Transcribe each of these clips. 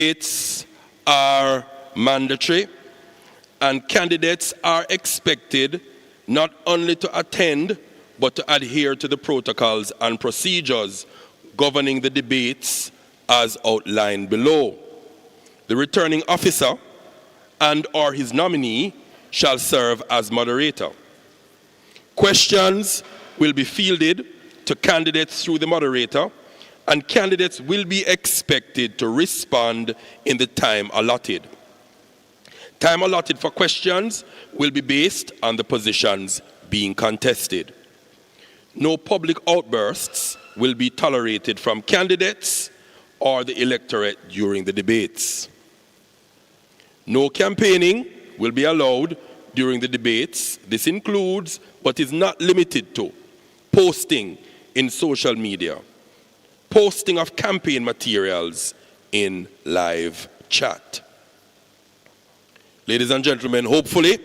Debates are mandatory, and candidates are expected not only to attend but to adhere to the protocols and procedures governing the debates as outlined below. The returning officer and or his nominee shall serve as moderator. Questions will be fielded to candidates through the moderator, and candidates will be expected to respond in the time allotted. Time allotted for questions will be based on the positions being contested. No public outbursts will be tolerated from candidates or the electorate during the debates. No campaigning will be allowed during the debates. This includes, but is not limited to, posting in social media, posting of campaign materials in live chat. Ladies and gentlemen, hopefully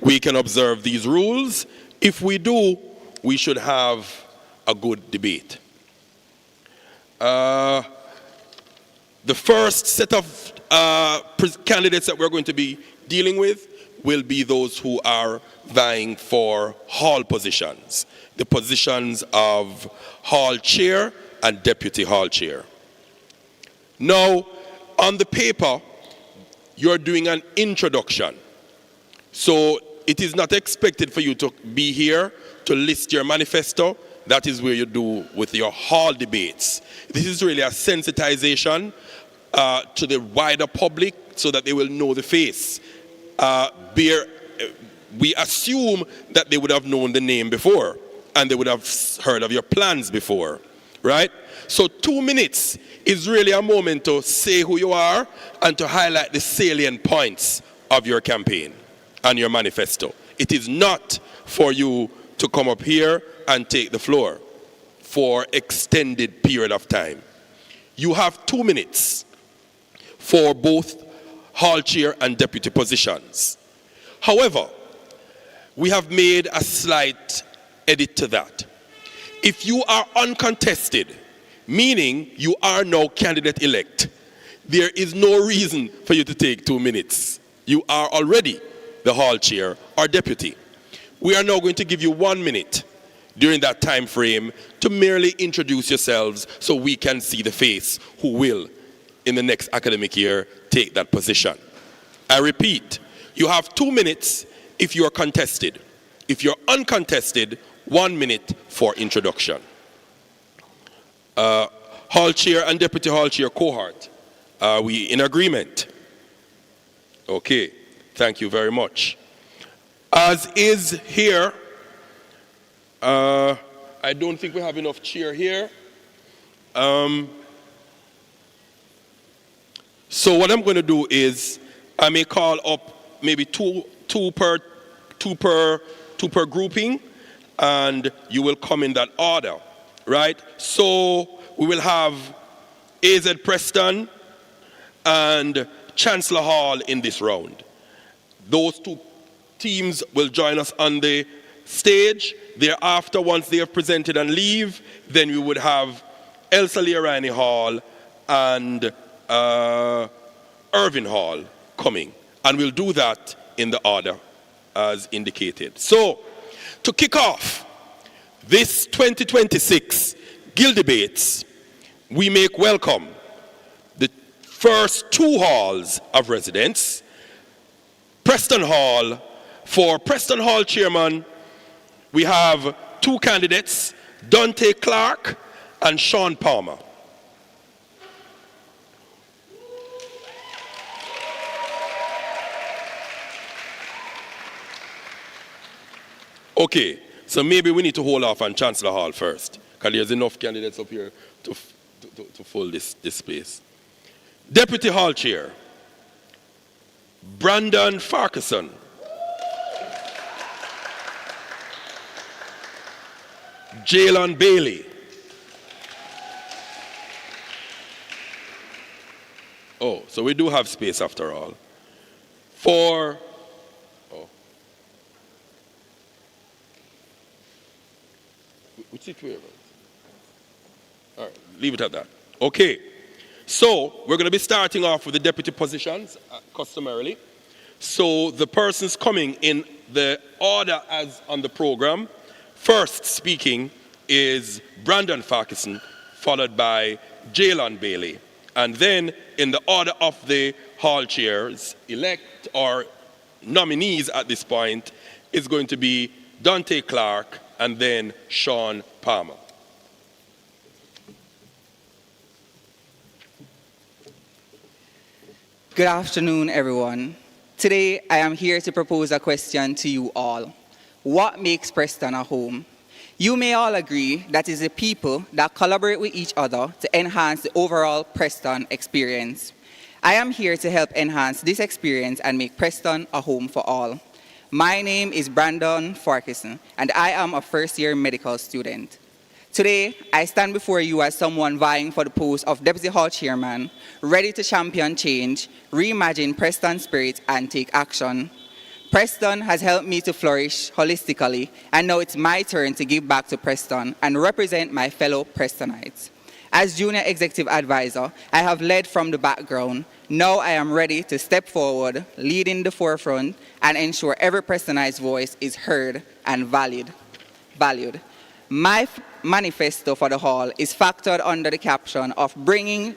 we can observe these rules. If we do, we should have a good debate. The first set of candidates that we're going to be dealing with will be those who are vying for hall positions, the positions of hall chair and deputy hall chair. Now, on the paper, you're doing an introduction. So it is not expected for you to be here to list your manifesto. That is where you do with your hall debates. This is really a sensitization to the wider public so that they will know the face. We assume that they would have known the name before and they would have heard of your plans before, right? So 2 minutes is really a moment to say who you are and to highlight the salient points of your campaign and your manifesto. It is not for you to come up here and take the floor for extended period of time. You have 2 minutes for both hall chair and deputy positions. However, we have made a slight edit to that. If you are uncontested, meaning you are now candidate-elect, there is no reason for you to take 2 minutes. You are already the hall chair or deputy. We are now going to give you 1 minute during that time frame to merely introduce yourselves so we can see the face who will, in the next academic year, take that position. I repeat, you have 2 minutes if you are contested. If you're uncontested, 1 minute for introduction. Hall chair and deputy hall chair cohort, are we in agreement? Okay, thank you very much. As is here, I don't think we have enough chair here. So what I'm going to do is I may call up maybe two per grouping, and you will come in that order, right? So we will have AZ Preston and Chancellor Hall in this round. Those two teams will join us on the stage. Thereafter, once they have presented and leave, then we would have Elsa Leo-Rhynie Hall and Irvin Hall coming. And we'll do that in the order as indicated. So, to kick off this 2026 Guild Debates, we make welcome the first 2 halls of residence. Preston Hall. For Preston Hall chairman, we have 2 candidates, Dante Clark and Sean Palmer. Okay, so maybe we need to hold off on Chancellor Hall first, because there's enough candidates up here to fill this space. Deputy Hall Chair, Brandon Farquharson. Jalen Bailey. Oh, so we do have space after all. For, which situation? All right, leave it at that. Okay. So we're going to be starting off with the deputy positions, customarily. So the persons coming in the order as on the program, first speaking is Brandon Farquharson, followed by Jaylon Bailey. And then in the order of the hall chairs, elect or nominees at this point, is going to be Dante Clark and then Sean Palmer. Good afternoon, everyone. Today, I am here to propose a question to you all. What makes Preston a home? You may all agree that it's the people that collaborate with each other to enhance the overall Preston experience. I am here to help enhance this experience and make Preston a home for all. My name is Brandon Farquharson, and I am a first-year medical student. Today, I stand before you as someone vying for the post of Deputy Hall Chairman, ready to champion change, reimagine Preston's spirit, and take action. Preston has helped me to flourish holistically, and now it's my turn to give back to Preston and represent my fellow Prestonites. As Junior Executive Advisor, I have led from the background. Now I am ready to step forward, lead in the forefront, and ensure every Prestonite's voice is heard and valued. My manifesto for the hall is factored under the caption of bridging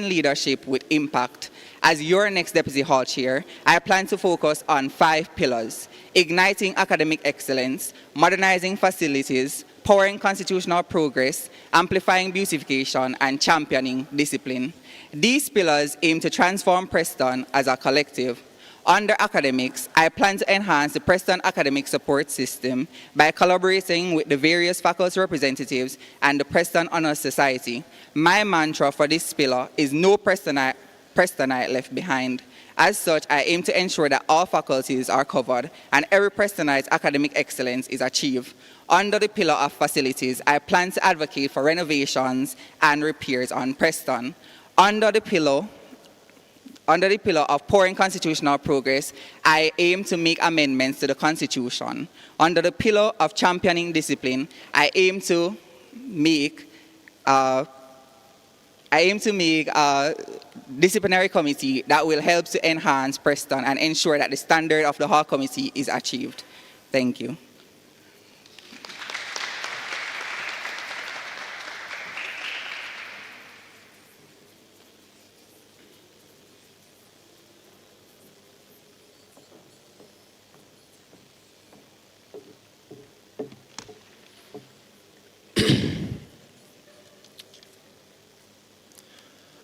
leadership with impact. As your next Deputy Hall Chair, I plan to focus on 5 pillars: igniting academic excellence, modernizing facilities, powering constitutional progress, amplifying beautification, and championing discipline. These pillars aim to transform Preston as a collective. Under academics, I plan to enhance the Preston academic support system by collaborating with the various faculty representatives and the Preston Honor Society. My mantra for this pillar is no Prestonite left behind. As such, I aim to ensure that all faculties are covered and every Prestonite's academic excellence is achieved. Under the pillar of facilities, I plan to advocate for renovations and repairs on Preston. Under the pillar of pouring constitutional progress, I aim to make amendments to the Constitution. Under the pillar of championing discipline, I aim to make a disciplinary committee that will help to enhance Preston and ensure that the standard of the Hall Committee is achieved. Thank you.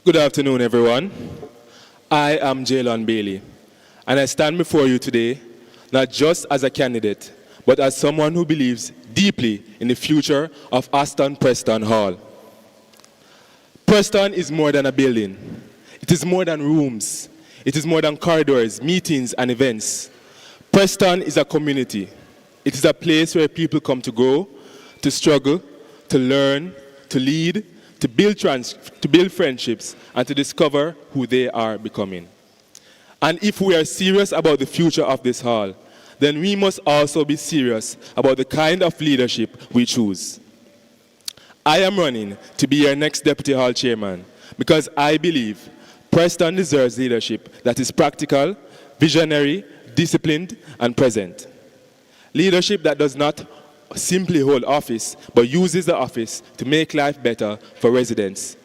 Good afternoon, everyone. I am Jaylon Bailey, and I stand before you today not just as a candidate, but as someone who believes deeply in the future of Aston Preston Hall. Preston is more than a building. It is more than rooms. It is more than corridors, meetings, and events. Preston is a community. It is a place where people come to grow, to struggle, to learn, to lead, to build friendships, and to discover who they are becoming. And if we are serious about the future of this hall, then we must also be serious about the kind of leadership we choose. I am running to be your next Deputy Hall Chairman because I believe Preston deserves leadership that is practical, visionary, disciplined, and present. Leadership that does not simply hold office, but uses the office to make life better for residents.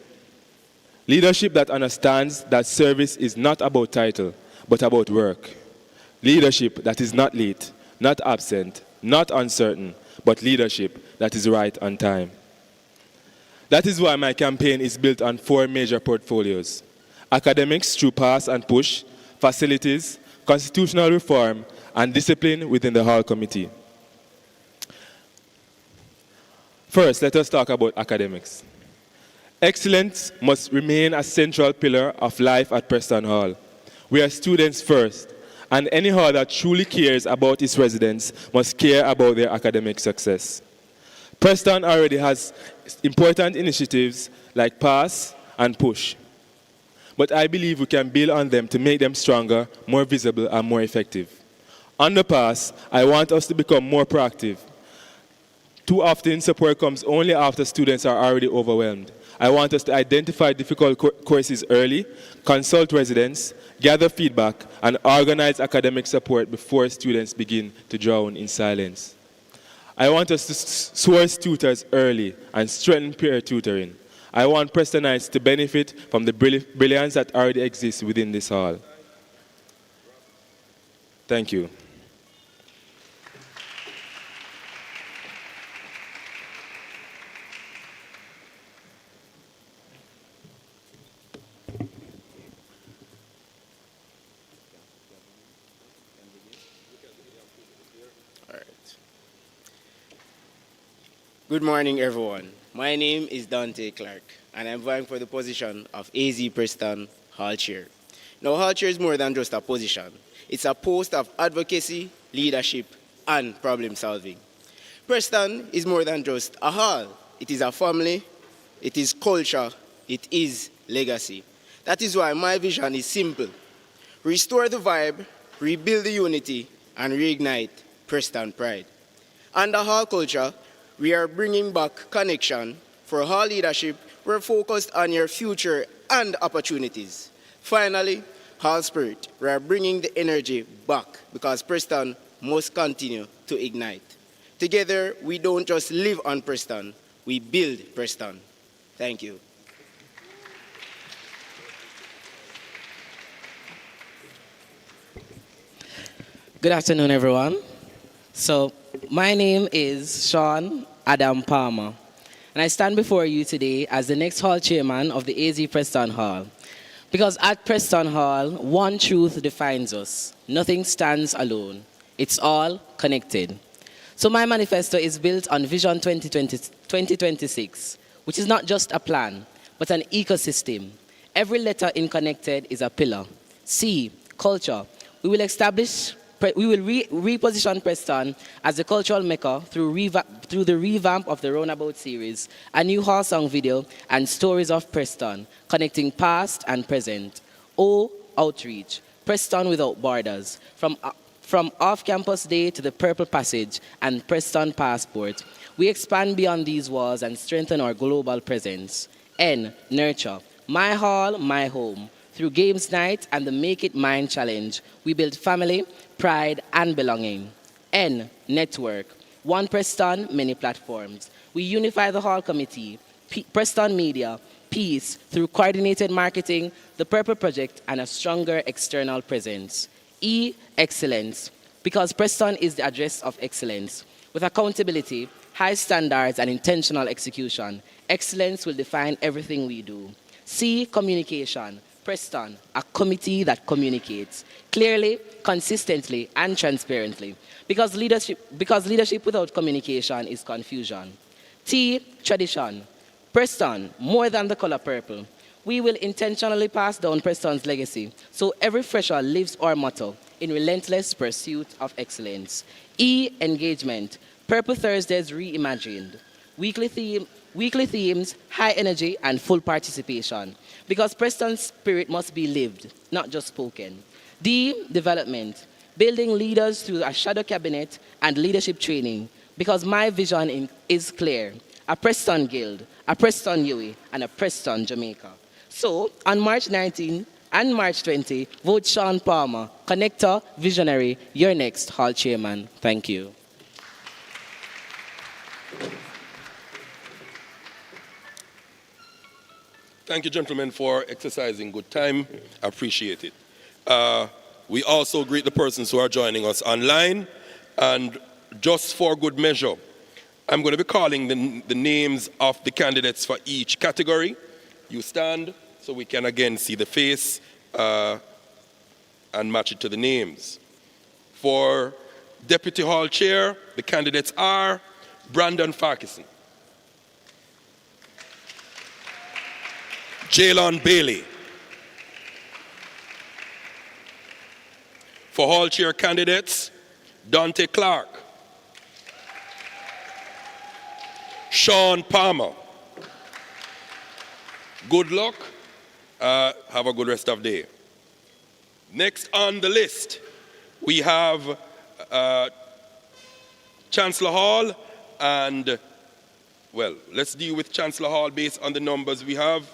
Leadership that understands that service is not about title, but about work. Leadership that is not late, not absent, not uncertain, but leadership that is right on time. That is why my campaign is built on 4 major portfolios: academics through pass and push, facilities, constitutional reform, and discipline within the Hall Committee. First, let us talk about academics. Excellence must remain a central pillar of life at Preston Hall. We are students first, and any hall that truly cares about its residents must care about their academic success. Preston already has important initiatives like PASS and PUSH, but I believe we can build on them to make them stronger, more visible, and more effective. On the PASS, I want us to become more proactive. Too often, support comes only after students are already overwhelmed. I want us to identify difficult courses early, consult residents, gather feedback, and organize academic support before students begin to drown in silence. I want us to source tutors early and strengthen peer tutoring. I want Prestonites to benefit from the brilliance that already exists within this hall. Thank you. Good morning, everyone. My name is Dante Clark, and I'm vying for the position of AZ Preston Hall Chair. Now, Hall Chair is more than just a position. It's a post of advocacy, leadership, and problem solving. Preston is more than just a hall. It is a family, it is culture, it is legacy. That is why my vision is simple. Restore the vibe, rebuild the unity, and reignite Preston pride. Under hall culture, we are bringing back connection. For hall leadership, we're focused on your future and opportunities. Finally, hall spirit, we are bringing the energy back because Preston must continue to ignite. Together, we don't just live on Preston, we build Preston. Thank you. Good afternoon, everyone. My name is Sean Adam Palmer, and I stand before you today as the next hall chairman of the AZ Preston Hall. Because at Preston Hall, one truth defines us. Nothing stands alone. It's all connected. So my manifesto is built on Vision 2026, which is not just a plan, but an ecosystem. Every letter in connected is a pillar. C, culture. We will reposition Preston as a cultural mecca through the revamp of the Roundabout series, a new hall song video, and stories of Preston, connecting past and present. O, outreach. Preston without borders. From off-campus day to the Purple Passage and Preston Passport, we expand beyond these walls and strengthen our global presence. N, nurture. My hall, my home. Through Games Night and the Make It Mine Challenge, we build family, pride, and belonging. N, network. One Preston, many platforms. We unify the hall committee, Preston Media, peace through coordinated marketing, the Purple Project, and a stronger external presence. E, excellence. Because Preston is the address of excellence. With accountability, high standards, and intentional execution, excellence will define everything we do. C, communication. Preston, a committee that communicates clearly, consistently, and transparently. Because leadership without communication is confusion. T, tradition. Preston, more than the color purple. We will intentionally pass down Preston's legacy, so every fresher lives our motto in relentless pursuit of excellence. E, engagement. Purple Thursdays reimagined. Weekly themes, high energy, and full participation. Because Preston's spirit must be lived, not just spoken. D, development. Building leaders through a shadow cabinet and leadership training. Because my vision is clear. A Preston Guild, a Preston UWI, and a Preston Jamaica. So, on March 19 and March 20, vote Sean Palmer, connector, visionary, your next hall chairman. Thank you. Thank you, gentlemen, for exercising good time. I appreciate it. We also greet the persons who are joining us online. And just for good measure, I'm going to be calling the names of the candidates for each category. You stand so we can again see the face and match it to the names. For Deputy Hall Chair, the candidates are Brandon Farquharson, Jaylon Bailey. For Hall Chair candidates, Dante Clark, Sean Palmer. Good luck. Have a good rest of the day. Next on the list, we have Chancellor Hall and well, let's deal with Chancellor Hall based on the numbers we have.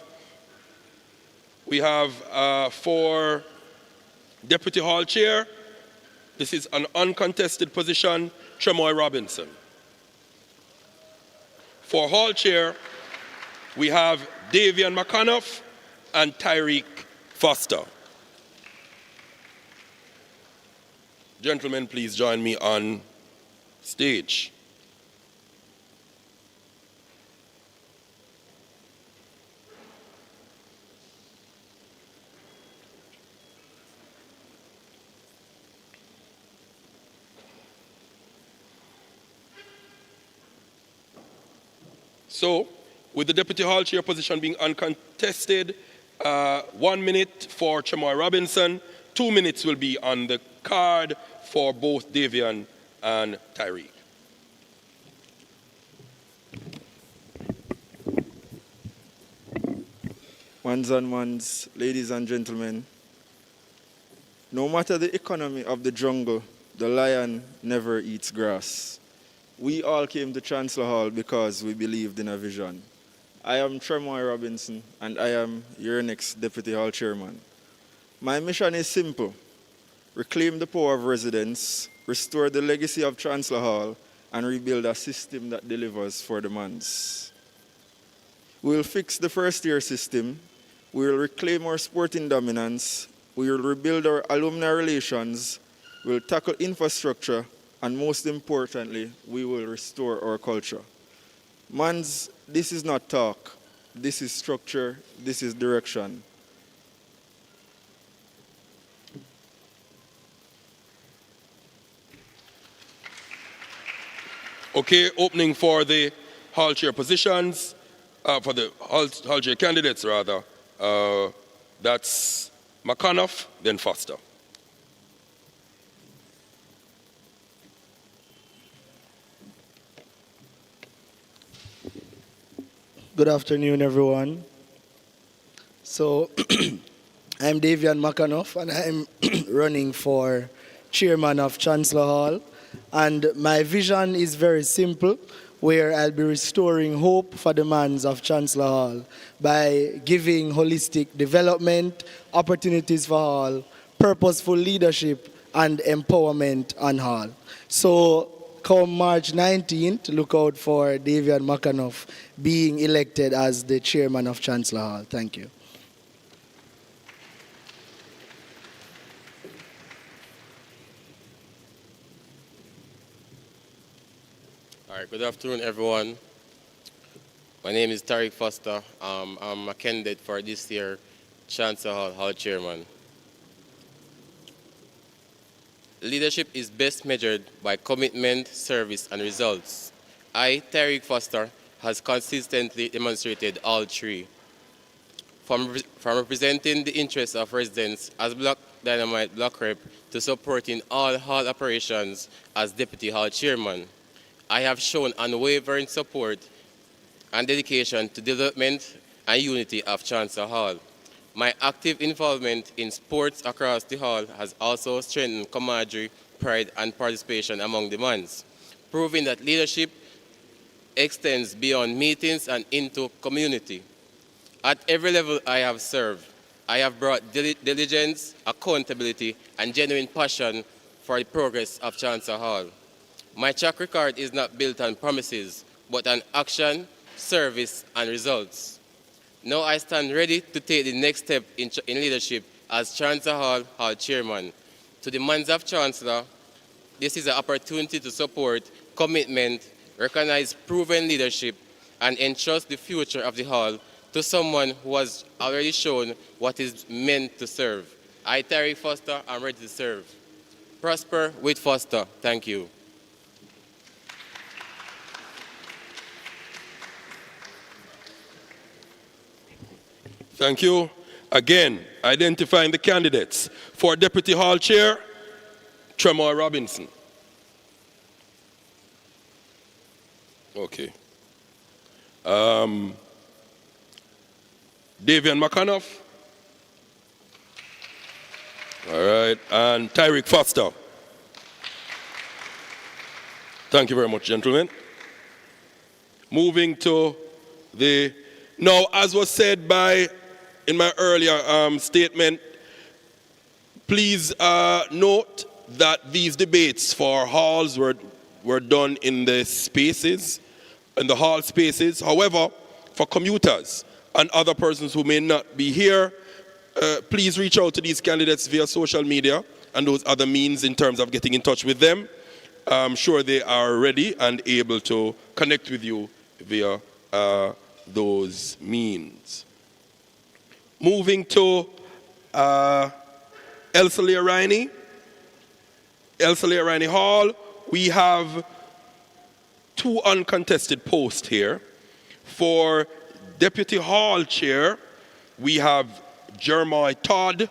We have for Deputy Hall Chair, this is an uncontested position, Tremoy Robinson. For Hall Chair, we have Davian McAnuff and Tyreek Foster. Gentlemen, please join me on stage. So, with the Deputy Hall Chair position being uncontested, 1 minute for Tremoy Robinson, 2 minutes will be on the card for both Davian and Tyreek. Mans and mans, ladies and gentlemen, no matter the economy of the jungle, the lion never eats grass. We all came to Chancellor Hall because we believed in a vision. I am Tremoy Robinson, and I am your next Deputy Hall Chairman. My mission is simple: reclaim the power of residents, restore the legacy of Chancellor Hall, and rebuild a system that delivers for the mans. We will fix the first-year system, we will reclaim our sporting dominance, we will rebuild our alumni relations, we will tackle infrastructure, and most importantly, we will restore our culture. Mans, this is not talk, this is structure, this is direction. Okay, opening for the Hall Chair positions, for the Hall Chair candidates rather. That's McAnuff, then Foster. Good afternoon, everyone. So, I'm Davian McAnuff, and I'm running for Chairman of Chancellor Hall. And my vision is very simple, where I'll be restoring hope for the mans of Chancellor Hall by giving holistic development, opportunities for all, purposeful leadership, and empowerment on Hall. So, come March 19th, look out for Davian McAnuff being elected as the Chairman of Chancellor Hall. Thank you. All right, good afternoon, everyone. My name is Tyreek Foster. I'm a candidate for this year Chancellor Hall Chairman. Leadership is best measured by commitment, service, and results. I, Tyreek Foster, has consistently demonstrated all three. From representing the interests of residents as Black Dynamite Block Rep to supporting all hall operations as Deputy Hall Chairman, I have shown unwavering support and dedication to development and unity of Chancellor Hall. My active involvement in sports across the hall has also strengthened camaraderie, pride, and participation among the mans, proving that leadership extends beyond meetings and into community. At every level I have served, I have brought diligence, accountability, and genuine passion for the progress of Chancellor Hall. My track record is not built on promises, but on action, service, and results. Now I stand ready to take the next step in leadership as Chancellor Hall Chairman. To the mans of Chancellor, this is an opportunity to support, commitment, recognize proven leadership, and entrust the future of the Hall to someone who has already shown what is meant to serve. I, Tyreek Foster, am ready to serve. Prosper with Foster. Thank you. Thank you. Again, identifying the candidates. For Deputy Hall Chair, Tremoy Robinson. Okay. Davian McAnuff. All right. And Tyreek Foster. Thank you very much, gentlemen. Moving to the, now as was said in my earlier statement, please note that these debates for halls were done in the spaces, in the hall spaces. However, for commuters and other persons who may not be here, please reach out to these candidates via social media and those other means in terms of getting in touch with them. I'm sure they are ready and able to connect with you via those means. Moving to Elsa Leo-Rhynie. Elsa Leo-Rhynie Hall, we have 2 uncontested posts here. For Deputy Hall Chair, we have Jeremiah Todd.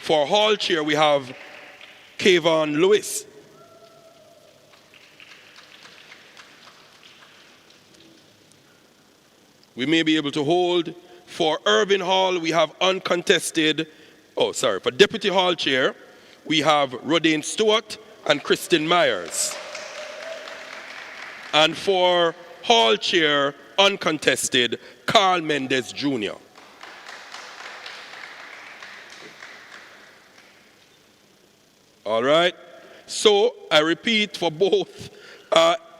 For Hall Chair, we have Kayvon Lewis. We may be able to hold. For Irvin Hall, we have uncontested, for Deputy Hall Chair, we have Rodane Stewart and Kristen Myers. And for Hall Chair, uncontested, Carl Mendez Jr. All right. So I repeat, for both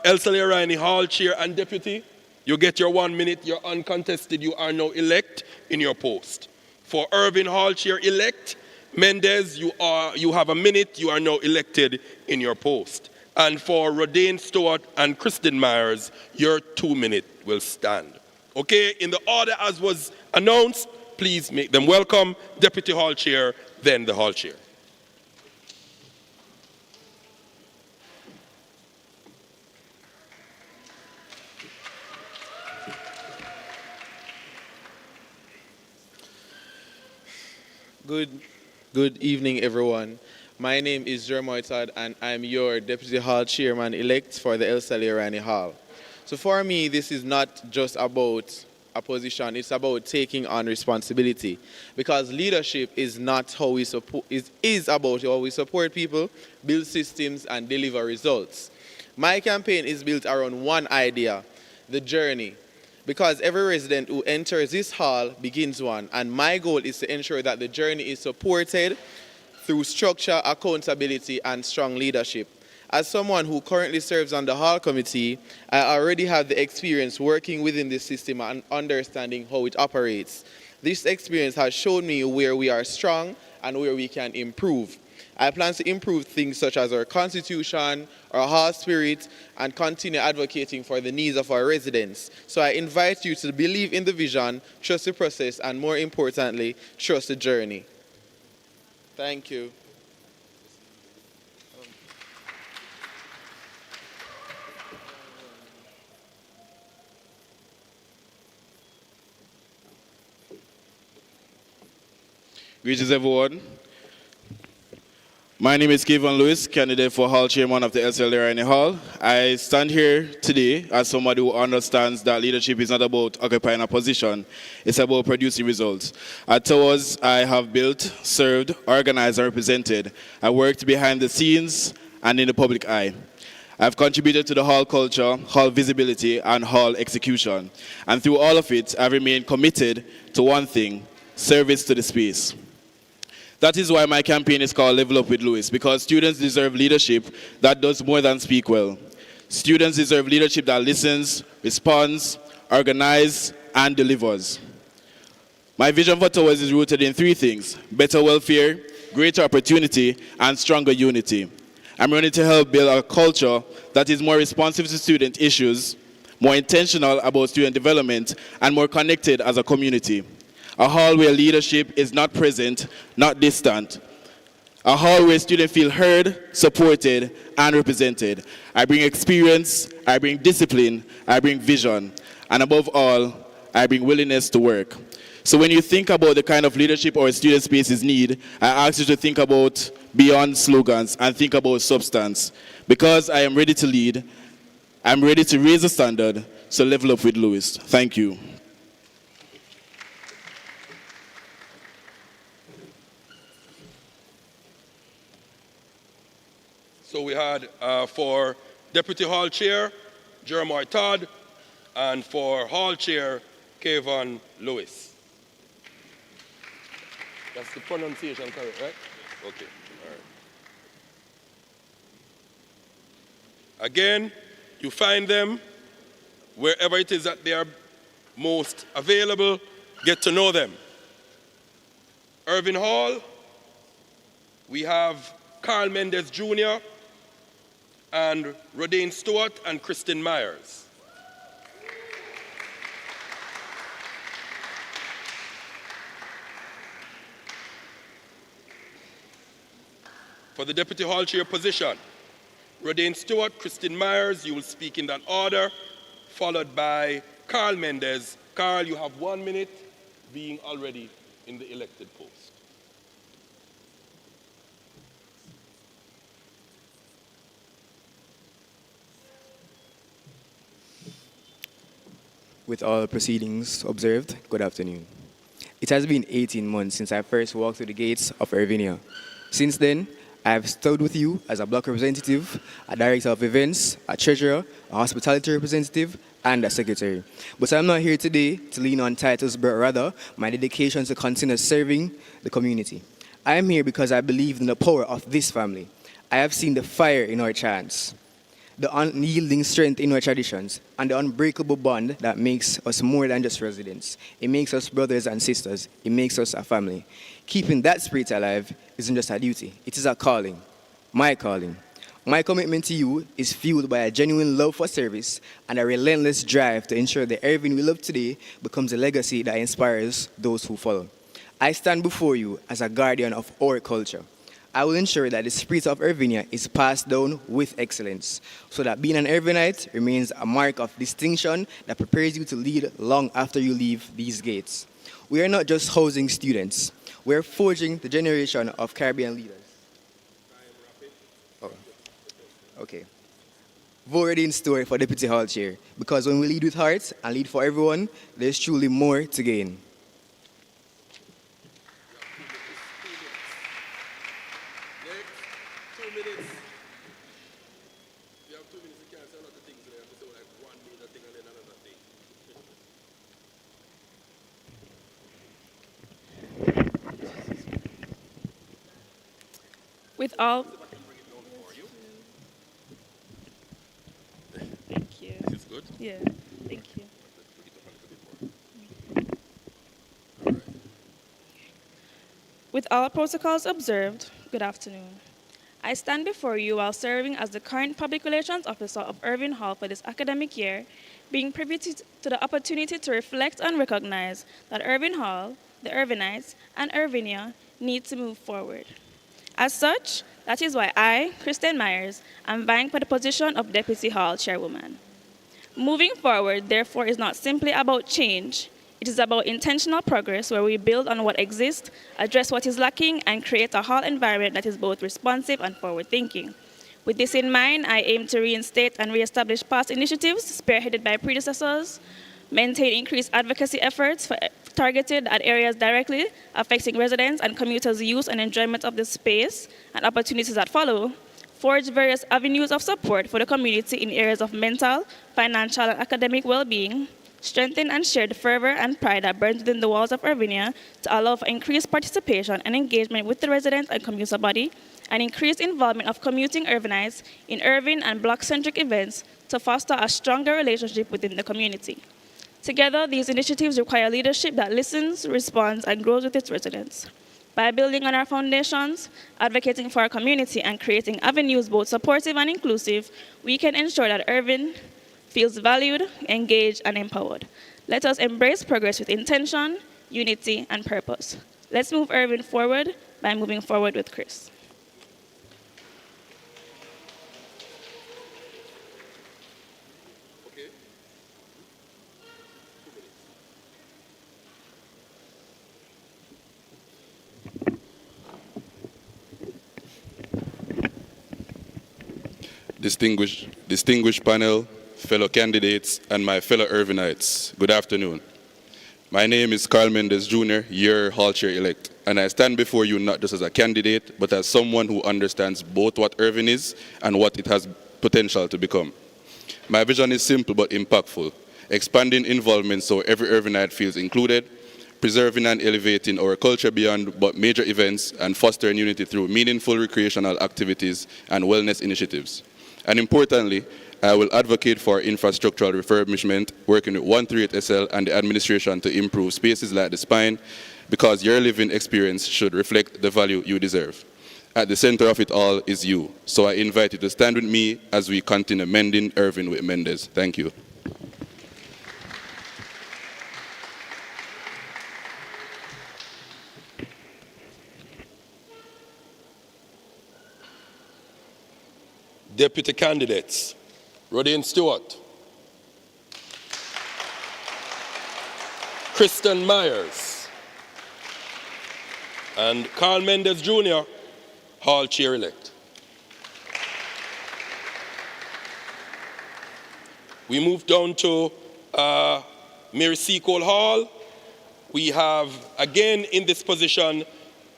Elsa Leo-Rhynie Hall Chair and Deputy, you get your 1 minute, you're uncontested, you are now elect in your post. For Irvin Hall Chair elect, Mendez, you have a minute, you are now elected in your post. And for Rodane Stewart and Kristen Myers, your 2 minute will stand. Okay, in the order as was announced, please make them welcome. Deputy Hall Chair, then the Hall Chair. Good evening, everyone. My name is Jeremiah Todd, and I'm your Deputy Hall Chairman-elect for the Elsa Leo-Rhynie Hall. So for me, this is not just about a position, it's about taking on responsibility. Because leadership is not how we support, is about how we support people, build systems, and deliver results. My campaign is built around one idea, the journey. Because every resident who enters this hall begins one, and my goal is to ensure that the journey is supported through structure, accountability, and strong leadership. As someone who currently serves on the hall committee, I already have the experience working within this system and understanding how it operates. This experience has shown me where we are strong and where we can improve. I plan to improve things such as our constitution, our hall spirit, and continue advocating for the needs of our residents. So I invite you to believe in the vision, trust the process, and more importantly, trust the journey. Thank you. Greetings, everyone. My name is Kayvon Lewis, candidate for Hall Chairman of the Elsa Leo-Rhynie Hall. I stand here today as somebody who understands that leadership is not about occupying a position, it's about producing results. At Towers, I have built, served, organized, and represented. I worked behind the scenes and in the public eye. I've contributed to the hall culture, hall visibility, and hall execution. And through all of it, I've remained committed to one thing: service to the space. That is why my campaign is called Level Up with Lewis, because students deserve leadership that does more than speak well. Students deserve leadership that listens, responds, organizes, and delivers. My vision for Towers is rooted in 3 things: better welfare, greater opportunity, and stronger unity. I'm running to help build a culture that is more responsive to student issues, more intentional about student development, and more connected as a community. A hall where leadership is not present, not distant. A hall where students feel heard, supported, and represented. I bring experience, I bring discipline, I bring vision, and above all, I bring willingness to work. So when you think about the kind of leadership our student spaces need, I ask you to think about beyond slogans and think about substance. Because I am ready to lead, I'm ready to raise the standard, so level up with Lewis. Thank you. So we had for Deputy Hall Chair, Jeremiah Todd, and for Hall Chair, Kevon Lewis. That's the pronunciation correct, right? Okay, all right. Again, you find them wherever it is that they are most available. Get to know them. Irvin Hall, we have Carl Mendes Jr. and Rodane Stewart and Kristen Myers. For the Deputy Hall Chair position, Rodane Stewart, Kristen Myers, you will speak in that order, followed by Carl Mendes. Carl, you have 1 minute, being already in the elected post. With all proceedings observed, good afternoon. It has been 18 months since I first walked through the gates of Irvinia. Since then, I have stood with you as a block representative, a director of events, a treasurer, a hospitality representative, and a secretary. But I'm not here today to lean on titles, but rather my dedication to continue serving the community. I am here because I believe in the power of this family. I have seen the fire in our chants, the unyielding strength in our traditions, and the unbreakable bond that makes us more than just residents. It makes us brothers and sisters. It makes us a family. Keeping that spirit alive isn't just a duty. It is a calling, my calling. My commitment to you is fueled by a genuine love for service and a relentless drive to ensure the Irvin we love today becomes a legacy that inspires those who follow. I stand before you as a guardian of our culture. I will ensure that the spirit of Irvinia is passed down with excellence, so that being an Irvinite remains a mark of distinction that prepares you to lead long after you leave these gates. We are not just housing students. We are forging the generation of Caribbean leaders. Oh. Okay. Vote in store for Deputy Hall Chair, because when we lead with heart and lead for everyone, there's truly more to gain. With all, thank you. Is good? Yeah, thank you. With all protocols observed, good afternoon. I stand before you while serving as the current Public Relations Officer of Irvin Hall for this academic year, being privy to the opportunity to reflect and recognize that Irvin Hall, the Irvinites, and Irvinia need to move forward. As such, that is why I, Kristen Myers, am vying for the position of Deputy Hall Chairwoman. Moving forward, therefore, is not simply about change. It is about intentional progress where we build on what exists, address what is lacking, and create a hall environment that is both responsive and forward-thinking. With this in mind, I aim to reinstate and reestablish past initiatives spearheaded by predecessors, maintain increased advocacy efforts targeted at areas directly affecting residents and commuters' use and enjoyment of the space and opportunities that follow, forge various avenues of support for the community in areas of mental, financial, and academic well-being, strengthen and share the fervor and pride that burns within the walls of Irvinia to allow for increased participation and engagement with the residents and commuter body, and increased involvement of commuting Irvinites in urban and block-centric events to foster a stronger relationship within the community. Together, these initiatives require leadership that listens, responds, and grows with its residents. By building on our foundations, advocating for our community, and creating avenues both supportive and inclusive, we can ensure that Irvin feels valued, engaged, and empowered. Let us embrace progress with intention, unity, and purpose. Let's move Irvin forward by moving forward with Chris. Distinguished panel, fellow candidates, and my fellow Irvinites, good afternoon. My name is Carl Mendes Jr., your Hall Chair-elect, and I stand before you not just as a candidate, but as someone who understands both what Irvin is and what it has potential to become. My vision is simple but impactful, expanding involvement so every Irvinite feels included, preserving and elevating our culture beyond but major events, and fostering unity through meaningful recreational activities and wellness initiatives. And importantly, I will advocate for infrastructural refurbishment, working with 138SL and the administration to improve spaces like the Spine, because your living experience should reflect the value you deserve. At the center of it all is you. So I invite you to stand with me as we continue mending Irvin with Mendes. Thank you. Deputy candidates, Rodin Stewart, Kristen Myers, and Carl Mendes Jr., Hall Chair-elect. We move down to Mary Seacole Hall. We have, again in this position,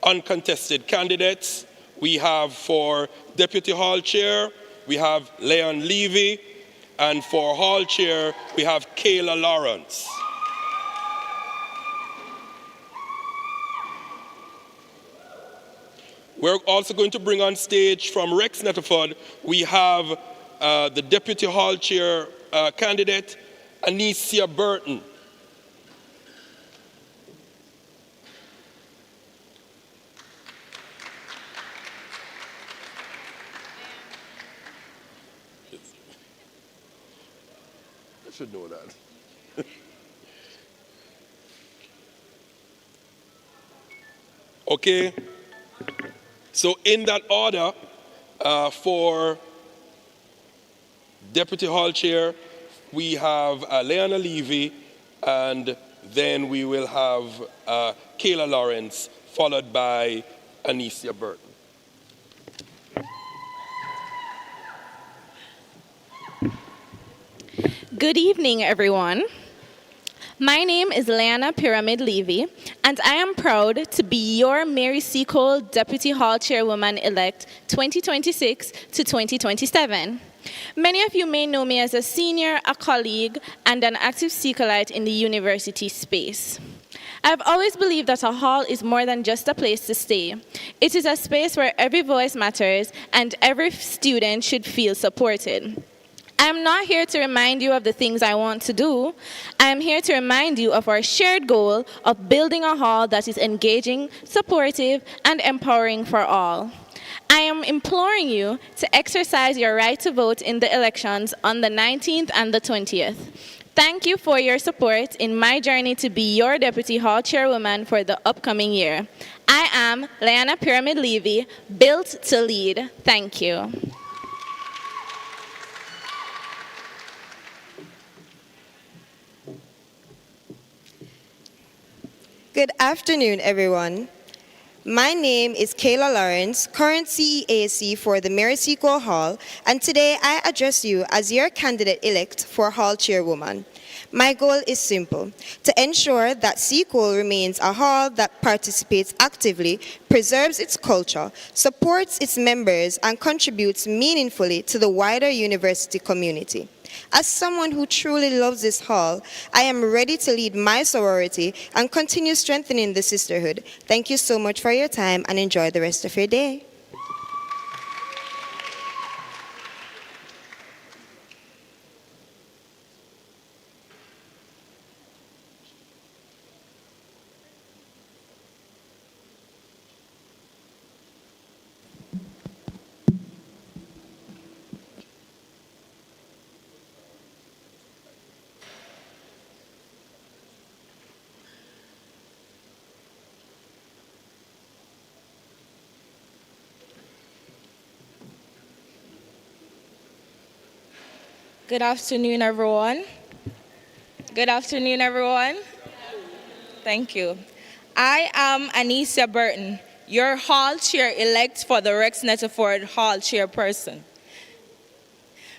uncontested candidates. We have for Deputy Hall Chair, we have Leon Levy, and for Hall Chair, we have Kayla Lawrence. We're also going to bring on stage from Rex Nettleford, we have the Deputy Hall Chair candidate, Anicia Burton. I should know that. Okay. So in that order, for Deputy Hall Chair, we have Leona Levy, and then we will have Kayla Lawrence, followed by Anicia Burton. Good evening, everyone. My name is Leanna Pyramid Levy, and I am proud to be your Mary Seacole Deputy Hall Chairwoman-elect 2026 to 2027. Many of you may know me as a senior, a colleague, and an active Seacoleite in the university space. I've always believed that a hall is more than just a place to stay. It is a space where every voice matters and every student should feel supported. I'm not here to remind you of the things I want to do. I'm here to remind you of our shared goal of building a hall that is engaging, supportive, and empowering for all. I am imploring you to exercise your right to vote in the elections on the 19th and the 20th. Thank you for your support in my journey to be your Deputy Hall Chairwoman for the upcoming year. I am Leanna Pyramid Levy, built to lead. Thank you. Good afternoon, everyone. My name is Kayla Lawrence, current CEAC for the Mary Seacole Hall, and today I address you as your candidate-elect for Hall Chairwoman. My goal is simple, to ensure that Seacole remains a hall that participates actively, preserves its culture, supports its members, and contributes meaningfully to the wider university community. As someone who truly loves this hall, I am ready to lead my sorority and continue strengthening the sisterhood. Thank you so much for your time and enjoy the rest of your day. Good afternoon, everyone. Good afternoon, everyone. Thank you. I am Anicia Burton, your Hall Chair-elect for the Rex Nettleford Hall Chairperson.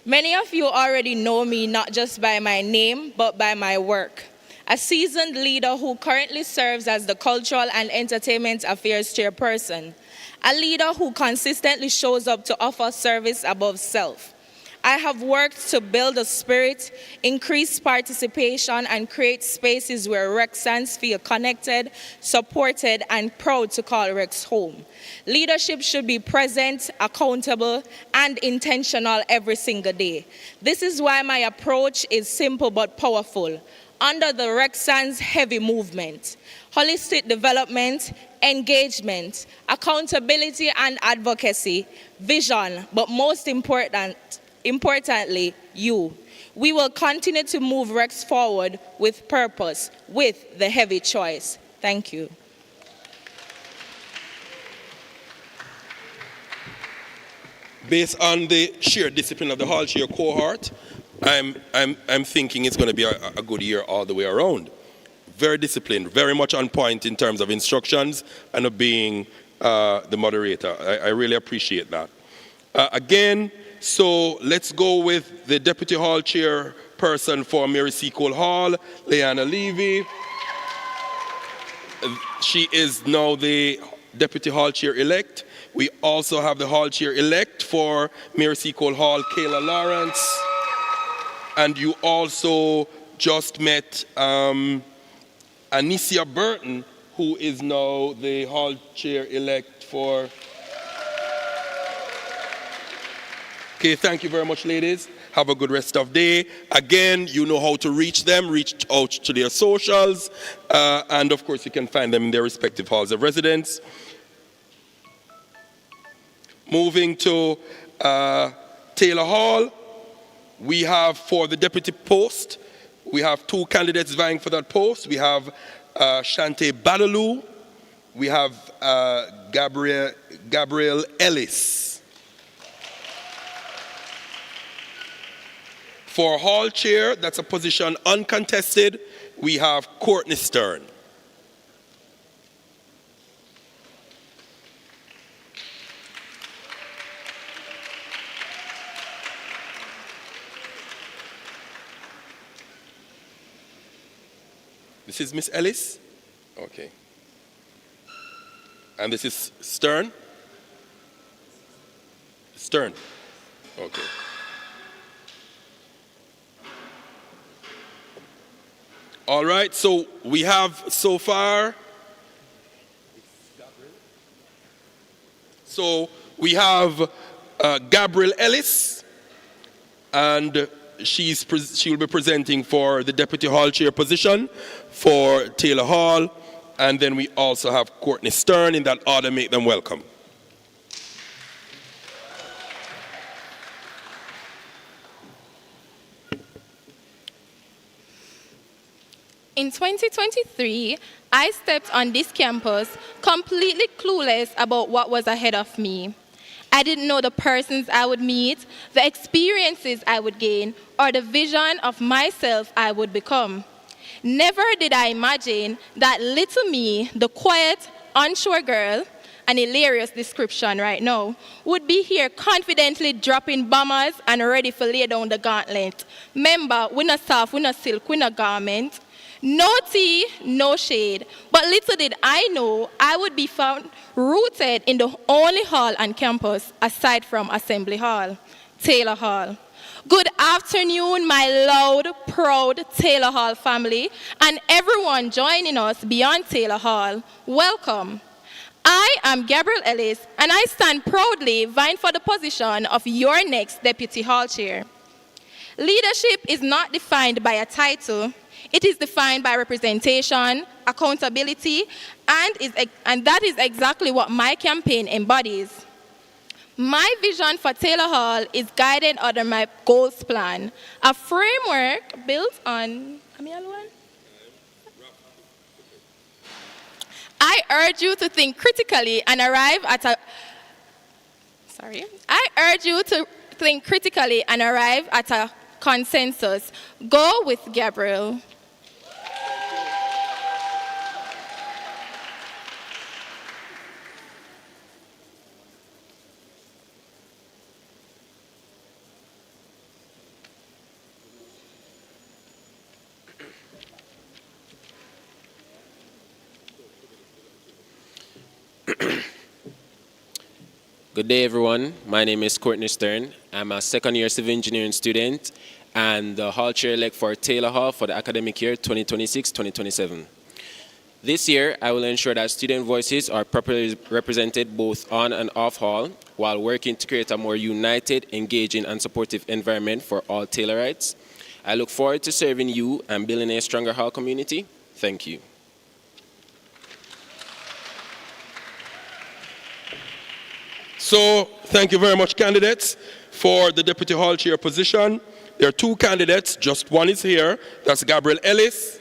Many of you already know me not just by my name, but by my work. A seasoned leader who currently serves as the Cultural and Entertainment Affairs Chairperson. A leader who consistently shows up to offer service above self. I have worked to build a spirit, increase participation, and create spaces where Rexans feel connected, supported, and proud to call Rex home. Leadership should be present, accountable, and intentional every single day. This is why my approach is simple but powerful. Under the Rexans heavy movement, holistic development, engagement, accountability and advocacy, vision, but most importantly, you. We will continue to move Rex forward with purpose, with the heavy choice. Thank you. Based on the sheer discipline of the Hall Chair cohort, I'm thinking it's going to be a good year all the way around. Very disciplined, very much on point in terms of instructions and of being the moderator. I really appreciate that. Again, so let's go with the Deputy Hall Chairperson for Mary Seacole Hall, Leanna Levy. She is now the Deputy Hall Chair-elect. We also have the Hall Chair-elect for Mary Seacole Hall, Kayla Lawrence. And you also just met Anicia Burton, who is now the Hall Chair-elect for... Okay, thank you very much, ladies. Have a good rest of day. Again, you know how to reach them. Reach out to their socials. And of course, you can find them in their respective halls of residence. Moving to Taylor Hall, we have for the deputy post, we have two candidates vying for that post. We have Shante Badaloo. We have Gabriel Ellis. For Hall Chair, that's a position uncontested, we have Courtney Stern. This is Miss Ellis? Okay. And this is Stern? Stern. Okay. All right, so we have so far, we have Gabriel Ellis, and she will be presenting for the Deputy Hall Chair position for Taylor Hall, and then we also have Courtney Stern. In that order, make them welcome. In 2023, I stepped on this campus completely clueless about what was ahead of me. I didn't know the persons I would meet, the experiences I would gain, or the vision of myself I would become. Never did I imagine that little me, the quiet, unsure girl, an hilarious description right now, would be here confidently dropping bombers and ready for lay down the gauntlet. Remember, we not soft, we not silk, we not garment. No tea, no shade. But little did I know I would be found rooted in the only hall on campus aside from Assembly Hall, Taylor Hall. Good afternoon, my loud, proud Taylor Hall family and everyone joining us beyond Taylor Hall. Welcome. I am Gabriel Ellis and I stand proudly vying for the position of your next Deputy Hall Chair. Leadership is not defined by a title. It is defined by representation, accountability, and that is exactly what my campaign embodies. My vision for Taylor Hall is guided under my goals plan, a framework built on... I urge you to think critically and arrive at a... I urge you to think critically and arrive at a consensus. Go with Gabriel. Good day, everyone. My name is Courtney Stern. I'm a second-year civil engineering student and the Hall Chair-elect for Taylor Hall for the academic year 2026-2027. This year, I will ensure that student voices are properly represented both on and off Hall while working to create a more united, engaging, and supportive environment for all Taylorites. I look forward to serving you and building a stronger Hall community. Thank you. So, thank you very much, candidates, for the Deputy Hall Chair position. There are two candidates, just one is here. That's Gabriel Ellis.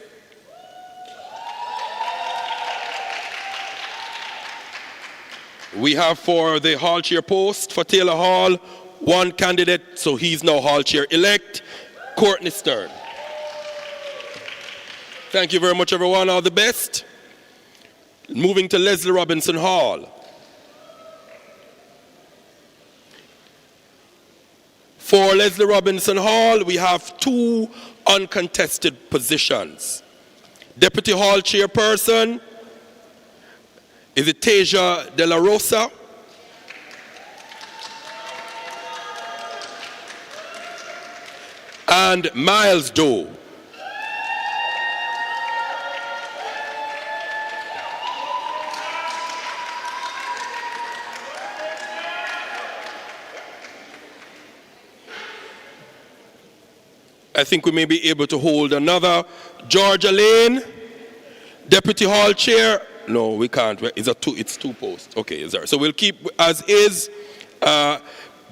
We have for the Hall Chair post for Taylor Hall, one candidate, so he's now Hall Chair-elect, Courtney Stern. Thank you very much, everyone. All the best. Moving to Leslie Robinson Hall. For Leslie Robinson Hall, we have two uncontested positions. Deputy Hall Chairperson, is it Tasia De La Rosa? And Miles Doe. I think we may be able to hold another. Georgia Lane, Deputy Hall Chair. No, we can't. It's two posts. Okay, is there? So we'll keep as is.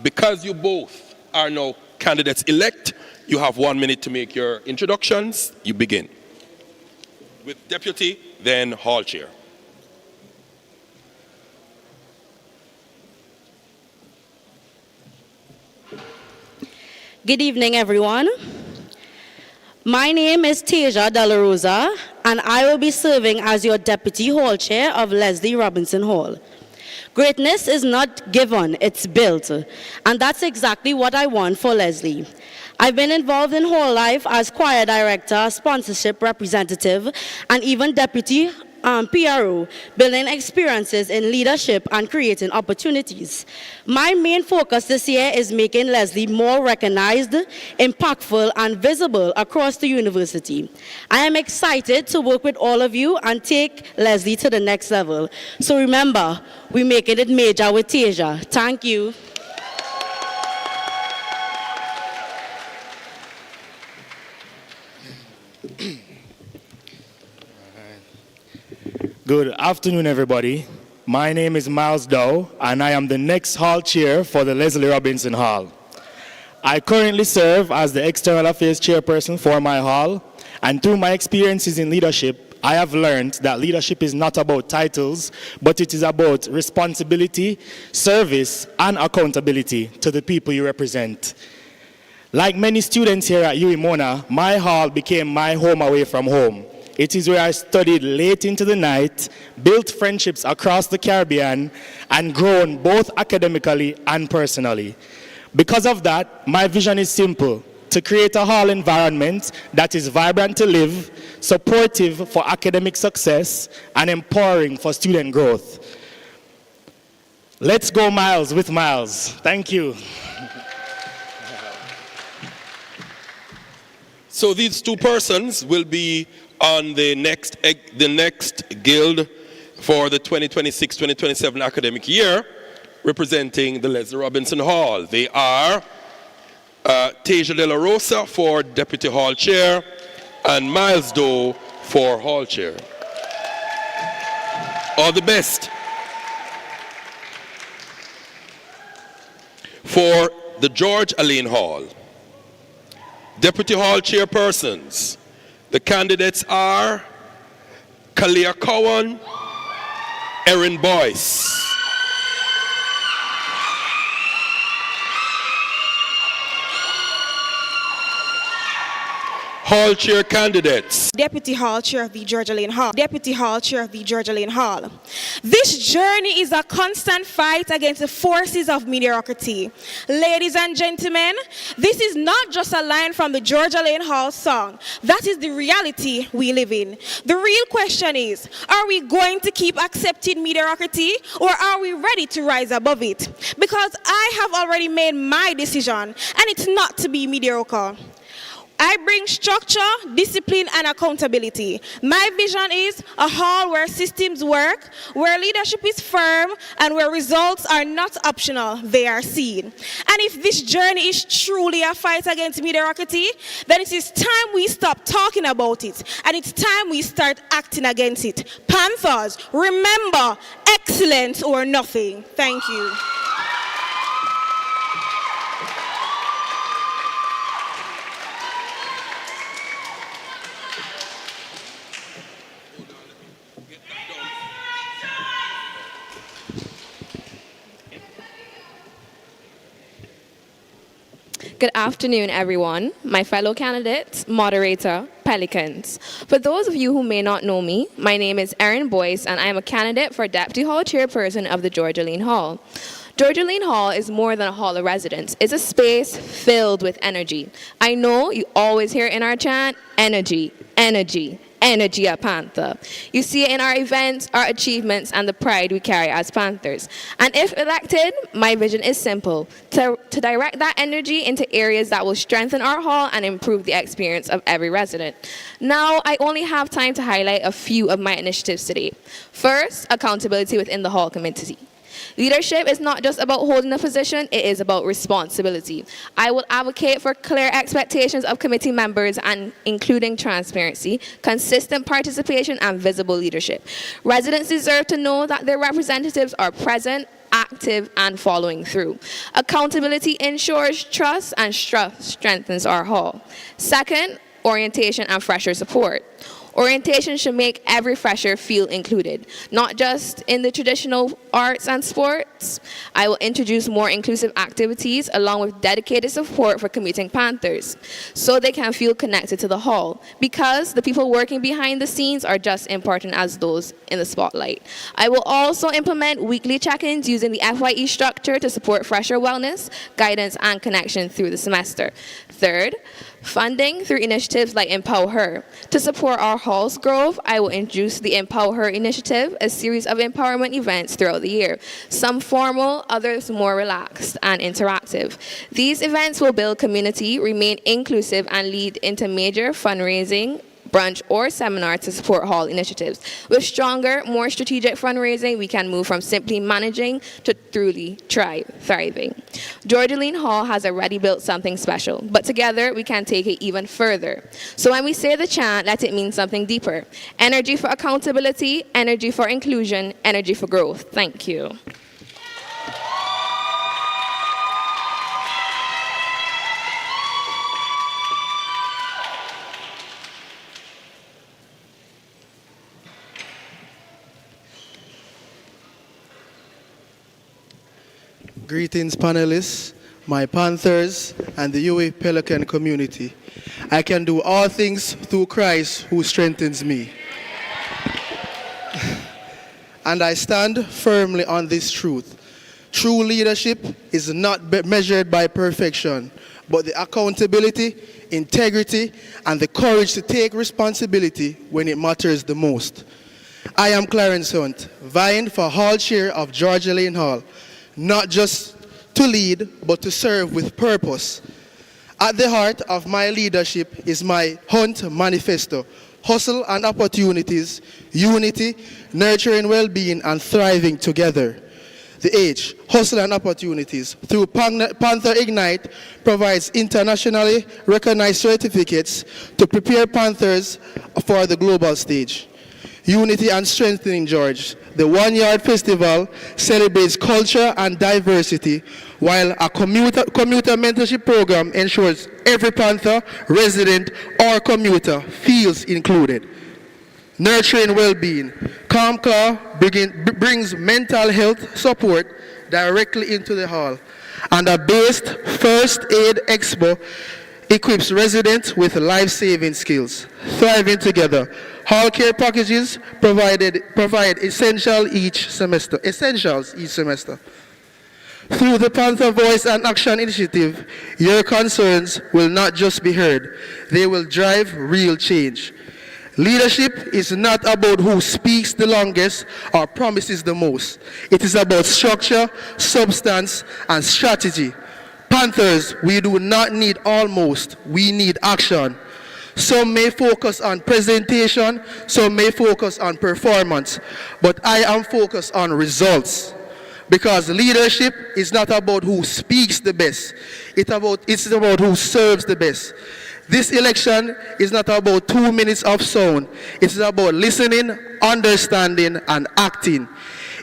Because you both are now candidates elect, you have 1 minute to make your introductions. You begin with Deputy, then Hall Chair. Good evening, everyone. My name is Tasia De La Rosa, and I will be serving as your Deputy Hall Chair of Leslie Robinson Hall. Greatness is not given, it's built, and that's exactly what I want for Leslie. I've been involved in Hall life as choir director, sponsorship representative, and even deputy PRO, building experiences in leadership and creating opportunities. My main focus this year is making Leslie more recognized, impactful, and visible across the university. I am excited to work with all of you and take Leslie to the next level. So remember, we're making it major with Tasia. Thank you. Good afternoon, everybody. My name is Miles Doe, and I am the next Hall Chair for the Leslie Robinson Hall. I currently serve as the External Affairs Chairperson for my hall, and through my experiences in leadership, I have learned that leadership is not about titles, but it is about responsibility, service, and accountability to the people you represent. Like many students here at UWI-Mona, my hall became my home away from home. It is where I studied late into the night, built friendships across the Caribbean, and grown both academically and personally. Because of that, my vision is simple: to create a hall environment that is vibrant to live, supportive for academic success, and empowering for student growth. Let's go miles with Miles. Thank you. So these two persons will be on the next guild for the 2026-2027 academic year, representing the Leslie Robinson Hall. They are Tasia De La Rosa for Deputy Hall Chair and Miles Doe for Hall Chair. All the best. For the George Alleyne Hall, Deputy Hall Chairpersons, the candidates are Kalia Cowan, Erin Boyce. Hall Chair candidates. Deputy Hall Chair of the Alleyne Hall. Deputy Hall Chair of the Alleyne Hall. This journey is a constant fight against the forces of mediocrity. Ladies and gentlemen, this is not just a line from the Alleyne Hall song. That is the reality we live in. The real question is, are we going to keep accepting mediocrity, or are we ready to rise above it? Because I have already made my decision, and it's not to be mediocre. I bring structure, discipline, and accountability. My vision is a hall where systems work, where leadership is firm, and where results are not optional, they are seen. And if this journey is truly a fight against mediocrity, then it is time we stop talking about it, and it's time we start acting against it. Panthers, remember, excellence or nothing. Thank you. Good afternoon, everyone, my fellow candidates, moderator, Pelicans. For those of you who may not know me, my name is Erin Boyce, and I am a candidate for Deputy Hall Chairperson of the Alleyne Hall. Alleyne Hall is more than a hall of residence. It's a space filled with energy. I know you always hear in our chant, energy, energy, energy at Panther. You see it in our events, our achievements, and the pride we carry as Panthers. And if elected, my vision is simple, to direct that energy into areas that will strengthen our hall and improve the experience of every resident. Now, I only have time to highlight a few of my initiatives today. First, accountability within the hall committee. Leadership is not just about holding a position, it is about responsibility. I will advocate for clear expectations of committee members and including transparency, consistent participation, and visible leadership. Residents deserve to know that their representatives are present, active, and following through. Accountability ensures trust, and trust strengthens our hall. Second, orientation and fresher support. Orientation should make every fresher feel included, not just in the traditional arts and sports. I will introduce more inclusive activities along with dedicated support for commuting Panthers so they can feel connected to the hall, because the people working behind the scenes are just important as those in the spotlight. I will also implement weekly check-ins using the FYE structure to support fresher wellness, guidance, and connection through the semester. Third, funding through initiatives like Empower Her. To support our hall's growth, I will introduce the Empower Her initiative, a series of empowerment events throughout the year. Some formal, others more relaxed and interactive. These events will build community, remain inclusive, and lead into major fundraising, brunch, or seminar to support hall initiatives. With stronger, more strategic fundraising, we can move from simply managing to truly thriving. Alleyne Hall has already built something special, but together we can take it even further. So when we say the chant, let it mean something deeper. Energy for accountability, energy for inclusion, energy for growth. Thank you. Greetings, panelists, my Panthers, and the UA Pelican community. I can do all things through Christ who strengthens me. And I stand firmly on this truth. True leadership is not measured by perfection, but the accountability, integrity, and the courage to take responsibility when it matters the most. I am Clarence Hunt, vying for Hall Chair of Alleyne Hall. Not just to lead, but to serve with purpose. At the heart of my leadership is my Hunt Manifesto: hustle and opportunities, unity, nurturing well-being, and thriving together. The H, hustle and opportunities, through Panther Ignite, provides internationally recognized certificates to prepare Panthers for the global stage. Unity and Strengthening George. The One Yard Festival celebrates culture and diversity, while a commuter mentorship program ensures every Panther, resident, or commuter feels included. Nurturing well-being. Calm Claw brings mental health support directly into the hall. And a based First Aid Expo equips residents with life-saving skills. Thriving together. Hall care packages provide essentials each semester. Through the Panther Voice and Action Initiative, your concerns will not just be heard, they will drive real change. Leadership is not about who speaks the longest or promises the most. It is about structure, substance, and strategy. Panthers, we do not need almost, we need action. Some may focus on presentation, some may focus on performance, but I am focused on results. Because leadership is not about who speaks the best, it's about who serves the best. This election is not about 2 minutes of sound, it's about listening, understanding, and acting.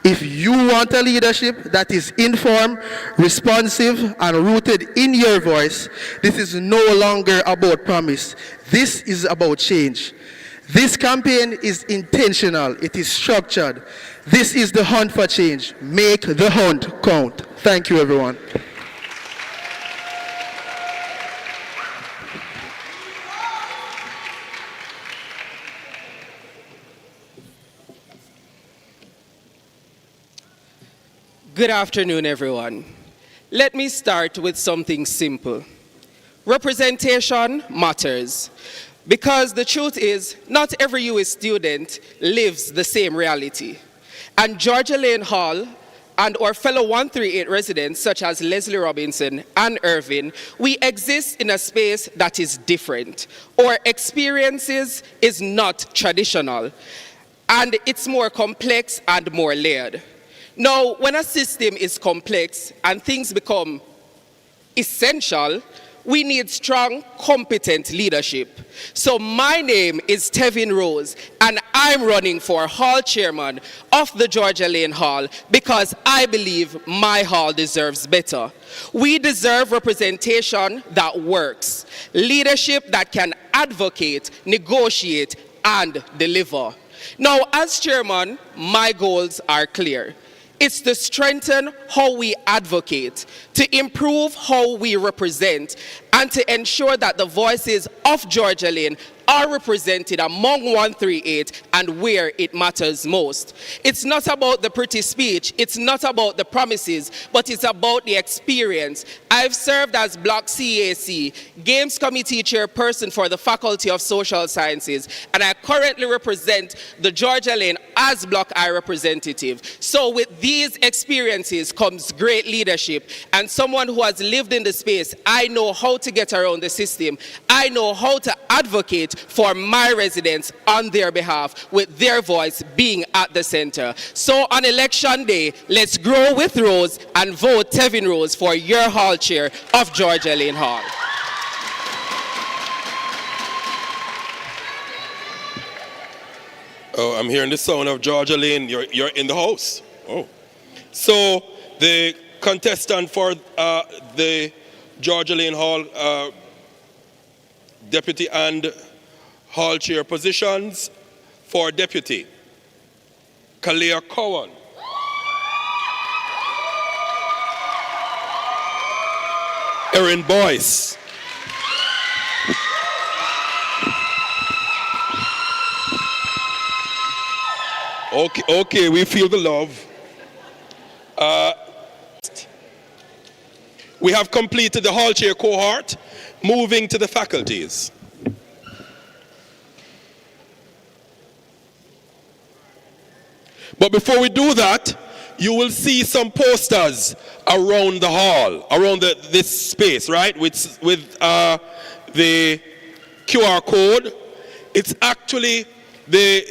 If you want a leadership that is informed, responsive, and rooted in your voice, this is no longer about promise. This is about change. This campaign is intentional. It is structured. This is the hunt for change. Make the hunt count. Thank you, everyone. Good afternoon, everyone. Let me start with something simple. Representation matters. Because the truth is, not every US student lives the same reality. And Alleyne Hall and our fellow 138 residents, such as Leslie Robinson and Irvin, we exist in a space that is different. Our experiences is not traditional, and it's more complex and more layered. Now, when a system is complex and things become essential, we need strong, competent leadership. So my name is Tevin Rose, and I'm running for Hall Chairman of the Alleyne Hall because I believe my hall deserves better. We deserve representation that works, leadership that can advocate, negotiate, and deliver. Now, as chairman, my goals are clear. It's to strengthen how we advocate, to improve how we represent, and to ensure that the voices of Alleyne are represented among 138 and where it matters most. It's not about the pretty speech, it's not about the promises, but it's about the experience. I've served as Block CAC, Games Committee Chairperson for the Faculty of Social Sciences, and I currently represent the Alleyne as Block I representative. So with these experiences comes great leadership, and someone who has lived in the space, I know how to get around the system. I know how to advocate for my residents on their behalf, with their voice being at the center. So on election day, let's grow with Rose and vote Tevin Rose for your hall chair of Alleyne Hall. Oh, I'm hearing the sound of Alleyne. You're in the house. Oh. So the contestant for the Alleyne Hall deputy and hall chair positions for deputy. Kalia Cowan. Erin Boyce. Okay, we feel the love. We have completed the hall chair cohort, moving to the faculties. But before we do that, you will see some posters around the hall, around this space, right? With the QR code. It's actually the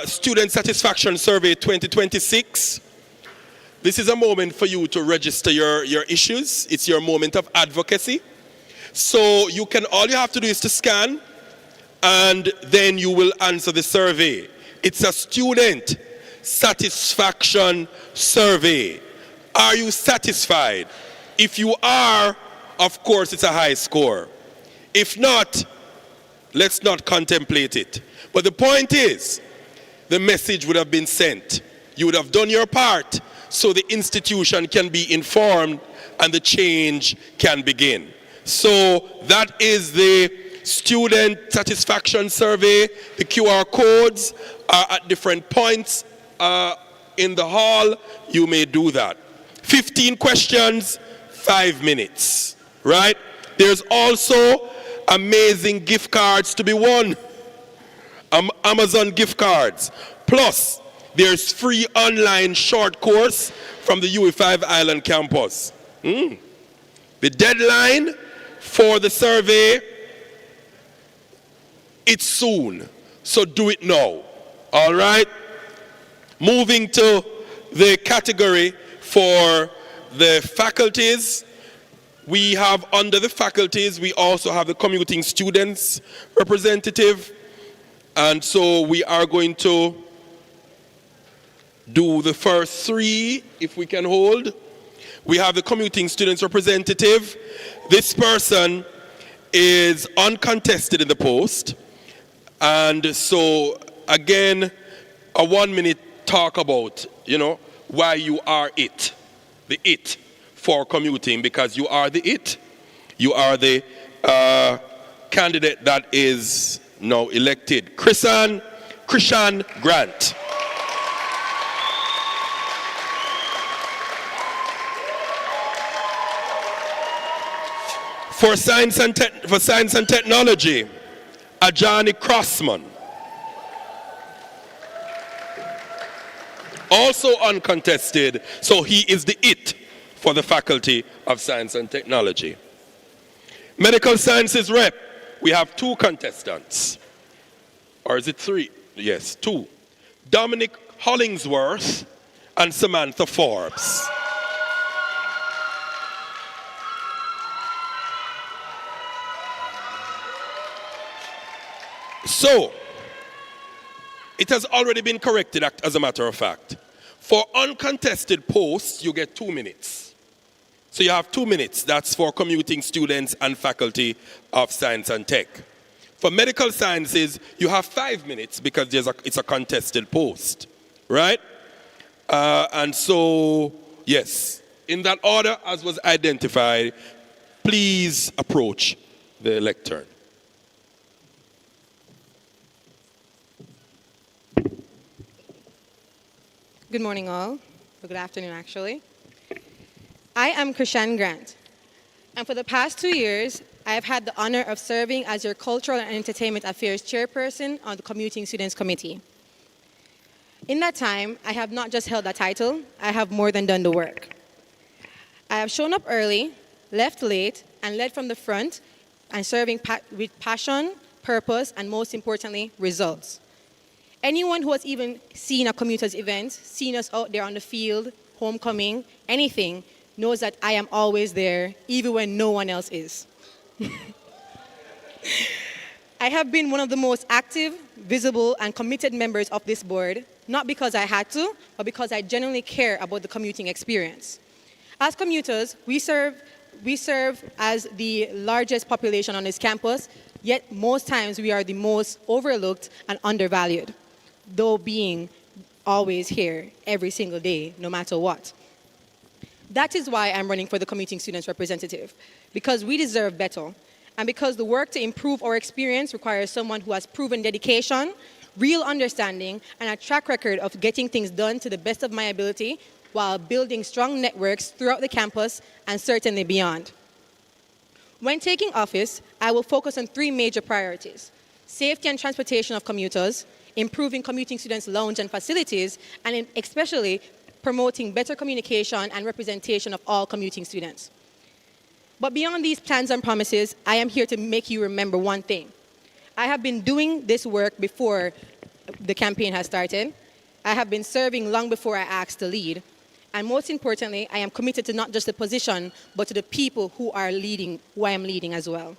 Student Satisfaction Survey 2026. This is a moment for you to register your issues. It's your moment of advocacy. So all you have to do is to scan, and then you will answer the survey. It's a student satisfaction survey. Are you satisfied? If you are, of course, it's a high score. If not, let's not contemplate it. But the point is, the message would have been sent. You would have done your part so the institution can be informed and the change can begin. So that is the student satisfaction survey. The QR codes are at different points in the hall. You may do that. 15 questions, 5 minutes, right? There's also amazing gift cards to be won. Amazon gift cards. Plus, there's free online short course from the UE5 Island campus. The deadline for the survey, it's soon. So do it now. All right? Moving to the category for the faculties. We have under the faculties, we also have the commuting students representative. And so we are going to do the first 3, if we can hold. We have the commuting students representative. This person is uncontested in the post. And so, again, a 1-minute talk about, why you are it. The it for commuting, because you are the it. You are the candidate that is now elected. Krishan Grant. For science and technology, Ajani Crossman. Also uncontested, so he is the it for the Faculty of Science and Technology. Medical Sciences Rep, we have 2 contestants. Or is it 3? Yes, 2. Dominic Hollingsworth and Samantha Forbes. So, it has already been corrected, as a matter of fact. For uncontested posts, you get 2 minutes. So you have 2 minutes. That's for commuting students and faculty of science and tech. For medical sciences, you have 5 minutes because it's a contested post, right? And so, yes, in that order as was identified, please approach the lectern. Good morning, all. Or good afternoon, actually. I am Krishan Grant, and for the past 2 years, I have had the honor of serving as your Cultural and Entertainment Affairs Chairperson on the Commuting Students Committee. In that time, I have not just held that title, I have more than done the work. I have shown up early, left late, and led from the front, and serving with passion, purpose, and most importantly, results. Anyone who has even seen a commuters event, seen us out there on the field, homecoming, anything, knows that I am always there, even when no one else is. I have been one of the most active, visible, and committed members of this board, not because I had to, but because I genuinely care about the commuting experience. As commuters, we serve as the largest population on this campus, yet most times we are the most overlooked and undervalued, though being always here every single day, no matter what. That is why I'm running for the commuting students representative, because we deserve better, and because the work to improve our experience requires someone who has proven dedication, real understanding, and a track record of getting things done to the best of my ability while building strong networks throughout the campus and certainly beyond. When taking office, I will focus on 3 major priorities: safety and transportation of commuters, improving commuting students' lounge and facilities, and especially promoting better communication and representation of all commuting students. But beyond these plans and promises, I am here to make you remember one thing. I have been doing this work before the campaign has started. I have been serving long before I asked to lead. And most importantly, I am committed to not just the position, but to the people who I am leading as well.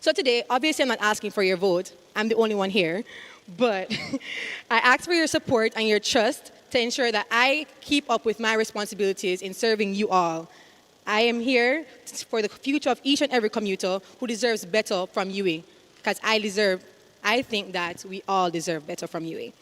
So today, obviously I'm not asking for your vote. I'm the only one here. But I ask for your support and your trust to ensure that I keep up with my responsibilities in serving you all. I am here for the future of each and every commuter who deserves better from UE, because I think that we all deserve better from UE.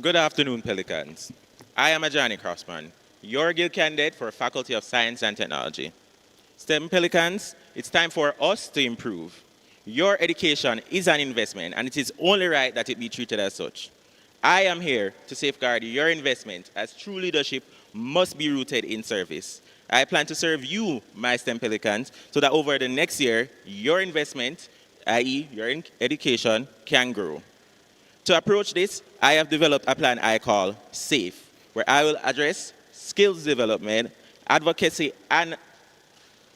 Good afternoon, Pelicans. I am Ajani Crossman, your guild candidate for Faculty of Science and Technology. STEM Pelicans, it's time for us to improve. Your education is an investment, and it is only right that it be treated as such. I am here to safeguard your investment, as true leadership must be rooted in service. I plan to serve you, my STEM Pelicans, so that over the next year, your investment, i.e. your education, can grow. To approach this, I have developed a plan I call SAFE, where I will address skills development, advocacy and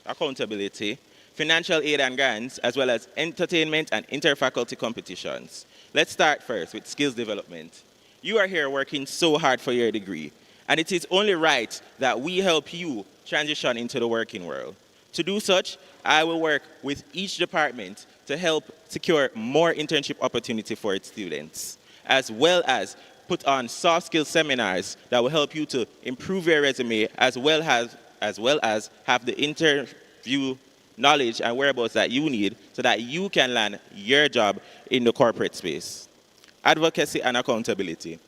accountability, financial aid and grants, as well as entertainment and interfaculty competitions. Let's start first with skills development. You are here working so hard for your degree, and it is only right that we help you transition into the working world. To do such, I will work with each department to help secure more internship opportunity for its students, as well as put on soft skills seminars that will help you to improve your resume, as well as have the interview knowledge and whereabouts that you need so that you can land your job in the corporate space. Advocacy and accountability.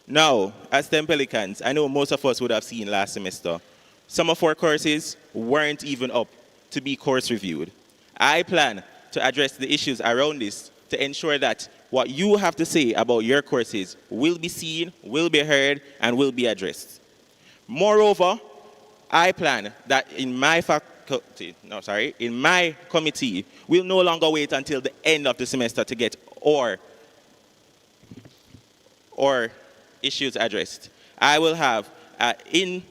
Now, as STEM Pelicans, I know most of us would have seen last semester, some of our courses weren't even up to be course reviewed. I plan to address the issues around this to ensure that what you have to say about your courses will be seen, will be heard, and will be addressed. Moreover, I plan that in my committee, we'll no longer wait until the end of the semester to get or issues addressed. I will have in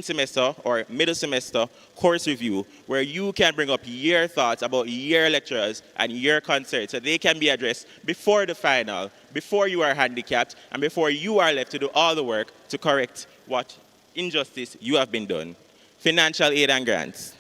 semester or middle semester course review where you can bring up your thoughts about your lecturers and your concerns so they can be addressed before the final, before you are handicapped, and before you are left to do all the work to correct what injustice you have been done. Financial aid and grants.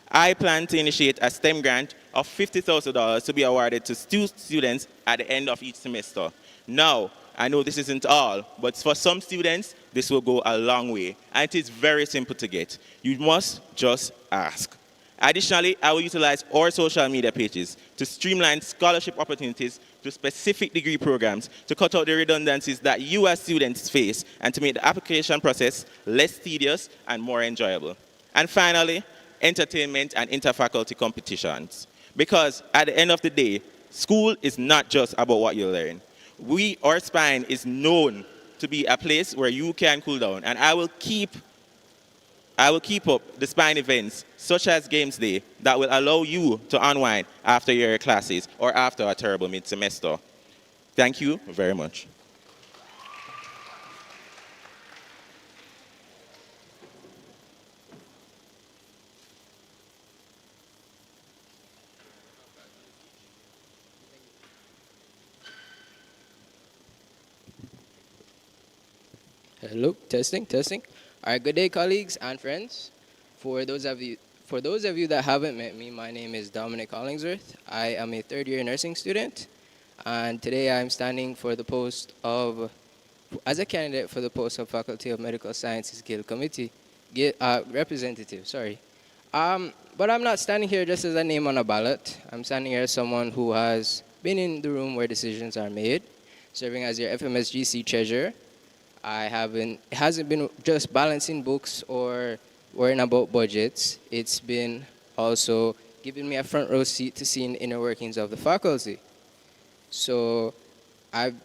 I plan to initiate a STEM grant of $50,000 to be awarded to students at the end of each semester. Now, I know this isn't all, but for some students, this will go a long way, and it is very simple to get. You must just ask. Additionally, I will utilize our social media pages to streamline scholarship opportunities to specific degree programs to cut out the redundancies that you as students face and to make the application process less tedious and more enjoyable. And finally, entertainment and interfaculty competitions. Because at the end of the day, school is not just about what you learn. Our spine is known to be a place where you can cool down, and I will keep up the spine events such as Games Day that will allow you to unwind after your classes or after a terrible mid-semester. Thank you very much. Hello, testing. All right, good day, colleagues and friends. For those of you that haven't met me, my name is Dominic Hollingsworth. I am a third-year nursing student, and today I'm standing for the post of, as a candidate for the post of Faculty of Medical Sciences Guild Committee, representative, sorry. But I'm not standing here just as a name on a ballot. I'm standing here as someone who has been in the room where decisions are made, serving as your FMSGC treasurer. It hasn't been just balancing books or worrying about budgets. It's been also giving me a front row seat to seeing the inner workings of the faculty. So in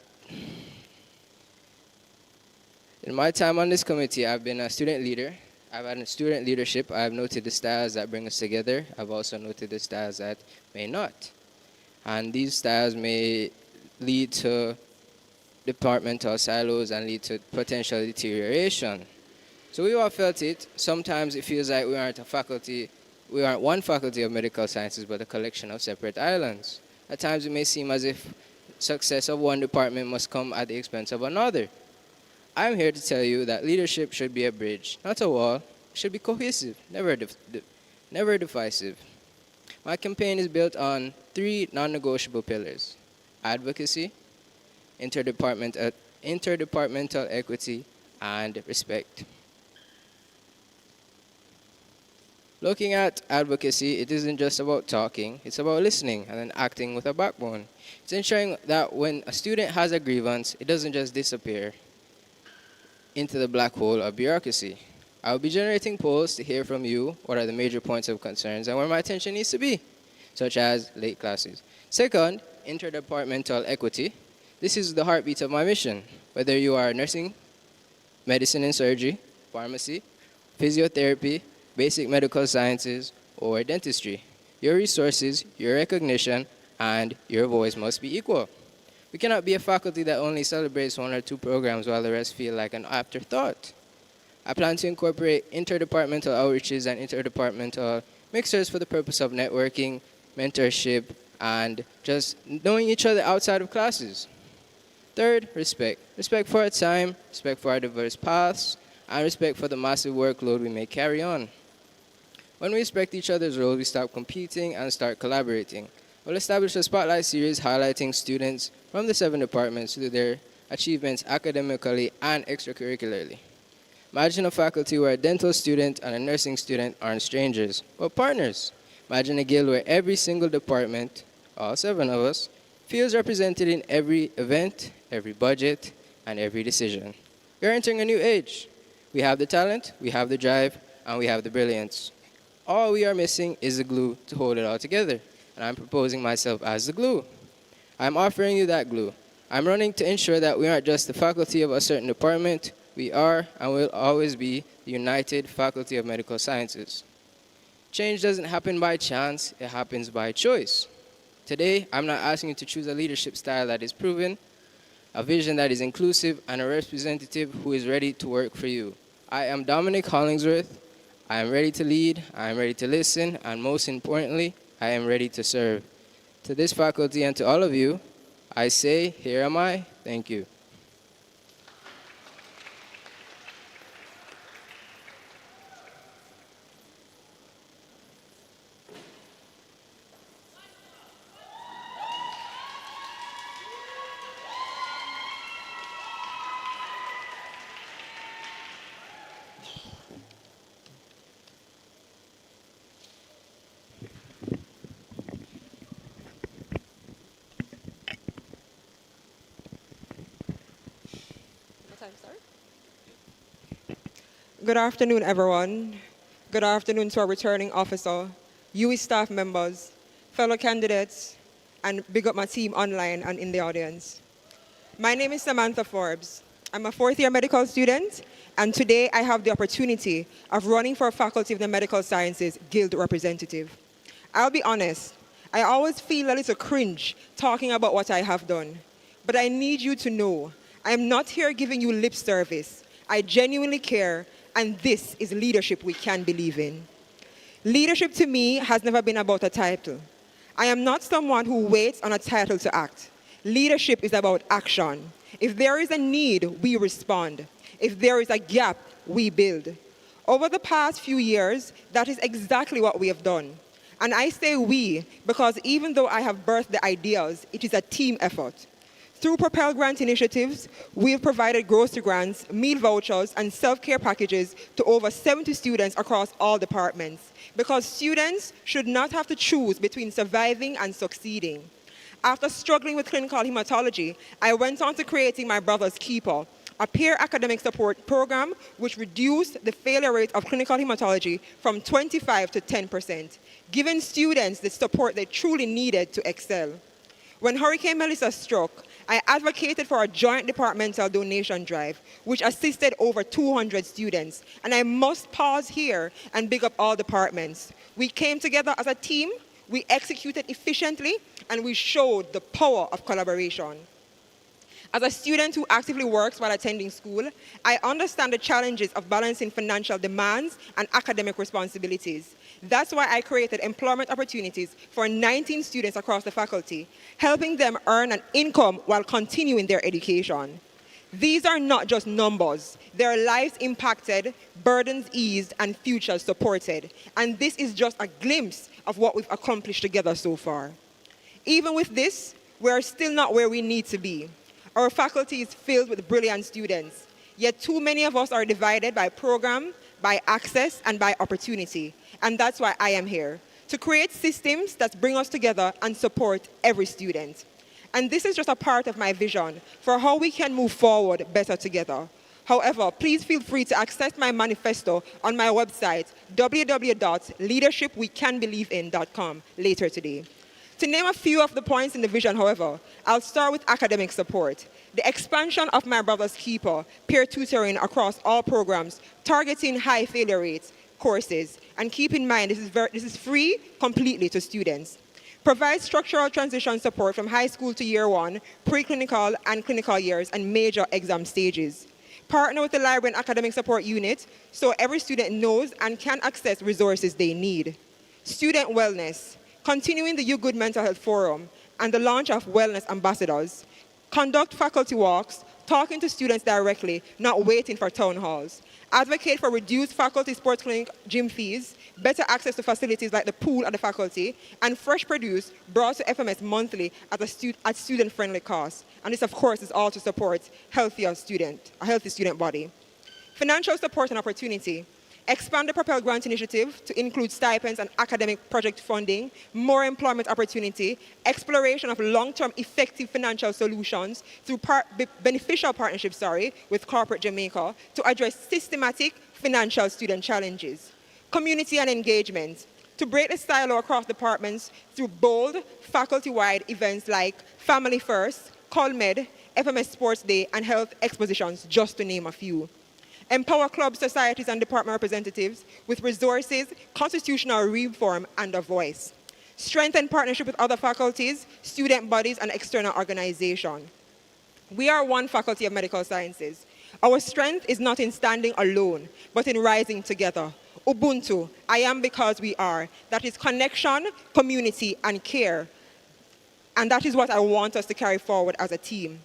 my time on this committee, I've been a student leader. I've had student leadership. I've noted the styles that bring us together. I've also noted the styles that may not. And these styles may lead to departmental silos and lead to potential deterioration. So we all felt it. Sometimes it feels like we aren't one faculty of medical sciences, but a collection of separate islands. At times it may seem as if success of one department must come at the expense of another. I'm here to tell you that leadership should be a bridge, not a wall. It should be cohesive, never divisive. My campaign is built on 3 non-negotiable pillars: advocacy, interdepartmental equity, and respect. Looking at advocacy, it isn't just about talking, it's about listening and then acting with a backbone. It's ensuring that when a student has a grievance, it doesn't just disappear into the black hole of bureaucracy. I will be generating polls to hear from you what are the major points of concerns and where my attention needs to be, such as late classes. Second, interdepartmental equity. This is the heartbeat of my mission. Whether you are nursing, medicine and surgery, pharmacy, physiotherapy, basic medical sciences, or dentistry, your resources, your recognition, and your voice must be equal. We cannot be a faculty that only celebrates one or two programs while the rest feel like an afterthought. I plan to incorporate interdepartmental outreaches and interdepartmental mixers for the purpose of networking, mentorship, and just knowing each other outside of classes. Third, respect. Respect for our time, respect for our diverse paths, and respect for the massive workload we may carry on. When we respect each other's roles, we stop competing and start collaborating. We'll establish a spotlight series highlighting students from the 7 departments through their achievements academically and extracurricularly. Imagine a faculty where a dental student and a nursing student aren't strangers, but partners. Imagine a guild where every single department, all 7 of us, feels represented in every event, every budget, and every decision. We're entering a new age. We have the talent, we have the drive, and we have the brilliance. All we are missing is the glue to hold it all together, and I'm proposing myself as the glue. I'm offering you that glue. I'm running to ensure that we aren't just the faculty of a certain department, we are and will always be the United Faculty of Medical Sciences. Change doesn't happen by chance, it happens by choice. Today, I'm not asking you to choose a leadership style that is proven, a vision that is inclusive, and a representative who is ready to work for you. I am Dominic Hollingsworth. I am ready to lead, I am ready to listen, and most importantly, I am ready to serve. To this faculty and to all of you, I say, here am I, thank you. Good afternoon, everyone. Good afternoon to our returning officer, UE staff members, fellow candidates, and big up my team online and in the audience. My name is Samantha Forbes. I'm a 4th-year medical student, and today I have the opportunity of running for a Faculty of the Medical Sciences Guild representative. I'll be honest, I always feel a little cringe talking about what I have done, but I need you to know I am not here giving you lip service. I genuinely care, and this is leadership we can believe in. Leadership to me has never been about a title. I am not someone who waits on a title to act. Leadership is about action. If there is a need, we respond. If there is a gap, we build. Over the past few years, that is exactly what we have done. And I say we because even though I have birthed the ideas, it is a team effort. Through Propel Grant initiatives, we have provided grocery grants, meal vouchers, and self-care packages to over 70 students across all departments, because students should not have to choose between surviving and succeeding. After struggling with clinical hematology, I went on to creating my brother's Keeper, a peer academic support program which reduced the failure rate of clinical hematology from 25 to 10%, giving students the support they truly needed to excel. When Hurricane Melissa struck, I advocated for a joint departmental donation drive, which assisted over 200 students. And I must pause here and big up all departments. We came together as a team, we executed efficiently, and we showed the power of collaboration. As a student who actively works while attending school, I understand the challenges of balancing financial demands and academic responsibilities. That's why I created employment opportunities for 19 students across the faculty, helping them earn an income while continuing their education. These are not just numbers. They are lives impacted, burdens eased, and futures supported. And this is just a glimpse of what we've accomplished together so far. Even with this, we are still not where we need to be. Our faculty is filled with brilliant students, yet too many of us are divided by program, by access, and by opportunity. And that's why I am here, to create systems that bring us together and support every student. And this is just a part of my vision for how we can move forward better together. However, please feel free to access my manifesto on my website, www.leadershipwecanbelieveit.com, later today. To name a few of the points in the vision, however, I'll start with academic support. The expansion of My Brother's Keeper, peer tutoring across all programs, targeting high failure rates, courses, and keep in mind this is free completely to students. Provide structural transition support from high school to year 1, preclinical and clinical years, and major exam stages. Partner with the library and academic support unit so every student knows and can access resources they need. Student wellness, continuing the You Good Mental Health Forum and the launch of wellness ambassadors. Conduct faculty walks, talking to students directly, not waiting for town halls. Advocate for reduced faculty sports clinic gym fees, better access to facilities like the pool at the faculty, and fresh produce brought to FMS monthly at student-friendly costs. And this, of course, is all to support a healthy student body. Financial support and opportunity. Expand the Propel Grant Initiative to include stipends and academic project funding, more employment opportunity, exploration of long-term effective financial solutions through beneficial partnerships with Corporate Jamaica to address systematic financial student challenges. Community and engagement, to break the silo across departments through bold, faculty-wide events like Family First, ColMed, FMS Sports Day, and health expositions, just to name a few. Empower clubs, societies, and department representatives with resources, constitutional reform, and a voice. Strengthen partnership with other faculties, student bodies, and external organizations. We are one faculty of medical sciences. Our strength is not in standing alone, but in rising together. Ubuntu, I am because we are. That is connection, community, and care. And that is what I want us to carry forward as a team.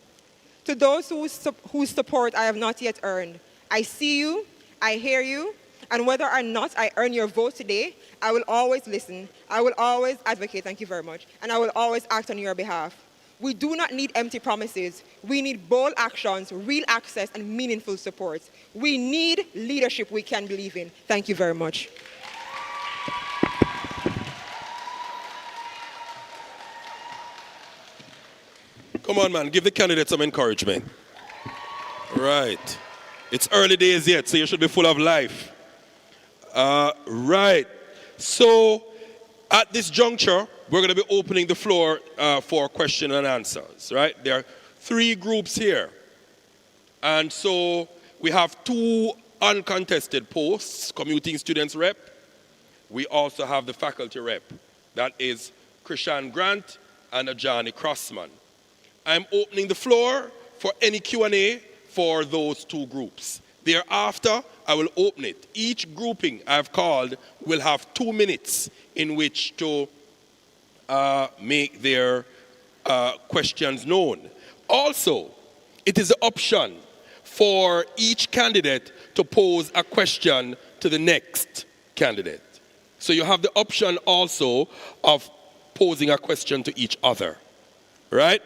To those whose support I have not yet earned, I see you, I hear you, and whether or not I earn your vote today, I will always listen, I will always advocate, thank you very much, and I will always act on your behalf. We do not need empty promises. We need bold actions, real access, and meaningful support. We need leadership we can believe in. Thank you very much. Come on, man, give the candidates some encouragement. Right. It's early days yet, so you should be full of life. Right. So, at this juncture, we're going to be opening the floor for question and answers, right? There are 3 groups here. And so, we have 2 uncontested posts, commuting students rep. We also have the faculty rep. That is Krishan Grant and Ajani Crossman. I'm opening the floor for any Q&A for those 2 groups. Thereafter, I will open it. Each grouping I've called will have 2 minutes in which to make their questions known. Also, it is an option for each candidate to pose a question to the next candidate. So you have the option also of posing a question to each other, right?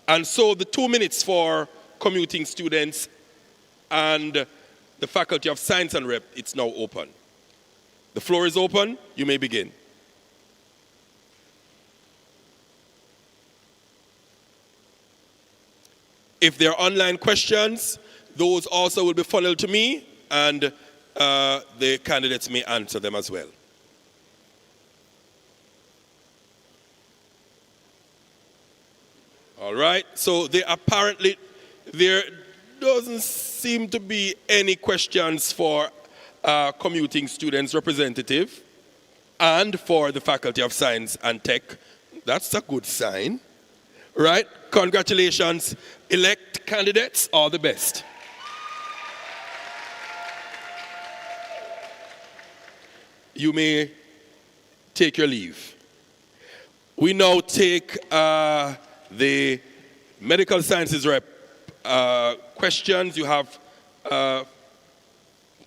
And so the 2 minutes for commuting students and the Faculty of Science and Rep, it's now open. The floor is open. You may begin. If there are online questions, those also will be funneled to me, and the candidates may answer them as well. All right, so there doesn't seem to be any questions for commuting students representative and for the Faculty of Science and Tech. That's a good sign, right? Congratulations, elect candidates, all the best. You may take your leave. We now take the medical sciences rep questions. You have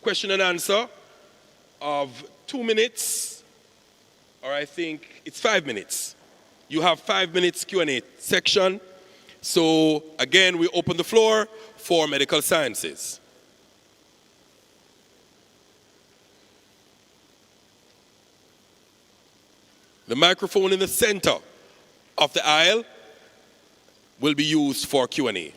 question and answer of 2 minutes, or I think it's 5 minutes. You have 5 minutes Q&A section. So again, we open the floor for medical sciences. The microphone in the center of the aisle will be used for Q&A.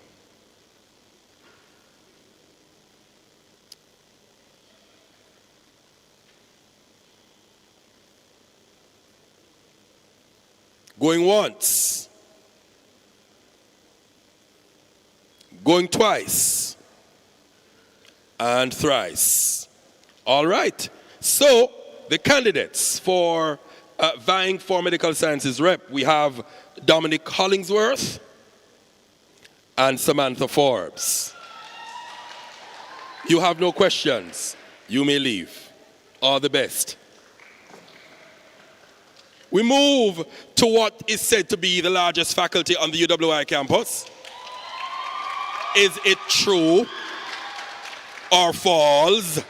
Going once. Going twice. And thrice. All right. So, the candidates for vying for medical sciences rep, we have Dominic Hollingsworth and Samantha Forbes. You have no questions. You may leave. All the best. We move to what is said to be the largest faculty on the UWI campus. Is it true or false?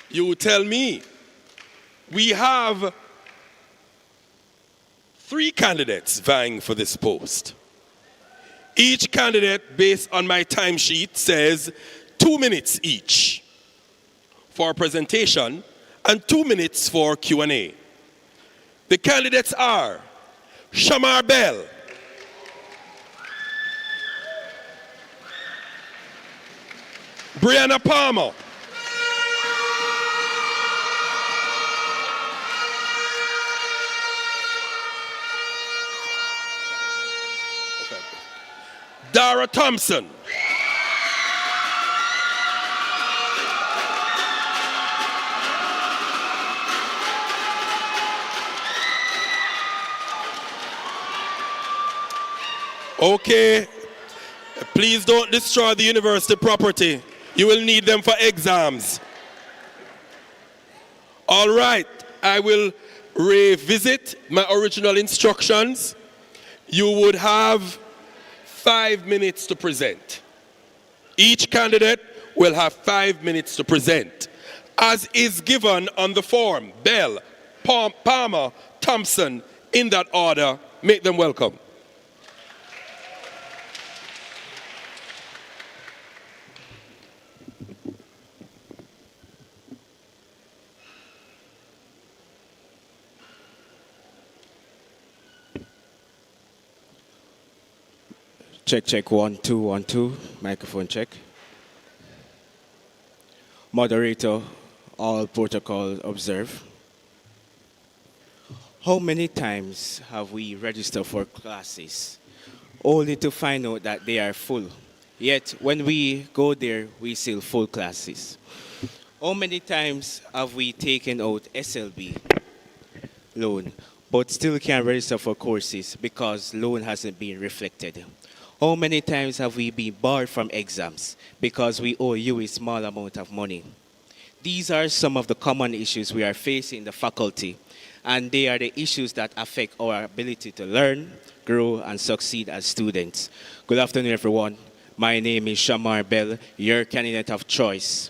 You tell me. We have 3 candidates vying for this post. Each candidate, based on my timesheet, says 2 minutes each for presentation and 2 minutes for Q&A. The candidates are Shamar Bell, Brianna Palmer, Dara Thompson, okay, please don't destroy the university property. You will need them for exams. All right, I will revisit my original instructions. You would have 5 minutes to present. Each candidate will have 5 minutes to present, as is given on the form. Bell, Palmer, Thompson, in that order. Make them welcome. Check, check, 1, 2, 1, 2. Microphone check. Moderator, all protocol observe. How many times have we registered for classes only to find out that they are full? Yet when we go there, we still full classes. How many times have we taken out SLB loan, but still can't register for courses because loan hasn't been reflected? How many times have we been barred from exams because we owe you a small amount of money? These are some of the common issues we are facing in the faculty, and they are the issues that affect our ability to learn, grow, and succeed as students. Good afternoon, everyone. My name is Shamar Bell, your candidate of choice.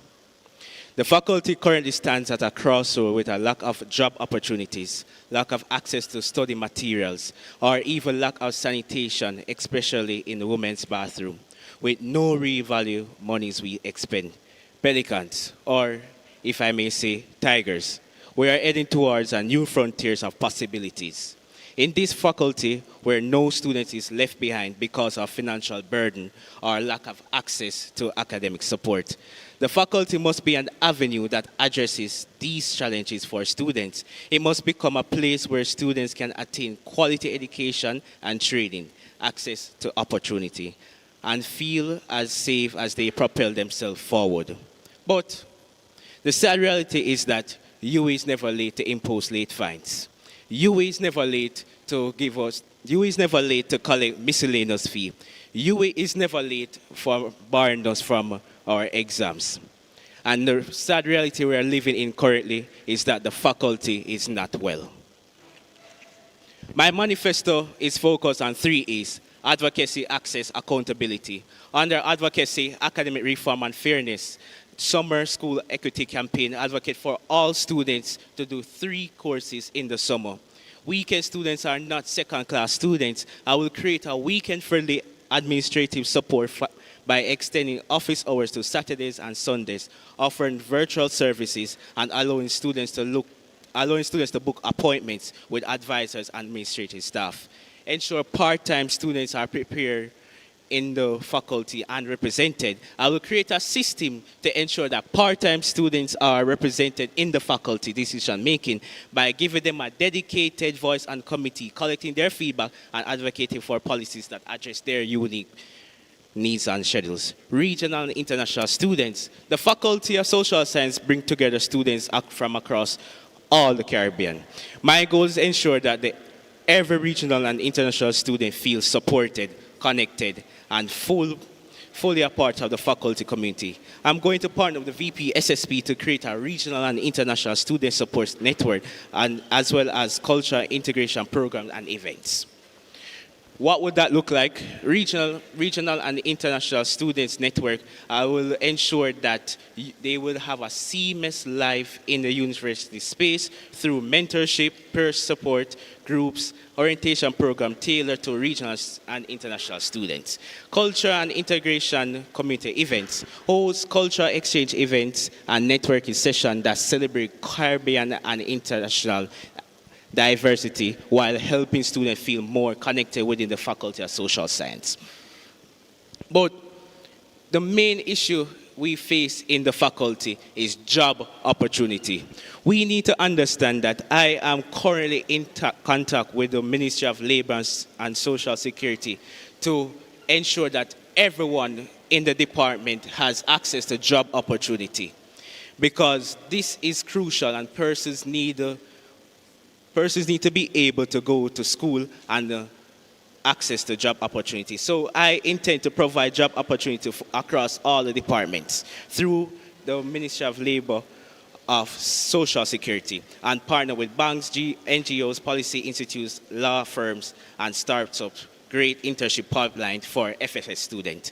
The faculty currently stands at a crossroad with a lack of job opportunities, lack of access to study materials, or even lack of sanitation, especially in the women's bathroom, with no real value monies we expend. Pelicans, or if I may say, tigers, we are heading towards a new frontiers of possibilities. In this faculty, where no student is left behind because of financial burden or lack of access to academic support, the faculty must be an avenue that addresses these challenges for students. It must become a place where students can attain quality education and training, access to opportunity, and feel as safe as they propel themselves forward. But the sad reality is that UWI is never late to impose late fines. UWI is never late to UWI is never late to collect miscellaneous fee. UWI is never late for barring us from our exams. And the sad reality we are living in currently is that the faculty is not well. My manifesto is focused on 3 A's: advocacy, access, accountability. Under advocacy, academic reform and fairness, summer school equity campaign advocate for all students to do 3 courses in the summer. Weekend students are not second-class students. I will create a weekend-friendly administrative support by extending office hours to Saturdays and Sundays, offering virtual services and allowing students to look allowing students to book appointments with advisors and administrative staff. Ensure part-time students are prepared in the faculty and represented. I will create a system to ensure that part-time students are represented in the faculty decision making by giving them a dedicated voice and committee, collecting their feedback and advocating for policies that address their unique needs and schedules. Regional and international students. The Faculty of Social Science bring together students from across all the Caribbean. My goal is to ensure that every regional and international student feels supported, connected, and fully a part of the faculty community. I'm going to partner with the VP SSP to create a regional and international student support network, and as well as cultural integration programs and events. What would that look like? Regional and international students network. I will ensure that they will have a seamless life in the university space through mentorship, peer support, groups, orientation program tailored to regional and international students. Culture and integration community events. Host cultural exchange events and networking sessions that celebrate Caribbean and international diversity while helping students feel more connected within the Faculty of Social Science. But the main issue we face in the faculty is job opportunity. We need to understand that I am currently in contact with the Ministry of Labor and Social Security to ensure that everyone in the department has access to job opportunity, because this is crucial and persons need to be able to go to school and access to job opportunities. So I intend to provide job opportunity across all the departments through the Ministry of Labor of Social Security and partner with banks, NGOs, policy institutes, law firms, and startups. Great internship pipeline for FFS students.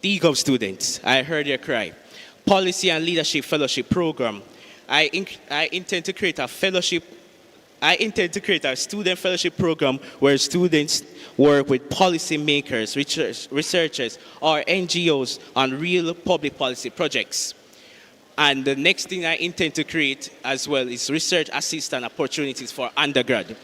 DGov students, I heard your cry. Policy and Leadership Fellowship Program. I intend to create a student fellowship program where students work with policymakers, researchers, or NGOs on real public policy projects. And the next thing I intend to create as well is research assistant opportunities for undergrad.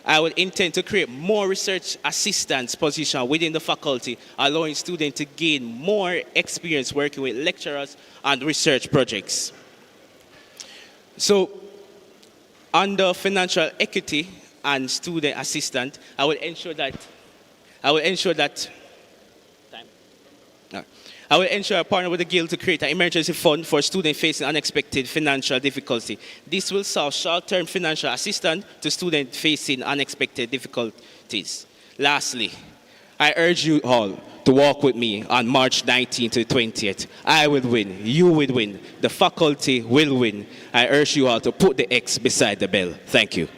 I would intend to create more research assistants positions within the faculty, allowing students to gain more experience working with lecturers and research projects. So, under financial equity and student assistant, I will ensure I partner with the Guild to create an emergency fund for students facing unexpected financial difficulty. This will solve short-term financial assistance to students facing unexpected difficulties. Lastly, I urge you all to walk with me on March 19th to 20th. I will win. You will win. The faculty will win. I urge you all to put the X beside the bell. Thank you.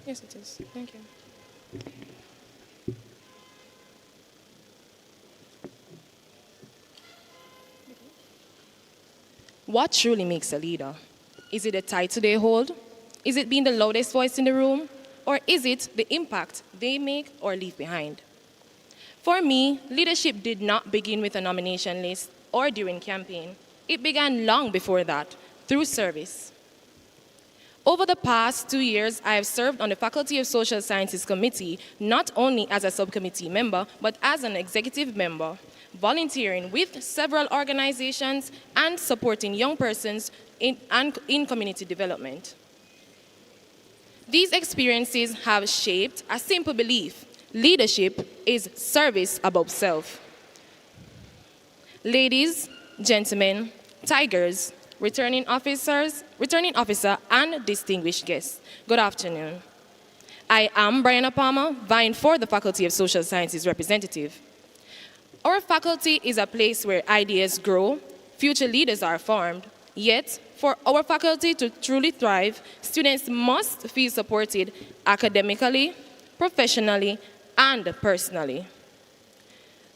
Yes, it is. Thank you. What truly makes a leader? Is it the title they hold? Is it being the loudest voice in the room? Or is it the impact they make or leave behind? For me, leadership did not begin with a nomination list or during campaign. It began long before that, through service. Over the past 2 years, I have served on the Faculty of Social Sciences Committee, not only as a subcommittee member, but as an executive member, volunteering with several organizations and supporting young persons in community development. These experiences have shaped a simple belief: leadership is service above self. Ladies, gentlemen, tigers, returning officer, and distinguished guests, good afternoon. I am Brianna Palmer, vying for the Faculty of Social Sciences representative. Our faculty is a place where ideas grow, future leaders are formed, yet for our faculty to truly thrive, students must feel supported academically, professionally, and personally.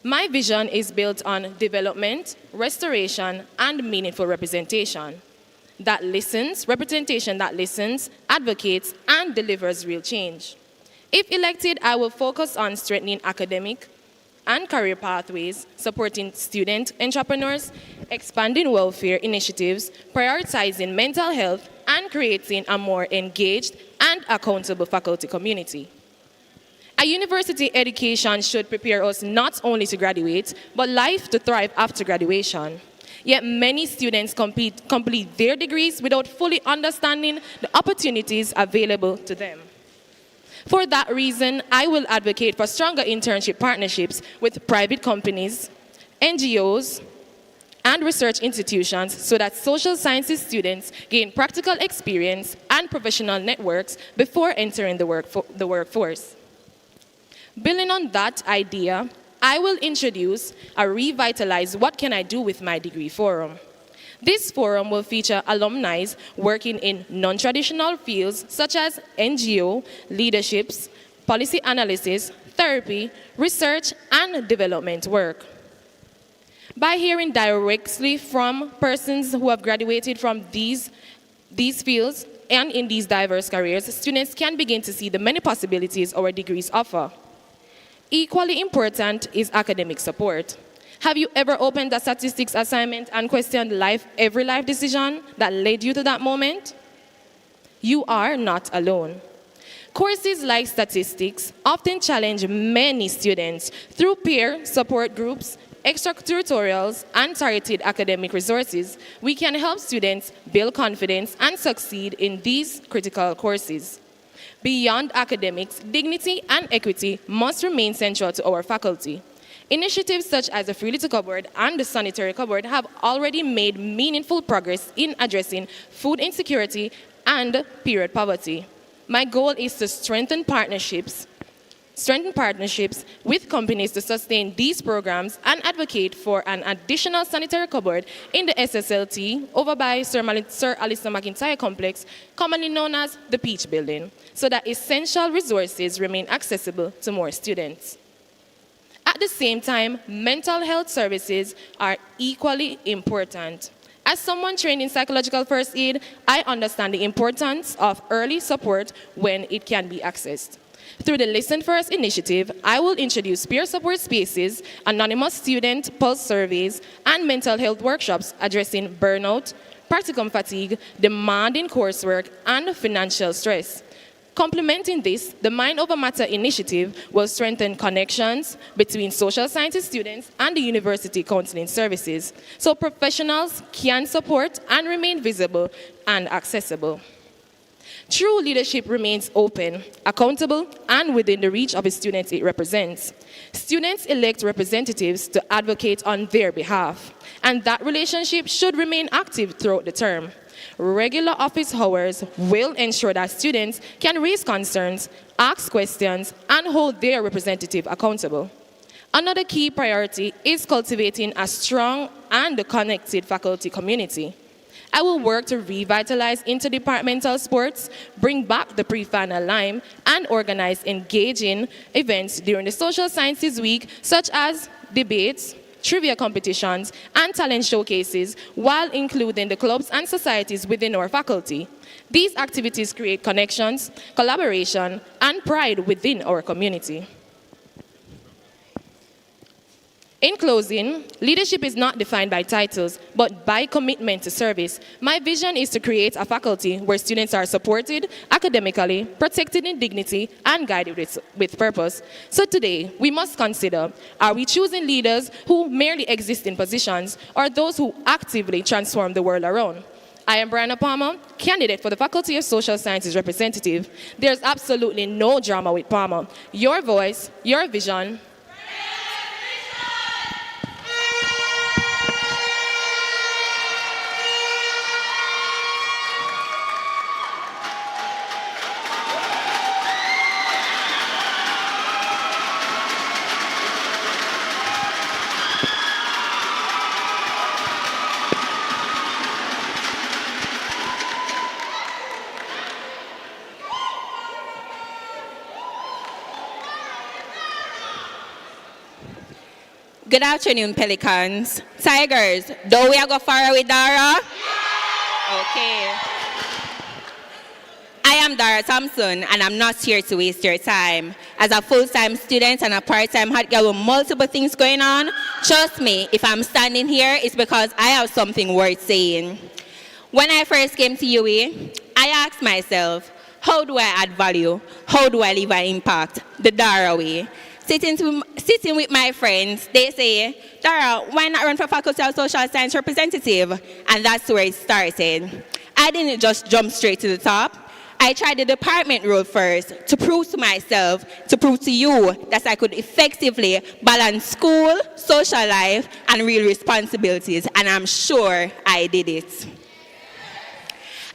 My vision is built on development, restoration, and meaningful representation representation that listens, advocates, and delivers real change. If elected, I will focus on strengthening academic and career pathways, supporting student entrepreneurs, expanding welfare initiatives, prioritizing mental health, and creating a more engaged and accountable faculty community. A university education should prepare us not only to graduate, but life to thrive after graduation. Yet many students complete their degrees without fully understanding the opportunities available to them. For that reason, I will advocate for stronger internship partnerships with private companies, NGOs, and research institutions so that social sciences students gain practical experience and professional networks before entering the workforce. Building on that idea, I will introduce a revitalized What Can I Do With My Degree forum. This forum will feature alumni working in non-traditional fields such as NGO, leaderships, policy analysis, therapy, research, and development work. By hearing directly from persons who have graduated from these fields and in these diverse careers, students can begin to see the many possibilities our degrees offer. Equally important is academic support. Have you ever opened a statistics assignment and questioned every life decision that led you to that moment? You are not alone. Courses like statistics often challenge many students through peer support groups, extra tutorials, and targeted academic resources. We can help students build confidence and succeed in these critical courses. Beyond academics, dignity and equity must remain central to our faculty. Initiatives such as the Free Little Cupboard and the Sanitary Cupboard have already made meaningful progress in addressing food insecurity and period poverty. My goal is to strengthen partnerships with companies to sustain these programs and advocate for an additional sanitary cupboard in the SSLT over by Sir Alistair McIntyre Complex, commonly known as the Peach Building, so that essential resources remain accessible to more students. At the same time, mental health services are equally important. As someone trained in psychological first aid, I understand the importance of early support when it can be accessed. Through the Listen First initiative, I will introduce peer support spaces, anonymous student pulse surveys, and mental health workshops addressing burnout, practicum fatigue, demanding coursework, and financial stress. Complementing this, the Mind Over Matter initiative will strengthen connections between social sciences students and the university counseling services, so professionals can support and remain visible and accessible. True leadership remains open, accountable, and within the reach of the students it represents. Students elect representatives to advocate on their behalf, and that relationship should remain active throughout the term. Regular office hours will ensure that students can raise concerns, ask questions, and hold their representative accountable. Another key priority is cultivating a strong and connected faculty community. I will work to revitalize interdepartmental sports, bring back the pre-final line, and organize engaging events during the Social Sciences Week, such as debates, trivia competitions, and talent showcases, while including the clubs and societies within our faculty. These activities create connections, collaboration, and pride within our community. In closing, leadership is not defined by titles, but by commitment to service. My vision is to create a faculty where students are supported academically, protected in dignity, and guided with purpose. So today, we must consider, are we choosing leaders who merely exist in positions, or those who actively transform the world around? I am Brianna Palmer, candidate for the Faculty of Social Sciences representative. There's absolutely no drama with Palmer. Your voice, your vision. Good afternoon, Pelicans. Tigers, do we go far with Dara? Okay. I am Dara Thompson, and I'm not here to waste your time. As a full-time student and a part-time hot girl with multiple things going on, trust me, if I'm standing here, it's because I have something worth saying. When I first came to UE, I asked myself, how do I add value? How do I leave an impact? The Dara way. Sitting with my friends, they say, Dara, why not run for Faculty of Social Science representative? And that's where it started. I didn't just jump straight to the top. I tried the department role first to prove to myself, to prove to you that I could effectively balance school, social life, and real responsibilities. And I'm sure I did it.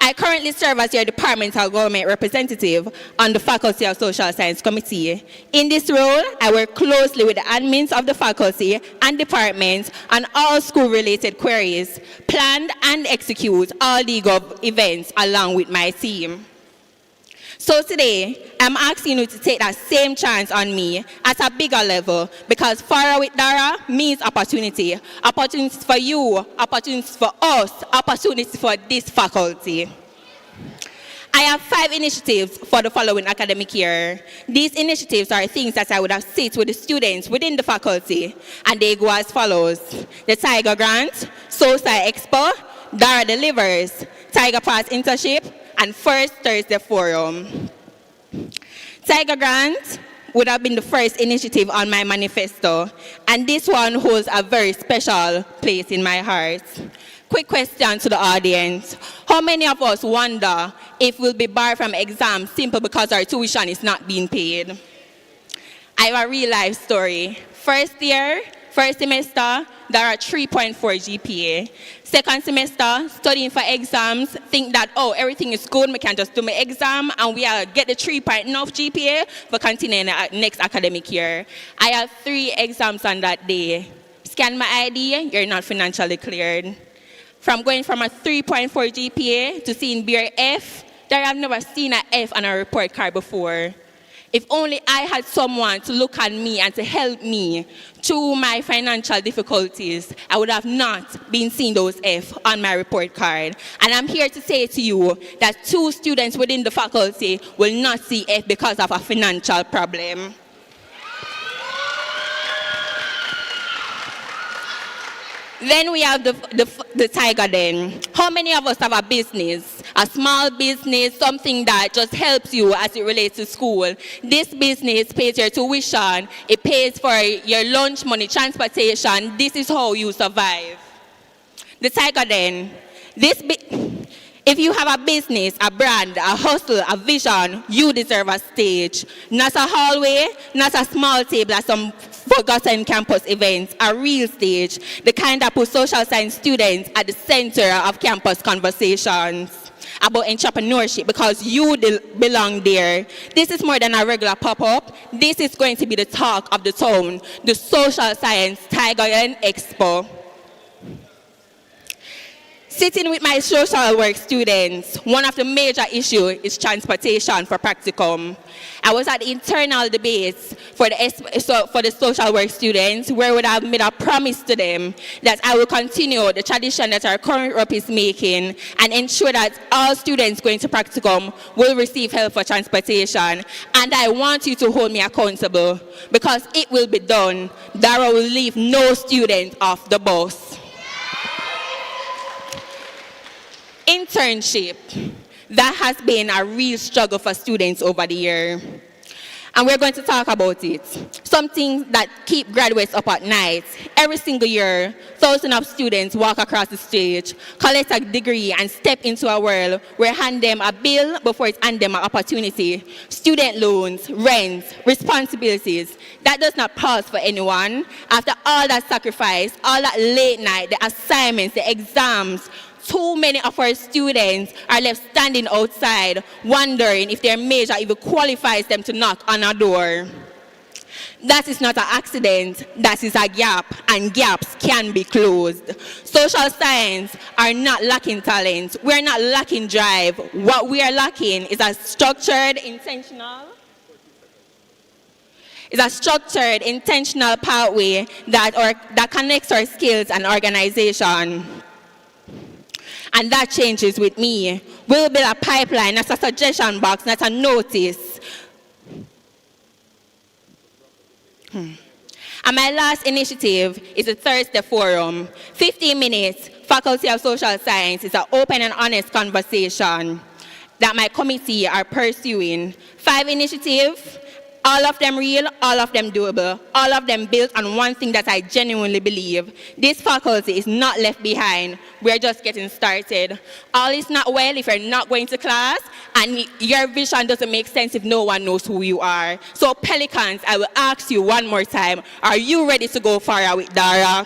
I currently serve as your departmental government representative on the Faculty of Social Science Committee. In this role, I work closely with the admins of the faculty and departments on all school-related queries, plan and execute all legal events along with my team. So today, I'm asking you to take that same chance on me at a bigger level, because Far with Dara means opportunity. Opportunities for you, opportunities for us, opportunities for this faculty. I have 5 initiatives for the following academic year. These initiatives are things that I would have set with the students within the faculty, and they go as follows: the Tiger Grant, SOSI Expo, Dara Delivers, Tiger Pass Internship, and First Thursday Forum. Tiger Grant would have been the first initiative on my manifesto, and this one holds a very special place in my heart. Quick question to the audience. How many of us wonder if we'll be barred from exams simply because our tuition is not being paid? I have a real life story. First semester, there are 3.4 GPA. Second semester, studying for exams, think that, oh, everything is good, we can just do my exam, and we get the 3.0 GPA for continuing the next academic year. I have 3 exams on that day. Scan my ID, you're not financially cleared. From going from a 3.4 GPA to seeing bare F, there I've never seen an F on a report card before. If only I had someone to look at me and to help me through my financial difficulties, I would have not been seeing those F on my report card. And I'm here to say to you that 2 students within the faculty will not see F because of a financial problem. Then we have the Tiger Den. How many of us have a business? A small business, something that just helps you as it relates to school. This business pays your tuition, it pays for your lunch money, transportation. This is how you survive. The Tiger Den. If you have a business, a brand, a hustle, a vision, you deserve a stage. Not a hallway, not a small table at some forgotten campus events, a real stage, the kind that puts social science students at the center of campus conversations about entrepreneurship, because you belong there. This is more than a regular pop-up. This is going to be the talk of the town, the Social Science Tiger Expo. Sitting with my social work students, one of the major issues is transportation for practicum. I was at the internal debates for the social work students where I would have made a promise to them that I will continue the tradition that our current rep is making and ensure that all students going to practicum will receive help for transportation. And I want you to hold me accountable because it will be done. Dara will leave no student off the bus. Internship. That has been a real struggle for students over the year. And we're going to talk about it. Some things that keep graduates up at night. Every single year, thousands of students walk across the stage, collect a degree, and step into a world where hand them a bill before it hand them an opportunity. Student loans, rent, responsibilities. That does not pause for anyone. After all that sacrifice, all that late night, the assignments, the exams, too many of our students are left standing outside, wondering if their major even qualifies them to knock on a door. That is not an accident, that is a gap, and gaps can be closed. Social science are not lacking talent, we're not lacking drive. What we are lacking is a structured, intentional pathway that connects our skills and organization. And that changes with me. We'll build a pipeline, not a suggestion box, not a notice. And my last initiative is a Thursday forum. 15 minutes, Faculty of Social Science is an open and honest conversation that my committee are pursuing. 5 initiatives, all of them real, all of them doable, all of them built on one thing that I genuinely believe. This faculty is not left behind. We're just getting started. All is not well if you're not going to class, and your vision doesn't make sense if no one knows who you are. So Pelicans, I will ask you one more time, are you ready to go far with Dara?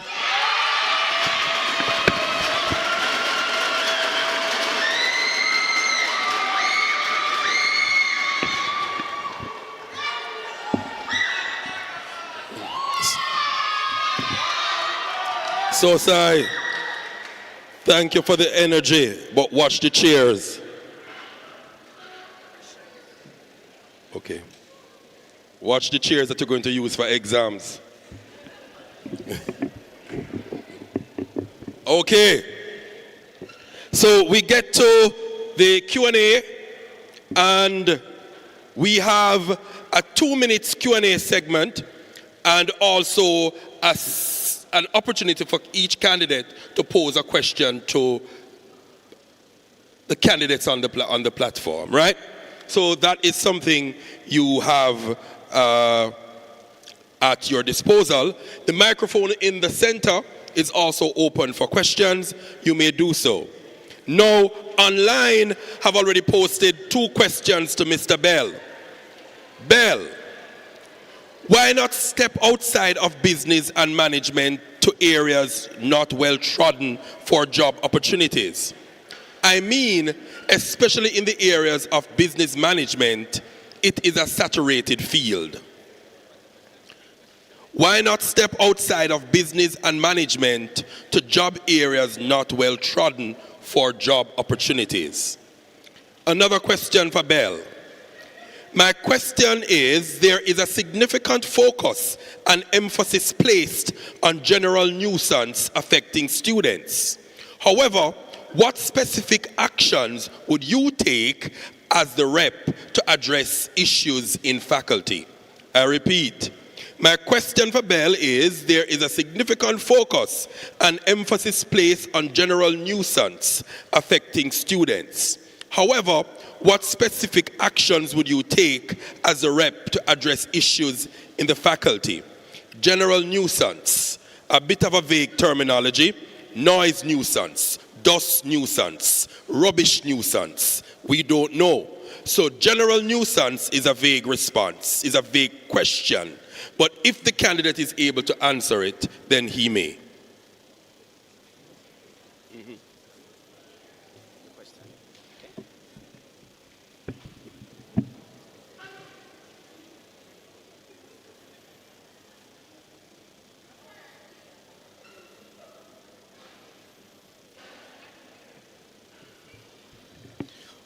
So, Sai, thank you for the energy, but watch the cheers. Okay. Watch the cheers that you're going to use for exams. Okay. So we get to the Q&A, and we have a 2-minute Q&A segment and also an opportunity for each candidate to pose a question to the candidates on the platform, right? So that is something you have at your disposal. The microphone in the center is also open for questions. You may do so. Now, online have already posted 2 questions to Mr. Bell. Bell, why not step outside of business and management to areas not well trodden for job opportunities? I mean, especially in the areas of business management, it is a saturated field. Why not step outside of business and management to job areas not well trodden for job opportunities? Another question for Bell. My question is, there is a significant focus and emphasis placed on general nuisance affecting students. However, what specific actions would you take as the rep to address issues in faculty? I repeat, my question for Bell is, there is a significant focus and emphasis placed on general nuisance affecting students. However, what specific actions would you take as a rep to address issues in the faculty? General nuisance, a bit of a vague terminology. Noise nuisance, dust nuisance, rubbish nuisance. We don't know. So general nuisance is a vague response, is a vague question. But if the candidate is able to answer it, then he may.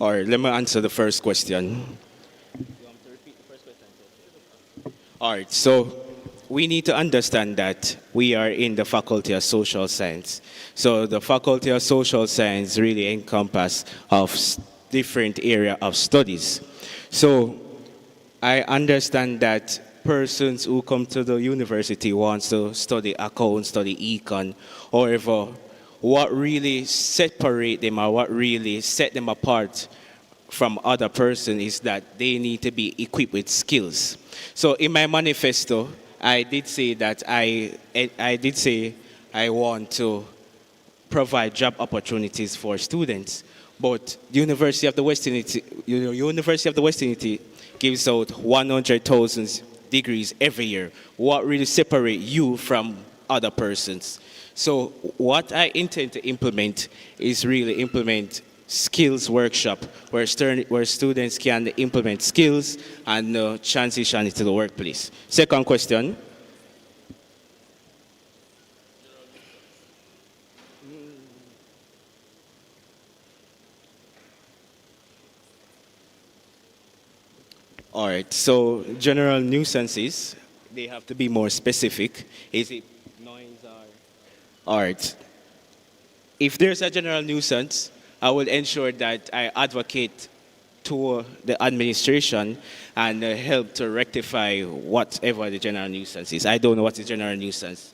All right, let me answer the first question. All right, so we need to understand that we are in the Faculty of Social Science. So the Faculty of Social Science really encompasses of different area of studies. So I understand that persons who come to the university wants to study account, study econ, however, what really separate them or what really set them apart from other person is that they need to be equipped with skills. So in my manifesto, I did say that I want to provide job opportunities for students, but the University of the Western Unity gives out 100,000 degrees every year. What really separates you from other persons? So what I intend to implement is really implement skills workshop where students can implement skills and transition into the workplace. Second question. All right, so general nuisances, they have to be more specific. Is it noise or? All right. If there's a general nuisance, I will ensure that I advocate to the administration and help to rectify whatever the general nuisance is. I don't know what is general nuisance.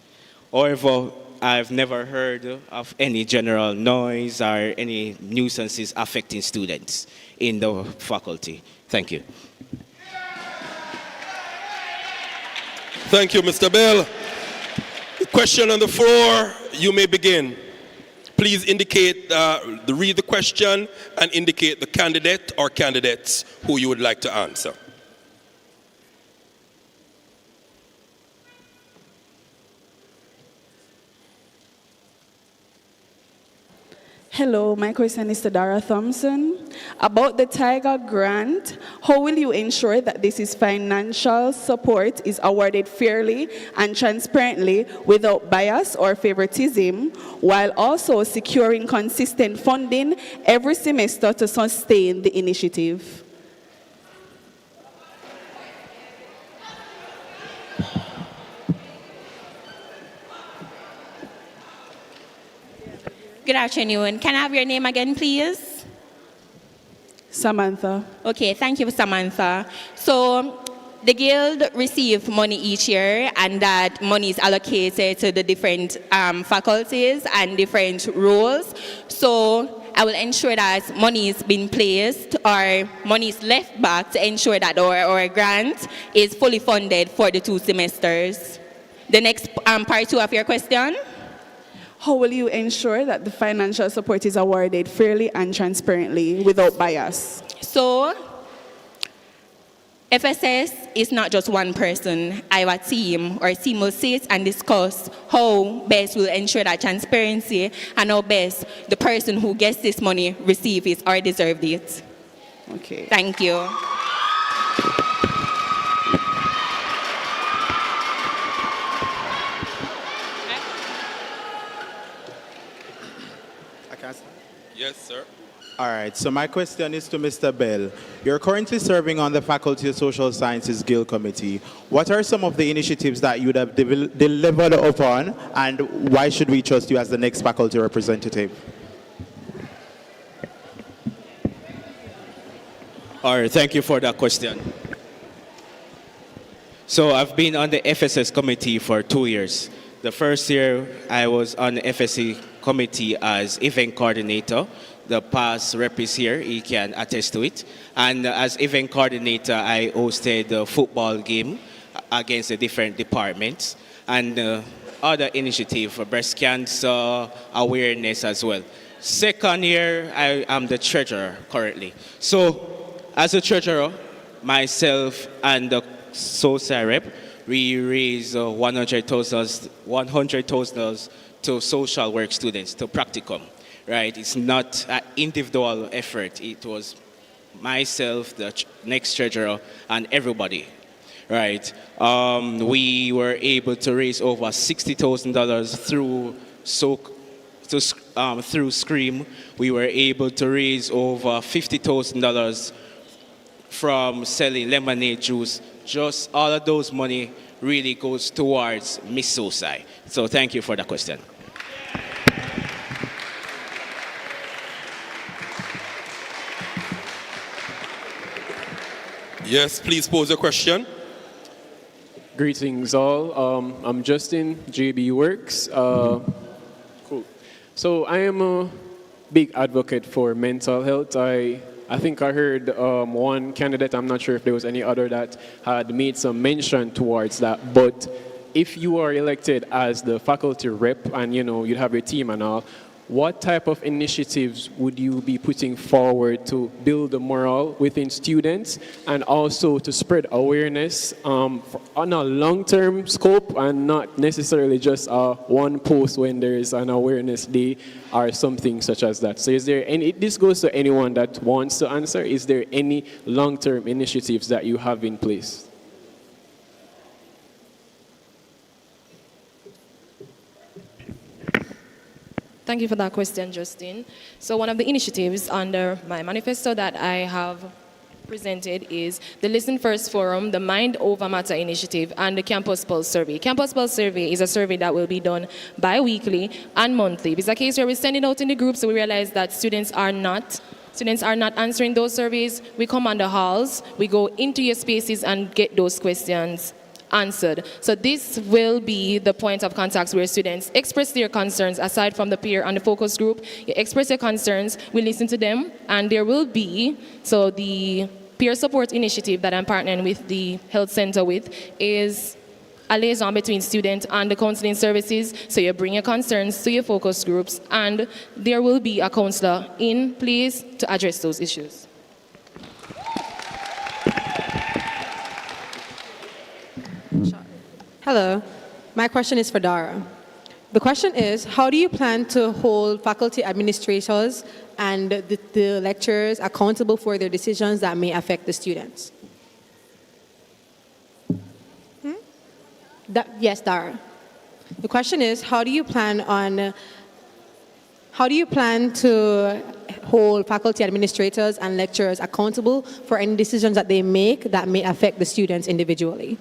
However, I've never heard of any general noise or any nuisances affecting students in the faculty. Thank you. Thank you, Mr. Bell. The question on the floor, you may begin. Please indicate, read the question and indicate the candidate or candidates who you would like to answer. Hello, my question is to Dara Thompson. About the Tiger Grant, how will you ensure that financial support is awarded fairly and transparently without bias or favoritism, while also securing consistent funding every semester to sustain the initiative? Good afternoon. Can I have your name again, please? Samantha. Okay, thank you, Samantha. So the guild receives money each year, and that money is allocated to the different faculties and different roles. So I will ensure that money is being placed or money is left back to ensure that our grant is fully funded for the 2 semesters. The next part 2 of your question. How will you ensure that the financial support is awarded fairly and transparently without bias? So, FSS is not just one person. I have a team. Our team will sit and discuss how best we'll ensure that transparency and how best the person who gets this money receives it or deserves it. Okay. Thank you. Yes, sir. All right, so my question is to Mr. Bell. You're currently serving on the Faculty of Social Sciences Guild Committee. What are some of the initiatives that you would have delivered upon, and why should we trust you as the next faculty representative? All right, thank you for that question. So I've been on the FSS committee for 2 years. The first year I was on the FSC committee as event coordinator. The past rep is here, he can attest to it. And as event coordinator, I hosted the football game against the different departments and other initiative for breast cancer awareness as well. Second year, I am the treasurer currently. So as a treasurer, myself and the SOSA rep, we raise $100,000 to social work students, to practicum, right? It's not an individual effort. It was myself, the next treasurer, and everybody, right? We were able to raise over $60,000 through through Scream, we were able to raise over $50,000 from selling lemonade juice. Just all of those money really goes towards Miss Sosai. So thank you for the question. Yes, please pose a question. Greetings all. I'm Justin, JB Works. Cool. So I am a big advocate for mental health. I think I heard one candidate, I'm not sure if there was any other, that had made some mention towards that. But if you are elected as the faculty rep and you have your team and all, what type of initiatives would you be putting forward to build the morale within students and also to spread awareness on a long-term scope and not necessarily just one post when there is an awareness day or something such as that? So is there any, this goes to anyone that wants to answer, is there any long-term initiatives that you have in place? Thank you for that question, Justin. So one of the initiatives under my manifesto that I have presented is the Listen First Forum, the Mind Over Matter Initiative, and the Campus Pulse Survey. Campus Pulse Survey is a survey that will be done bi-weekly and monthly. It's a case where we send it out in the group, so we realize that students are not answering those surveys. We come on the halls, we go into your spaces and get those questions answered. So this will be the point of contact where students express their concerns aside from the peer and the focus group. You express your concerns, we listen to them, and there will be, so the peer support initiative that I'm partnering with the health center with is a liaison between students and the counseling services. So you bring your concerns to your focus groups and there will be a counselor in place to address those issues. Hello, my question is for Dara. The question is, how do you plan to hold faculty administrators and the lecturers accountable for their decisions that may affect the students? Yes, Dara. The question is, how do you plan to hold faculty administrators and lecturers accountable for any decisions that they make that may affect the students individually?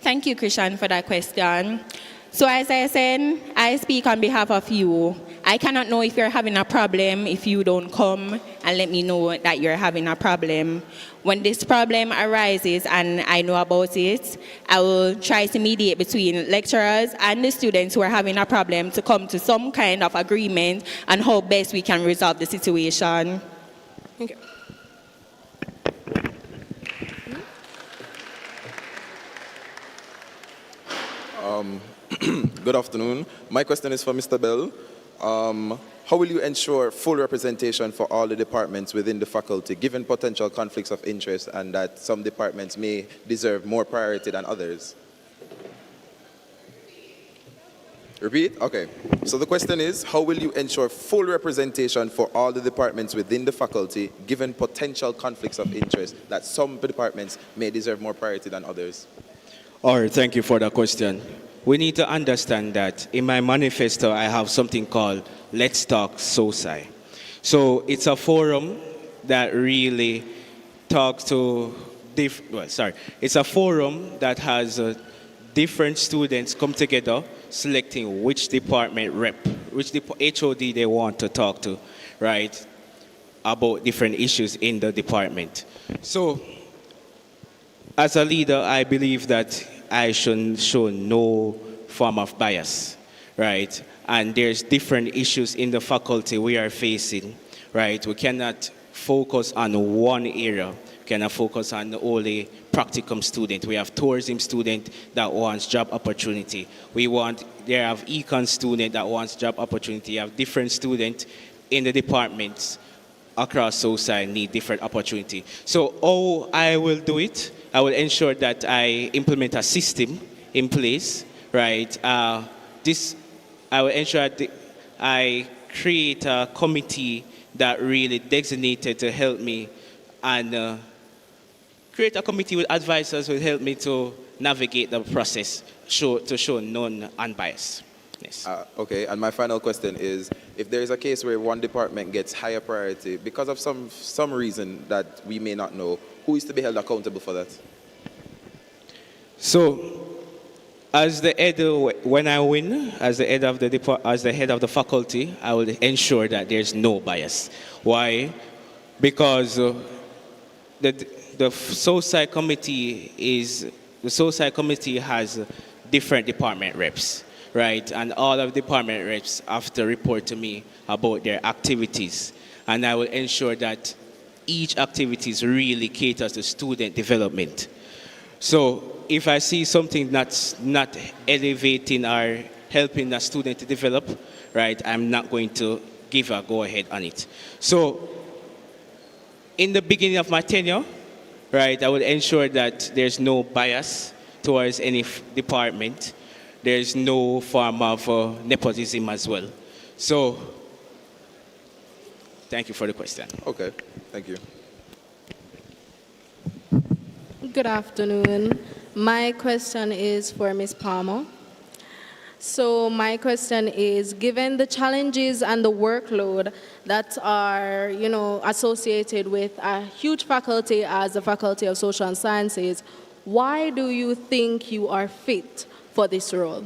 Thank you, Krishan, for that question. So as I said, I speak on behalf of you. I cannot know if you're having a problem if you don't come and let me know that you're having a problem. When this problem arises and I know about it, I will try to mediate between lecturers and the students who are having a problem to come to some kind of agreement on how best we can resolve the situation. Thank you. Good afternoon. My question is for Mr. Bell. How will you ensure full representation for all the departments within the faculty, given potential conflicts of interest and that some departments may deserve more priority than others? Repeat? Okay. So the question is, how will you ensure full representation for all the departments within the faculty, given potential conflicts of interest that some departments may deserve more priority than others? All right, thank you for the question. We need to understand that in my manifesto, I have something called Let's Talk SOSI. So it's a forum that really talks to it's a forum that has different students come together, selecting which department rep, which HOD they want to talk to, right, about different issues in the department. So as a leader, I believe that I should show no form of bias, right? And there's different issues in the faculty we are facing, right? We cannot focus on one area. We cannot focus on only practicum student. We have tourism student that wants job opportunity. There have econ student that wants job opportunity. You have different students in the departments across society need different opportunity. So how I will do it, I will ensure that I implement a system in place, right? This I will ensure that I create a committee that really designated to help me, and create a committee with advisors who will help me to navigate the process to show non-unbiased. Yes. Okay, and my final question is, if there is a case where one department gets higher priority because of some reason that we may not know, who is to be held accountable for that? So, as the head, when I win, as the head of the faculty, I will ensure that there's no bias. Why? Because the social committee has different department reps, right? And all of the department reps have to report to me about their activities, and I will ensure that each activity really caters to student development. So if I see something that's not elevating or helping a student to develop, right, I'm not going to give a go-ahead on it. So in the beginning of my tenure, right, I will ensure that there's no bias towards any department. There's no form of nepotism as well. So thank you for the question. Okay, thank you. Good afternoon. My question is for Ms. Palmer. So my question is, given the challenges and the workload that are, associated with a huge faculty as the Faculty of Social Sciences, why do you think you are fit for this role?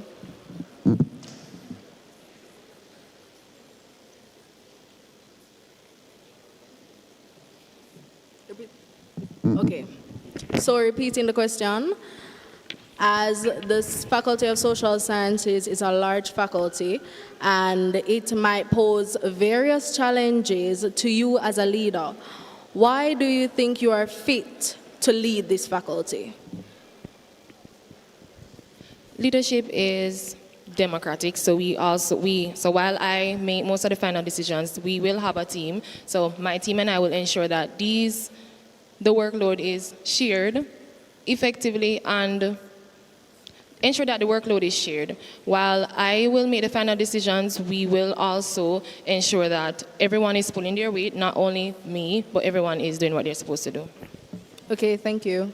Okay. So repeating the question, as this Faculty of Social Sciences is a large faculty and it might pose various challenges to you as a leader, why do you think you are fit to lead this faculty? Leadership is democratic, so so while I make most of the final decisions, we will have a team. So my team and I will ensure that the workload is shared effectively and ensure that the workload is shared. While I will make the final decisions, we will also ensure that everyone is pulling their weight, not only me, but everyone is doing what they're supposed to do. Okay, thank you.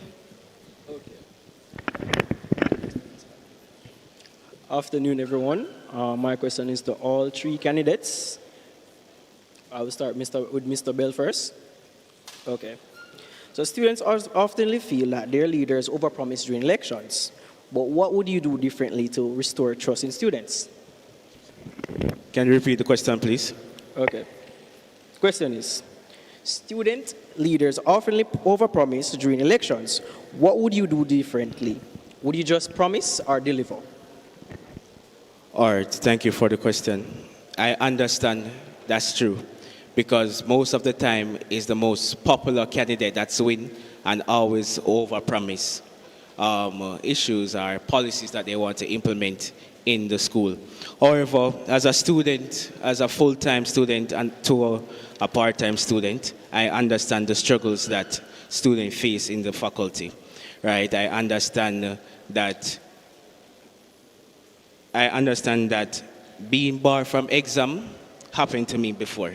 Afternoon, everyone. My question is to all three candidates. I will start with Mr. Bell first. Okay. So students often feel that their leaders overpromise during elections. But what would you do differently to restore trust in students? Can you repeat the question, please? Okay. Question is, student leaders often overpromise during elections. What would you do differently? Would you just promise or deliver? All right, thank you for the question. I understand that's true, because most of the time is the most popular candidate that's win and always overpromise issues or policies that they want to implement in the school. However, as a student, as a full-time student and to a part-time student, I understand the struggles that students face in the faculty, right? I understand that being barred from exam happened to me before,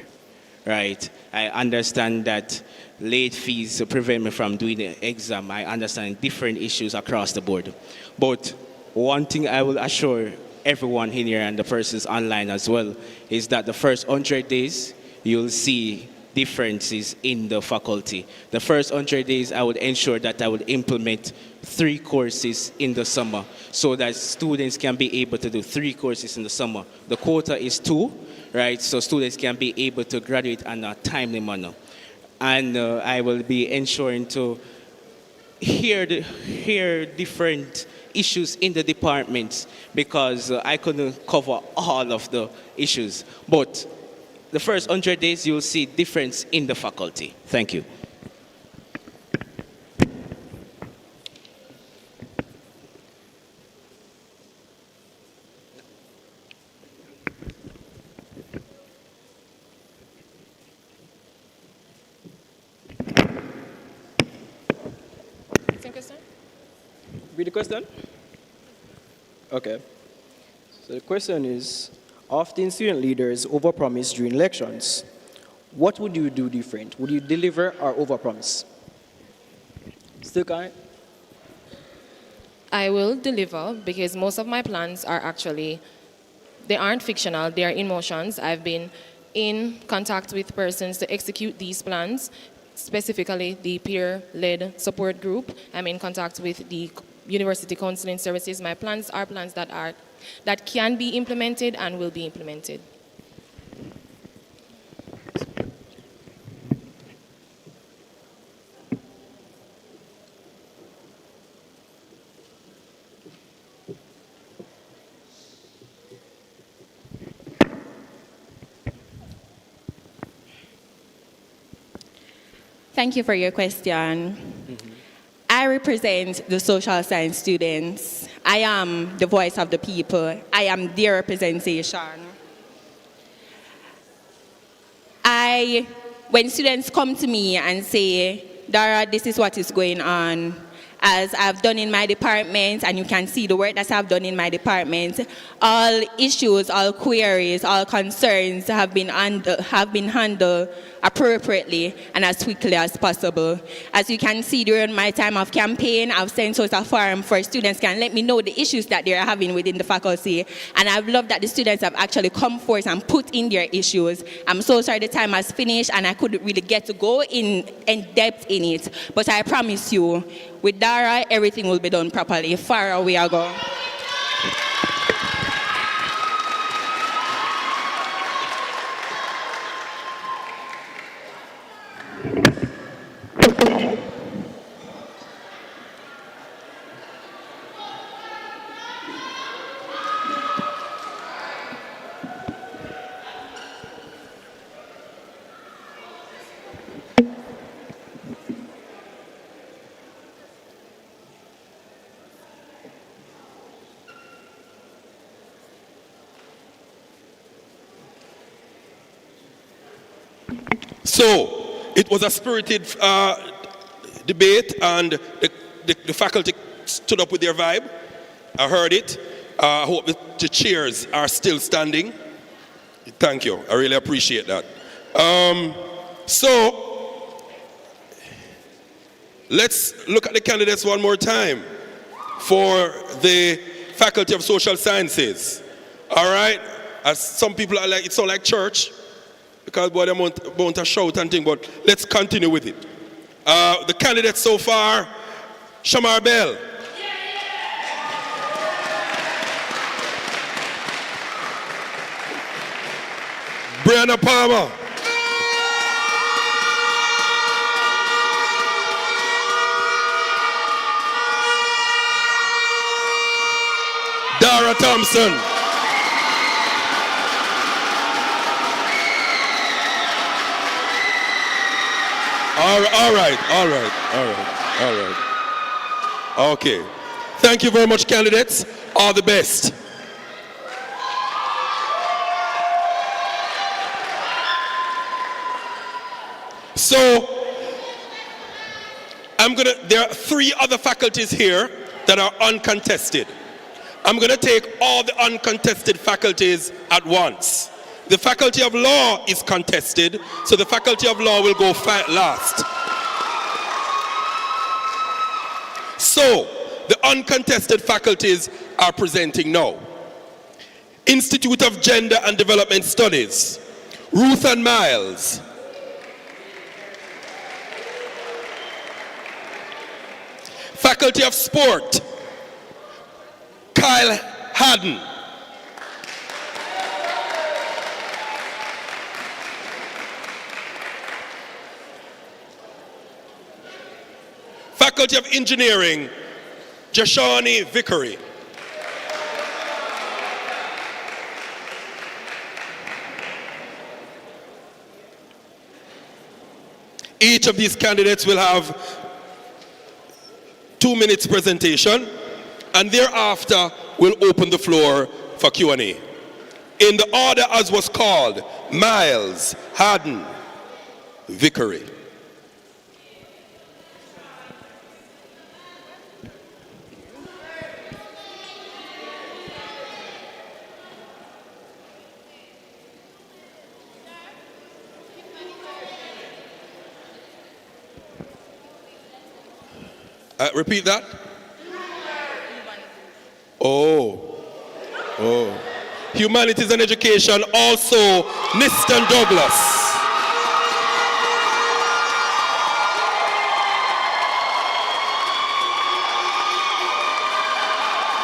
right? I understand that late fees prevent me from doing the exam. I understand different issues across the board. But one thing I will assure everyone here and the persons online as well is that the first 100 days, you'll see differences in the faculty. The first 100 days, I would ensure that I would implement 3 courses in the summer so that students can be able to do 3 courses in the summer. The quota is 2, right? So students can be able to graduate in a timely manner. And I will be ensuring to hear different issues in the departments because I couldn't cover all of the issues. But the first 100 days, you'll see difference in the faculty. Thank you. Read the question? Okay. So the question is, Often student leaders overpromise during elections. What would you do different? Would you deliver or overpromise? Still kind? I will deliver because most of my plans are actually, they aren't fictional, they are in motions. I've been in contact with persons to execute these plans, specifically the peer-led support group. I'm in contact with the University Counseling Services. My plans are plans that can be implemented and will be implemented. Thank you for your question. I represent the social science students. I am the voice of the people. I am their representation. When students come to me and say, Dara, this is what is going on, as I've done in my department, and you can see the work that I've done in my department, all issues, all queries, all concerns have been handled appropriately and as quickly as possible. As you can see, during my time of campaign, I've sent out a forum for students can let me know the issues that they're having within the faculty, and I've loved that the students have actually come forth and put in their issues. I'm so sorry the time has finished and I couldn't really get to go in depth in it, but I promise you, with Dara, everything will be done properly. Far away I go. So, it was a spirited debate, and the faculty stood up with their vibe. I heard it. I hope the chairs are still standing. Thank you. I really appreciate that. So, let's look at the candidates one more time for the Faculty of Social Sciences. All right? As some people are like, it's not like church, because boy, they want to shout and thing, but let's continue with it. The candidates so far, Shamar Bell. Brianna Palmer. Dara Thompson. All right. Okay. Thank you very much, candidates. All the best. So, there are 3 other faculties here that are uncontested. I'm going to take all the uncontested faculties at once. The Faculty of Law is contested, so the Faculty of Law will go last. So, the uncontested faculties are presenting now. Institute of Gender and Development Studies, Ruth and Miles. Faculty of Sport, Kyle Haddon. Faculty of Engineering, Jashani Vickery. Each of these candidates will have 2 minutes presentation, and thereafter we'll open the floor for Q&A. In the order as was called, Miles, Haddon, Vickery. Repeat that. Oh. Humanities and Education, also Niston Douglas.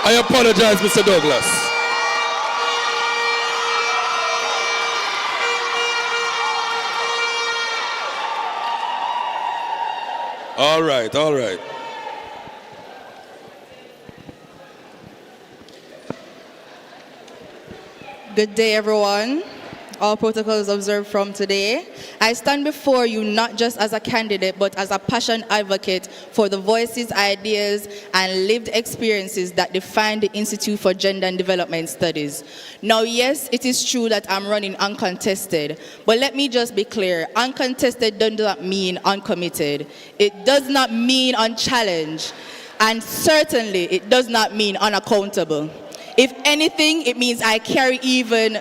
I apologize, Mr. Douglas. All right. Good day, everyone. All protocols observed from today. I stand before you not just as a candidate, but as a passionate advocate for the voices, ideas, and lived experiences that define the Institute for Gender and Development Studies. Now, yes, it is true that I'm running uncontested, but let me just be clear. Uncontested does not mean uncommitted. It does not mean unchallenged, and certainly it does not mean unaccountable. If anything, it means I carry even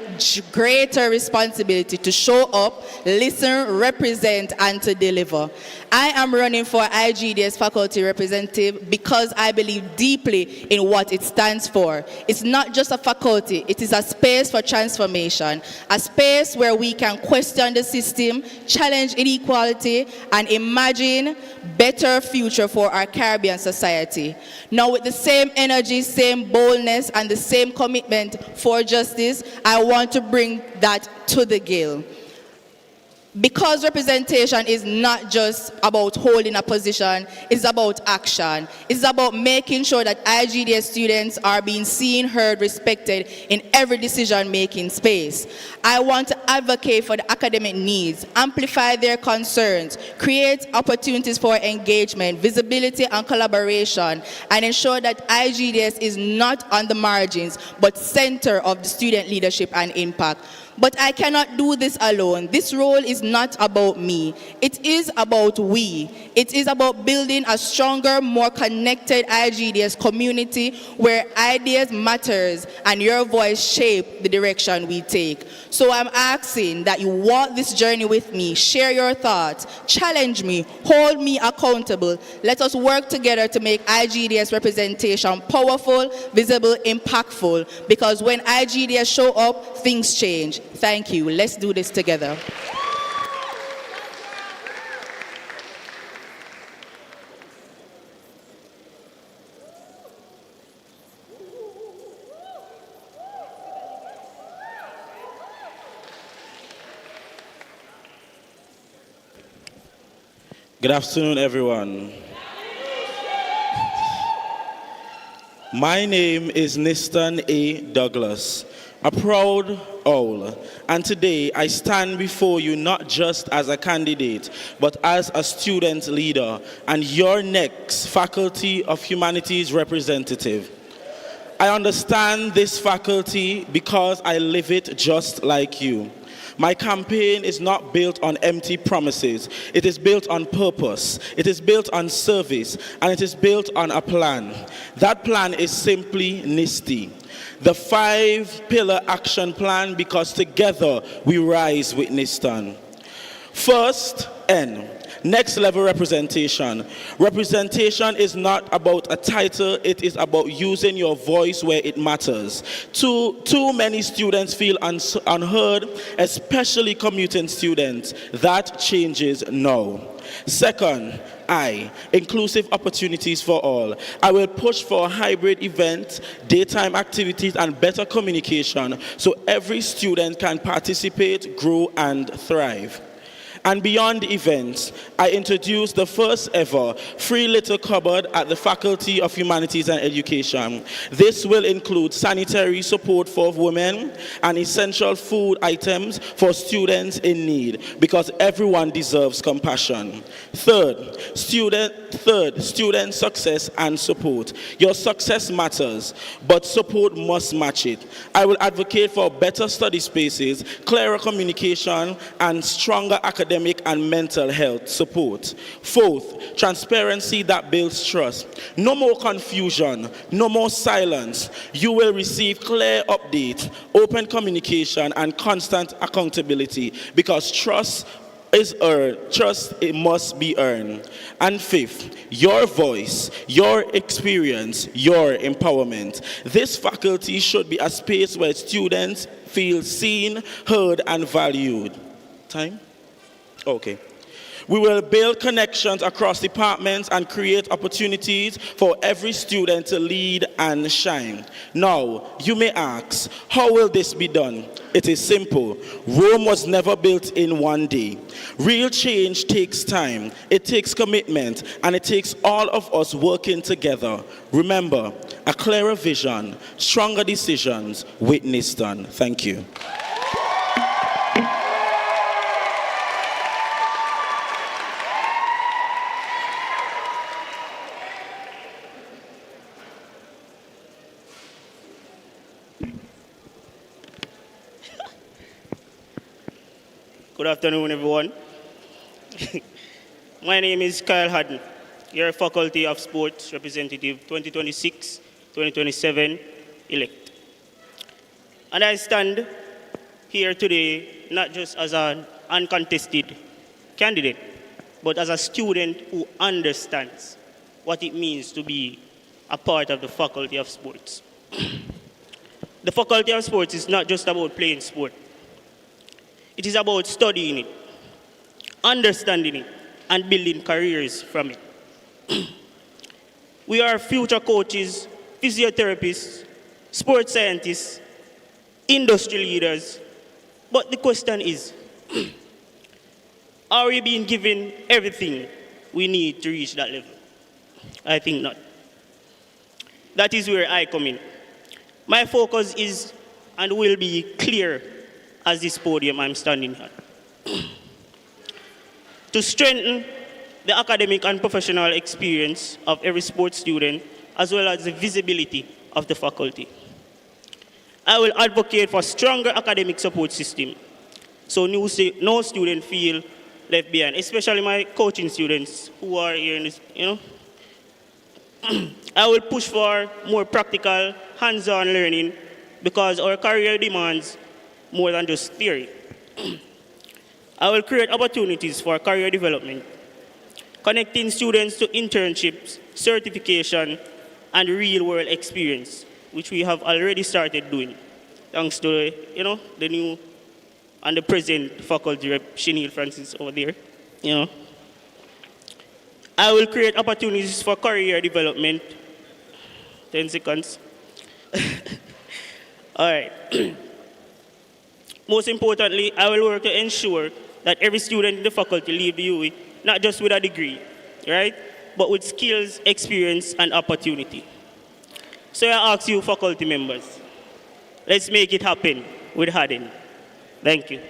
greater responsibility to show up, listen, represent, and to deliver. I am running for IGDS faculty representative because I believe deeply in what it stands for. It's not just a faculty, it is a space for transformation, a space where we can question the system, challenge inequality, and imagine better future for our Caribbean society. Now, with the same energy, same boldness, and the same commitment for justice, I want to bring that to the Guild. Because representation is not just about holding a position, it's about action. It's about making sure that IGDS students are being seen, heard, respected in every decision-making space. I want to advocate for the academic needs, amplify their concerns, create opportunities for engagement, visibility, and collaboration, and ensure that IGDS is not on the margins, but center of the student leadership and impact. But I cannot do this alone. This role is not about me. It is about we. It is about building a stronger, more connected IGDS community where ideas matters and your voice shape the direction we take. So I'm asking that you walk this journey with me, share your thoughts, challenge me, hold me accountable. Let us work together to make IGDS representation powerful, visible, impactful, because when IGDS show up, things change. Thank you. Let's do this together. Good afternoon, everyone. My name is Niston A. Douglas, a proud owl, and today I stand before you not just as a candidate, but as a student leader and your next Faculty of Humanities representative. I understand this faculty because I live it just like you. My campaign is not built on empty promises. It is built on purpose. It is built on service. And it is built on a plan. That plan is simply NISTY, the 5-pillar action plan, because together we rise with Niston. First, N. Next level representation. Representation is not about a title, it is about using your voice where it matters. Too many students feel unheard, especially commuting students. That changes now. Second, I, inclusive opportunities for all. I will push for a hybrid event, daytime activities, and better communication so every student can participate, grow, and thrive. And beyond events, I introduced the first ever free little cupboard at the Faculty of Humanities and Education. This will include sanitary support for women and essential food items for students in need, because everyone deserves compassion. Third, student success and support. Your success matters, but support must match it. I will advocate for better study spaces, clearer communication, and stronger academic and mental health support. Fourth, transparency that builds trust. No more confusion, no more silence. You will receive clear updates, open communication, and constant accountability, because trust is earned. Trust, it must be earned. And fifth, your voice, your experience, your empowerment. This faculty should be a space where students feel seen, heard, and valued. Time? Okay. We will build connections across departments and create opportunities for every student to lead and shine. Now, you may ask, how will this be done? It is simple. Rome was never built in one day. Real change takes time, it takes commitment, and it takes all of us working together. Remember, a clearer vision, stronger decisions, witness done. Thank you. Good afternoon, everyone. My name is Kyle Haddon, your Faculty of Sports Representative 2026-2027 elect. And I stand here today not just as an uncontested candidate, but as a student who understands what it means to be a part of the Faculty of Sports. The Faculty of Sports is not just about playing sport. It is about studying it, understanding it, and building careers from it. We are future coaches, physiotherapists, sports scientists, industry leaders. But the question is, are we being given everything we need to reach that level? I think not. That is where I come in. My focus is and will be clear as this podium I'm standing at. To strengthen the academic and professional experience of every sports student, as well as the visibility of the faculty. I will advocate for stronger academic support system, so no student feel left behind, especially my coaching students who are here in this, I will push for more practical, hands-on learning because our career demands more than just theory. I will create opportunities for career development, connecting students to internships, certification, and real-world experience, which we have already started doing, thanks to the new and the present faculty rep, Chenille Francis over there. I will create opportunities for career development. 10 seconds. All right. Most importantly, I will work to ensure that every student in the faculty leave the UE not just with a degree, right, but with skills, experience, and opportunity. So I ask you, faculty members, let's make it happen with Haddon. Thank you.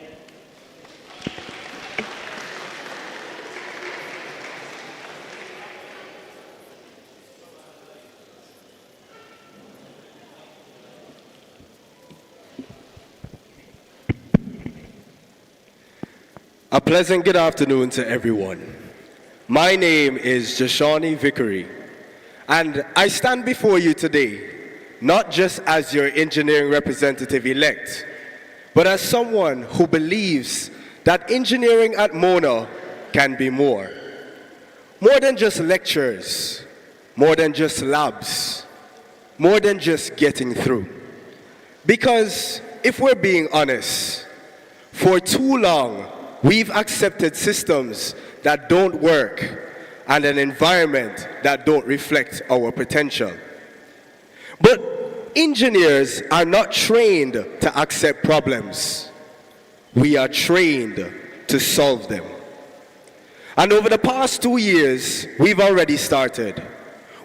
A pleasant good afternoon to everyone. My name is Jashani Vickery, and I stand before you today not just as your engineering representative-elect, but as someone who believes that engineering at Mona can be more. More than just lectures, more than just labs, more than just getting through. Because if we're being honest, for too long, we've accepted systems that don't work and an environment that don't reflect our potential. But engineers are not trained to accept problems. We are trained to solve them. And over the past 2 years, we've already started.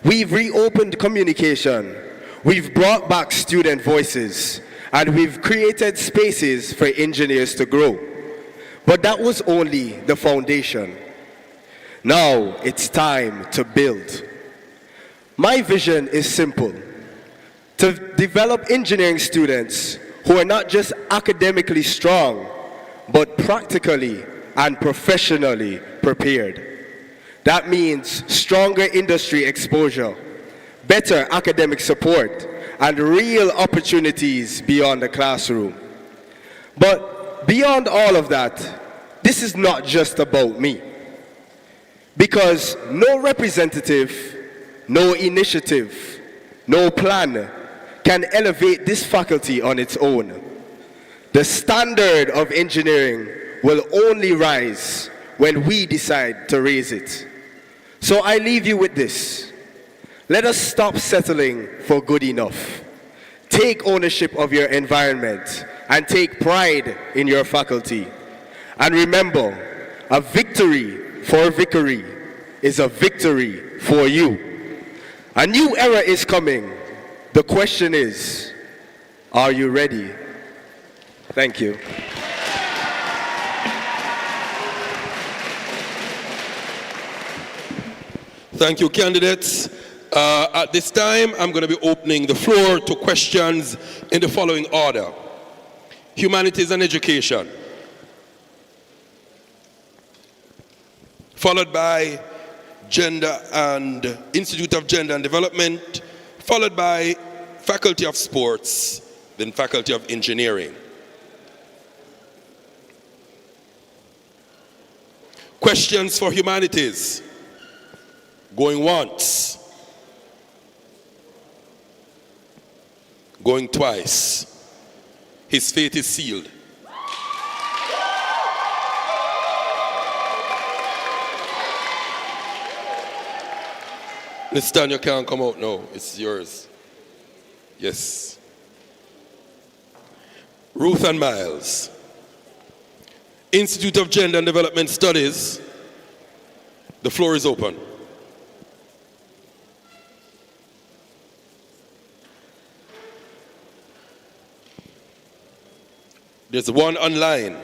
We've reopened communication. We've brought back student voices. And we've created spaces for engineers to grow. But that was only the foundation. Now it's time to build. My vision is simple: to develop engineering students who are not just academically strong, but practically and professionally prepared. That means stronger industry exposure, better academic support, and real opportunities beyond the classroom. But beyond all of that, this is not just about me. Because no representative, no initiative, no plan can elevate this faculty on its own. The standard of engineering will only rise when we decide to raise it. So I leave you with this. Let us stop settling for good enough. Take ownership of your environment and take pride in your faculty. And remember, a victory for Vickery is a victory for you. A new era is coming. The question is, are you ready? Thank you. Thank you, candidates. At this time, I'm going to be opening the floor to questions in the following order. Humanities and Education, followed by Gender and Institute of Gender and Development, followed by Faculty of Sports, then Faculty of Engineering. Questions for Humanities. Going once. Going twice. His fate is sealed. Miss Stan, you can't come out now. It's yours. Yes. Ruth and Miles. Institute of Gender and Development Studies. The floor is open. There's one online.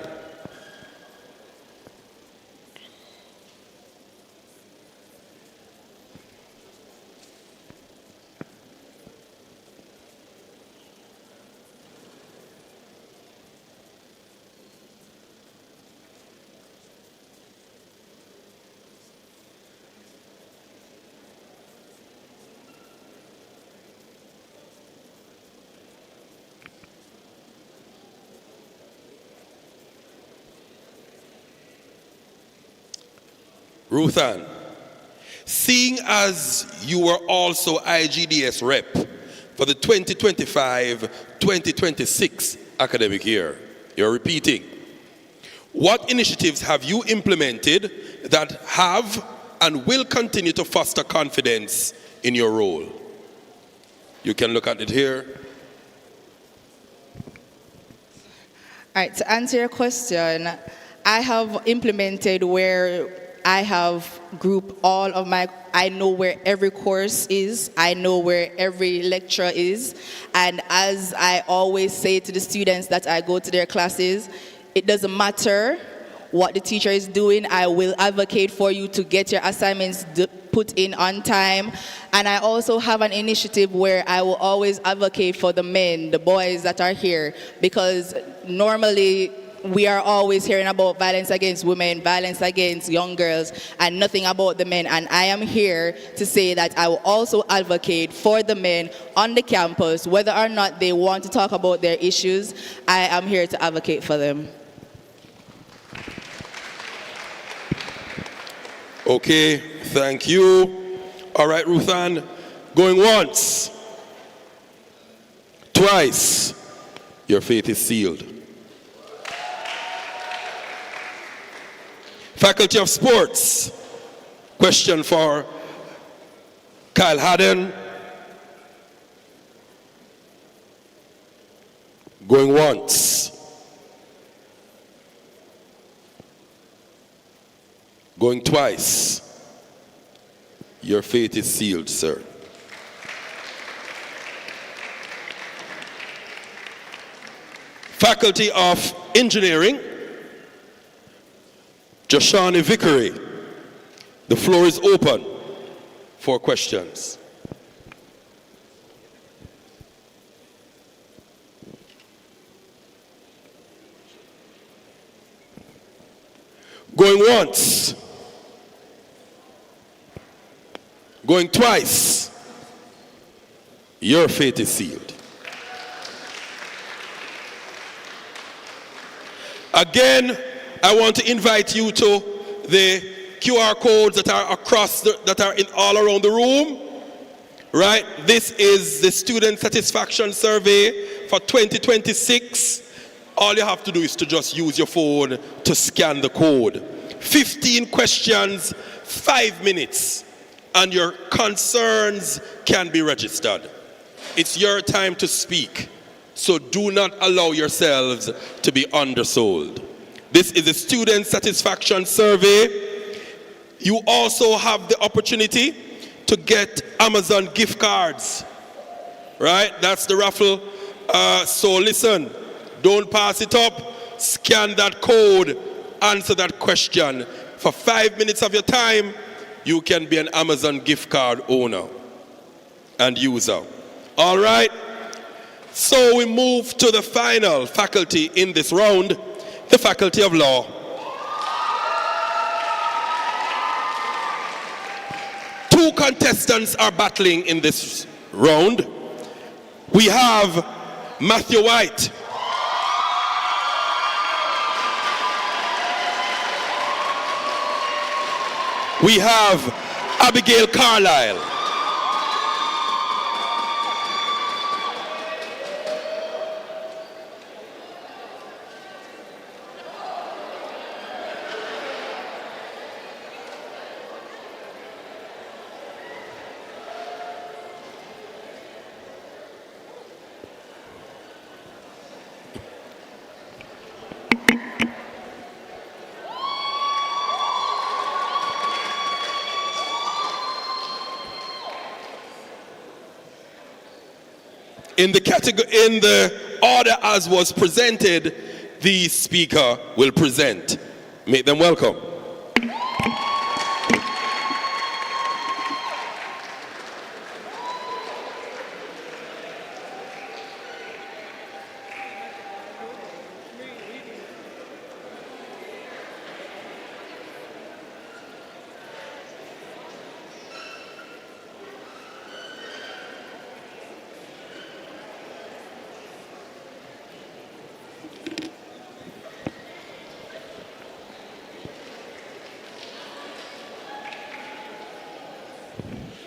Ruthann, seeing as you were also IGDS rep for the 2025-2026 academic year, you're repeating, what initiatives have you implemented that have and will continue to foster confidence in your role? You can look at it here. All right, to answer your question, I have implemented where I have grouped all of I know where every course is, I know where every lecture is, and as I always say to the students that I go to their classes, it doesn't matter what the teacher is doing, I will advocate for you to get your assignments put in on time. And I also have an initiative where I will always advocate for the men, the boys that are here, because normally we are always hearing about violence against women, violence against young girls, and nothing about the men. And I am here to say that I will also advocate for the men on the campus, whether or not they want to talk about their issues, I am here to advocate for them. Okay, thank you. All right, Ruthann, going once, twice, your fate is sealed. Faculty of Sports, question for Kyle Haddon. Going once. Going twice. Your fate is sealed, sir. Faculty of Engineering, Joshani Vickery. The floor is open for questions. Going once. Going twice. Your fate is sealed. Again, I want to invite you to the QR codes that are all around the room. Right? This is the Student Satisfaction Survey for 2026. All you have to do is to just use your phone to scan the code. 15 questions, 5 minutes, and your concerns can be registered. It's your time to speak, so do not allow yourselves to be undersold. This is a Student Satisfaction Survey. You also have the opportunity to get Amazon gift cards, right? That's the raffle. So listen, don't pass it up. Scan that code, answer that question. For 5 minutes of your time, you can be an Amazon gift card owner and user. All right? So we move to the final faculty in this round, the Faculty of Law. Two contestants are battling in this round. We have Matthew White. We have Abigail Carlisle. In the order as was presented, the speaker will present. Make them welcome.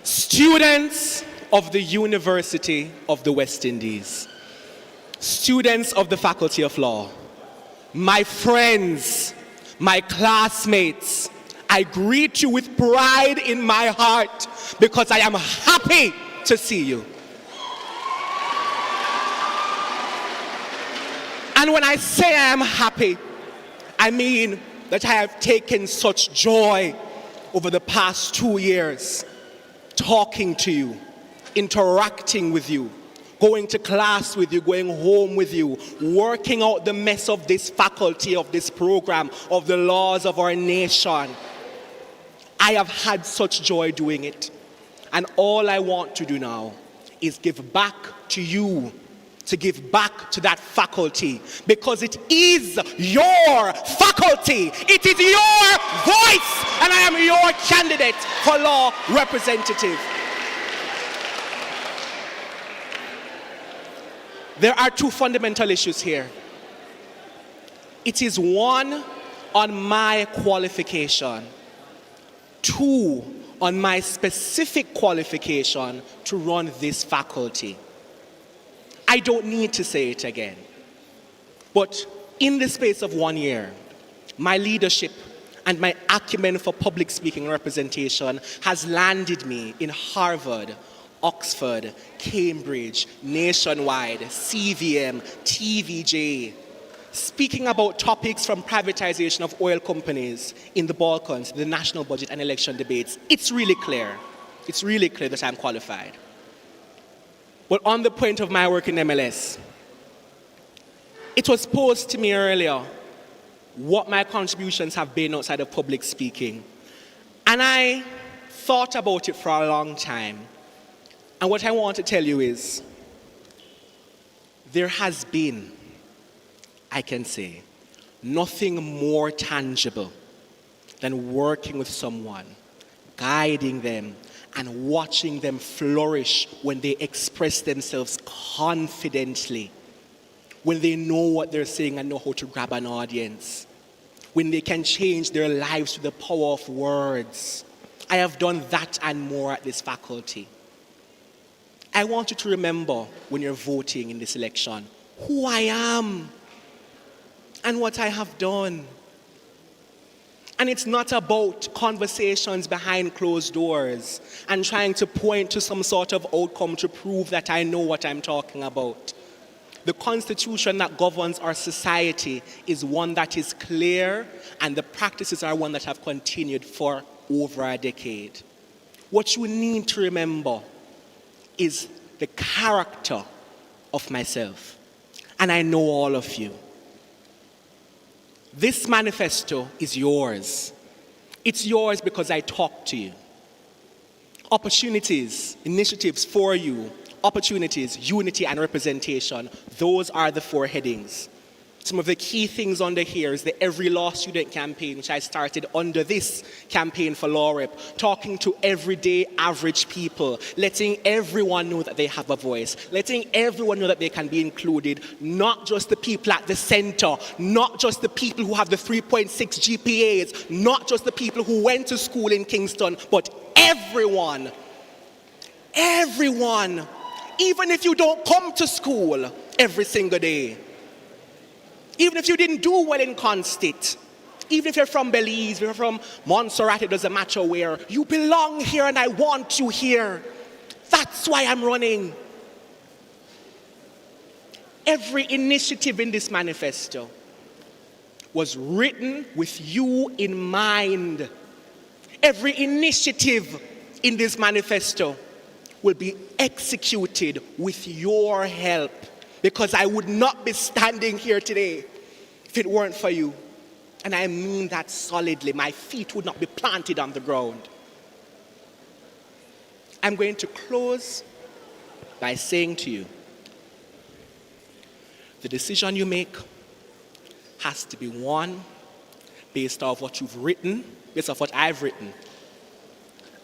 Students of the University of the West Indies, students of the Faculty of Law, my friends, my classmates, I greet you with pride in my heart because I am happy to see you. And when I say I am happy, I mean that I have taken such joy over the past 2 years talking to you, interacting with you, going to class with you, going home with you, working out the mess of this faculty, of this program, of the laws of our nation. I have had such joy doing it. And all I want to do now is give back to you, to give back to that faculty, because it is your faculty. It is your voice, and I am your candidate for law representative. There are two fundamental issues here. It is one, on my qualification. Two, on my specific qualification to run this faculty. I don't need to say it again. But in the space of 1 year, my leadership and my acumen for public speaking and representation has landed me in Harvard, Oxford, Cambridge, Nationwide, CVM, TVJ, speaking about topics from privatization of oil companies in the Balkans, the national budget and election debates. It's really clear. It's really clear that I'm qualified. But on the point of my work in MLS, it was posed to me earlier what my contributions have been outside of public speaking. And I thought about it for a long time. And what I want to tell you is, there has been, I can say, nothing more tangible than working with someone, guiding them, and watching them flourish when they express themselves confidently, when they know what they're saying and know how to grab an audience, when they can change their lives through the power of words. I have done that and more at this faculty. I want you to remember when you're voting in this election who I am and what I have done. And it's not about conversations behind closed doors and trying to point to some sort of outcome to prove that I know what I'm talking about. The constitution that governs our society is one that is clear, and the practices are one that have continued for over a decade. What you need to remember is the character of myself, and I know all of you. This manifesto is yours. It's yours because I talked to you. Opportunities, initiatives for you, opportunities, unity, and representation. Those are the 4 headings. Some of the key things under here is the Every Law Student campaign, which I started under this campaign for Law Rep, talking to everyday average people, letting everyone know that they have a voice, letting everyone know that they can be included, not just the people at the center, not just the people who have the 3.6 GPAs, not just the people who went to school in Kingston, but everyone. Everyone. Even if you don't come to school every single day. Even if you didn't do well in Constit, even if you're from Belize, if you're from Montserrat, it doesn't matter where, you belong here and I want you here. That's why I'm running. Every initiative in this manifesto was written with you in mind. Every initiative in this manifesto will be executed with your help. Because I would not be standing here today if it weren't for you. And I mean that solidly. My feet would not be planted on the ground. I'm going to close by saying to you, the decision you make has to be one based off what you've written, based off what I've written,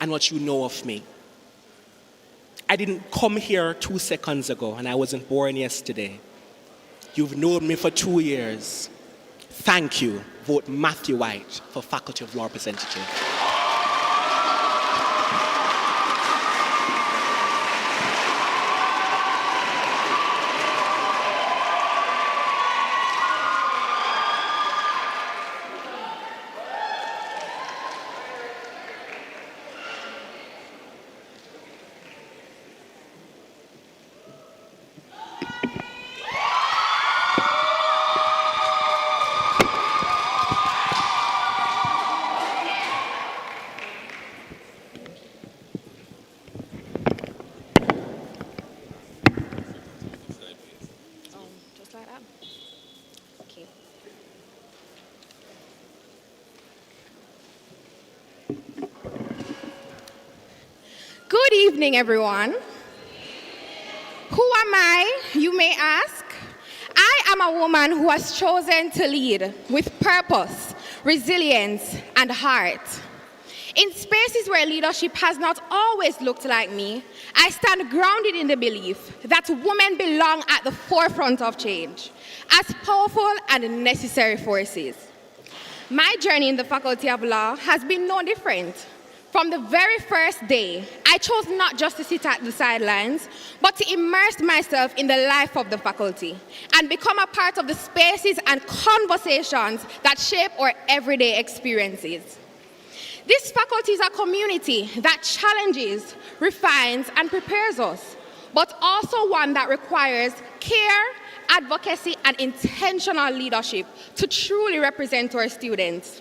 and what you know of me. I didn't come here 2 seconds ago, and I wasn't born yesterday. You've known me for 2 years. Thank you. Vote Matthew White for Faculty of Law Representative. Good evening, everyone. Who am I, you may ask? I am a woman who has chosen to lead with purpose, resilience, and heart. In spaces where leadership has not always looked like me, I stand grounded in the belief that women belong at the forefront of change, as powerful and necessary forces. My journey in the Faculty of Law has been no different. From the very first day, I chose not just to sit at the sidelines, but to immerse myself in the life of the faculty and become a part of the spaces and conversations that shape our everyday experiences. This faculty is a community that challenges, refines, and prepares us, but also one that requires care, advocacy, and intentional leadership to truly represent our students.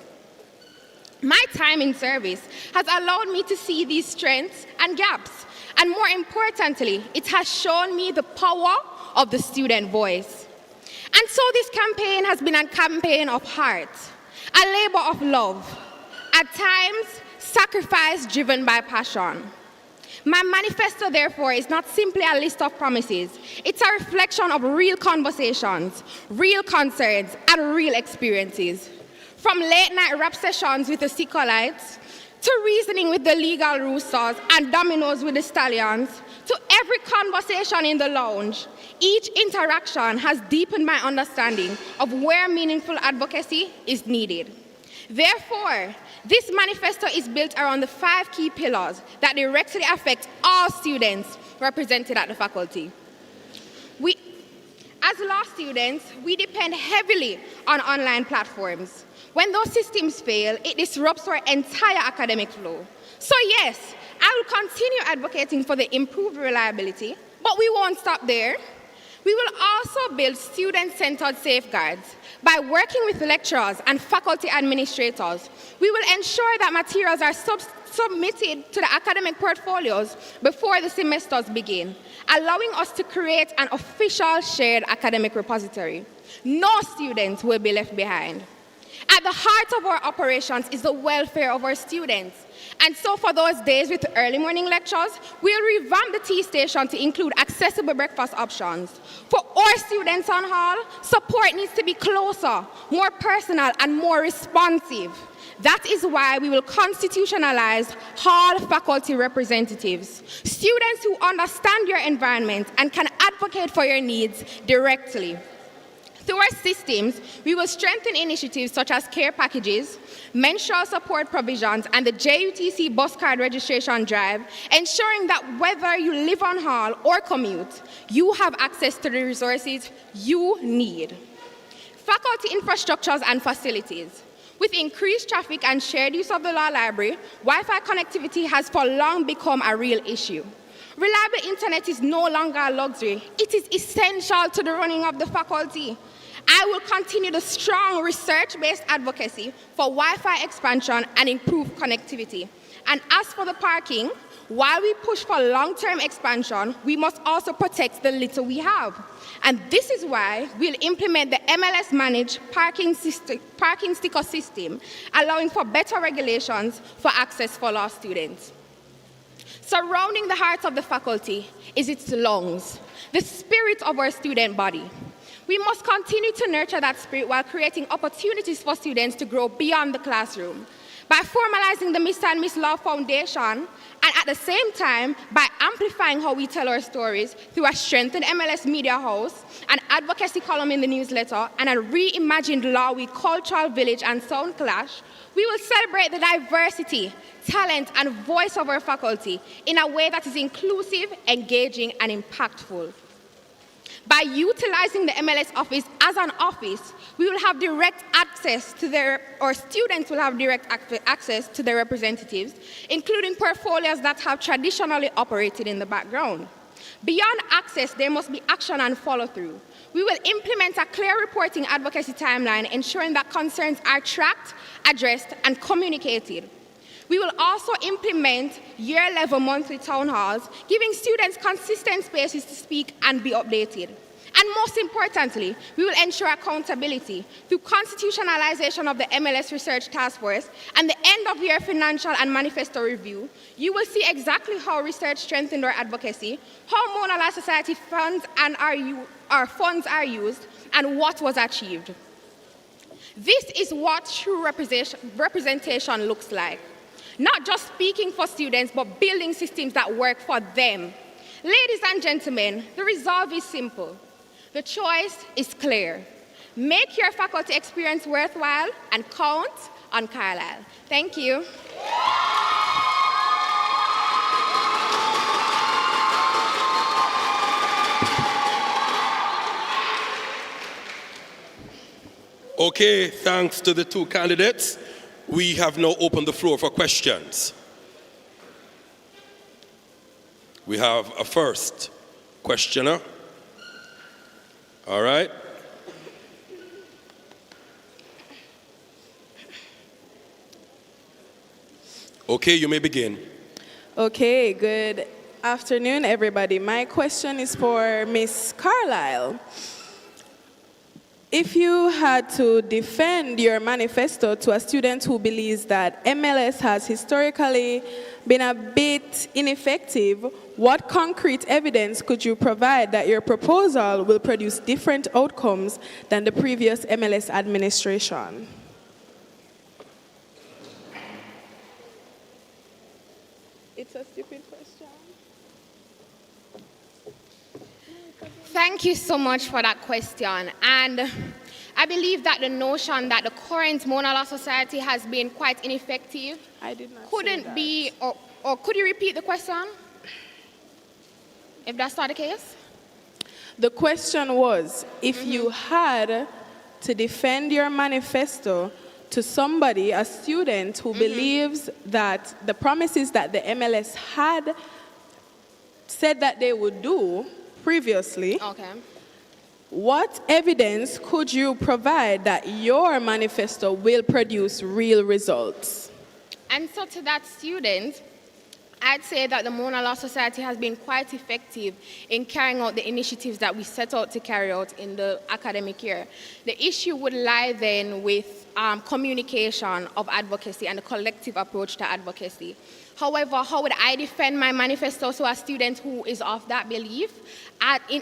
My time in service has allowed me to see these strengths and gaps, and more importantly, it has shown me the power of the student voice. And so this campaign has been a campaign of heart, a labor of love, at times sacrifice driven by passion. My manifesto, therefore, is not simply a list of promises. It's a reflection of real conversations, real concerns, and real experiences. From late-night rap sessions with the Seacoleites, to reasoning with the legal roosters and dominoes with the stallions, to every conversation in the lounge, each interaction has deepened my understanding of where meaningful advocacy is needed. Therefore, this manifesto is built around the 5 key pillars that directly affect all students represented at the faculty. As law students, we depend heavily on online platforms. When those systems fail, it disrupts our entire academic flow. So yes, I will continue advocating for the improved reliability, but we won't stop there. We will also build student-centered safeguards. By working with lecturers and faculty administrators, we will ensure that materials are submitted to the academic portfolios before the semesters begin, allowing us to create an official shared academic repository. No student will be left behind. At the heart of our operations is the welfare of our students. And so for those days with early morning lectures, we'll revamp the tea station to include accessible breakfast options. For our students on Hall, support needs to be closer, more personal, and more responsive. That is why we will constitutionalize Hall faculty representatives, students who understand your environment and can advocate for your needs directly. Through our systems, we will strengthen initiatives such as care packages, menstrual support provisions, and the JUTC bus card registration drive, ensuring that whether you live on Hall or commute, you have access to the resources you need. Faculty infrastructures and facilities. With increased traffic and shared use of the law library, Wi-Fi connectivity has for long become a real issue. Reliable internet is no longer a luxury. It is essential to the running of the faculty. I will continue the strong research-based advocacy for Wi-Fi expansion and improved connectivity. And as for the parking, while we push for long-term expansion, we must also protect the little we have. And this is why we'll implement the MLS-managed parking sticker system, allowing for better regulations for access for law students. Surrounding the heart of the faculty is its lungs, the spirit of our student body. We must continue to nurture that spirit while creating opportunities for students to grow beyond the classroom. By formalizing the Mr. and Miss Law Foundation, and at the same time, by amplifying how we tell our stories through a strengthened MLS media house, an advocacy column in the newsletter, and a reimagined Law Week cultural village and sound clash, we will celebrate the diversity, talent, and voice of our faculty in a way that is inclusive, engaging, and impactful. By utilizing the MLS office as an office, we will have direct access to or students will have direct access to their representatives, including portfolios that have traditionally operated in the background. Beyond access, there must be action and follow-through. We will implement a clear reporting advocacy timeline, ensuring that concerns are tracked, addressed, and communicated. We will also implement year-level monthly town halls, giving students consistent spaces to speak and be updated. And most importantly, we will ensure accountability through constitutionalization of the MLS Research Task Force and the end-of-year financial and manifesto review. You will see exactly how research strengthened our advocacy, how Mona Law Society funds and our funds are used, and what was achieved. This is what true representation looks like. Not just speaking for students, but building systems that work for them. Ladies and gentlemen, the resolve is simple. The choice is clear. Make your faculty experience worthwhile and count on Carlisle. Thank you. Okay, thanks to the two candidates. We have now opened the floor for questions. We have a first questioner. All right. Okay, you may begin. Okay, good afternoon, everybody. My question is for Miss Carlisle. If you had to defend your manifesto to a student who believes that MLS has historically been a bit ineffective, what concrete evidence could you provide that your proposal will produce different outcomes than the previous MLS administration? It's a stupid question. Thank you so much for that question. And I believe that the notion that the current Mona Law Society has been quite ineffective I did not couldn't say that. be, or could you repeat the question? If that's not the case? The question was, if you had to defend your manifesto to somebody, a student who believes that the promises that the MLS had said that they would do previously, what evidence could you provide that your manifesto will produce real results? And so to that student, I'd say that the Mona Law Society has been quite effective in carrying out the initiatives that we set out to carry out in the academic year. The issue would lie then with communication of advocacy and the collective approach to advocacy. However, how would I defend my manifesto to a student who is of that belief?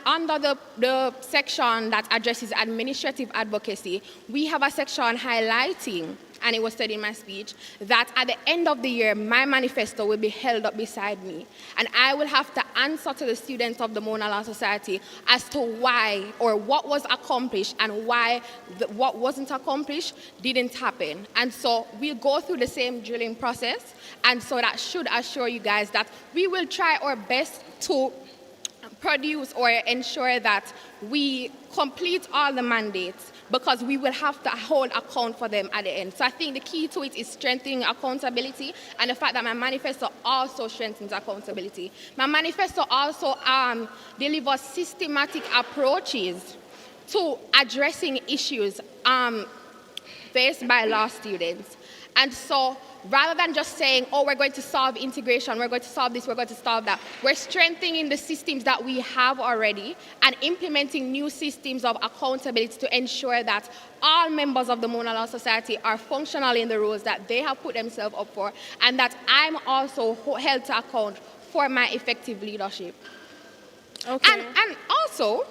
Under the section that addresses administrative advocacy, we have a section highlighting, and it was said in my speech, that at the end of the year, my manifesto will be held up beside me. And I will have to answer to the students of the Mona Law Society as to why, or what was accomplished and why what wasn't accomplished didn't happen. And so we'll go through the same drilling process. And so that should assure you guys that we will try our best to produce or ensure that we complete all the mandates, because we will have to hold account for them at the end. So I think the key to it is strengthening accountability, and the fact that my manifesto also strengthens accountability. My manifesto also delivers systematic approaches to addressing issues faced by law students. And so rather than just saying, oh, we're going to solve integration, we're going to solve this, we're going to solve that, we're strengthening the systems that we have already and implementing new systems of accountability to ensure that all members of the Mona Law Society are functional in the roles that they have put themselves up for, and that I'm also held to account for my effective leadership. Okay. And also,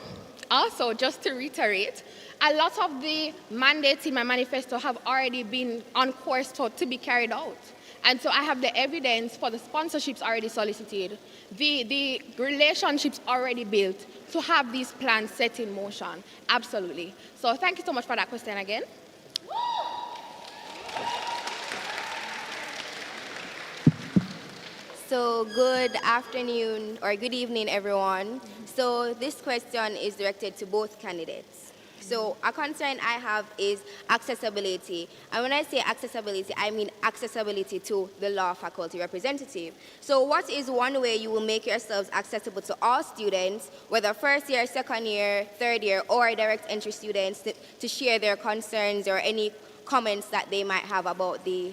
just to reiterate, a lot of the mandates in my manifesto have already been on course to be carried out. And so I have the evidence for the sponsorships already solicited, the relationships already built to have these plans set in motion. Absolutely. So thank you so much for that question again. So good afternoon or good evening, everyone. So this question is directed to both candidates. So a concern I have is accessibility. And when I say accessibility, I mean accessibility to the law faculty representative. So what is one way you will make yourselves accessible to all students, whether first year, second year, third year, or direct entry students, to share their concerns or any comments that they might have about the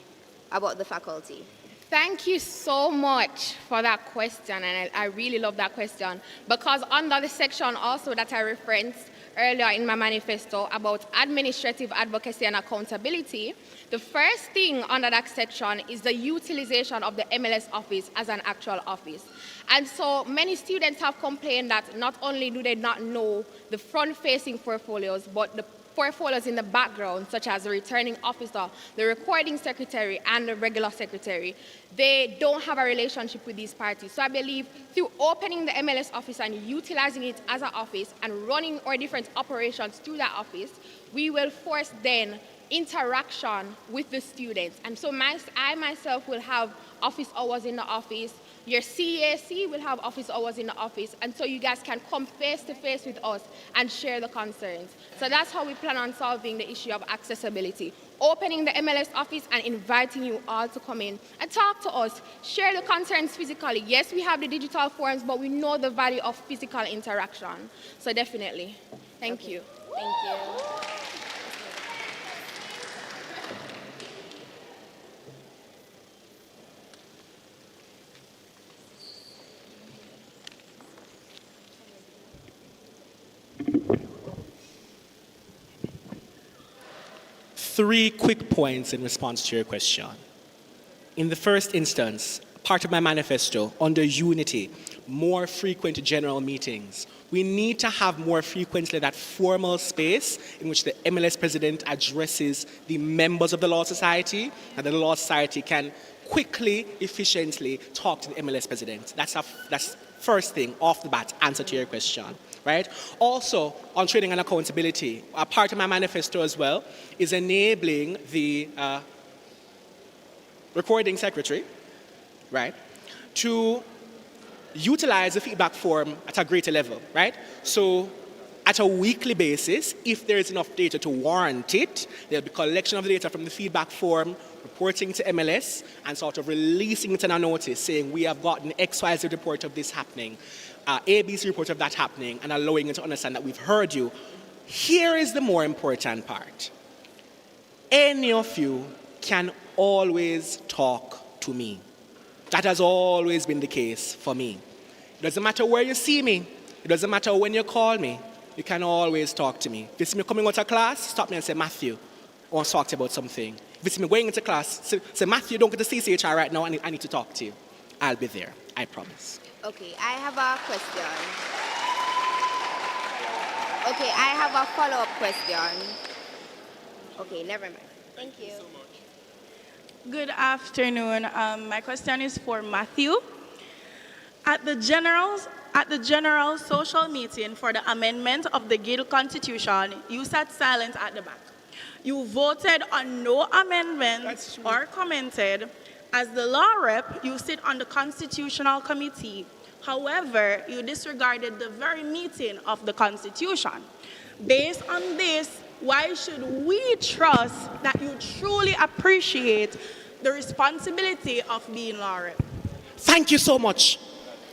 faculty? Thank you so much for that question, and I really love that question, because under the section also that I referenced earlier in my manifesto about administrative advocacy and accountability, the first thing under that section is the utilization of the MLS office as an actual office. And so many students have complained that not only do they not know the front-facing portfolios, but the portfolios in the background, such as the returning officer, the recording secretary, and the regular secretary. They don't have a relationship with these parties. So I believe through opening the MLS office and utilizing it as an office and running our different operations through that office, we will force then interaction with the students. And so I myself will have office hours in the office. Your CAC will have office hours in the office, and so you guys can come face to face with us and share the concerns. So that's how we plan on solving the issue of accessibility. Opening the MLS office and inviting you all to come in and talk to us, share the concerns physically. Yes, we have the digital forums, but we know the value of physical interaction. So definitely. Thank you. Thank you. 3 quick points in response to your question. In the first instance, part of my manifesto, under unity, more frequent general meetings. We need to have more frequently that formal space in which the MLS president addresses the members of the Law Society, and the Law Society can quickly, efficiently talk to the MLS president. That's first thing off the bat, answer to your question, right? Also, on training and accountability, a part of my manifesto as well is enabling the recording secretary, right, to utilize the feedback form at a greater level, right? So at a weekly basis, if there is enough data to warrant it, there'll be collection of the data from the feedback form, reporting to MLS, and sort of releasing it in a notice saying we have gotten XYZ report of this happening, ABC report of that happening, and allowing you to understand that we've heard you. Here is the more important part. Any of you can always talk to me. That has always been the case for me. It doesn't matter where you see me. It doesn't matter when you call me. You can always talk to me. If you see me coming out of class, stop me and say, Matthew, I want to talk to you about something. If you see me going into class, say Matthew, don't get to CCHR right now, I need to talk to you. I'll be there, I promise. Okay, I have a question. Okay, I have a follow-up question. Okay, never mind. Thank you. Good afternoon. My question is for Matthew. At the general social meeting for the amendment of the Guild Constitution, you sat silent at the back. You voted on no amendment or commented. As the law rep, you sit on the Constitutional Committee. However, you disregarded the very meaning of the Constitution. Based on this, why should we trust that you truly appreciate the responsibility of being law rep? Thank you so much.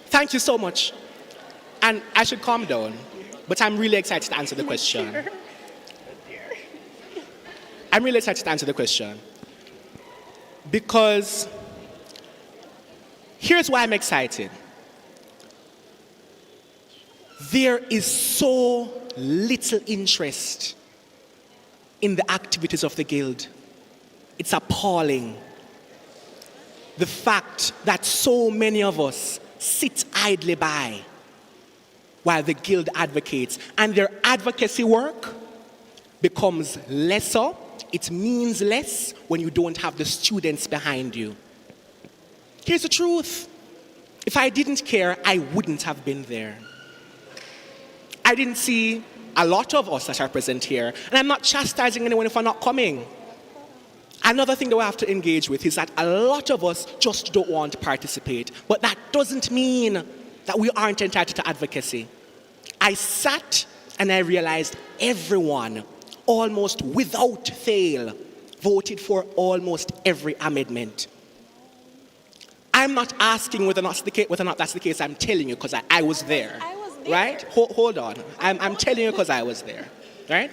Thank you so much. And I should calm down, but I'm really excited to answer the question. I'm really excited to answer the question. Because here's why I'm excited. There is so little interest in the activities of the Guild. It's appalling. The fact that so many of us sit idly by while the Guild advocates, and their advocacy work becomes lesser. It means less when you don't have the students behind you. Here's the truth. If I didn't care, I wouldn't have been there. I didn't see a lot of us that are present here, and I'm not chastising anyone for not coming. Another thing that we have to engage with is that a lot of us just don't want to participate, but that doesn't mean that we aren't entitled to advocacy. I sat and I realized everyone, almost without fail, voted for almost every amendment. I'm not asking whether or not that's the case. I'm telling you because I was there. Right? Hold on. I'm telling you because I was there. Right?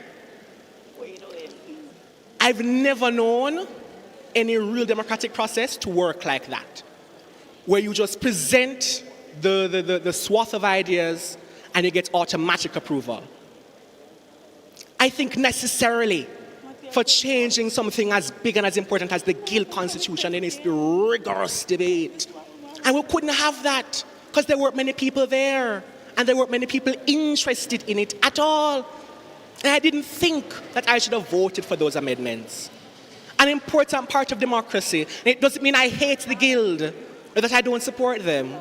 I've never known any real democratic process to work like that, where you just present the swath of ideas and you get automatic approval. I think necessarily for changing something as big and as important as the Guild Constitution, there needs to be rigorous debate. And we couldn't have that because there weren't many people there and there weren't many people interested in it at all. And I didn't think that I should have voted for those amendments. An important part of democracy, and it doesn't mean I hate the Guild or that I don't support them.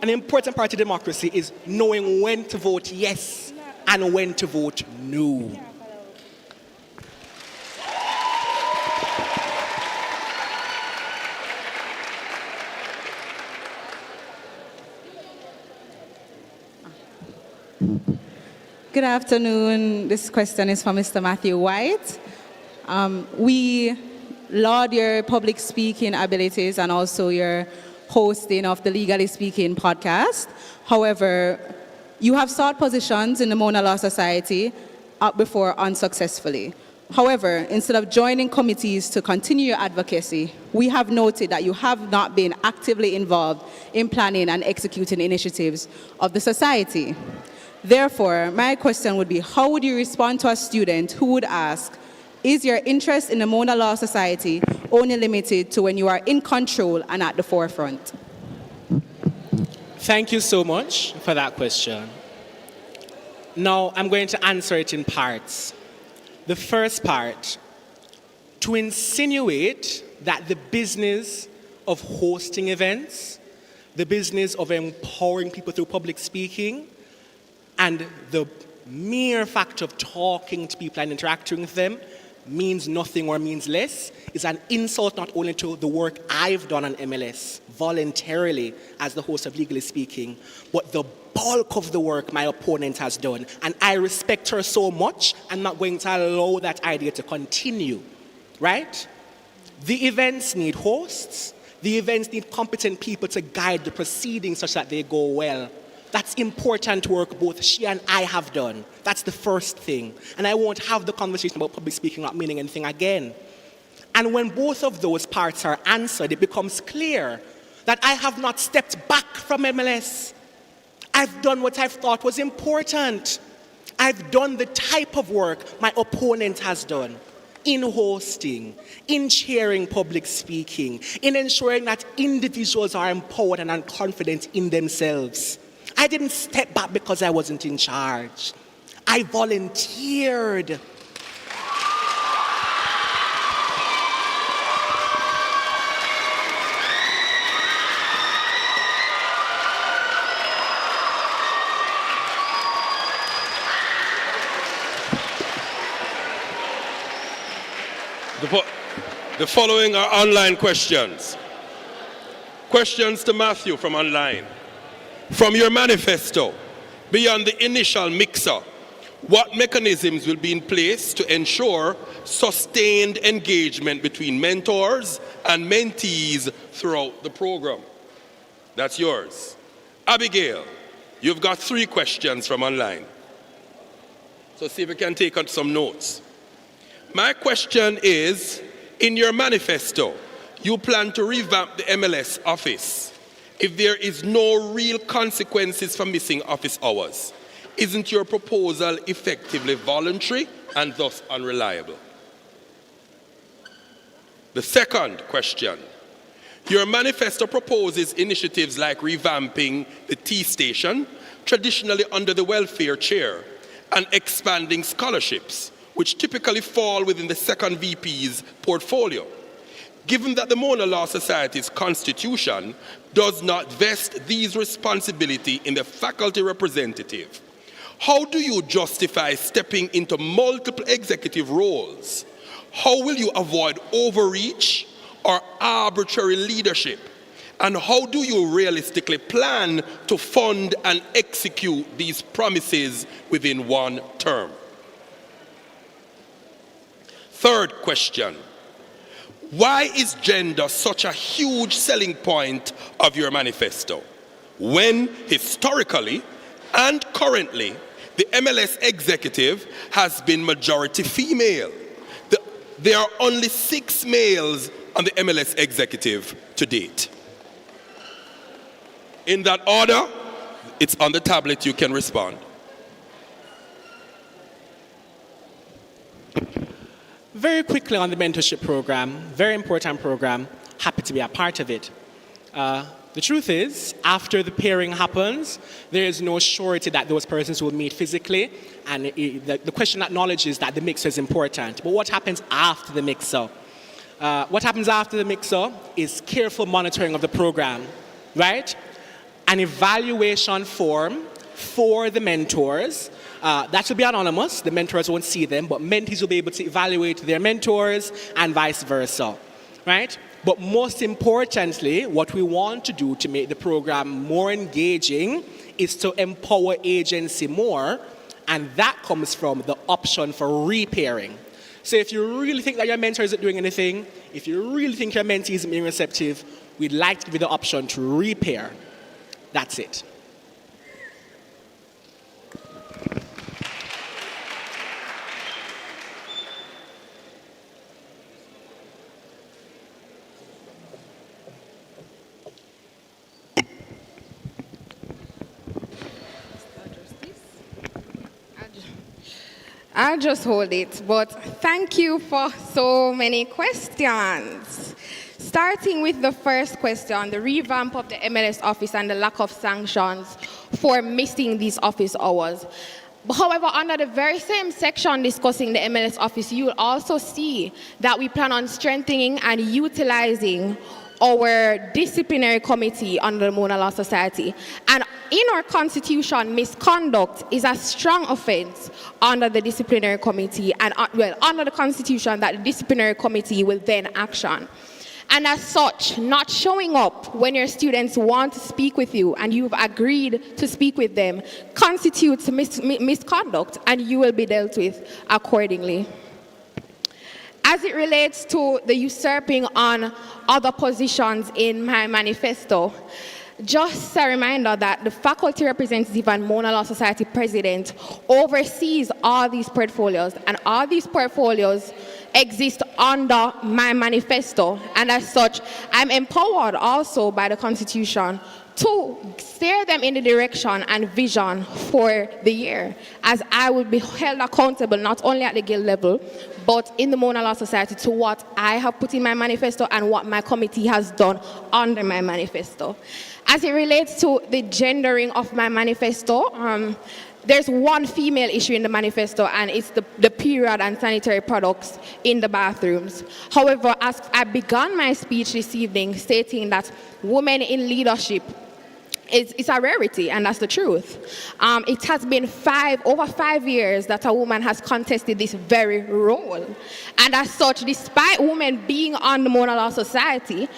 An important part of democracy is knowing when to vote yes and when to vote no. Good afternoon. This question is from Mr. Matthew White. We laud your public speaking abilities and also your hosting of the Legally Speaking podcast. However, you have sought positions in the Mona Law Society up before unsuccessfully. However, instead of joining committees to continue your advocacy, we have noted that you have not been actively involved in planning and executing initiatives of the society. Therefore, my question would be, how would you respond to a student who would ask, is your interest in the Mona Law Society only limited to when you are in control and at the forefront? Thank you so much for that question. Now, I'm going to answer it in parts. The first part, to insinuate that the business of hosting events, the business of empowering people through public speaking, and the mere fact of talking to people and interacting with them means nothing or means less is an insult not only to the work I've done on MLS voluntarily as the host of Legally Speaking, but the bulk of the work my opponent has done. And I respect her so much, I'm not going to allow that idea to continue, right? The events need hosts. The events need competent people to guide the proceedings such that they go well. That's important work both she and I have done. That's the first thing. And I won't have the conversation about public speaking not meaning anything again. And when both of those parts are answered, it becomes clear that I have not stepped back from MLS. I've done what I've thought was important. I've done the type of work my opponent has done in hosting, in chairing public speaking, in ensuring that individuals are empowered and are confident in themselves. I didn't step back because I wasn't in charge. I volunteered. The following are online questions. Questions to Matthew from online. From your manifesto, beyond the initial mixer, what mechanisms will be in place to ensure sustained engagement between mentors and mentees throughout the program? That's yours. Abigail, you've got 3 questions from online. So see if we can take out some notes. My question is, in your manifesto, you plan to revamp the MLS office. If there is no real consequences for missing office hours, isn't your proposal effectively voluntary and thus unreliable? The second question, your manifesto proposes initiatives like revamping the T station, traditionally under the welfare chair, and expanding scholarships, which typically fall within the second VP's portfolio. Given that the Mona Law Society's constitution does not vest these responsibilities in the faculty representative, how do you justify stepping into multiple executive roles? How will you avoid overreach or arbitrary leadership? And how do you realistically plan to fund and execute these promises within one term? Third question. Why is gender such a huge selling point of your manifesto, when historically and currently the MLS executive has been majority female? There are only 6 males on the MLS executive to date. In that order, it's on the tablet, you can respond. Very quickly on the mentorship program, very important program, happy to be a part of it. The truth is, after the pairing happens, there is no surety that those persons will meet physically, and the question acknowledges that the mixer is important. But what happens after the mixer? What happens after the mixer is careful monitoring of the program, right? An evaluation form for the mentors. That will be anonymous. The mentors won't see them, but mentees will be able to evaluate their mentors and vice versa, right? But most importantly, what we want to do to make the program more engaging is to empower agency more, and that comes from the option for repairing. So if you really think that your mentor isn't doing anything, if you really think your mentee isn't being receptive, we'd like to give you the option to repair. That's it. I'll just hold it, but thank you for so many questions. Starting with the first question, the revamp of the MLS office and the lack of sanctions for missing these office hours. However, under the very same section discussing the MLS office, you will also see that we plan on strengthening and utilizing our disciplinary committee under the Mona Law Society. And in our constitution, misconduct is a strong offense under the disciplinary committee, and under the constitution that the disciplinary committee will then action. And as such, not showing up when your students want to speak with you and you've agreed to speak with them constitutes misconduct, and you will be dealt with accordingly. As it relates to the usurping on other positions in my manifesto, just a reminder that the faculty representative and Mona Law Society president oversees all these portfolios, and all these portfolios exist under my manifesto, and as such, I'm empowered also by the Constitution to steer them in the direction and vision for the year, as I will be held accountable not only at the guild level, but in the Mona Law Society to what I have put in my manifesto and what my committee has done under my manifesto. As it relates to the gendering of my manifesto, there's one female issue in the manifesto, and it's the period and sanitary products in the bathrooms. However, as I began my speech this evening stating that women in leadership it's a rarity, and that's the truth. It has been over 5 years that a woman has contested this very role. And as such, despite women being on the Mona Law Society,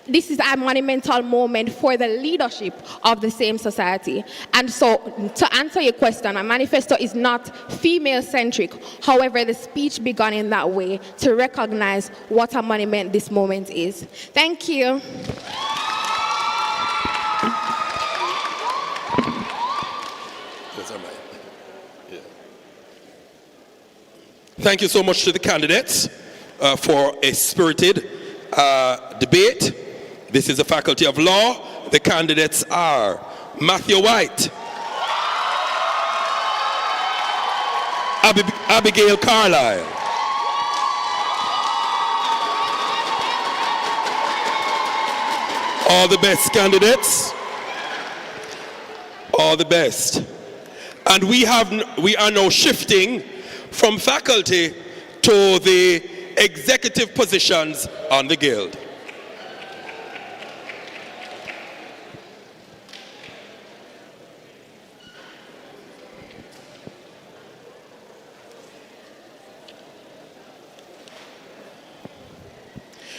this is a monumental moment for the leadership of the same society. And so, to answer your question, my manifesto is not female-centric. However, the speech began in that way to recognize what a monument this moment is. Thank you. Thank you so much to the candidates for a spirited debate. This is the Faculty of Law. The candidates are Matthew White, Abigail Carlisle, all the best candidates, all the best. And we are now shifting from faculty to the executive positions on the guild.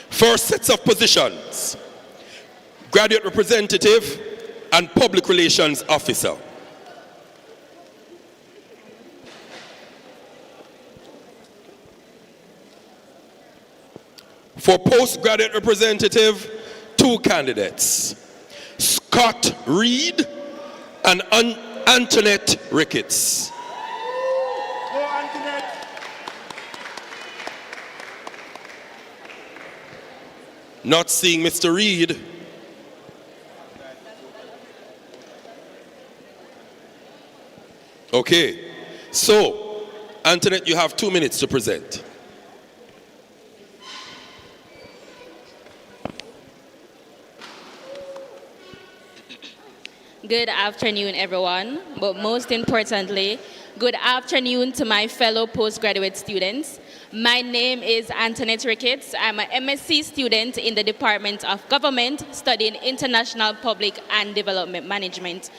First sets of positions: graduate representative and public relations officer. For postgraduate representative, 2 candidates: Scott Reed and Antoinette Ricketts. Not seeing Mr. Reed. Okay, so Antoinette, you have 2 minutes to present. Good afternoon, everyone, but most importantly, good afternoon to my fellow postgraduate students. My name is Antoinette Ricketts. I'm an MSc student in the Department of Government, studying International Public and Development Management.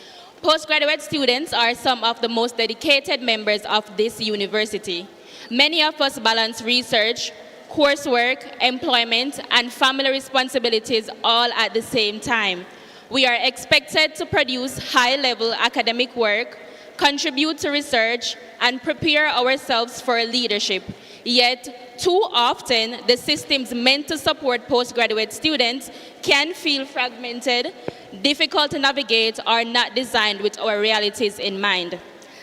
Postgraduate students are some of the most dedicated members of this university. Many of us balance research, coursework, employment, and family responsibilities all at the same time. We are expected to produce high-level academic work, contribute to research, and prepare ourselves for leadership. Yet, too often, the systems meant to support postgraduate students can feel fragmented, difficult to navigate, or not designed with our realities in mind.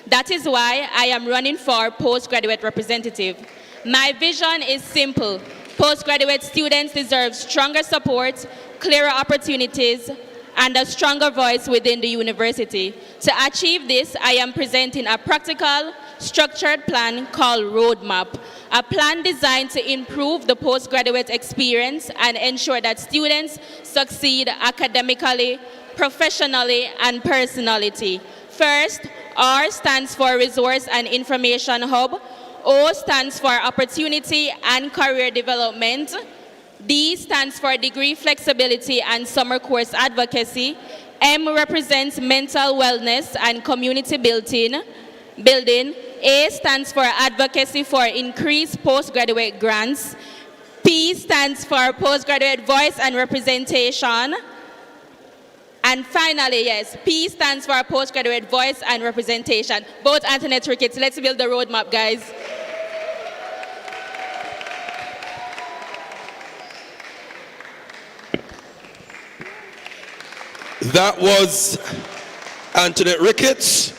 That is why I am running for postgraduate representative. My vision is simple. Postgraduate students deserve stronger support, clearer opportunities, and a stronger voice within the university. To achieve this, I am presenting a practical, structured plan called Roadmap, a plan designed to improve the postgraduate experience and ensure that students succeed academically, professionally, and personally. First, R stands for Resource and Information Hub. O stands for Opportunity and Career Development. D stands for degree flexibility and summer course advocacy. M represents mental wellness and community building. A stands for advocacy for increased postgraduate grants. P stands for postgraduate voice and representation. And finally, yes, P stands for postgraduate voice and representation. Both Antoinette Ricketts. Let's build the roadmap, guys. That was Antoinette Ricketts.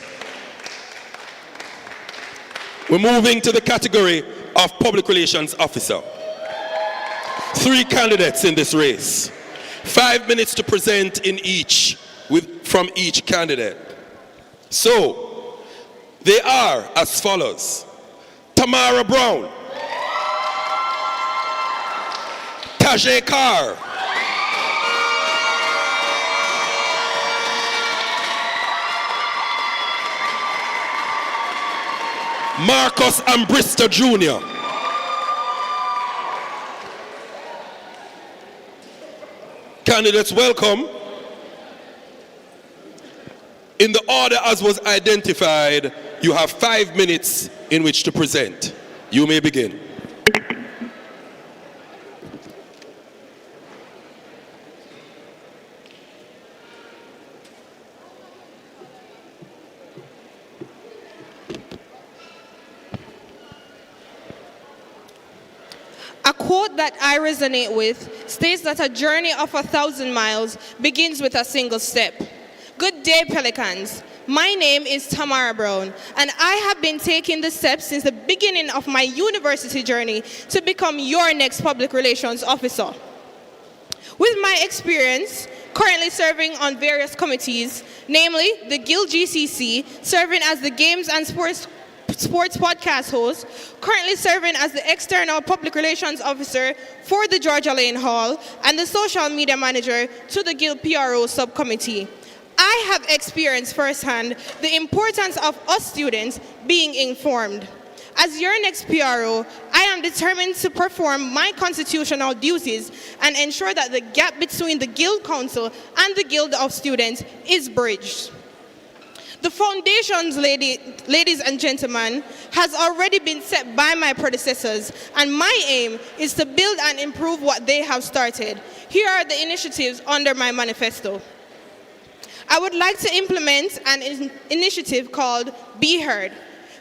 We're moving to the category of Public Relations Officer. 3 candidates in this race. 5 minutes to present in each, from each candidate. So, they are as follows. Tamara Brown. Tajay Carr. Marcus Ambrister Jr. Candidates, welcome. In the order as was identified, you have 5 minutes in which to present. You may begin. A quote that I resonate with states that a journey of 1,000 miles begins with a single step. Good day, Pelicans. My name is Tamara Brown, and I have been taking the steps since the beginning of my university journey to become your next public relations officer. With my experience, currently serving on various committees, namely the Guild GCC, serving as the Games and Sports podcast host, currently serving as the External Public Relations Officer for the Alleyne Hall, and the Social Media Manager to the Guild PRO Subcommittee. I have experienced firsthand the importance of us students being informed. As your next PRO, I am determined to perform my constitutional duties and ensure that the gap between the Guild Council and the Guild of Students is bridged. The foundations, ladies and gentlemen, has already been set by my predecessors, and my aim is to build and improve what they have started. Here are the initiatives under my manifesto. I would like to implement an initiative called Be Heard.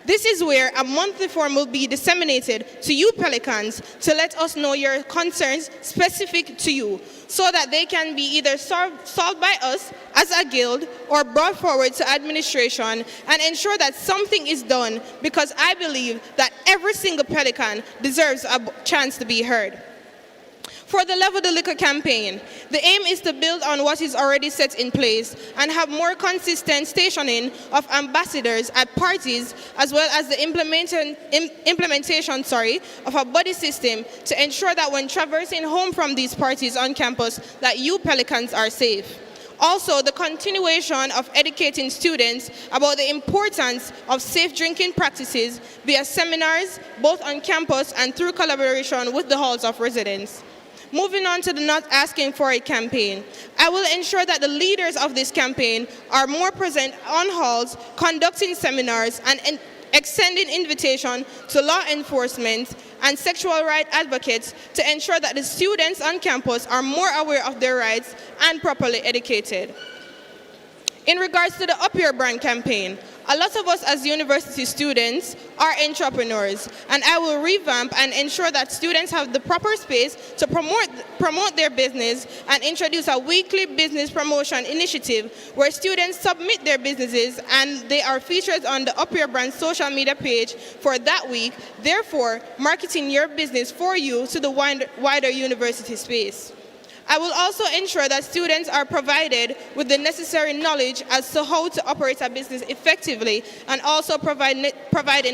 This is where a monthly form will be disseminated to you Pelicans to let us know your concerns specific to you, so that they can be either solved by us as a guild or brought forward to administration and ensure that something is done, because I believe that every single Pelican deserves a chance to be heard. For the Level the Liquor campaign, the aim is to build on what is already set in place and have more consistent stationing of ambassadors at parties, as well as the implementation of a buddy system to ensure that when traversing home from these parties on campus, that you Pelicans are safe. Also, the continuation of educating students about the importance of safe drinking practices via seminars, both on campus and through collaboration with the halls of residence. Moving on to the Not Asking for It campaign, I will ensure that the leaders of this campaign are more present on halls, conducting seminars, and extending invitation to law enforcement and sexual rights advocates to ensure that the students on campus are more aware of their rights and properly educated. In regards to the Up Your Brand campaign, a lot of us as university students are entrepreneurs, and I will revamp and ensure that students have the proper space to promote their business and introduce a weekly business promotion initiative where students submit their businesses and they are featured on the Up Your Brand social media page for that week, therefore marketing your business for you to the wider university space. I will also ensure that students are provided with the necessary knowledge as to how to operate a business effectively and also providing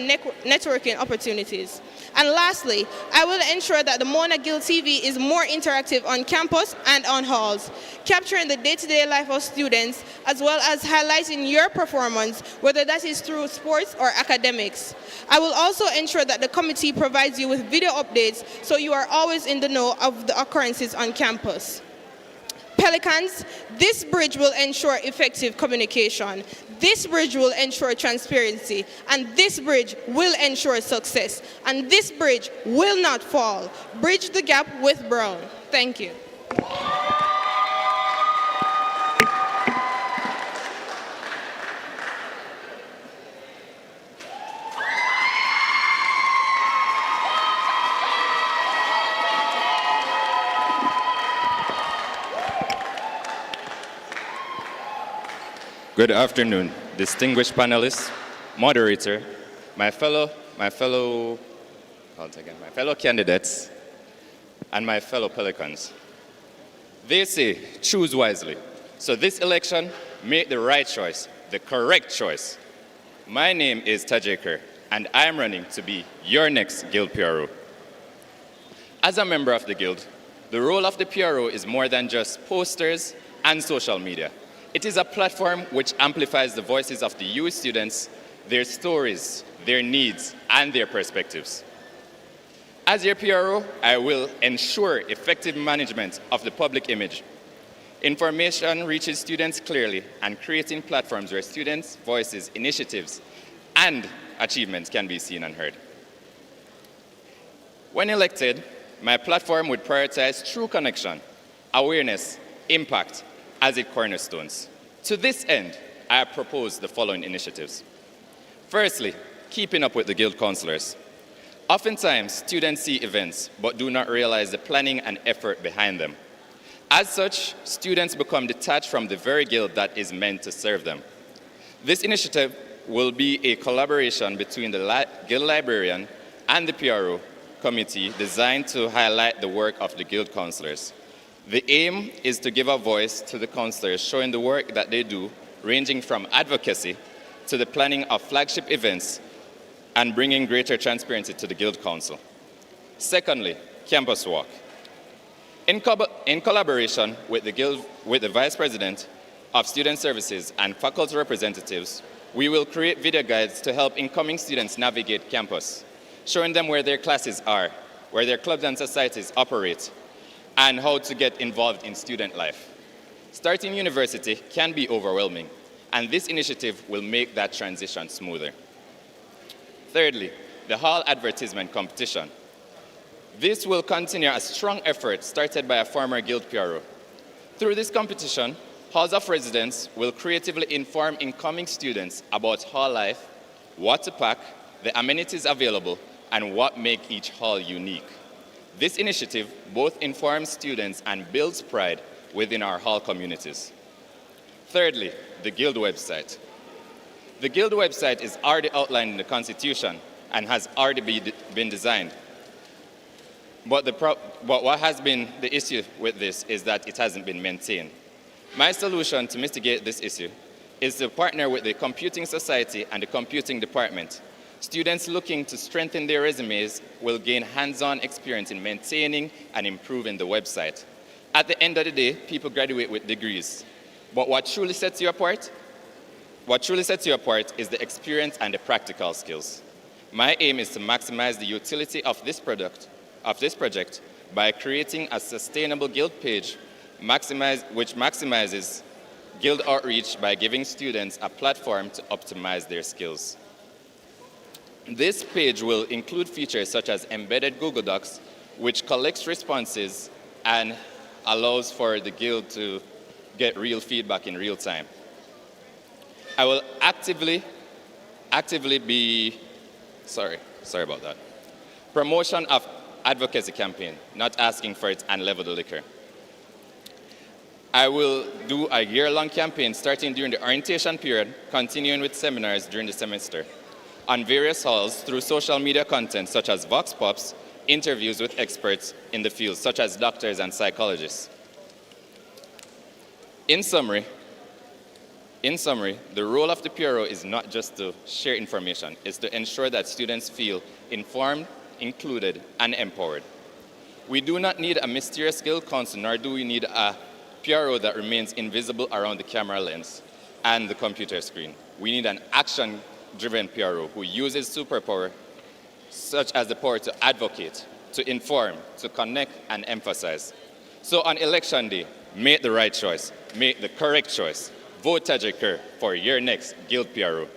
networking opportunities. And lastly, I will ensure that the Mona Guild TV is more interactive on campus and on halls, capturing the day-to-day life of students as well as highlighting your performance, whether that is through sports or academics. I will also ensure that the committee provides you with video updates so you are always in the know of the occurrences on campus. Pelicans, this bridge will ensure effective communication. This bridge will ensure transparency. And this bridge will ensure success. And this bridge will not fall. Bridge the gap with Brown. Thank you. Good afternoon, distinguished panelists, moderator, my fellow candidates, and my fellow Pelicans. They say, choose wisely. So this election, make the right choice, the correct choice. My name is Tajeker, and I am running to be your next Guild PRO. As a member of the Guild, the role of the PRO is more than just posters and social media. It is a platform which amplifies the voices of the youth students, their stories, their needs, and their perspectives. As your PRO, I will ensure effective management of the public image. Information reaches students clearly and creating platforms where students' voices, initiatives, and achievements can be seen and heard. When elected, my platform would prioritize true connection, awareness, impact, as its cornerstones. To this end, I have proposed the following initiatives. Firstly, keeping up with the Guild counselors. Oftentimes, students see events but do not realize the planning and effort behind them. As such, students become detached from the very Guild that is meant to serve them. This initiative will be a collaboration between the Guild librarian and the PRO committee designed to highlight the work of the Guild counselors. The aim is to give a voice to the counselors showing the work that they do, ranging from advocacy to the planning of flagship events and bringing greater transparency to the Guild Council. Secondly, Campus Walk. In collaboration with the Guild, with the Vice President of Student Services and faculty representatives, we will create video guides to help incoming students navigate campus, showing them where their classes are, where their clubs and societies operate, and how to get involved in student life. Starting university can be overwhelming, and this initiative will make that transition smoother. Thirdly, the Hall advertisement competition. This will continue a strong effort started by a former Guild PRO. Through this competition, halls of residence will creatively inform incoming students about hall life, what to pack, the amenities available, and what make each hall unique. This initiative both informs students and builds pride within our hall communities. Thirdly, the Guild website. The Guild website is already outlined in the Constitution and has already been designed. But what has been the issue with this is that it hasn't been maintained. My solution to mitigate this issue is to partner with the Computing Society and the Computing Department. Students looking to strengthen their resumes will gain hands-on experience in maintaining and improving the website. At the end of the day, people graduate with degrees. But what truly sets you apart? What truly sets you apart is the experience and the practical skills. My aim is to maximize the utility of this project by creating a sustainable Guild page which maximizes Guild outreach by giving students a platform to optimize their skills. This page will include features such as embedded Google Docs, which collects responses and allows for the Guild to get real feedback in real time. I will actively be, sorry about that, promotion of advocacy campaign, not asking for it and level the liquor. I will do a year-long campaign starting during the orientation period, continuing with seminars during the semester on various halls through social media content such as Vox Pops, interviews with experts in the field such as doctors and psychologists. In summary, the role of the PRO is not just to share information, it's to ensure that students feel informed, included, and empowered. We do not need a mysterious skill council, nor do we need a PRO that remains invisible around the camera lens and the computer screen. We need an action-driven PRO who uses superpower, such as the power to advocate, to inform, to connect, and emphasize. So on election day, make the right choice, make the correct choice. Vote Tajikir for your next Guild PRO.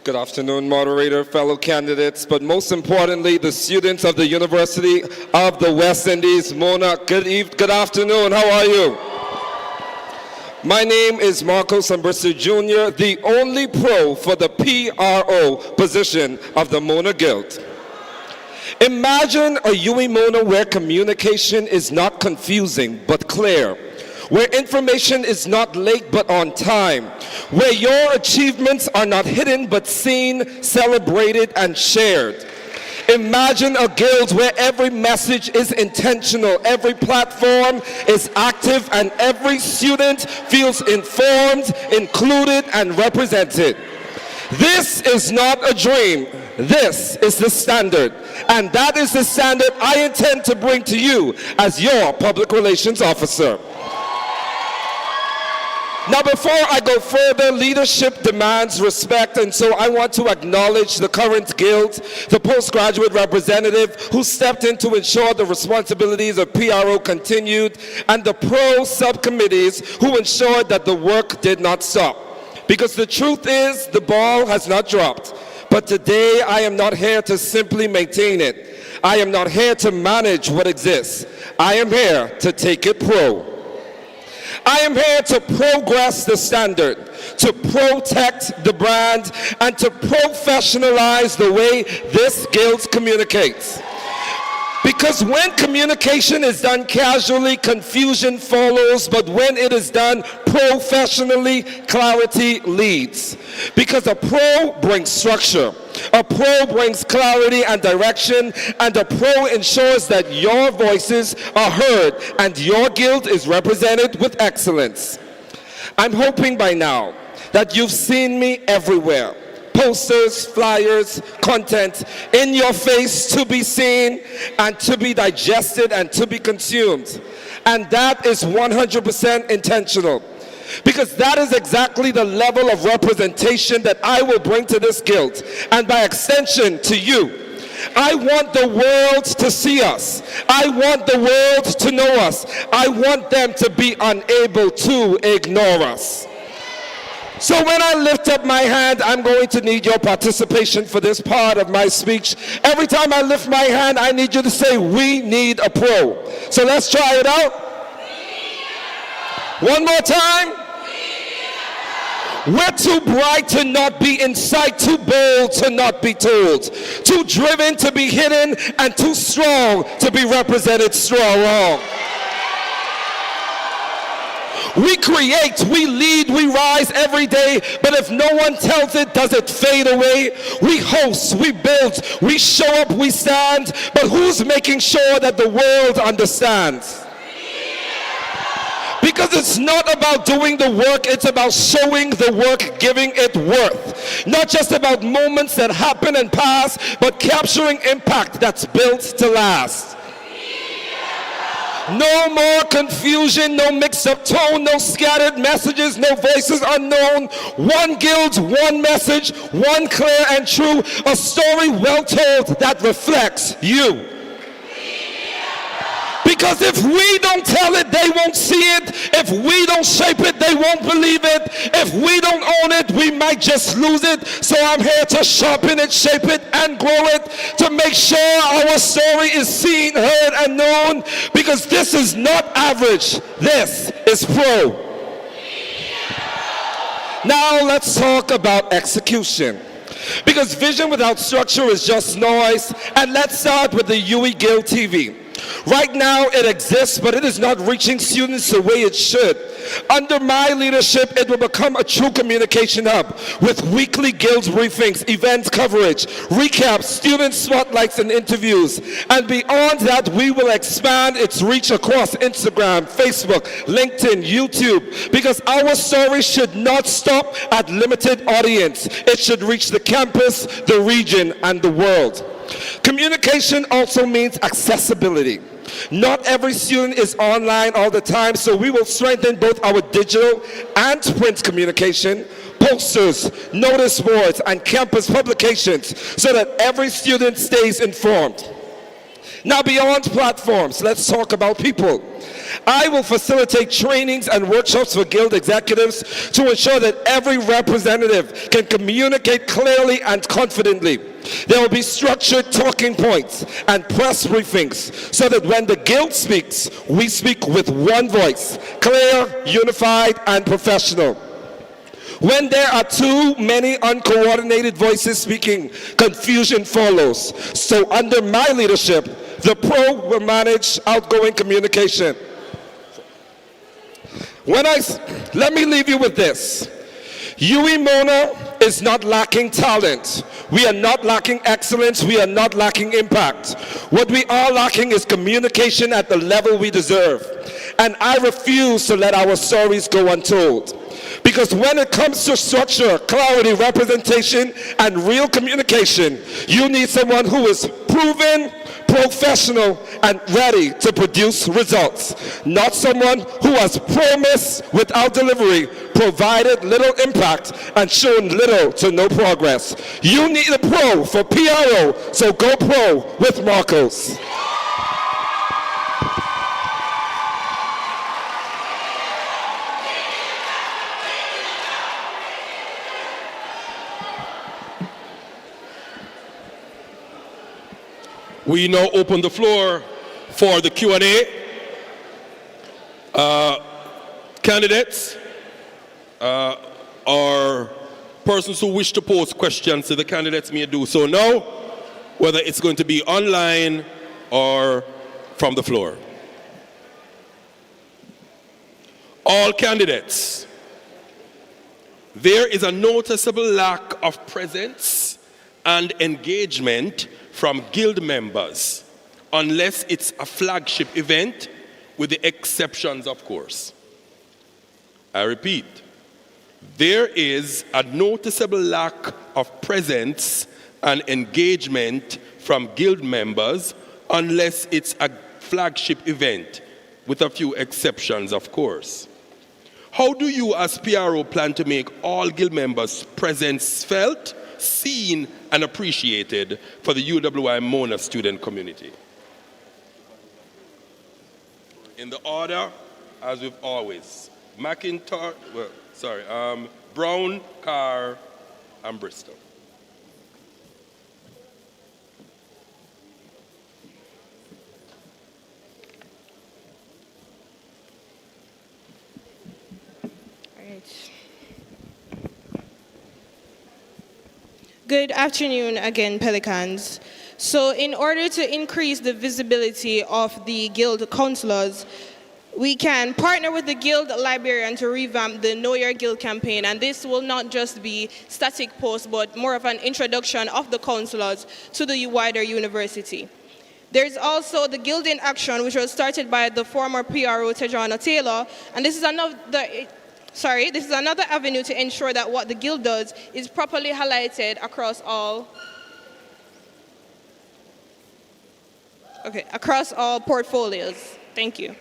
Good afternoon, moderator, fellow candidates, but most importantly, the students of the University of the West Indies. Mona, good afternoon, how are you? My name is Marcos Ambrosio Jr., the only pro for the PRO position of the Mona Guild. Imagine a UE Mona where communication is not confusing but clear, where information is not late but on time, where your achievements are not hidden but seen, celebrated, and shared. Imagine a guild where every message is intentional, every platform is active, and every student feels informed, included, and represented. This is not a dream. This is the standard. And that is the standard I intend to bring to you as your public relations officer. Now, before I go further, leadership demands respect, and so I want to acknowledge the current guild, the postgraduate representative who stepped in to ensure the responsibilities of PRO continued, and the pro subcommittees who ensured that the work did not stop. Because the truth is, the ball has not dropped. But today, I am not here to simply maintain it. I am not here to manage what exists. I am here to take it pro. I am here to progress the standard, to protect the brand, and to professionalize the way this guild communicates. Because when communication is done casually, confusion follows, but when it is done professionally, clarity leads. Because a pro brings structure, a pro brings clarity and direction, and a pro ensures that your voices are heard and your guild is represented with excellence. I'm hoping by now that you've seen me everywhere. Posters, flyers, content in your face to be seen and to be digested and to be consumed. And that is 100% intentional. Because that is exactly the level of representation that I will bring to this guild, and by extension to you. I want the world to see us. I want the world to know us. I want them to be unable to ignore us. So when I lift up my hand, I'm going to need your participation for this part of my speech. Every time I lift my hand, I need you to say, we need a pro. So let's try it out. One more time. We're too bright to not be in sight, too bold to not be told, too driven to be hidden, and too strong to be represented strong. We create, we lead, we rise every day, but if no one tells it, does it fade away? We host, we build, we show up, we stand, but who's making sure that the world understands? Because it's not about doing the work, it's about showing the work, giving it worth. Not just about moments that happen and pass, but capturing impact that's built to last. No more confusion, no mixed-up tone, no scattered messages, no voices unknown. One guild, one message, one clear and true, a story well told that reflects you. Because if we don't tell it, they won't see it. If we don't shape it, they won't believe it. If we don't own it, we might just lose it. So I'm here to sharpen it, shape it, and grow it, to make sure our story is seen, heard, and known. Because this is not average. This is pro. Now let's talk about execution. Because vision without structure is just noise. And let's start with the UE Guild TV. Right now it exists, but it is not reaching students the way it should. Under my leadership, it will become a true communication hub with weekly Guilds briefings, event coverage, recaps, student spotlights, and interviews. And beyond that, we will expand its reach across Instagram, Facebook, LinkedIn, YouTube, because our story should not stop at limited audience. It should reach the campus, the region, and the world. Communication also means accessibility. Not every student is online all the time, so we will strengthen both our digital and print communication, posters, notice boards, and campus publications so that every student stays informed. Now, beyond platforms, let's talk about people. I will facilitate trainings and workshops for Guild executives to ensure that every representative can communicate clearly and confidently. There will be structured talking points and press briefings so that when the Guild speaks, we speak with one voice, clear, unified, and professional. When there are too many uncoordinated voices speaking, confusion follows. So under my leadership, the Pro will manage outgoing communication. Let me leave you with this. UE Mona is not lacking talent. We are not lacking excellence. We are not lacking impact. What we are lacking is communication at the level we deserve. And I refuse to let our stories go untold. Because when it comes to structure, clarity, representation, and real communication, you need someone who is proven, professional, and ready to produce results. Not someone who has promised without delivery, provided little impact, and shown little to no progress. You need a pro for PRO, so go pro with Marcos. We now open the floor for the Q&A. Candidates or persons who wish to pose questions to the candidates may do so now, whether it's going to be online or from the floor. All candidates, there is a noticeable lack of presence and engagement from Guild members, unless it's a flagship event, with the exceptions, of course. I repeat, there is a noticeable lack of presence and engagement from Guild members, unless it's a flagship event, with a few exceptions, of course. How do you as PRO plan to make all Guild members' presence felt, seen, and appreciated for the UWI Mona student community? In the order, as we've always, Brown, Carr, and Bristol. Good afternoon again, Pelicans. So in order to increase the visibility of the Guild councillors, we can partner with the Guild librarian to revamp the Know Your Guild campaign, and this will not just be static posts, but more of an introduction of the councillors to the wider university. There's also the Guild in Action, which was started by the former PRO Tejana Taylor, and this is another avenue to ensure that what the Guild does is properly highlighted across all portfolios. Thank you.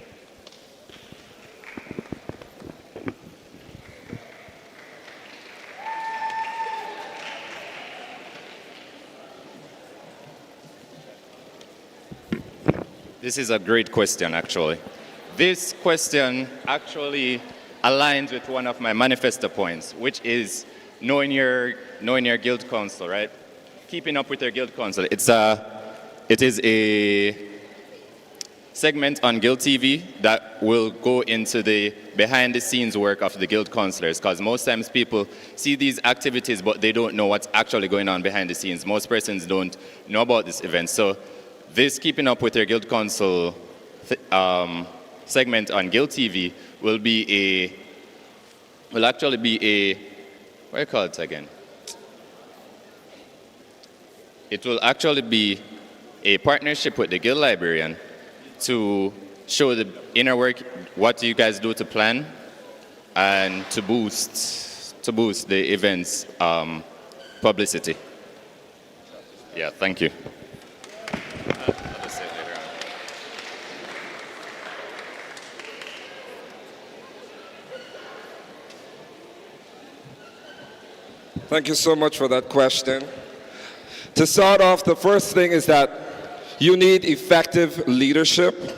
This is a great question, actually. This question actually aligns with one of my manifesto points, which is knowing your Guild council, right? Keeping up with your Guild council. It is a segment on Guild TV that will go into the behind-the-scenes work of the Guild counselors, because most times people see these activities, but they don't know what's actually going on behind the scenes. Most persons don't know about this event. So this Keeping Up with Your Guild Council segment on Guild TV will actually be a, what do you call it again? It will actually be a partnership with the Guild Librarian to show the inner work, what you guys do to plan, and to boost the event's publicity. Yeah, thank you. Thank you so much for that question. To start off, the first thing is that you need effective leadership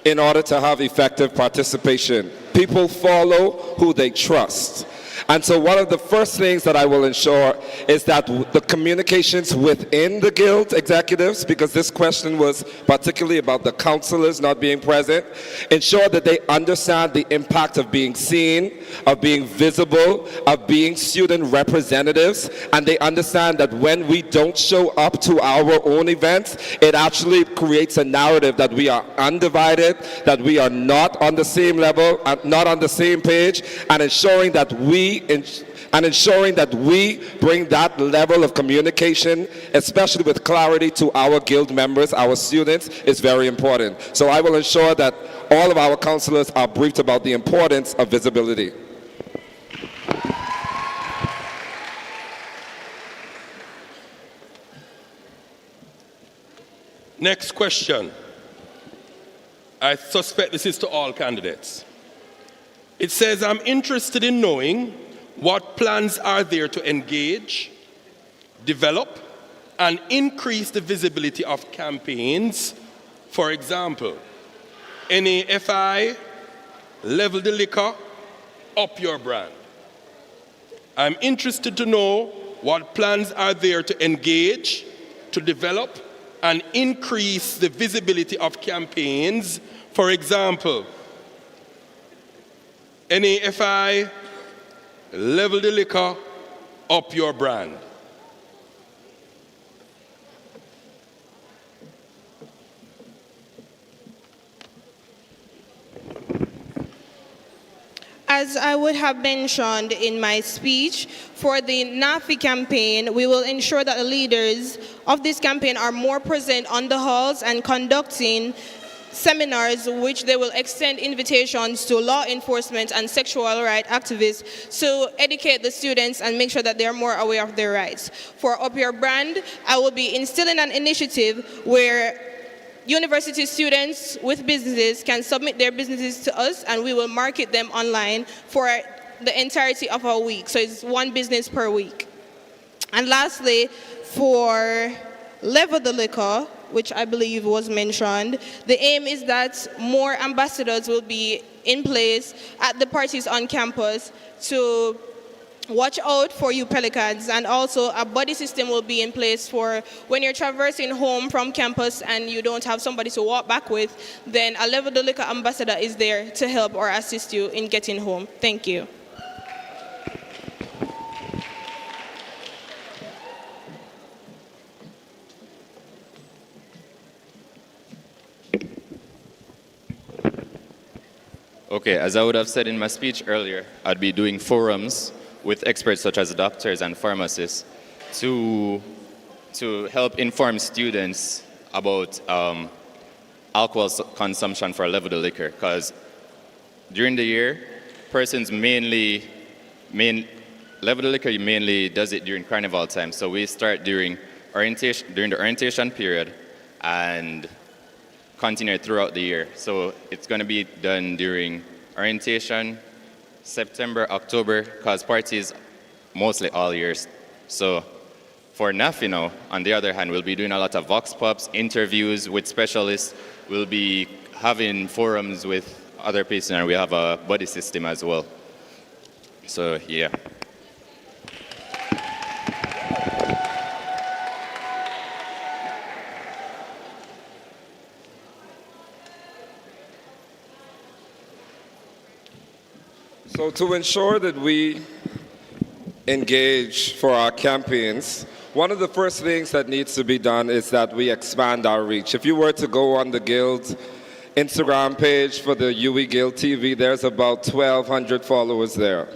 in order to have effective participation. People follow who they trust. And so one of the first things that I will ensure is that the communications within the Guild executives, because this question was particularly about the councillors not being present, ensure that they understand the impact of being seen, of being visible, of being student representatives, and they understand that when we don't show up to our own events, it actually creates a narrative that we are undivided, that we are not on the same level, not on the same page, and ensuring that we bring that level of communication, especially with clarity, to our Guild members, our students, is very important. So I will ensure that all of our counselors are briefed about the importance of visibility. Next question. I suspect this is to all candidates. It says, I'm interested in knowing what plans are there to engage, develop, and increase the visibility of campaigns. For example, NAFI, Level the Liquor, Up Your Brand. I'm interested to know what plans are there to engage, to develop, and increase the visibility of campaigns. For example, NAFI, Level the Liquor, Up Your Brand. As I would have mentioned in my speech, for the NAFI campaign, we will ensure that the leaders of this campaign are more present on the halls and conducting seminars which they will extend invitations to law enforcement and sexual rights activists to educate the students and make sure that they are more aware of their rights. For Up Your Brand, I will be instilling an initiative where university students with businesses can submit their businesses to us and we will market them online for the entirety of our week. So it's one business per week. And lastly, for Level the Liquor, which I believe was mentioned, the aim is that more ambassadors will be in place at the parties on campus to watch out for you pelicans, and also a buddy system will be in place for when you're traversing home from campus and you don't have somebody to walk back with, then a Level the Liquor ambassador is there to help or assist you in getting home. Thank you. Okay, as I would have said in my speech earlier, I'd be doing forums with experts such as doctors and pharmacists to help inform students about alcohol consumption for Level the Liquor, because during the year, persons Level the Liquor mainly does it during carnival time, so we start during the orientation period and continue throughout the year. So it's going to be done during orientation, September, October, because parties mostly all years. So for NAFI now, on the other hand, we'll be doing a lot of vox pops, interviews with specialists. We'll be having forums with other people, and we have a buddy system as well. So yeah. So to ensure that we engage for our campaigns, one of the first things that needs to be done is that we expand our reach. If you were to go on the Guild Instagram page for the UE Guild TV, there's about 1,200 followers there.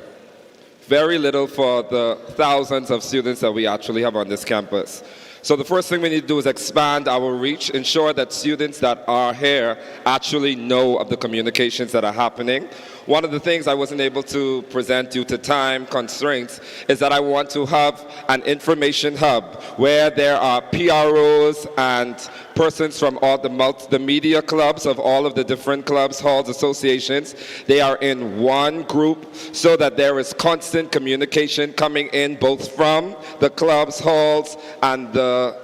Very little for the thousands of students that we actually have on this campus. So the first thing we need to do is expand our reach, ensure that students that are here actually know of the communications that are happening. One of the things I wasn't able to present due to time constraints is that I want to have an information hub where there are PROs and persons from all the media clubs of all of the different clubs, halls, associations. They are in one group so that there is constant communication coming in both from the clubs, halls, and the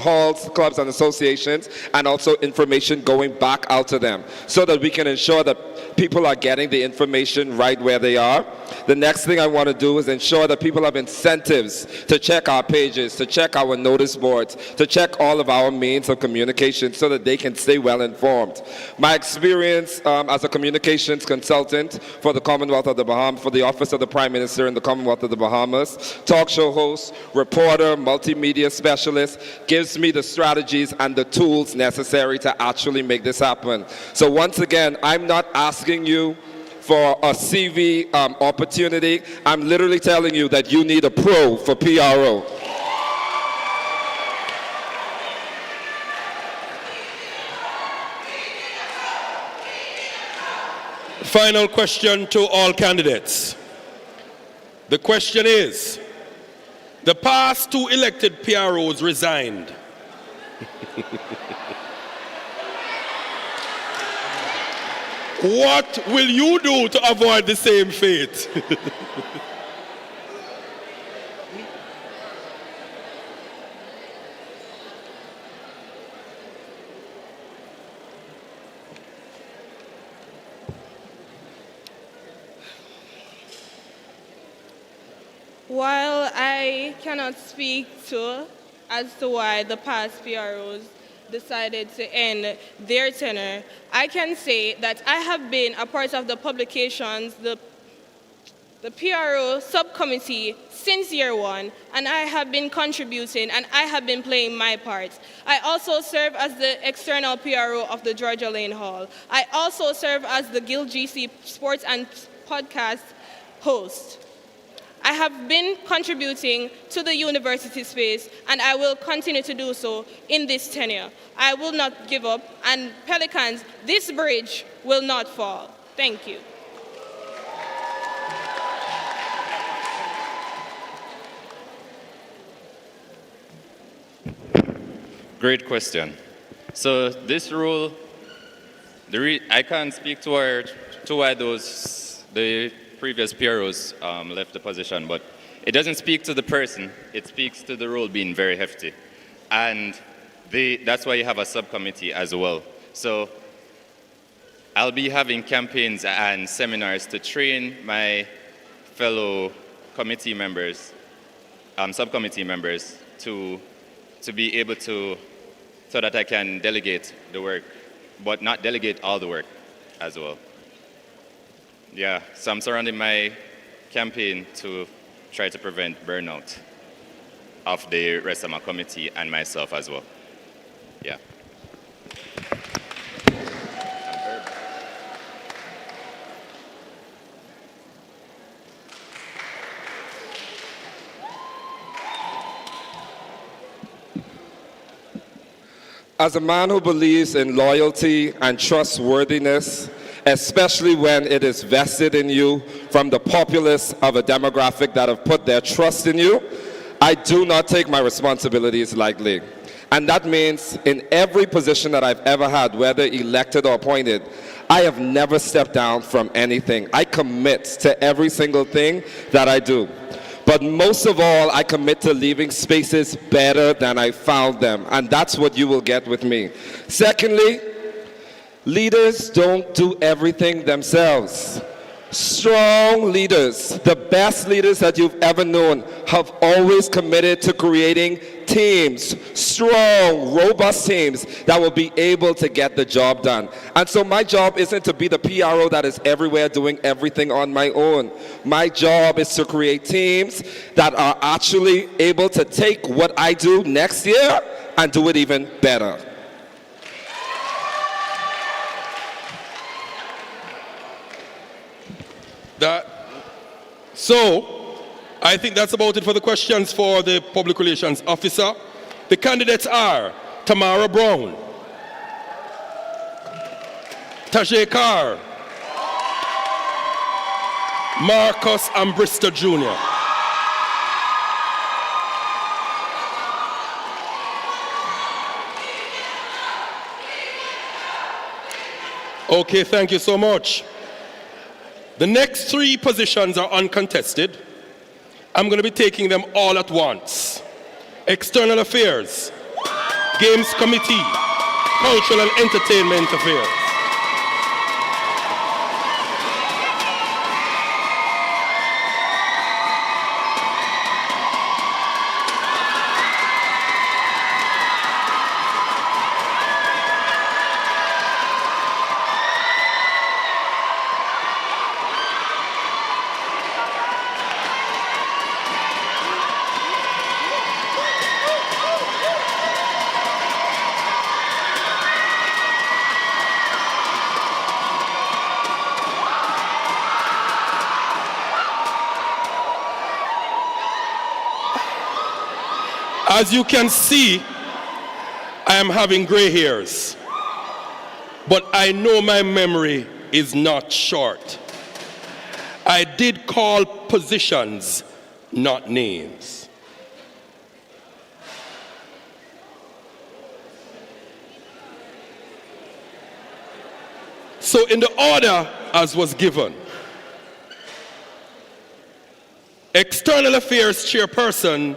halls, clubs, and associations, and also information going back out to them so that we can ensure that people are getting the information right where they are. The next thing I want to do is ensure that people have incentives to check our pages, to check our notice boards, to check all of our means of communication so that they can stay well informed. My experience as a communications consultant for the Commonwealth of the Bahamas, for the Office of the Prime Minister in the Commonwealth of the Bahamas, talk show host, reporter, multimedia specialist, gives me the strategies and the tools necessary to actually make this happen. So once again, I'm not asking you for a CV opportunity. I'm literally telling you that you need a pro for PRO. Final question to all candidates. The question is, the past two elected PROs resigned. What will you do to avoid the same fate? While I cannot speak as to why the past PROs decided to end their tenure, I can say that I have been a part of the publications, the PRO subcommittee since year one, and I have been contributing and I have been playing my part. I also serve as the external PRO of the Alleyne Hall. I also serve as the Guild GC Sports and Podcast host. I have been contributing to the university space, and I will continue to do so in this tenure. I will not give up, and Pelicans, this bridge will not fall. Thank you. Great question. So this rule, I can't speak to why the previous PROs left the position, but it doesn't speak to the person, it speaks to the role being very hefty. And that's why you have a subcommittee as well. So I'll be having campaigns and seminars to train my fellow committee members, subcommittee members, to be able to, so that I can delegate the work, but not delegate all the work as well. Yeah, so I'm surrounding my campaign to try to prevent burnout of the rest of my committee and myself as well. Yeah. As a man who believes in loyalty and trustworthiness, especially when it is vested in you from the populace of a demographic that have put their trust in you, I do not take my responsibilities lightly. And that means in every position that I've ever had, whether elected or appointed, I have never stepped down from anything. I commit to every single thing that I do. But most of all, I commit to leaving spaces better than I found them. And that's what you will get with me. Secondly, leaders don't do everything themselves. Strong leaders, the best leaders that you've ever known, have always committed to creating teams, strong, robust teams that will be able to get the job done. And so my job isn't to be the PRO that is everywhere doing everything on my own. My job is to create teams that are actually able to take what I do next year and do it even better. So, I think that's about it for the questions for the Public Relations Officer. The candidates are Tamara Brown, Tajay Carr, Marcus Ambrister Jr. Okay, thank you so much. The next 3 positions are uncontested. I'm going to be taking them all at once. External Affairs, Games Committee, Cultural and Entertainment Affairs. As you can see, I am having gray hairs, but I know my memory is not short. I did call positions, not names. So in the order as was given, External Affairs Chairperson,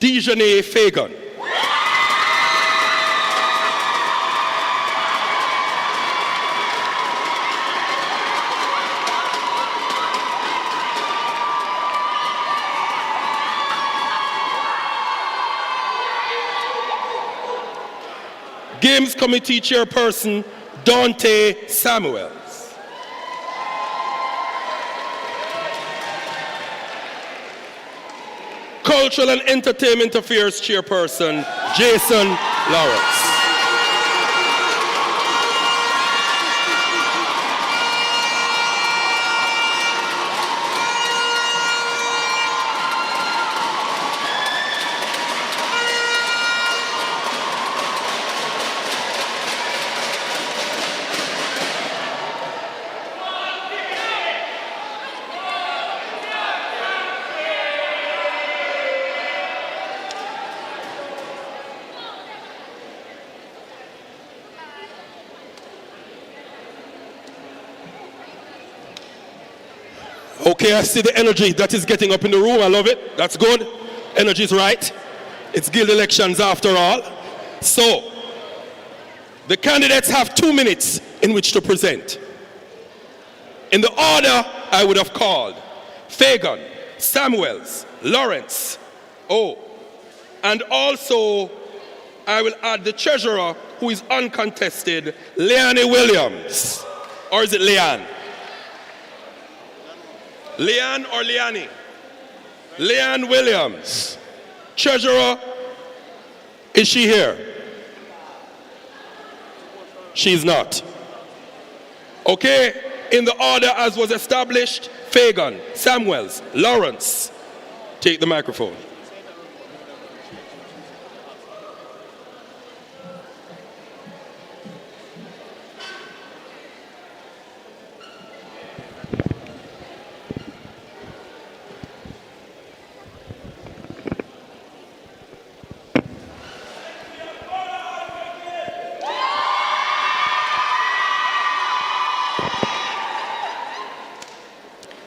Dejanay Fagan. Games Committee Chairperson, Dante Samuels. Cultural and Entertainment Affairs Chairperson, Jason Lawrence. Okay, I see the energy that is getting up in the room. I love it. That's good. Energy is right. It's guild elections after all. So, the candidates have 2 minutes in which to present. In the order I would have called: Fagan, Samuels, Lawrence. Oh, and also I will add the treasurer, who is uncontested, Leanne Williams. Or is it Leanne? Leanne or Leanne? Leanne Williams. Treasurer, is she here? She's not. Okay, in the order as was established: Fagan, Samuels, Lawrence. Take the microphone.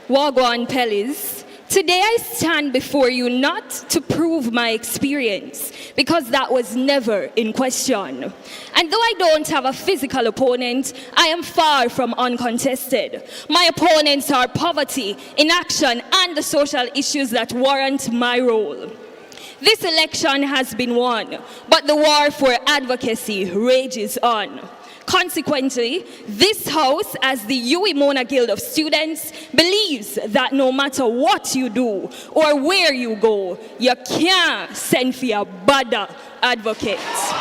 Wagwan Pellies, today I stand before you not to prove my experience, because that was never in question. And though I don't have a physical opponent, I am far from uncontested. My opponents are poverty, inaction, and the social issues that warrant my role. This election has been won, but the war for advocacy rages on. Consequently, this House, as the UWI Mona Guild of Students, believes that no matter what you do or where you go, you can't send for your bother advocates.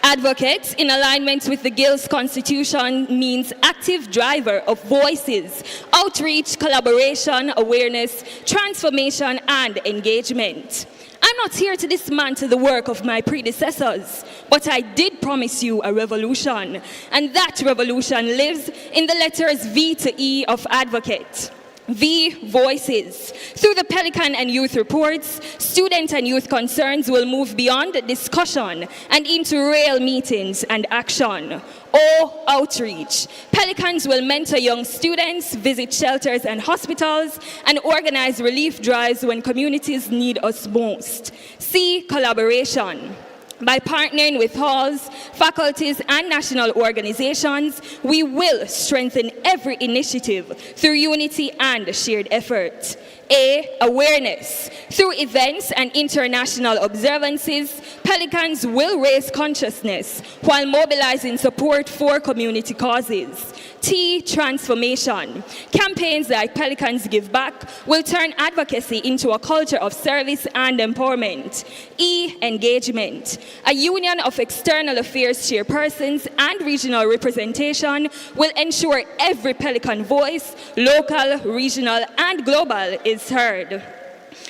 Advocates, in alignment with the Guild's constitution, means active driver of voices, outreach, collaboration, awareness, transformation, and engagement. I'm not here to dismantle the work of my predecessors, but I did promise you a revolution, and that revolution lives in the letters V to E of advocate. V, voices. Through the Pelican and Youth reports, student and youth concerns will move beyond discussion and into real meetings and action. O, outreach. Pelicans will mentor young students, visit shelters and hospitals, and organize relief drives when communities need us most. C, collaboration. By partnering with halls, faculties, and national organizations, we will strengthen every initiative through unity and shared effort. A, awareness. Through events and international observances, Pelicans will raise consciousness while mobilizing support for community causes. T, transformation. Campaigns like Pelicans Give Back will turn advocacy into a culture of service and empowerment. E, engagement. A union of external affairs chairpersons and regional representation will ensure every Pelican voice, local, regional, and global, is heard.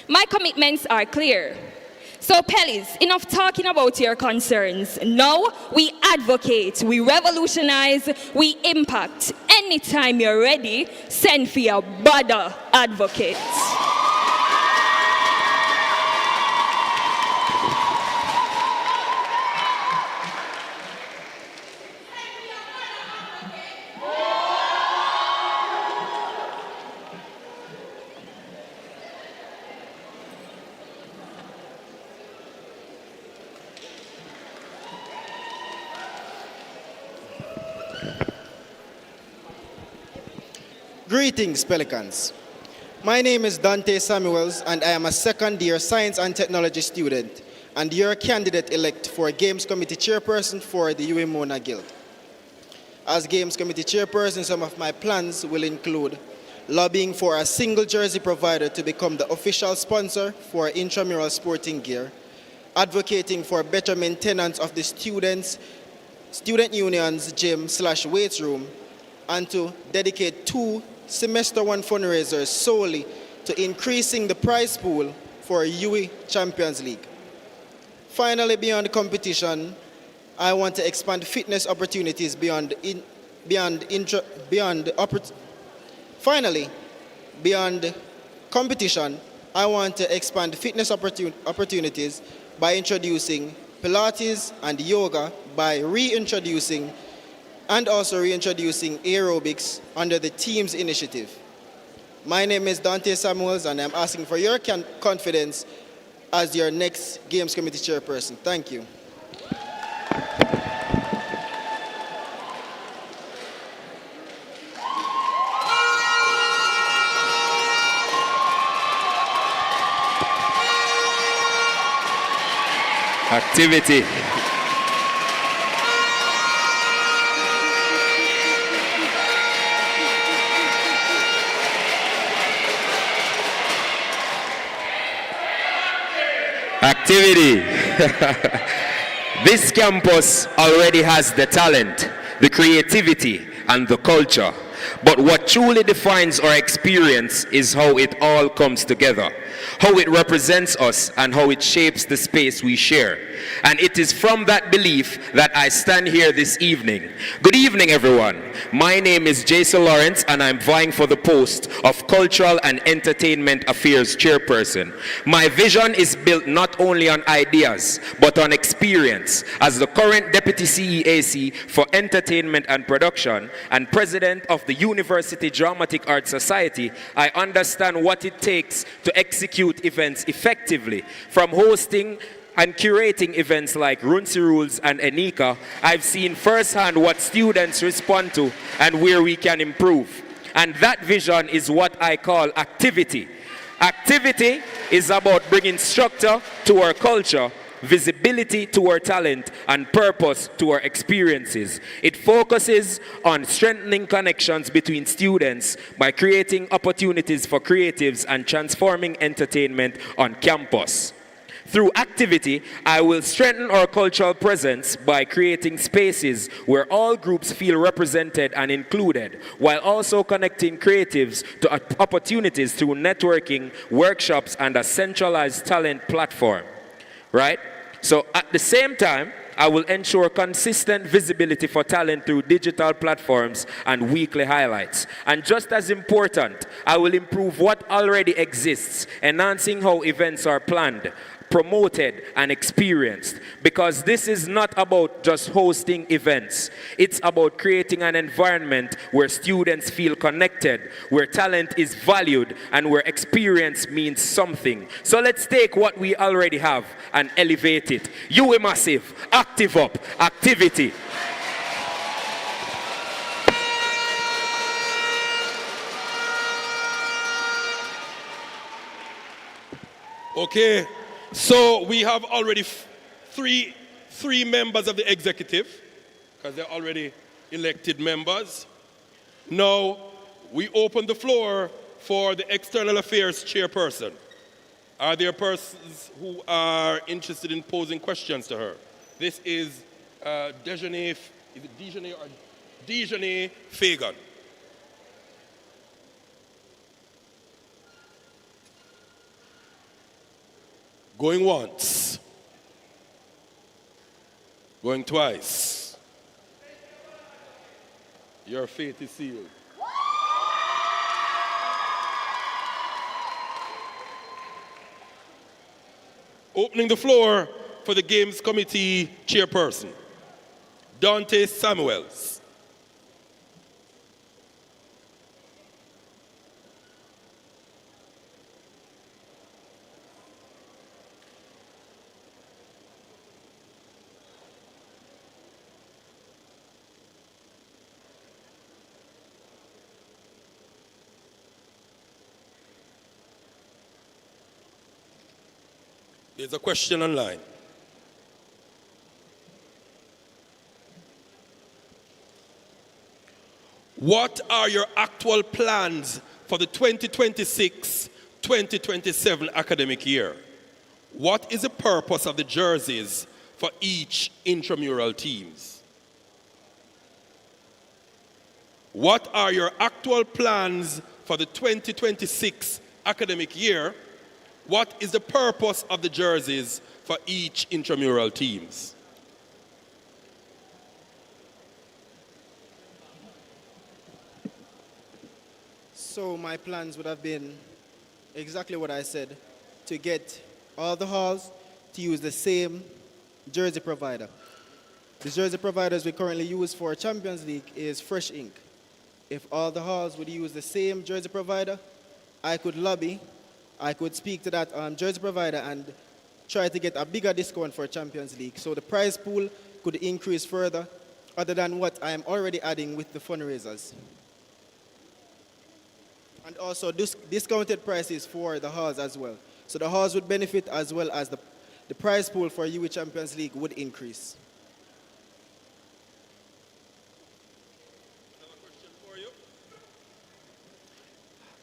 My commitments are clear. So, Pelis, enough talking about your concerns. Now, we advocate, we revolutionize, we impact. Anytime you're ready, send for your bother advocates. Greetings, Pelicans. My name is Dante Samuels, and I am a second-year science and technology student, and your candidate-elect for Games Committee Chairperson for the UWI Mona Guild. As Games Committee Chairperson, some of my plans will include lobbying for a single jersey provider to become the official sponsor for intramural sporting gear, advocating for better maintenance of the student union's gym/weights room, and to dedicate 2 semester 1 fundraisers solely to increasing the prize pool for UWI Champions League. Finally, beyond competition, I want to expand fitness opportunities beyond competition. I want to expand fitness opportunities by introducing Pilates and yoga, by reintroducing aerobics under the team's initiative. My name is Dante Samuels, and I'm asking for your confidence as your next Games Committee Chairperson. Thank you. Activity. Activity. This campus already has the talent, the creativity, and the culture. But what truly defines our experience is how it all comes together, how it represents us, and how it shapes the space we share. And it is from that belief that I stand here this evening. Good evening, everyone. My name is Jason Lawrence, and I'm vying for the post of Cultural and Entertainment Affairs Chairperson. My vision is built not only on ideas, but on experience. As the current Deputy CEAC for Entertainment and Production and President of the University Dramatic Arts Society, I understand what it takes to execute events effectively. From hosting and curating events like Runsi Rules and Enika, I've seen firsthand what students respond to and where we can improve. And that vision is what I call activity. Activity is about bringing structure to our culture, visibility to our talent, and purpose to our experiences. It focuses on strengthening connections between students by creating opportunities for creatives and transforming entertainment on campus. Through activity, I will strengthen our cultural presence by creating spaces where all groups feel represented and included, while also connecting creatives to opportunities through networking, workshops, and a centralized talent platform. Right? So at the same time, I will ensure consistent visibility for talent through digital platforms and weekly highlights. And just as important, I will improve what already exists, enhancing how events are planned, promoted, and experienced, because this is not about just hosting events. It's about creating an environment where students feel connected, where talent is valued, and where experience means something. So let's take what we already have and elevate it. UA Massive, active up, activity. Okay. So we have already three members of the executive, because they're already elected members. Now, we open the floor for the External Affairs chairperson. Are there persons who are interested in posing questions to her? This is Dejanay Fagan. Going once. Going twice. Your fate is sealed. Opening the floor for the Games Committee chairperson, Dante Samuels. There's a question online. What are your actual plans for the 2026-2027 academic year? What is the purpose of the jerseys for each intramural teams? What are your actual plans for the 2026 academic year? What is the purpose of the jerseys for each intramural teams? So my plans would have been exactly what I said, to get all the halls to use the same jersey provider. The jersey providers we currently use for Champions League is Fresh Ink. If all the halls would use the same jersey provider, I could lobby, I could speak to that jersey provider and try to get a bigger discount for Champions League. So the prize pool could increase further, other than what I am already adding with the fundraisers. And also discounted prices for the halls as well. So the halls would benefit, as well as the prize pool for UE Champions League would increase.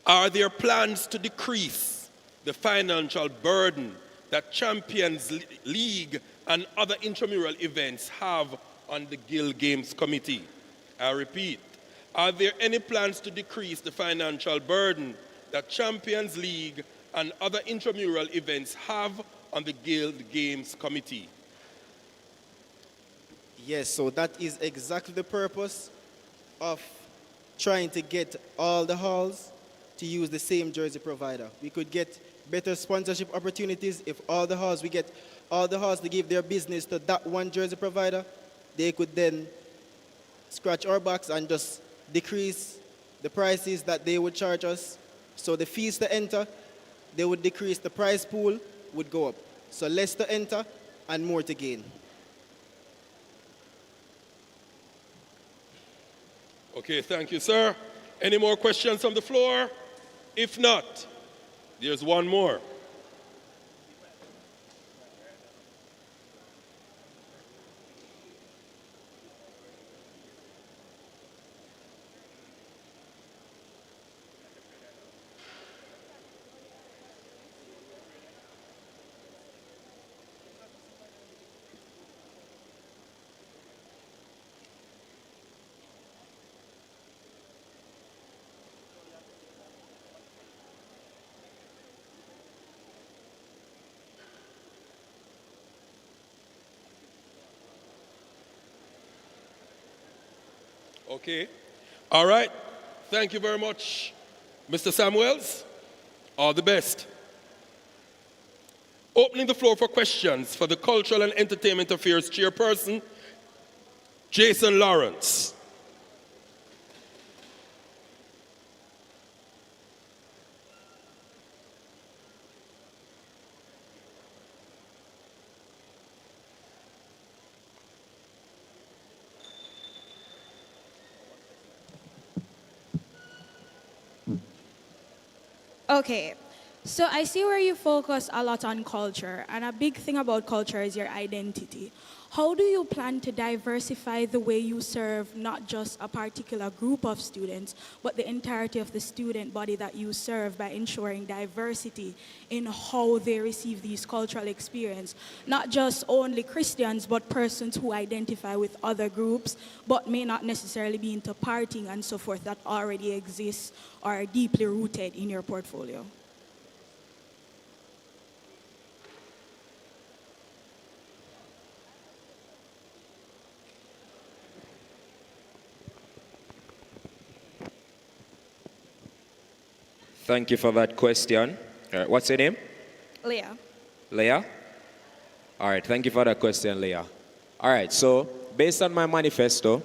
Are there plans to decrease the financial burden that Champions League and other intramural events have on the Guild Games Committee? I repeat, are there any plans to decrease the financial burden that Champions League and other intramural events have on the Guild Games Committee? Yes, so that is exactly the purpose of trying to get all the halls to use the same jersey provider. We could get better sponsorship opportunities if all the halls, we get all the halls to give their business to that one jersey provider. They could then scratch our backs and just decrease the prices that they would charge us. So the fees to enter, they would decrease, the prize pool would go up. So less to enter and more to gain. Okay, thank you, sir. Any more questions from the floor? If not, there's one more. Okay. All right. Thank you very much, Mr. Samuels. All the best. Opening the floor for questions for the Cultural and Entertainment Affairs Chairperson, Jason Lawrence. Okay, so I see where you focus a lot on culture, and a big thing about culture is your identity. How do you plan to diversify the way you serve not just a particular group of students, but the entirety of the student body that you serve by ensuring diversity in how they receive these cultural experiences? Not just only Christians, but persons who identify with other groups, but may not necessarily be into partying and so forth that already exists or are deeply rooted in your portfolio. Thank you for that question. All right, what's your name? Leah. Leah? All right, thank you for that question, Leah. All right, so based on my manifesto,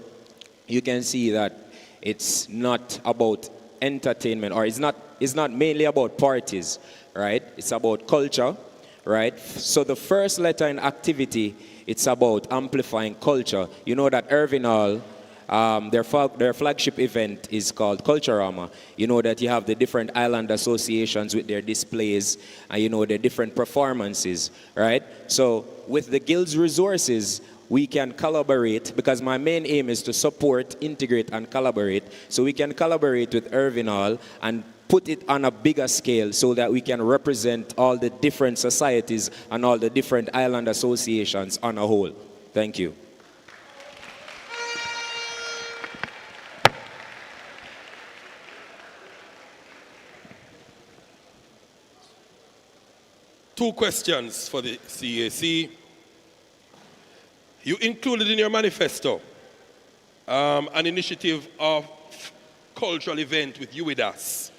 you can see that it's not about entertainment, or it's not mainly about parties, right? It's about culture, right? So the first letter in activity, it's about amplifying culture. You know that Irvin Hall, their flagship event is called Culturama. You know that you have the different island associations with their displays and you know their different performances, right? So with the guild's resources, we can collaborate, because my main aim is to support, integrate, and collaborate. So we can collaborate with Irvin Hall and put it on a bigger scale so that we can represent all the different societies and all the different island associations on a whole. Thank you. Two questions for the CAC. You included in your manifesto an initiative of cultural event with UIDAS.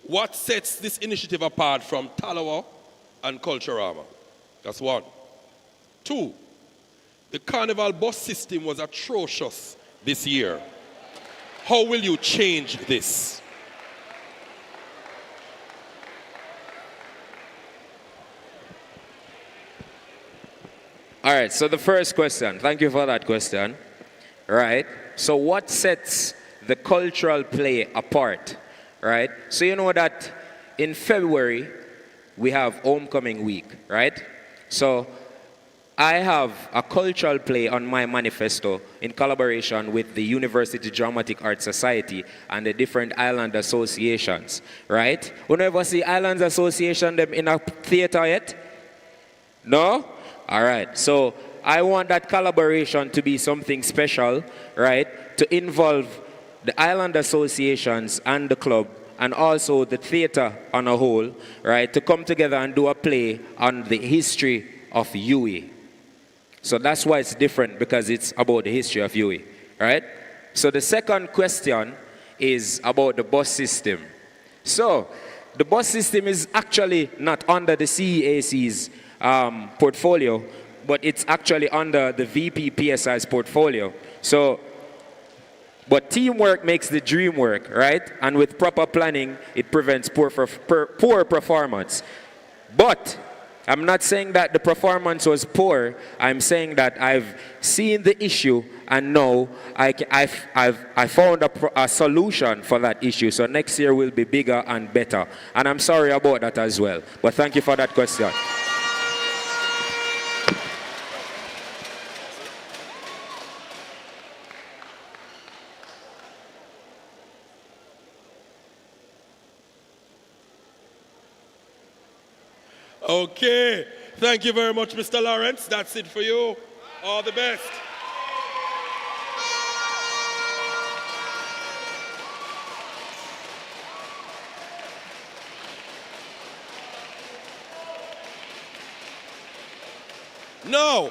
What sets this initiative apart from Talawa and Culturama? That's one. Two, the carnival bus system was atrocious this year. How will you change this? All right, so the first question, thank you for that question. Right, so what sets the cultural play apart, right? So you know that in February, we have homecoming week, right? So I have a cultural play on my manifesto in collaboration with the University Dramatic Arts Society and the different island associations, right? We never see Islands Association them in a theater yet? No? All right, so I want that collaboration to be something special, right? To involve the island associations and the club and also the theater on a whole, right? To come together and do a play on the history of UWI. So that's why it's different, because it's about the history of UWI, right? So the second question is about the bus system. So the bus system is actually not under the CEAC's portfolio, but it's actually under the VPPSI's portfolio. So, but teamwork makes the dream work, right? And with proper planning, it prevents poor performance. But I'm not saying that the performance was poor. I'm saying that I've seen the issue and now I found a solution for that issue. So next year will be bigger and better. And I'm sorry about that as well. But thank you for that question. Okay. Thank you very much, Mr. Lawrence. That's it for you. All the best. No.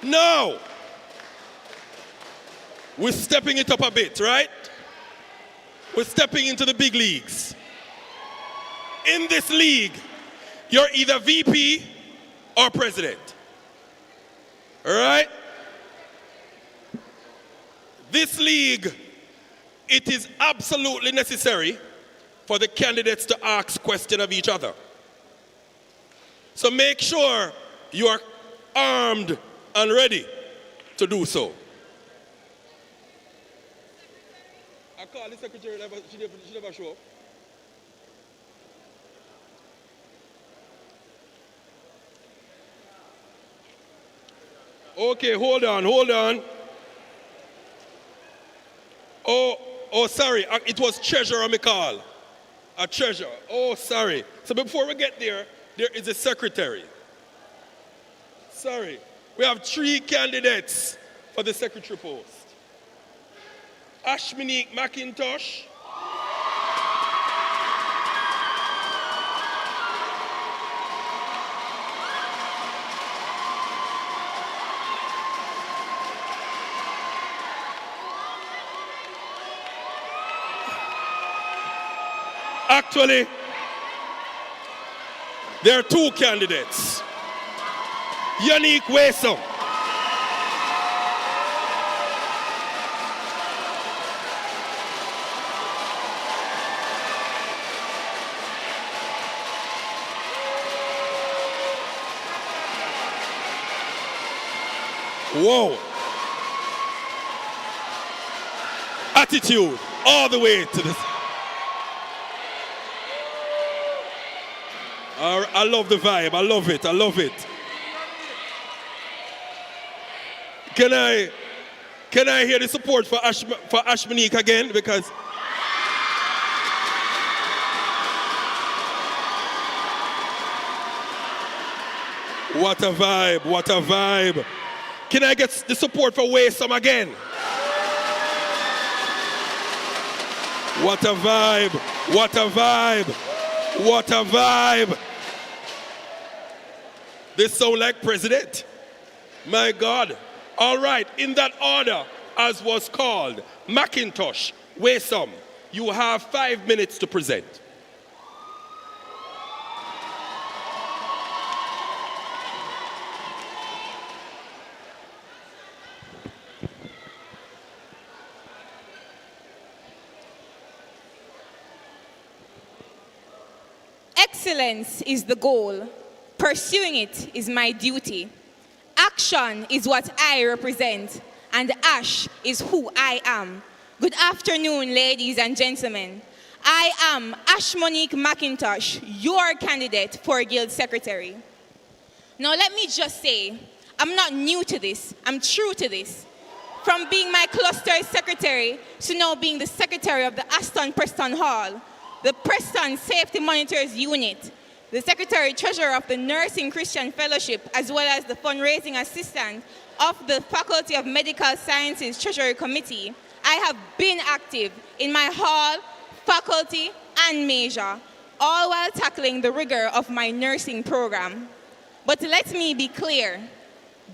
No. We're stepping it up a bit, right? We're stepping into the big leagues. In this league, you're either VP or president. All right? This league, it is absolutely necessary for the candidates to ask questions of each other. So make sure you are armed and ready to do so. I called the secretary, she never show up. Okay, hold on. Oh, sorry. It was treasurer McCall. A treasurer. Oh, sorry. So before we get there, there is a secretary. Sorry. We have 3 candidates for the secretary post. Ashmonique McIntosh. Actually, there are 2 candidates. Unique Wesum. Whoa. Attitude all the way to this. I love the vibe. I love it. Can I hear the support for Ashmonique again? Because what a vibe. Can I get the support for Wesum again? What a vibe. They sound like president. My God. All right, in that order, as was called, McIntosh, Wesum, you have 5 minutes to present. Excellence is the goal. Pursuing it is my duty. Action is what I represent, and Ash is who I am. Good afternoon, ladies and gentlemen. I am Ashmonique McIntosh, your candidate for Guild Secretary. Now let me just say, I'm not new to this, I'm true to this. From being my cluster secretary to now being the secretary of the Preston Hall, the Preston Safety Monitors Unit, the Secretary-Treasurer of the Nursing Christian Fellowship, as well as the fundraising assistant of the Faculty of Medical Sciences Treasury Committee, I have been active in my hall, faculty, and major, all while tackling the rigor of my nursing program. But let me be clear,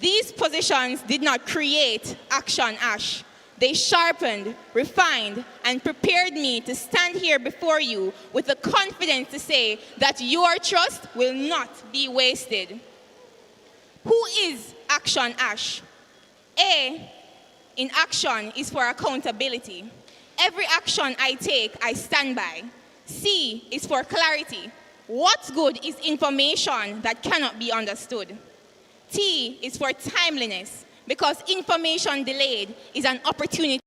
these positions did not create Action Ash. They sharpened, refined, and prepared me to stand here before you with the confidence to say that your trust will not be wasted. Who is Action Ash? A in action is for accountability. Every action I take, I stand by. C is for clarity. What good is information that cannot be understood? T is for timeliness, because information delayed is an opportunity.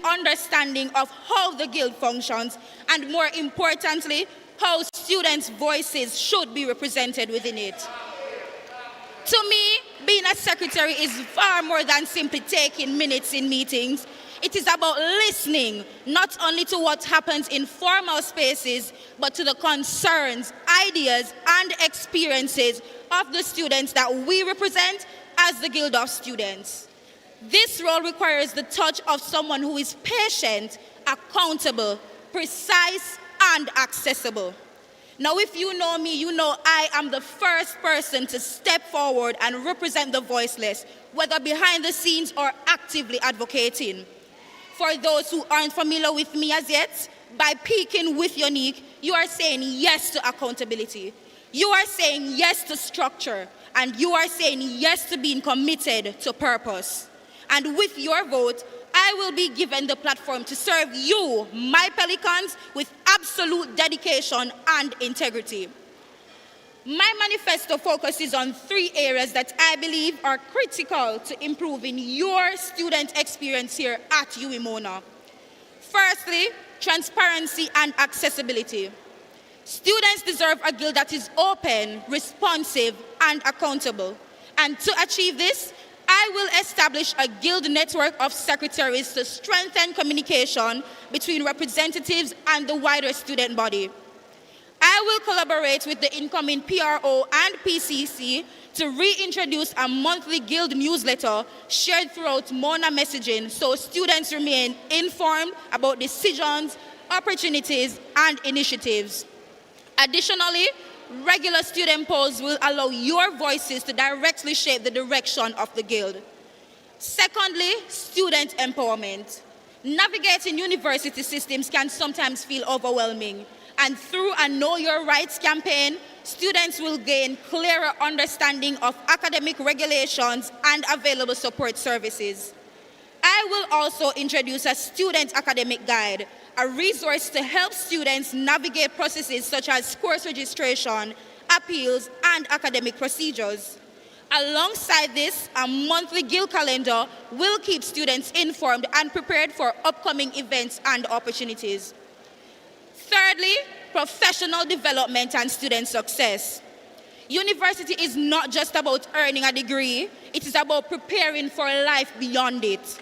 Understanding of how the guild functions, and more importantly, how students' voices should be represented within it. To me, Being a secretary is far more than simply taking minutes in meetings. It is about listening, not only to what happens in formal spaces, but to the concerns, ideas, and experiences of the students that we represent as the Guild of Students. This role requires the touch of someone who is patient, accountable, precise, and accessible. Now, if you know me, you know I am the first person to step forward and represent the voiceless, whether behind the scenes or actively advocating. For those who aren't familiar with me as yet, by peaking with Unique, you are saying yes to accountability. You are saying yes to structure, and you are saying yes to being committed to purpose. And with your vote, I will be given the platform to serve you, my Pelicans, with absolute dedication and integrity. My manifesto focuses on 3 areas that I believe are critical to improving your student experience here at Mona. Firstly, transparency and accessibility. Students deserve a guild that is open, responsive, and accountable. And to achieve this, I will establish a guild network of secretaries to strengthen communication between representatives and the wider student body. I will collaborate with the incoming PRO and PCC to reintroduce a monthly guild newsletter shared throughout Mona messaging so students remain informed about decisions, opportunities, and initiatives. Additionally, regular student polls will allow your voices to directly shape the direction of the Guild. Secondly, student empowerment. Navigating university systems can sometimes feel overwhelming, and through a Know Your Rights campaign, students will gain clearer understanding of academic regulations and available support services. I will also introduce a student academic guide, a resource to help students navigate processes such as course registration, appeals, and academic procedures. Alongside this, a monthly Guild calendar will keep students informed and prepared for upcoming events and opportunities. Thirdly, professional development and student success. University is not just about earning a degree, it is about preparing for life beyond it.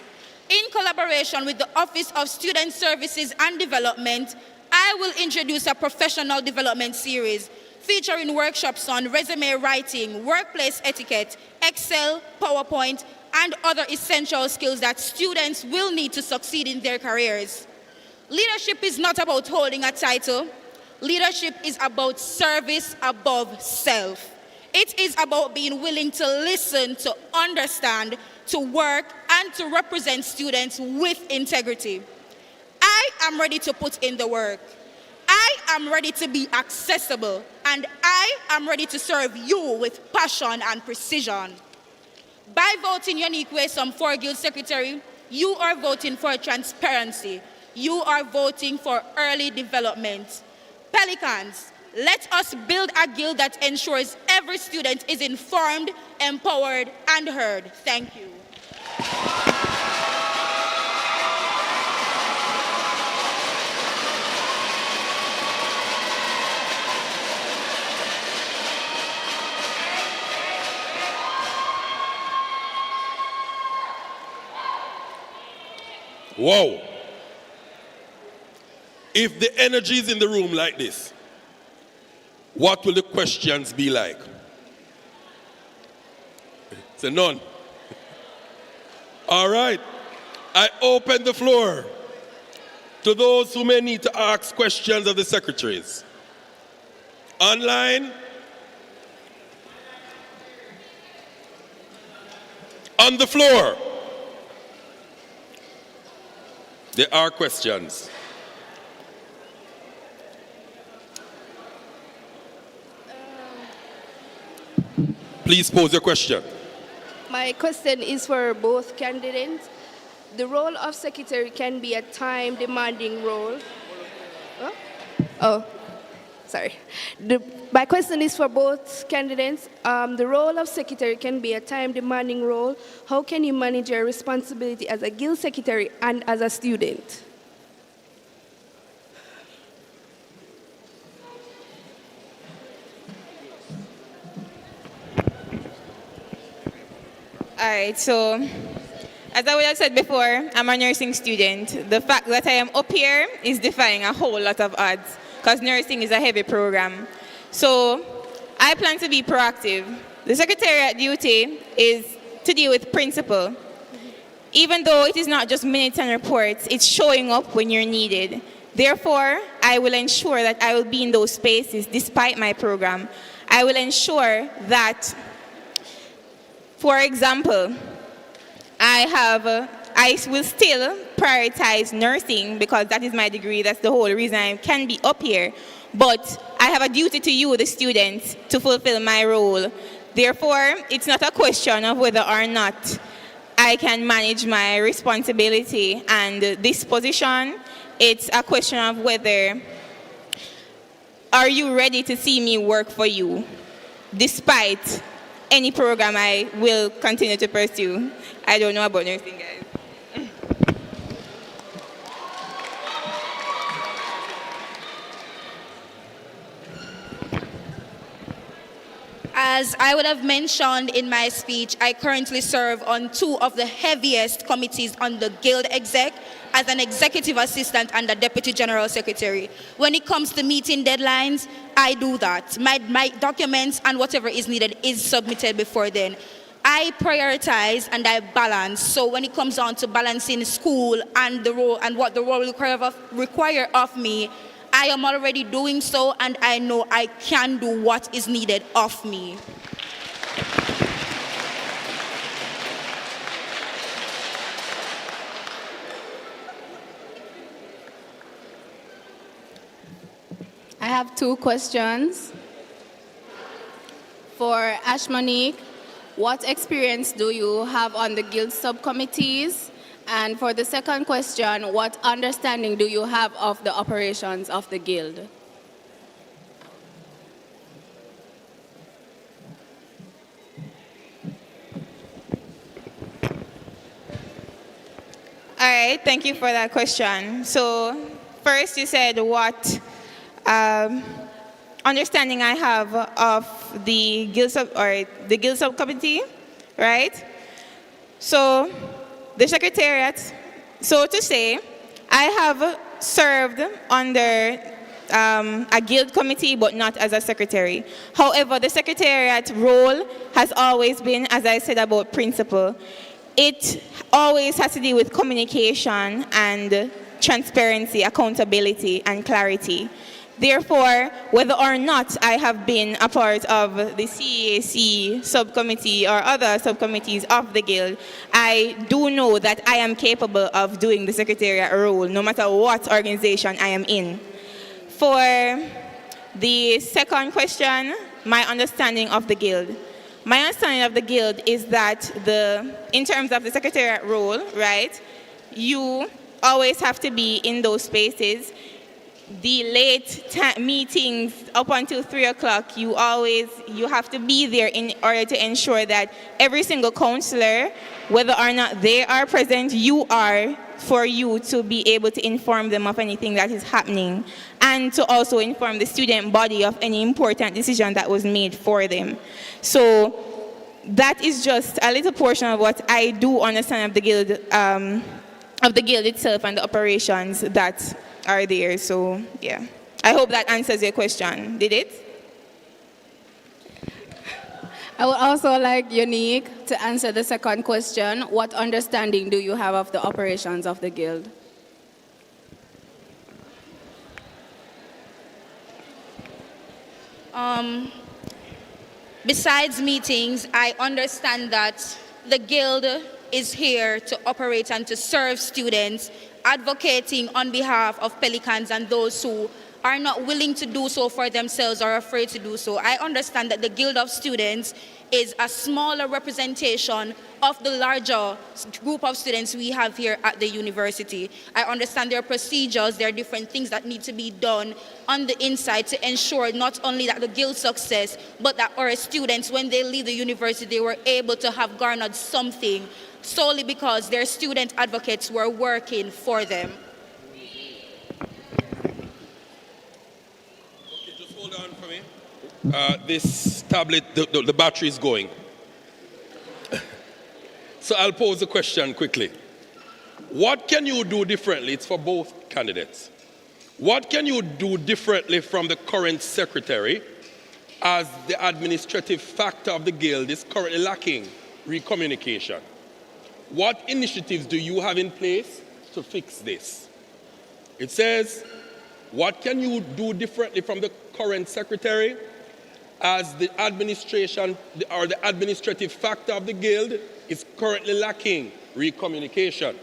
In collaboration with the Office of Student Services and Development, I will introduce a professional development series featuring workshops on resume writing, workplace etiquette, Excel, PowerPoint, and other essential skills that students will need to succeed in their careers. Leadership is not about holding a title. Leadership is about service above self. It is about being willing to listen, to understand, to work, and to represent students with integrity. I am ready to put in the work. I am ready to be accessible, and I am ready to serve you with passion and precision. By voting Unique Waysom for Guild Secretary, you are voting for transparency. You are voting for early development. Pelicans, let us build a guild that ensures every student is informed, empowered, and heard. Thank you. Whoa. If the energy is in the room like this, what will the questions be like? Say none. All right. I open the floor to those who may need to ask questions of the secretaries. Online. On the floor. There are questions. Please pose your question. My question is for both candidates. The role of secretary can be a time-demanding role. Huh? Oh, sorry. My question is for both candidates. The role of secretary can be a time-demanding role. How can you manage your responsibility as a guild secretary and as a student? All right, so as I would have said before, I'm a nursing student. The fact that I am up here is defying a whole lot of odds because nursing is a heavy program. So I plan to be proactive. The secretariat duty is to deal with principle. Even though it is not just minutes and reports, it's showing up when you're needed. Therefore, I will ensure that I will be in those spaces despite my program. I will ensure that, for example, I will still prioritize nursing because that is my degree. That's the whole reason I can be up here. But I have a duty to you, the students, to fulfill my role. Therefore, it's not a question of whether or not I can manage my responsibility and this position. It's a question of whether are you ready to see me work for you despite any program I will continue to pursue. I don't know about nursing, guys. As I would have mentioned in my speech, I currently serve on 2 of the heaviest committees on the Guild exec as an executive assistant and a deputy general secretary. When it comes to meeting deadlines, I do that. My documents and whatever is needed is submitted before then. I prioritize and I balance. So when it comes down to balancing school and the role and what the role will require of me, I am already doing so, and I know I can do what is needed of me. I have 2 questions. For Ashmonique, what experience do you have on the Guild subcommittees? And for the second question, what understanding do you have of the operations of the Guild? All right, thank you for that question. So first you said what understanding I have of the Guild subcommittee, right? So the secretariat, so to say, I have served under a Guild committee, but not as a secretary. However, the secretariat role has always been, as I said, about principle. It always has to do with communication and transparency, accountability, and clarity. Therefore, whether or not I have been a part of the CAC subcommittee or other subcommittees of the Guild, I do know that I am capable of doing the secretariat role, no matter what organization I am in. For the second question, my understanding of the Guild. My understanding of the Guild is that in terms of the secretariat role, right, you always have to be in those spaces. The late meetings up until 3 o'clock, you have to be there in order to ensure that every single counselor, whether or not they are present, you are, for you to be able to inform them of anything that is happening and to also inform the student body of any important decision that was made for them. So that is just a little portion of what I do understand of the Guild itself and the operations that are there. So yeah, I hope that answers your question. Did it? I would also like Unique to answer the second question. What understanding do you have of the operations of the Guild? Besides meetings, I understand that the Guild is here to operate and to serve students, advocating on behalf of Pelicans and those who are not willing to do so for themselves or afraid to do so. I understand that the Guild of Students is a smaller representation of the larger group of students we have here at the university. I understand there are procedures, there are different things that need to be done on the inside to ensure not only that the Guild's success, but that our students, when they leave the university, they were able to have garnered something solely because their student advocates were working for them. Okay, just hold on for me. This tablet, the battery is going. So I'll pose the question quickly. What can you do differently? It's for both candidates. What can you do differently from the current secretary, as the administrative factor of the guild is currently lacking recommunication? What initiatives do you have in place to fix this? It says, what can you do differently from the current secretary, as the administration or the administrative factor of the guild is currently lacking recommunication?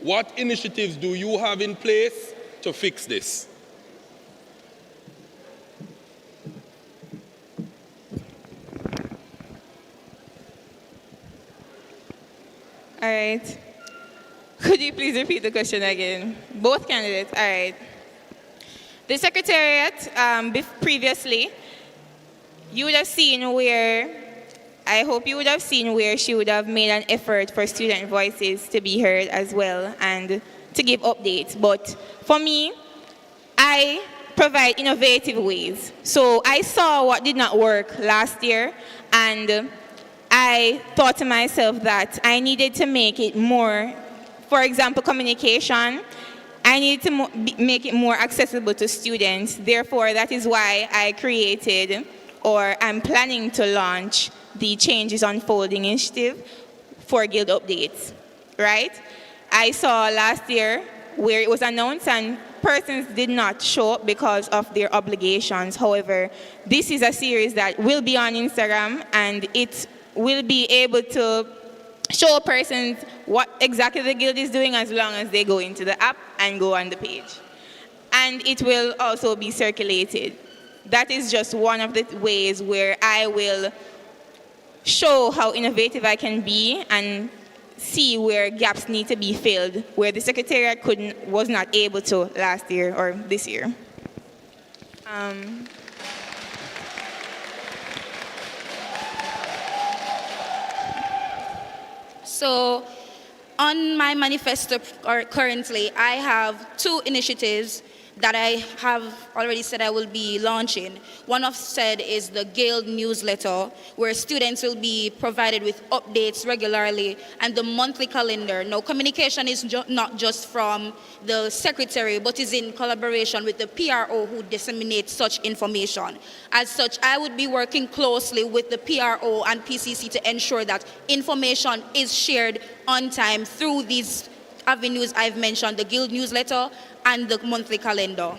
What initiatives do you have in place to fix this? All right. Could you please repeat the question again? Both candidates. All right. The Secretariat, previously, you would have seen where, I hope you would have seen where she would have made an effort for student voices to be heard as well and to give updates. But for me, I provide innovative ways. So I saw what did not work last year, and I thought to myself that I needed to make it more, for example, communication. I needed to make it more accessible to students. Therefore, that is why I created, or I'm planning to launch, the Changes Unfolding initiative for guild updates, right? I saw last year where it was announced and persons did not show up because of their obligations. However, this is a series that will be on Instagram, and it will be able to show persons what exactly the guild is doing as long as they go into the app and go on the page. And it will also be circulated. That is just one of the ways where I will show how innovative I can be and see where gaps need to be filled, where the Secretariat was not able to last year or this year. So on my manifesto currently, I have 2 initiatives that I have already said I will be launching. One of said is the Guild newsletter, where students will be provided with updates regularly, and the monthly calendar. Now, communication is not just from the secretary, but is in collaboration with the PRO who disseminates such information. As such, I would be working closely with the PRO and PCC to ensure that information is shared on time through these avenues I've mentioned, the Guild newsletter and the monthly calendar.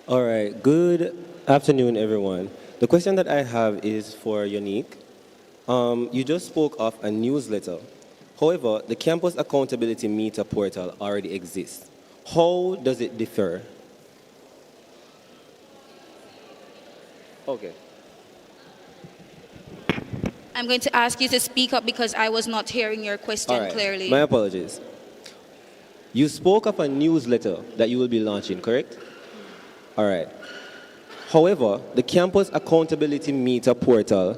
All right, good afternoon, everyone. The question that I have is for Unique. You just spoke of a newsletter. However, the Campus Accountability Meter portal already exists. How does it differ? Okay. I'm going to ask you to speak up because I was not hearing your question clearly. My apologies. You spoke of a newsletter that you will be launching, correct? All right. However, the Campus Accountability Meter portal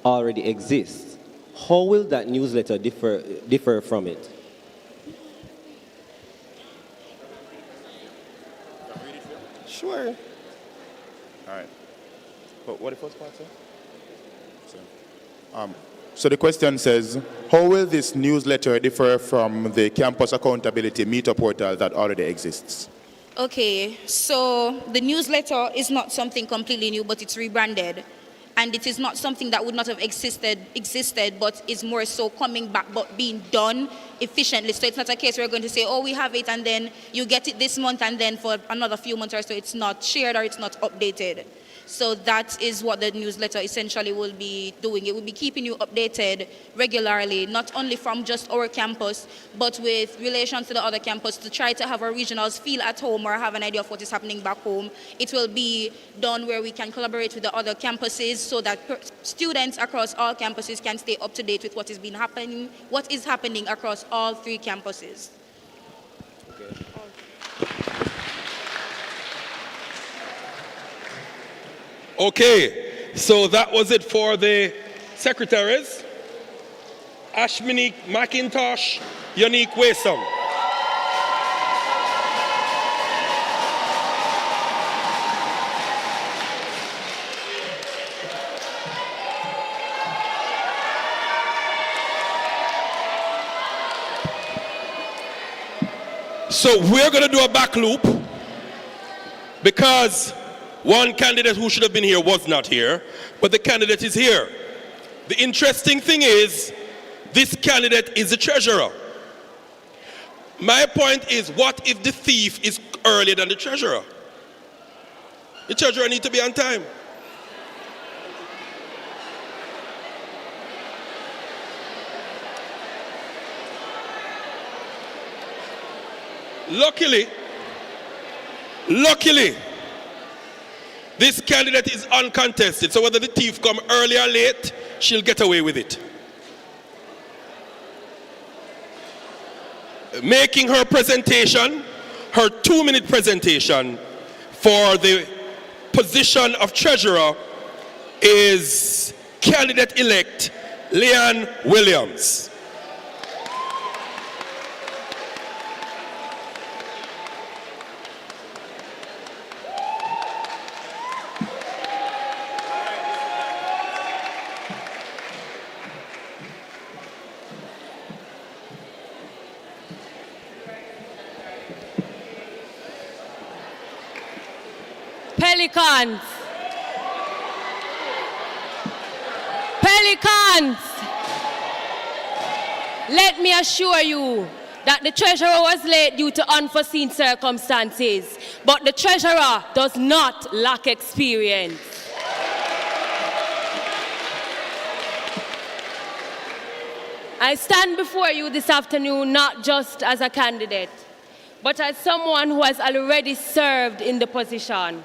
already exists. How will that newsletter differ from it? Sure. All right. But what the first part, sir? So the question says, how will this newsletter differ from the Campus Accountability Meter portal that already exists? Okay, so the newsletter is not something completely new, but it's rebranded. And it is not something that would not have existed, but is more so coming back, but being done efficiently. So it's not a case where we're going to say, oh, we have it, and then you get it this month, and then for another few months or so, it's not shared or it's not updated. So that is what the newsletter essentially will be doing. It will be keeping you updated regularly, not only from just our campus, but with relation to the other campus, to try to have our regionals feel at home or have an idea of what is happening back home. It will be done where we can collaborate with the other campuses so that students across all campuses can stay up to date with what is happening across all 3 campuses. Okay, so that was it for the secretaries. Ashminique McIntosh, Unique Wasom. So we're going to do a back loop because one candidate who should have been here was not here, but the candidate is here. The interesting thing is, this candidate is the treasurer. My point is, what if the thief is earlier than the treasurer? The treasurer needs to be on time. Luckily, this candidate is uncontested, so whether the thief come early or late, she'll get away with it. Making her presentation, her 2-minute presentation for the position of treasurer is candidate-elect Leanne Williams. Pelicans. Pelicans. Let me assure you that the treasurer was late due to unforeseen circumstances, but the treasurer does not lack experience. I stand before you this afternoon not just as a candidate, but as someone who has already served in the position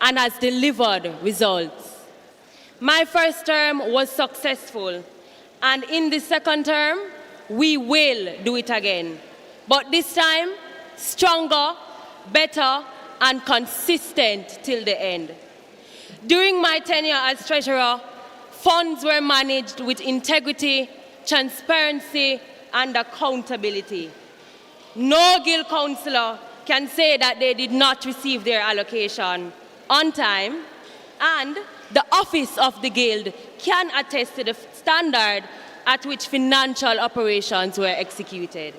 and has delivered results. My first term was successful, and in the second term, we will do it again. But this time, stronger, better, and consistent till the end. During my tenure as treasurer, funds were managed with integrity, transparency, and accountability. No guild councillor can say that they did not receive their allocation on time, and the office of the guild can attest to the standard at which financial operations were executed.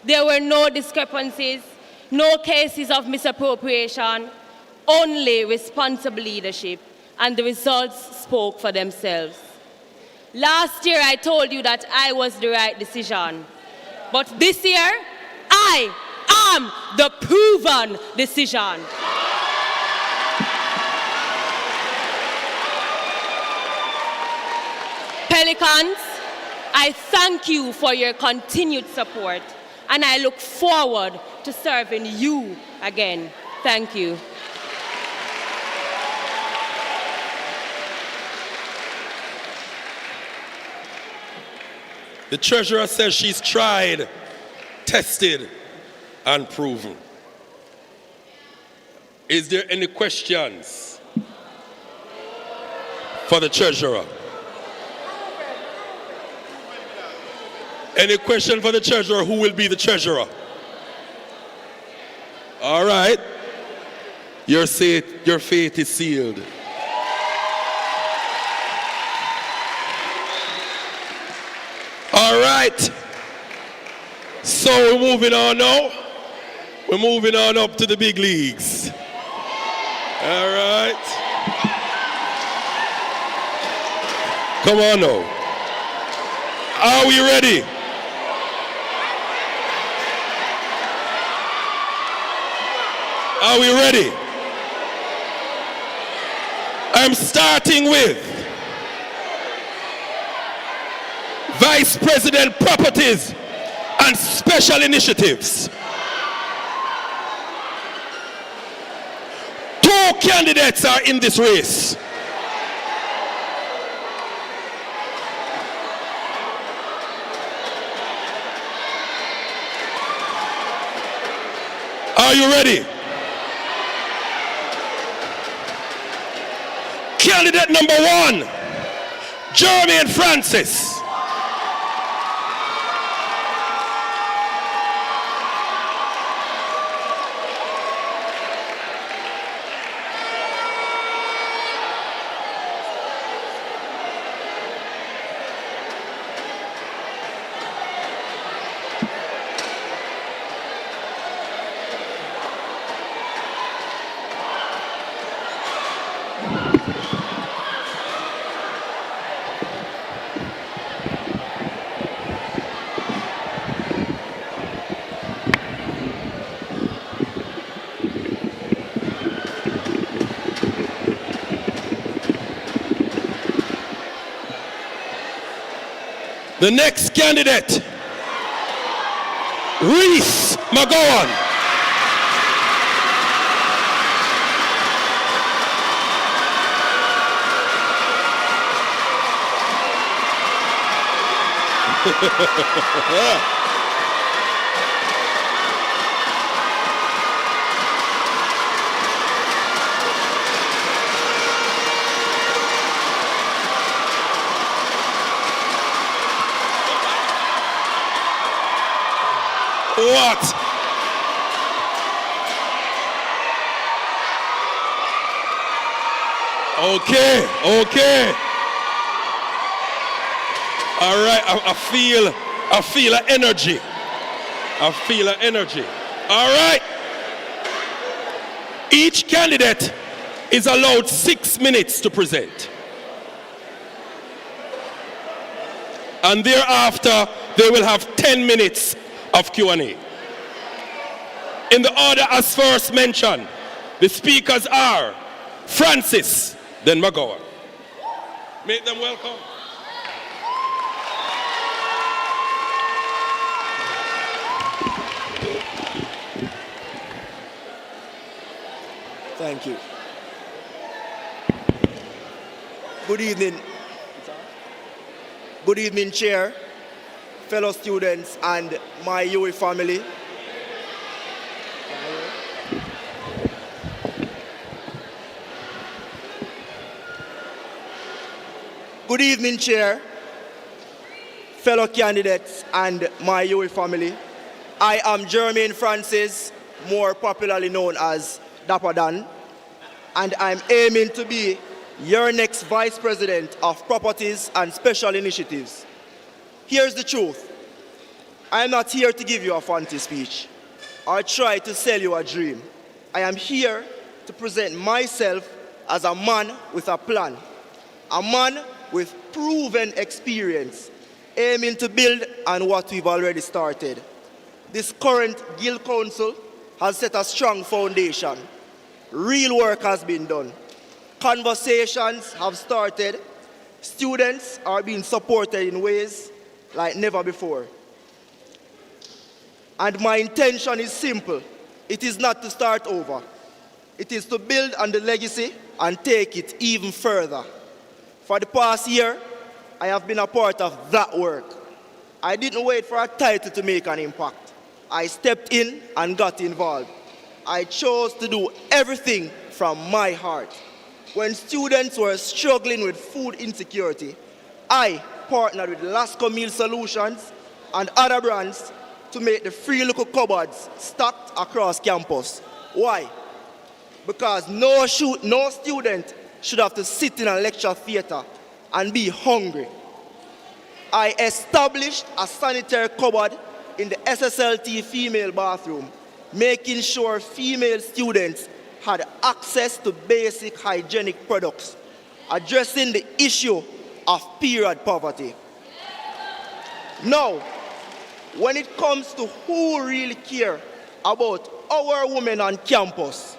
There were no discrepancies, no cases of misappropriation, only responsible leadership, and the results spoke for themselves. Last year I told you that I was the right decision, but this year I am the proven decision. Pelicans, I thank you for your continued support, and I look forward to serving you again. Thank you. The treasurer says she's tried, tested, and proven. Is there any questions for the treasurer? Any question for the treasurer? Who will be the treasurer? All right. Your fate is sealed. All right. So we're moving on now. We're moving on up to the big leagues. All right. Come on now. Are we ready? Are we ready? I'm starting with Vice President Properties and Special Initiatives. 2 candidates are in this race. Are you ready? Candidate number 1, Jermaine Francis. The next candidate, Reese McGowan. What? Okay. All right, I feel an energy. All right. Each candidate is allowed 6 minutes to present. And thereafter, they will have 10 minutes of Q&A. In the order as first mentioned, the speakers are Francis, then McGowan. Make them welcome. Thank you. Good evening. Good evening, Chair, fellow students, and my UE family. Good evening, Chair, fellow candidates, and my UE family. I am Jermaine Francis, more popularly known as Dapper Dan, and I'm aiming to be your next Vice President of Properties and Special Initiatives. Here's the truth. I'm not here to give you a fancy speech or try to sell you a dream. I am here to present myself as a man with a plan, a man with proven experience, aiming to build on what we've already started. This current Guild Council has set a strong foundation. Real work has been done. Conversations have started. Students are being supported in ways like never before. And my intention is simple. It is not to start over. It is to build on the legacy and take it even further. For the past year, I have been a part of that work. I didn't wait for a title to make an impact. I stepped in and got involved. I chose to do everything from my heart. When students were struggling with food insecurity, I partnered with Lasco Meal Solutions and other brands to make the free local cupboards stocked across campus. Why? Because no student should have to sit in a lecture theater and be hungry. I established a sanitary cupboard in the SSLT female bathroom, making sure female students had access to basic hygienic products, addressing the issue of period poverty. Now, when it comes to who really care about our women on campus,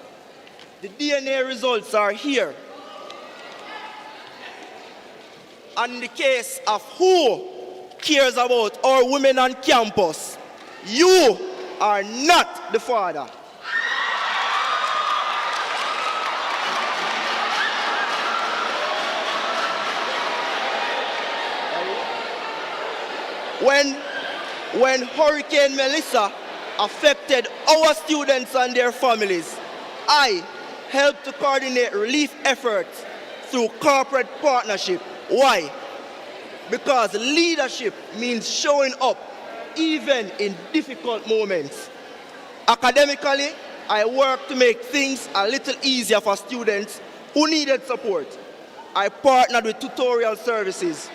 the DNA results are here. And in the case of who cares about our women on campus, you are not the father. When Hurricane Melissa affected our students and their families, I helped to coordinate relief efforts through corporate partnership. Why? Because leadership means showing up even in difficult moments. Academically, I worked to make things a little easier for students who needed support. I partnered with tutorial services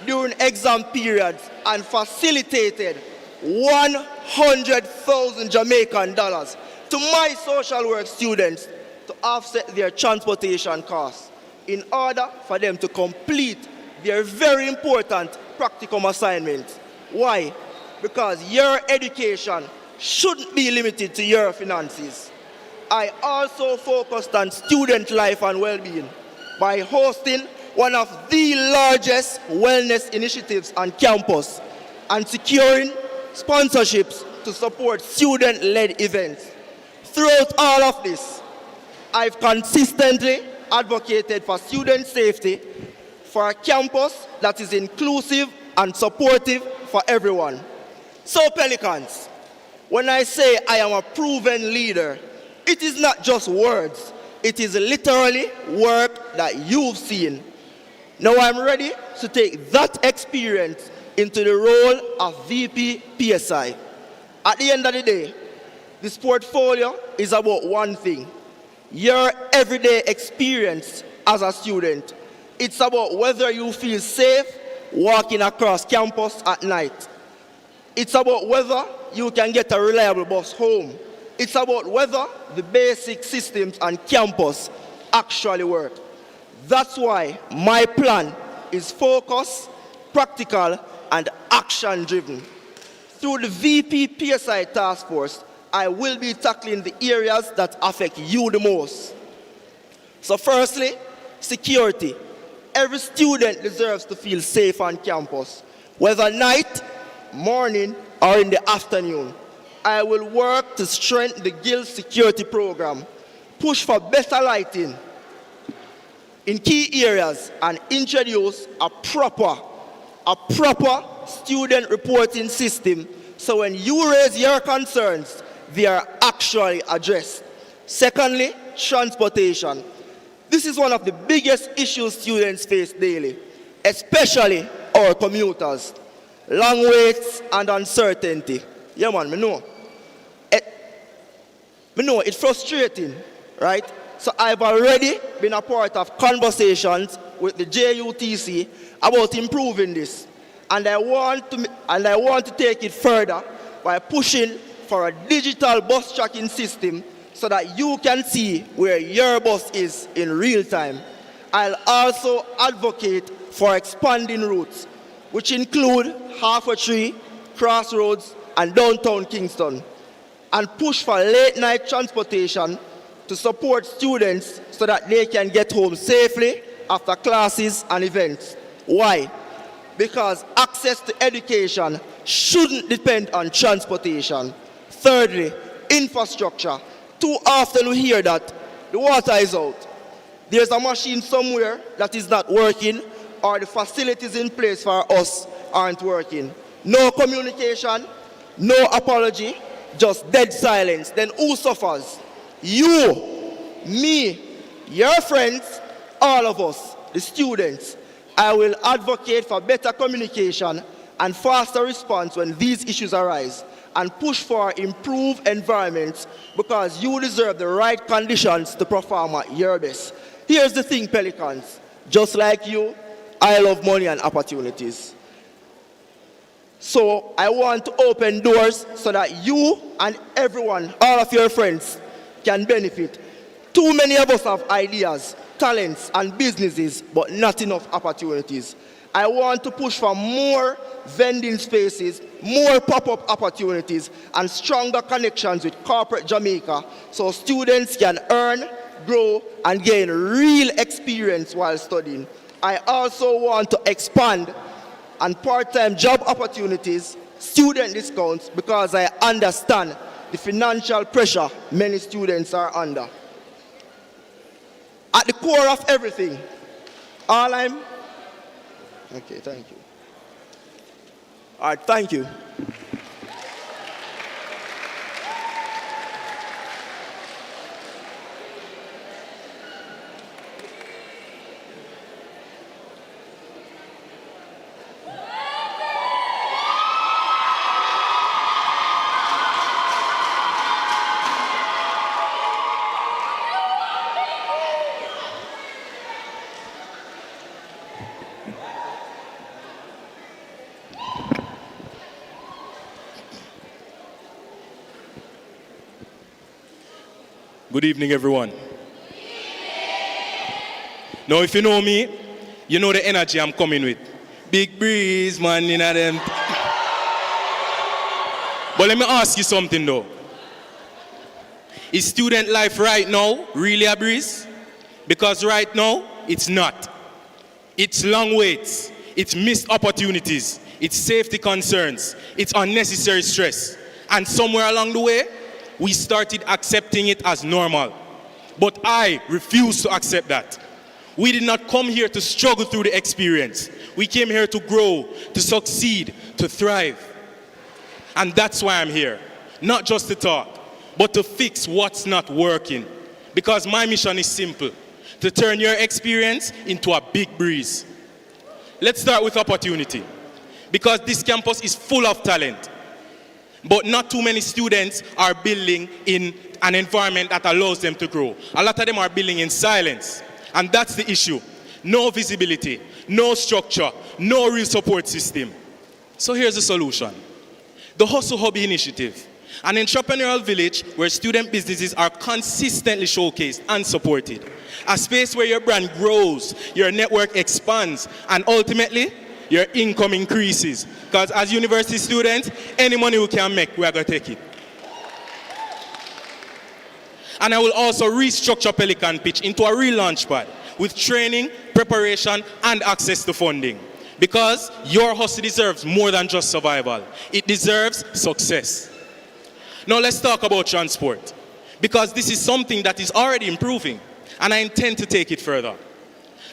during exam periods and facilitated 100,000 Jamaican dollars to my social work students to offset their transportation costs in order for them to complete their very important practicum assignments. Why? Because your education shouldn't be limited to your finances. I also focused on student life and well-being by hosting one of the largest wellness initiatives on campus and securing sponsorships to support student-led events. Throughout all of this, I've consistently advocated for student safety, for a campus that is inclusive and supportive for everyone. So Pelicans, when I say I am a proven leader, it is not just words. It is literally work that you've seen. Now I'm ready to take that experience into the role of VP PSI. At the end of the day, this portfolio is about one thing: your everyday experience as a student. It's about whether you feel safe walking across campus at night. It's about whether you can get a reliable bus home. It's about whether the basic systems on campus actually work. That's why my plan is focused, practical, and action-driven. Through the VP PSI task force, I will be tackling the areas that affect you the most. So firstly, security. Every student deserves to feel safe on campus, whether night, morning, or in the afternoon. I will work to strengthen the Guild security program, push for better lighting in key areas, and introduce a proper student reporting system so when you raise your concerns, they are actually addressed. Secondly, transportation. This is one of the biggest issues students face daily, especially our commuters. Long waits and uncertainty. Yeah, man, me know. It's frustrating, right? So I've already been a part of conversations with the JUTC about improving this. And I want to take it further by pushing for a digital bus tracking system so that you can see where your bus is in real time. I'll also advocate for expanding routes, which include Half-a Tree, Crossroads, and downtown Kingston, and push for late-night transportation to support students so that they can get home safely after classes and events. Why? Because access to education shouldn't depend on transportation. Thirdly, infrastructure. Too often we hear that the water is out. There's a machine somewhere that is not working, or the facilities in place for us aren't working. No communication, no apology, just dead silence. Then who suffers? You, me, your friends, all of us, the students. I will advocate for better communication and faster response when these issues arise, and push for improved environments because you deserve the right conditions to perform at your best. Here's the thing, Pelicans. Just like you, I love money and opportunities. So I want to open doors so that you and everyone, all of your friends, can benefit. Too many of us have ideas, talents, and businesses, but not enough opportunities. I want to push for more vending spaces, more pop-up opportunities, and stronger connections with corporate Jamaica so students can earn, grow, and gain real experience while studying. I also want to expand on part-time job opportunities, student discounts, because I understand the financial pressure many students are under. At the core of everything, okay, thank you. All right, thank you. Good evening, everyone. Now, if you know me, you know the energy I'm coming with. Big breeze, man, you know them. But let me ask you something, though. Is student life right now really a breeze? Because right now, it's not. It's long waits, it's missed opportunities, it's safety concerns, it's unnecessary stress. And somewhere along the way, we started accepting it as normal. But I refuse to accept that. We did not come here to struggle through the experience. We came here to grow, to succeed, to thrive. And that's why I'm here. Not just to talk, but to fix what's not working. Because my mission is simple, to turn your experience into a big breeze. Let's start with opportunity. Because this campus is full of talent. But not too many students are building in an environment that allows them to grow. A lot of them are building in silence. And that's the issue. No visibility, no structure, no real support system. So here's the solution. The Hustle Hobby Initiative, an entrepreneurial village where student businesses are consistently showcased and supported. A space where your brand grows, your network expands, and ultimately, your income increases. Because as university students, any money we can make, we are going to take it. And I will also restructure Pelican Pitch into a real launch pad with training, preparation, and access to funding. Because your hustle deserves more than just survival. It deserves success. Now let's talk about transport. Because this is something that is already improving, and I intend to take it further.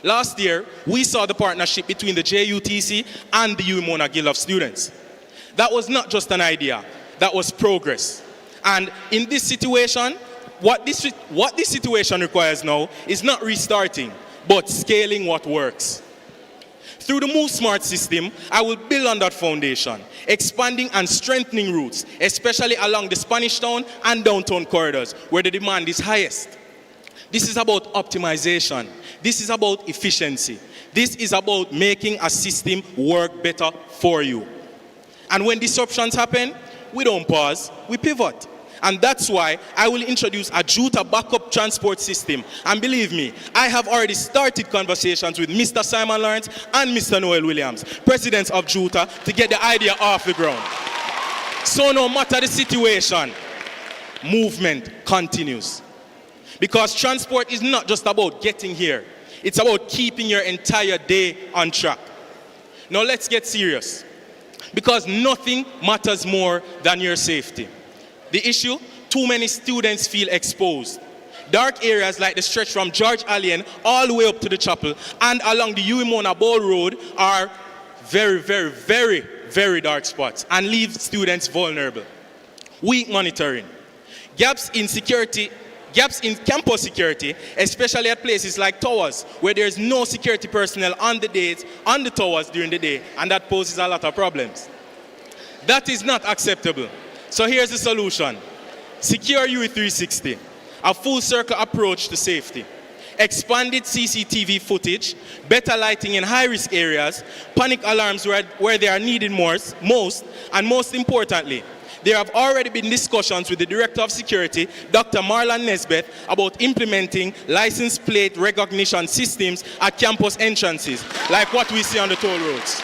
Last year, we saw the partnership between the JUTC and the UWI-Mona Guild of Students. That was not just an idea, that was progress. And in this situation, what this situation requires now is not restarting, but scaling what works. Through the Move Smart system, I will build on that foundation, expanding and strengthening routes, especially along the Spanish Town and downtown corridors, where the demand is highest. This is about optimization. This is about efficiency. This is about making a system work better for you. And when disruptions happen, we don't pause, we pivot. And that's why I will introduce a JUTA backup transport system. And believe me, I have already started conversations with Mr. Simon Lawrence and Mr. Noel Williams, presidents of JUTA, to get the idea off the ground. So no matter the situation, movement continues. Because transport is not just about getting here. It's about keeping your entire day on track. Now let's get serious. Because nothing matters more than your safety. The issue, too many students feel exposed. Dark areas like the stretch from George Alleyne all the way up to the chapel and along the UWI-Mona Ball Road are very, very, very, very dark spots and leave students vulnerable. Weak monitoring. Gaps in campus security, especially at places like towers, where there is no security personnel on the towers during the day, and that poses a lot of problems. That is not acceptable. So here's the solution. Secure UE 360, a full circle approach to safety. Expanded CCTV footage, better lighting in high-risk areas, panic alarms where they are needed most, and most importantly, there have already been discussions with the Director of Security, Dr. Marlon Nesbeth, about implementing license plate recognition systems at campus entrances, like what we see on the toll roads.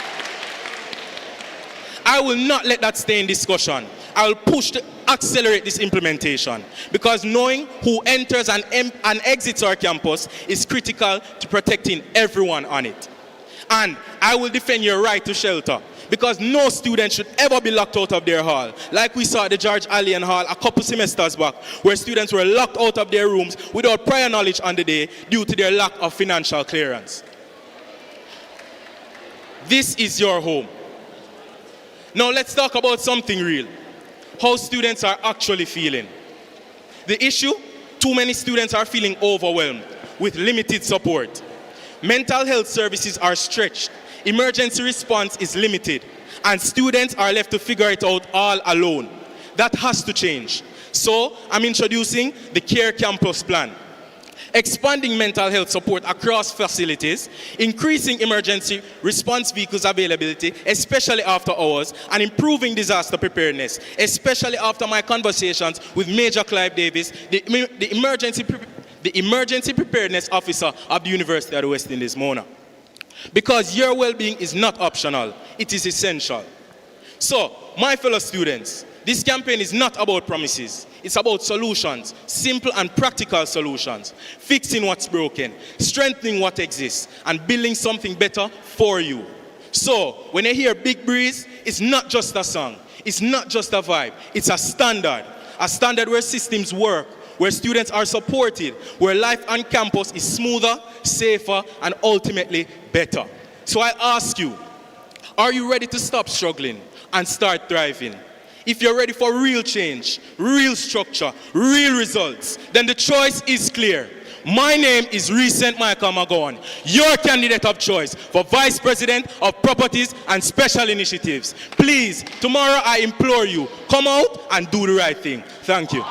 I will not let that stay in discussion. I will push to accelerate this implementation because knowing who enters and exits our campus is critical to protecting everyone on it. And I will defend your right to shelter because no student should ever be locked out of their hall, like we saw at the George Alleyne Hall a couple semesters back, where students were locked out of their rooms without prior knowledge on the day due to their lack of financial clearance. This is your home. Now let's talk about something real. How students are actually feeling. The issue, too many students are feeling overwhelmed with limited support. Mental health services are stretched, emergency response is limited, and students are left to figure it out all alone. That has to change. So I'm introducing the Care Campus Plan. Expanding mental health support across facilities, increasing emergency response vehicles availability, especially after hours, and improving disaster preparedness, especially after my conversations with Major Clive Davis, the emergency preparedness officer of the University of the West Indies, Mona. Because your well-being is not optional, it is essential. So, my fellow students, This campaign is not about promises. It's about solutions, simple and practical solutions, fixing what's broken, strengthening what exists, and building something better for you. So, when you hear Big Breeze, it's not just a song. It's not just a vibe. It's a standard where systems work, where students are supported, where life on campus is smoother, safer, and ultimately better. So I ask you, are you ready to stop struggling and start thriving? If you're ready for real change, real structure, real results, then the choice is clear. My name is Recent Michael McGowan, your candidate of choice for Vice President of Properties and Special Initiatives. Please, tomorrow I implore you, come out and do the right thing. Thank you.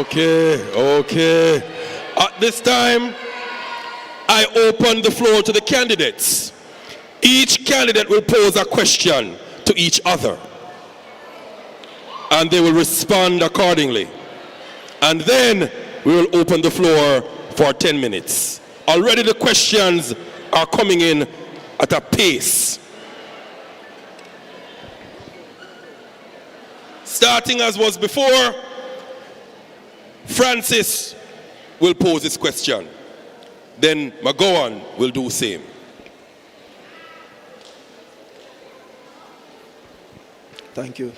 Okay. At this time, I open the floor to the candidates. Each candidate will pose a question to each other, and they will respond accordingly. And then we will open the floor for 10 minutes. Already the questions are coming in at a pace. Starting as was before, Francis will pose his question. Then McGowan will do the same. Thank you.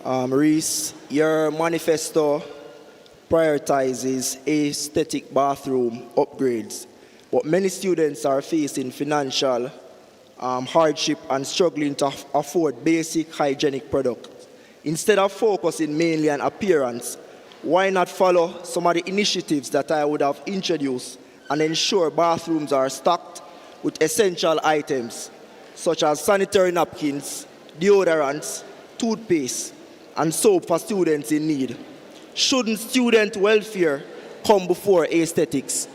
Reese, your manifesto prioritizes aesthetic bathroom upgrades, but many students are facing financial hardship and struggling to afford basic hygienic products. Instead of focusing mainly on appearance, why not follow some of the initiatives that I would have introduced and ensure bathrooms are stocked with essential items such as sanitary napkins, deodorants, toothpaste, and soap for students in need? Shouldn't student welfare come before aesthetics?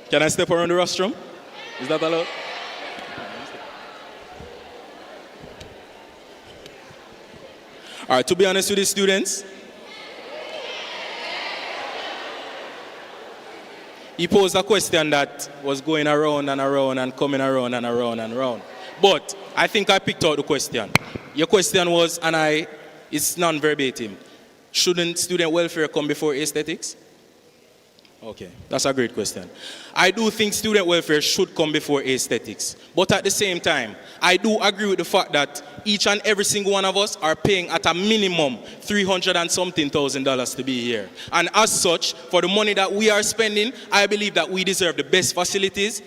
Can I step around the rostrum? Is that allowed? All right, to be honest with the students, he posed a question that was going around and around and coming around and around and around. But I think I picked out the question. Your question was, and it's non-verbatim, shouldn't student welfare come before aesthetics? Okay, that's a great question. I do think student welfare should come before aesthetics. But at the same time, I do agree with the fact that each and every single one of us are paying at a minimum $300,000 and something to be here. And as such, for the money that we are spending, I believe that we deserve the best facilities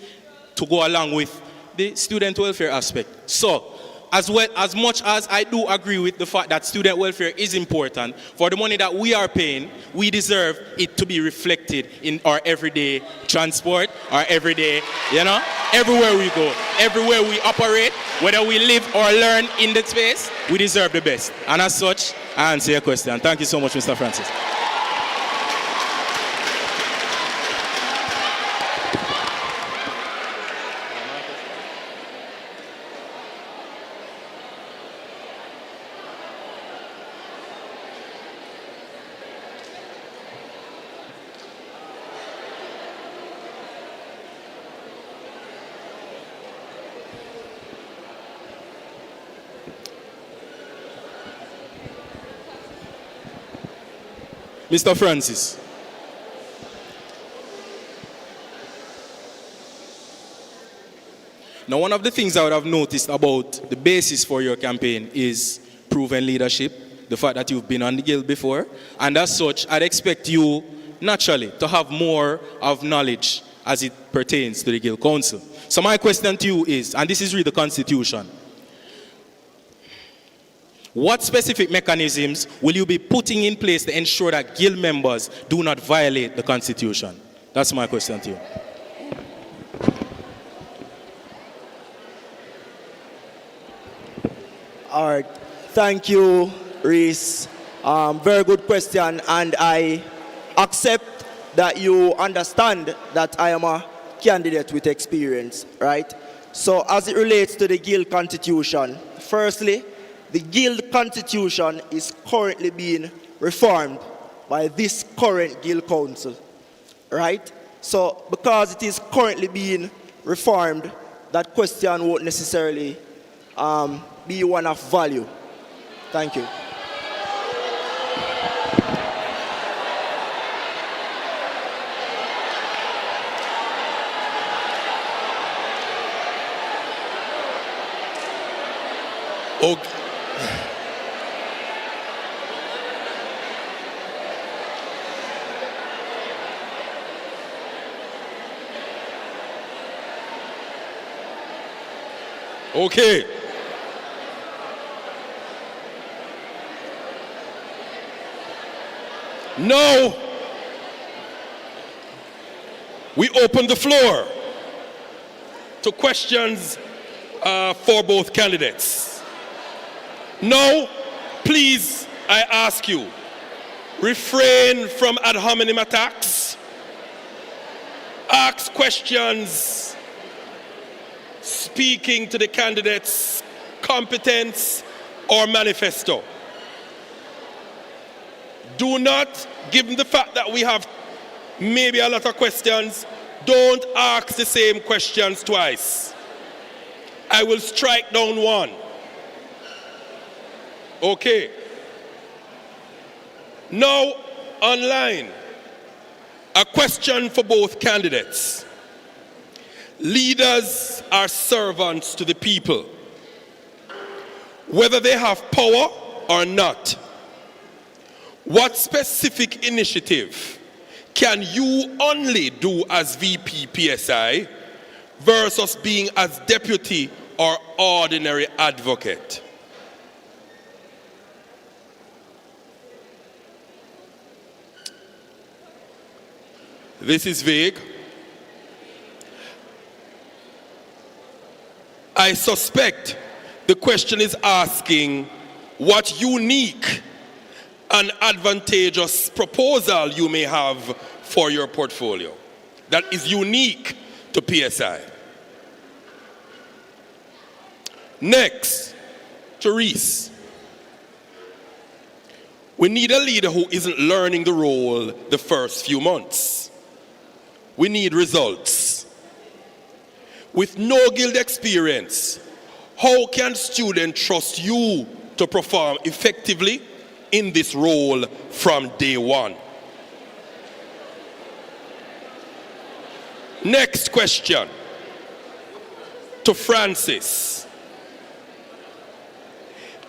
to go along with the student welfare aspect. So, as much as I do agree with the fact that student welfare is important, for the money that we are paying, we deserve it to be reflected in our everyday transport, our everyday, everywhere we go, everywhere we operate, whether we live or learn in the space, we deserve the best. And as such, I answer your question. Thank you so much, Mr. Francis. Mr. Francis. Now, one of the things I would have noticed about the basis for your campaign is proven leadership, the fact that you've been on the guild before, and as such, I'd expect you, naturally, to have more of knowledge as it pertains to the guild council. So my question to you is, and this is really the constitution, What specific mechanisms will you be putting in place to ensure that guild members do not violate the Constitution? That's my question to you. All right. Thank you, Reese. Very good question, and I accept that you understand that I am a candidate with experience, right? So as it relates to the guild constitution, firstly, the guild constitution is currently being reformed by this current guild council, right? So because it is currently being reformed, that question won't necessarily be one of value. Thank you. Okay. Okay. Now, we open the floor to questions for both candidates. Now, please, I ask you, refrain from ad hominem attacks. Ask questions speaking to the candidate's competence or manifesto. Do not, given the fact that we have maybe a lot of questions, don't ask the same questions twice. I will strike down one. Okay. Now, online, a question for both candidates. Leaders are servants to the people, whether they have power or not. What specific initiative can you only do as VP PSI versus being as deputy or ordinary advocate? This is vague. I suspect the question is asking what unique and advantageous proposal you may have for your portfolio that is unique to PSI. Next, Therese. We need a leader who isn't learning the role the first few months. We need results. With no guild experience, how can students trust you to perform effectively in this role from day one? Next question to Francis.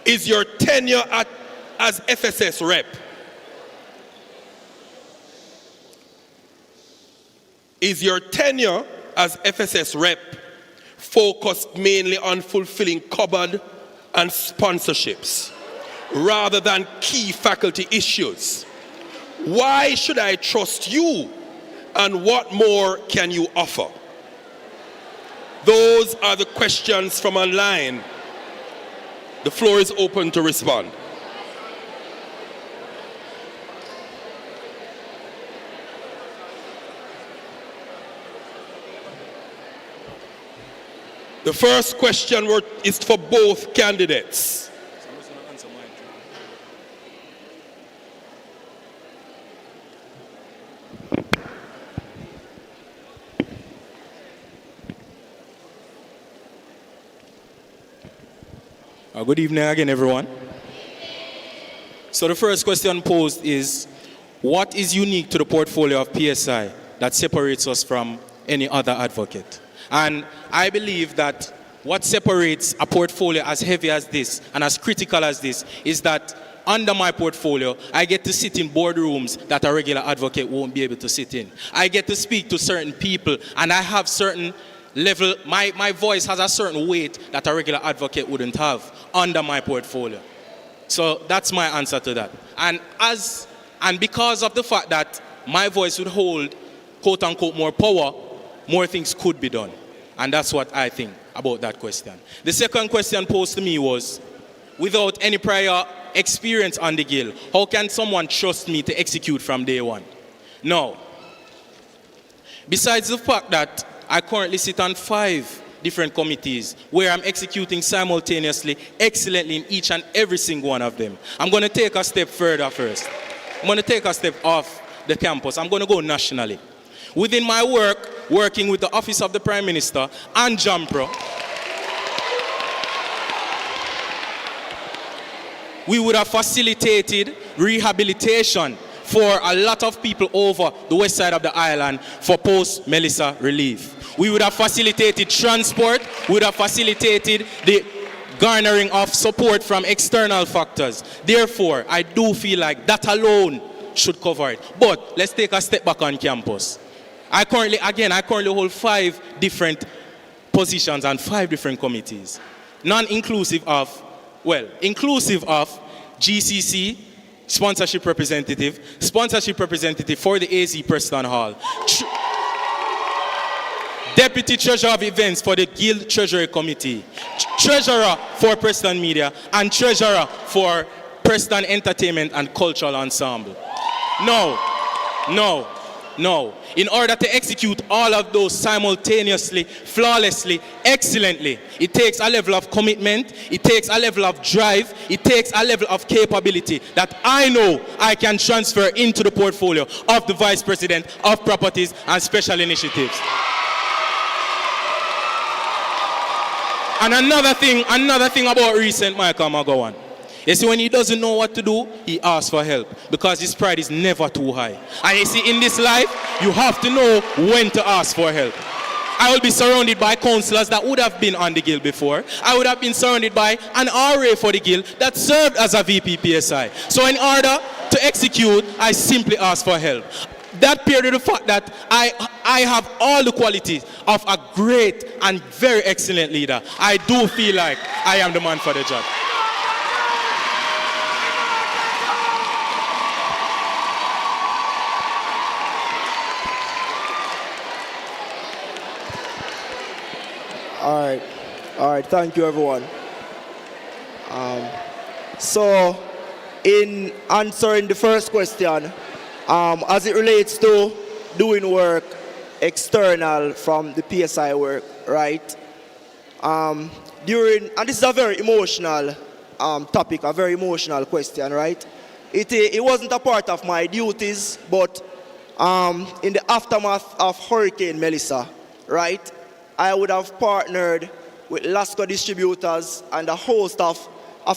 Is your tenure as FSS rep as FSS rep focused mainly on fulfilling cupboard and sponsorships rather than key faculty issues? Why should I trust you, and what more can you offer? Those are the questions from online. The floor is open to respond. The first question is for both candidates. Good evening again, everyone. So the first question posed is, what is unique to the portfolio of PSI that separates us from any other advocate? And I believe that what separates a portfolio as heavy as this and as critical as this is that under my portfolio, I get to sit in boardrooms that a regular advocate won't be able to sit in. I get to speak to certain people, and I have certain level, my voice has a certain weight that a regular advocate wouldn't have under my portfolio. So that's my answer to that. And because of the fact that my voice would hold, quote unquote, more power, more things could be done. And that's what I think about that question. The second question posed to me was, without any prior experience on the Guild, how can someone trust me to execute from day one? Now, besides the fact that I currently sit on 5 different committees where I'm executing simultaneously, excellently in each and every single one of them, I'm going to take a step further first. I'm going to take a step off the campus. I'm going to go nationally. Within my work, working with the Office of the Prime Minister and JAMPRO, we would have facilitated rehabilitation for a lot of people over the west side of the island for post-Melissa relief. We would have facilitated transport, we would have facilitated the garnering of support from external factors. Therefore, I do feel like that alone should cover it. But let's take a step back on campus. I currently hold 5 different positions and 5 different committees. Inclusive of GCC, sponsorship representative for the AZ Preston Hall, Deputy Treasurer of Events for the Guild Treasury Committee, Treasurer for Preston Media, and Treasurer for Preston Entertainment and Cultural Ensemble. No. In order to execute all of those simultaneously, flawlessly, excellently, it takes a level of commitment, it takes a level of drive, it takes a level of capability that I know I can transfer into the portfolio of the Vice President of Properties and Special Initiatives. And another thing about recent Michael McGowan. You see, when he doesn't know what to do, he asks for help because his pride is never too high. And you see, in this life, you have to know when to ask for help. I will be surrounded by councillors that would have been on the Guild before. I would have been surrounded by an RA for the Guild that served as a VP PSI. So in order to execute, I simply ask for help. That paired with the fact that I have all the qualities of a great and very excellent leader, I do feel like I am the man for the job. All right, thank you everyone. So in answering the first question, as it relates to doing work external from the PSI work, right? And this is a very emotional topic, a very emotional question, right? It wasn't a part of my duties, but in the aftermath of Hurricane Melissa, right? I would have partnered with Lasco distributors and a host of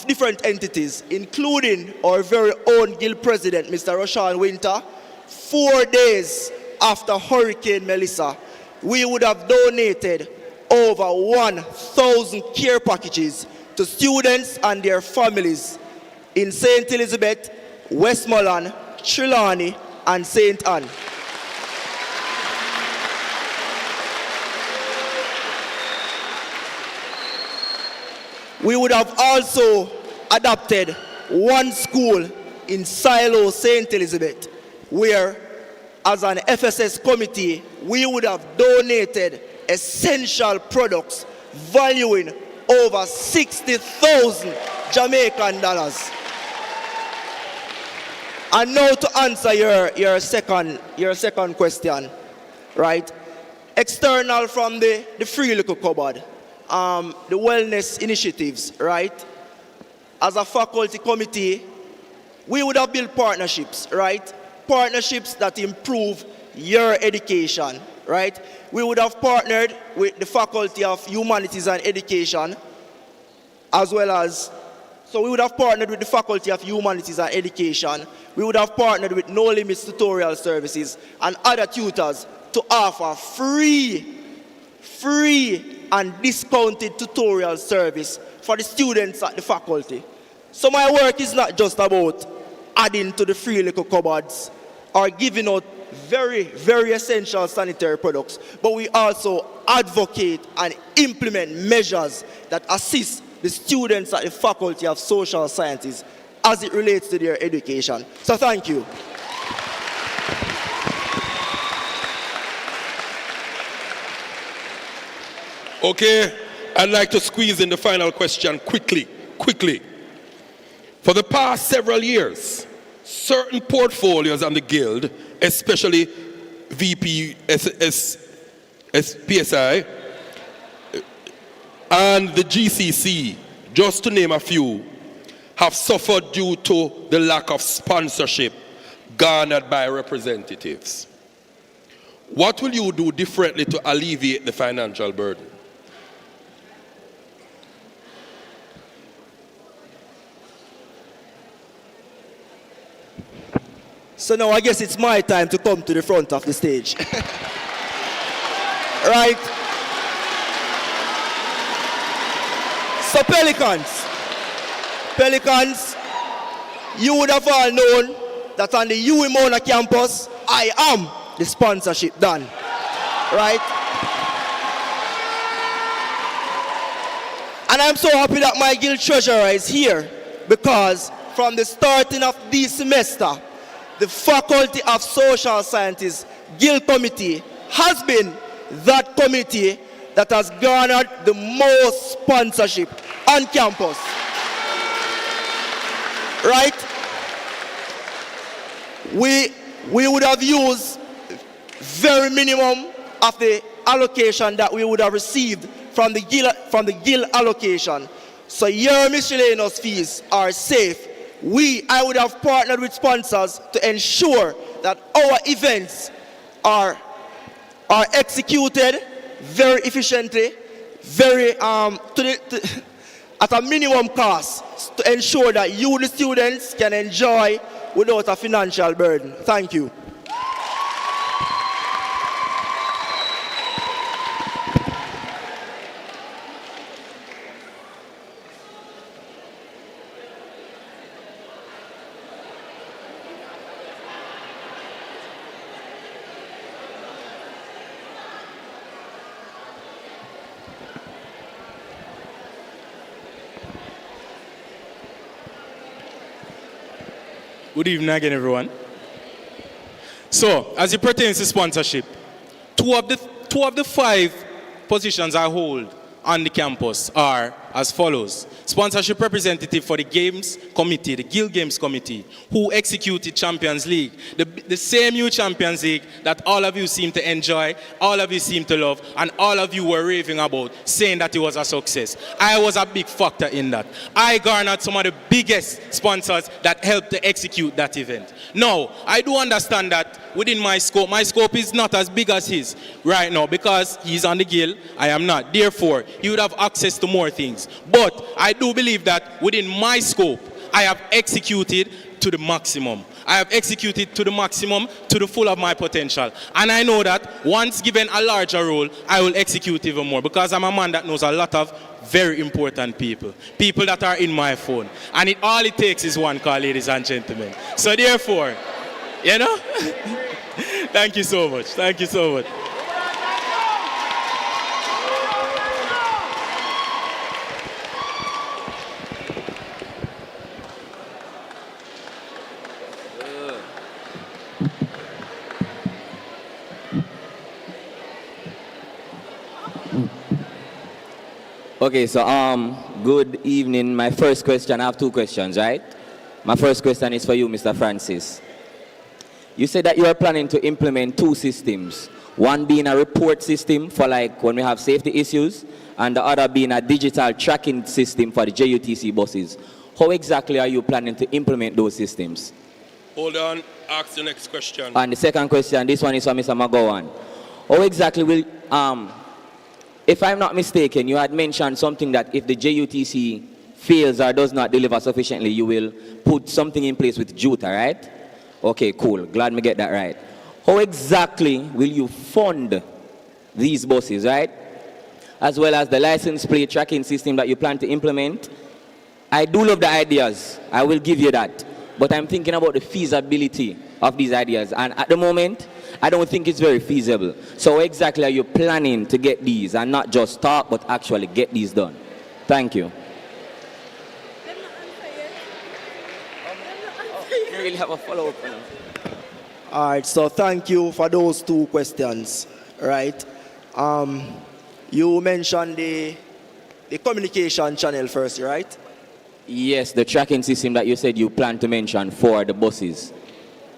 different entities, including our very own Guild President, Mr. Roshan Winter. 4 days after Hurricane Melissa, we would have donated over 1,000 care packages to students and their families in St. Elizabeth, Westmoreland, Trelawney, and St. Anne. We would have also adopted one school in Silo, St. Elizabeth, where, as an FSS committee, we would have donated essential products valuing over 60,000 Jamaican dollars. And now to answer your second question, right? External from the free liquor cupboard. The wellness initiatives, right? As a faculty committee, we would have built partnerships, right? Partnerships that improve your education, right? We would have partnered with the Faculty of Humanities and Education, as well as, so we would have partnered with the Faculty of Humanities and Education. We would have partnered with No Limits Tutorial Services and other tutors to offer free and discounted tutorial service for the students at the faculty. So my work is not just about adding to the free liquor cupboards or giving out very, very essential sanitary products, but we also advocate and implement measures that assist the students at the Faculty of Social Sciences as it relates to their education. So thank you. Okay, I'd like to squeeze in the final question quickly. For the past several years, certain portfolios on the Guild, especially PSI and the GCC, just to name a few, have suffered due to the lack of sponsorship garnered by representatives. What will you do differently to alleviate the financial burden? So now I guess it's my time to come to the front of the stage. Right? So Pelicans, you would have all known that on the Mona campus, I am the sponsorship done. Right? And I'm so happy that my guild treasurer is here, because from the starting of this semester, the Faculty of Social Sciences Guild Committee has been that committee that has garnered the most sponsorship on campus. Right? We would have used very minimum of the allocation that we would have received from the guild allocation. So your miscellaneous fees are safe. I would have partnered with sponsors to ensure that our events are executed very efficiently, at a minimum cost, to ensure that you, the students, can enjoy without a financial burden. Thank you. Good evening again, everyone. So, as it pertains to sponsorship, two of the 5 positions I hold on the campus are as follows. Sponsorship representative for the Games Committee, the Guild Games Committee, who executed Champions League, the same new Champions League that all of you seem to enjoy, all of you seem to love, and all of you were raving about, saying that it was a success. I was a big factor in that. I garnered some of the biggest sponsors that helped to execute that event. Now, I do understand that within my scope is not as big as his right now, because he's on the Guild, I am not. Therefore, he would have access to more things. But I do believe that within my scope, I have executed to the maximum. I have executed to the maximum, to the full of my potential. And I know that once given a larger role, I will execute even more, because I'm a man that knows a lot of very important people. People that are in my phone. And all it takes is one call, ladies and gentlemen. So therefore, you know, thank you so much. Thank you so much. Okay, so good evening. My first question, I have 2 questions, right? My first question is for you, Mr. Francis. You said that you are planning to implement 2 systems, one being a report system for like when we have safety issues, and the other being a digital tracking system for the JUTC buses. How exactly are you planning to implement those systems? Hold on, ask the next question. And the second question, this one is for Mr. McGowan. How exactly will, if I'm not mistaken, you had mentioned something that if the JUTC fails or does not deliver sufficiently, you will put something in place with JUTA, right? Okay, cool. Glad me get that right. How exactly will you fund these buses, right? As well as the license plate tracking system that you plan to implement. I do love the ideas. I will give you that. But I'm thinking about the feasibility of these ideas. And at the moment, I don't think it's very feasible. So exactly are you planning to get these and not just talk, but actually get these done? Thank you. really have a follow-up. All right, so thank you for those two questions, right? You mentioned the communication channel first, right? Yes, the tracking system that you said you plan to mention for the buses.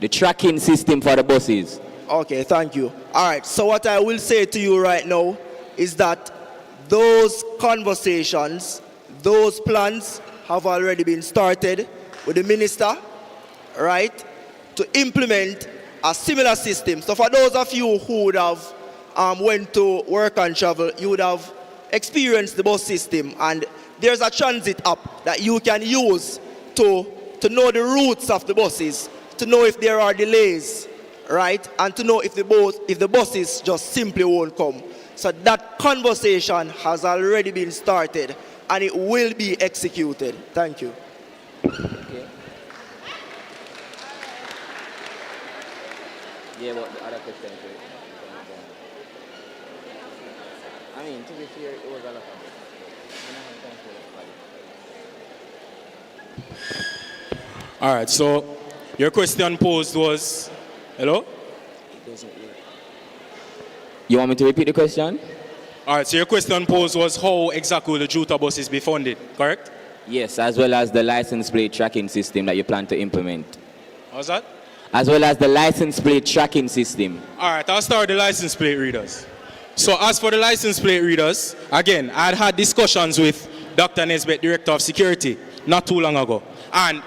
The tracking system for the buses. Okay, thank you. All right, so what I will say to you right now is that those conversations, those plans have already been started with the minister, right, to implement a similar system. So for those of you who would have went to work and travel, you would have experienced the bus system, and there's a transit app that you can use to know the routes of the buses, to know if there are delays, right, and to know if the buses just simply won't come. So that conversation has already been started, and it will be executed. Thank you. Okay. Yeah, what the other question? I mean, to be fair, it was a lot of it. All right, so your question posed was, hello? You want me to repeat the question? All right, so your question posed was how exactly will the JUTA buses be funded, correct? Yes, as well as the license plate tracking system that you plan to implement. How's that? As well as the license plate tracking system. All right, I'll start with the license plate readers. So as for the license plate readers, again, I had discussions with Dr. Nesbitt, Director of Security, not too long ago. And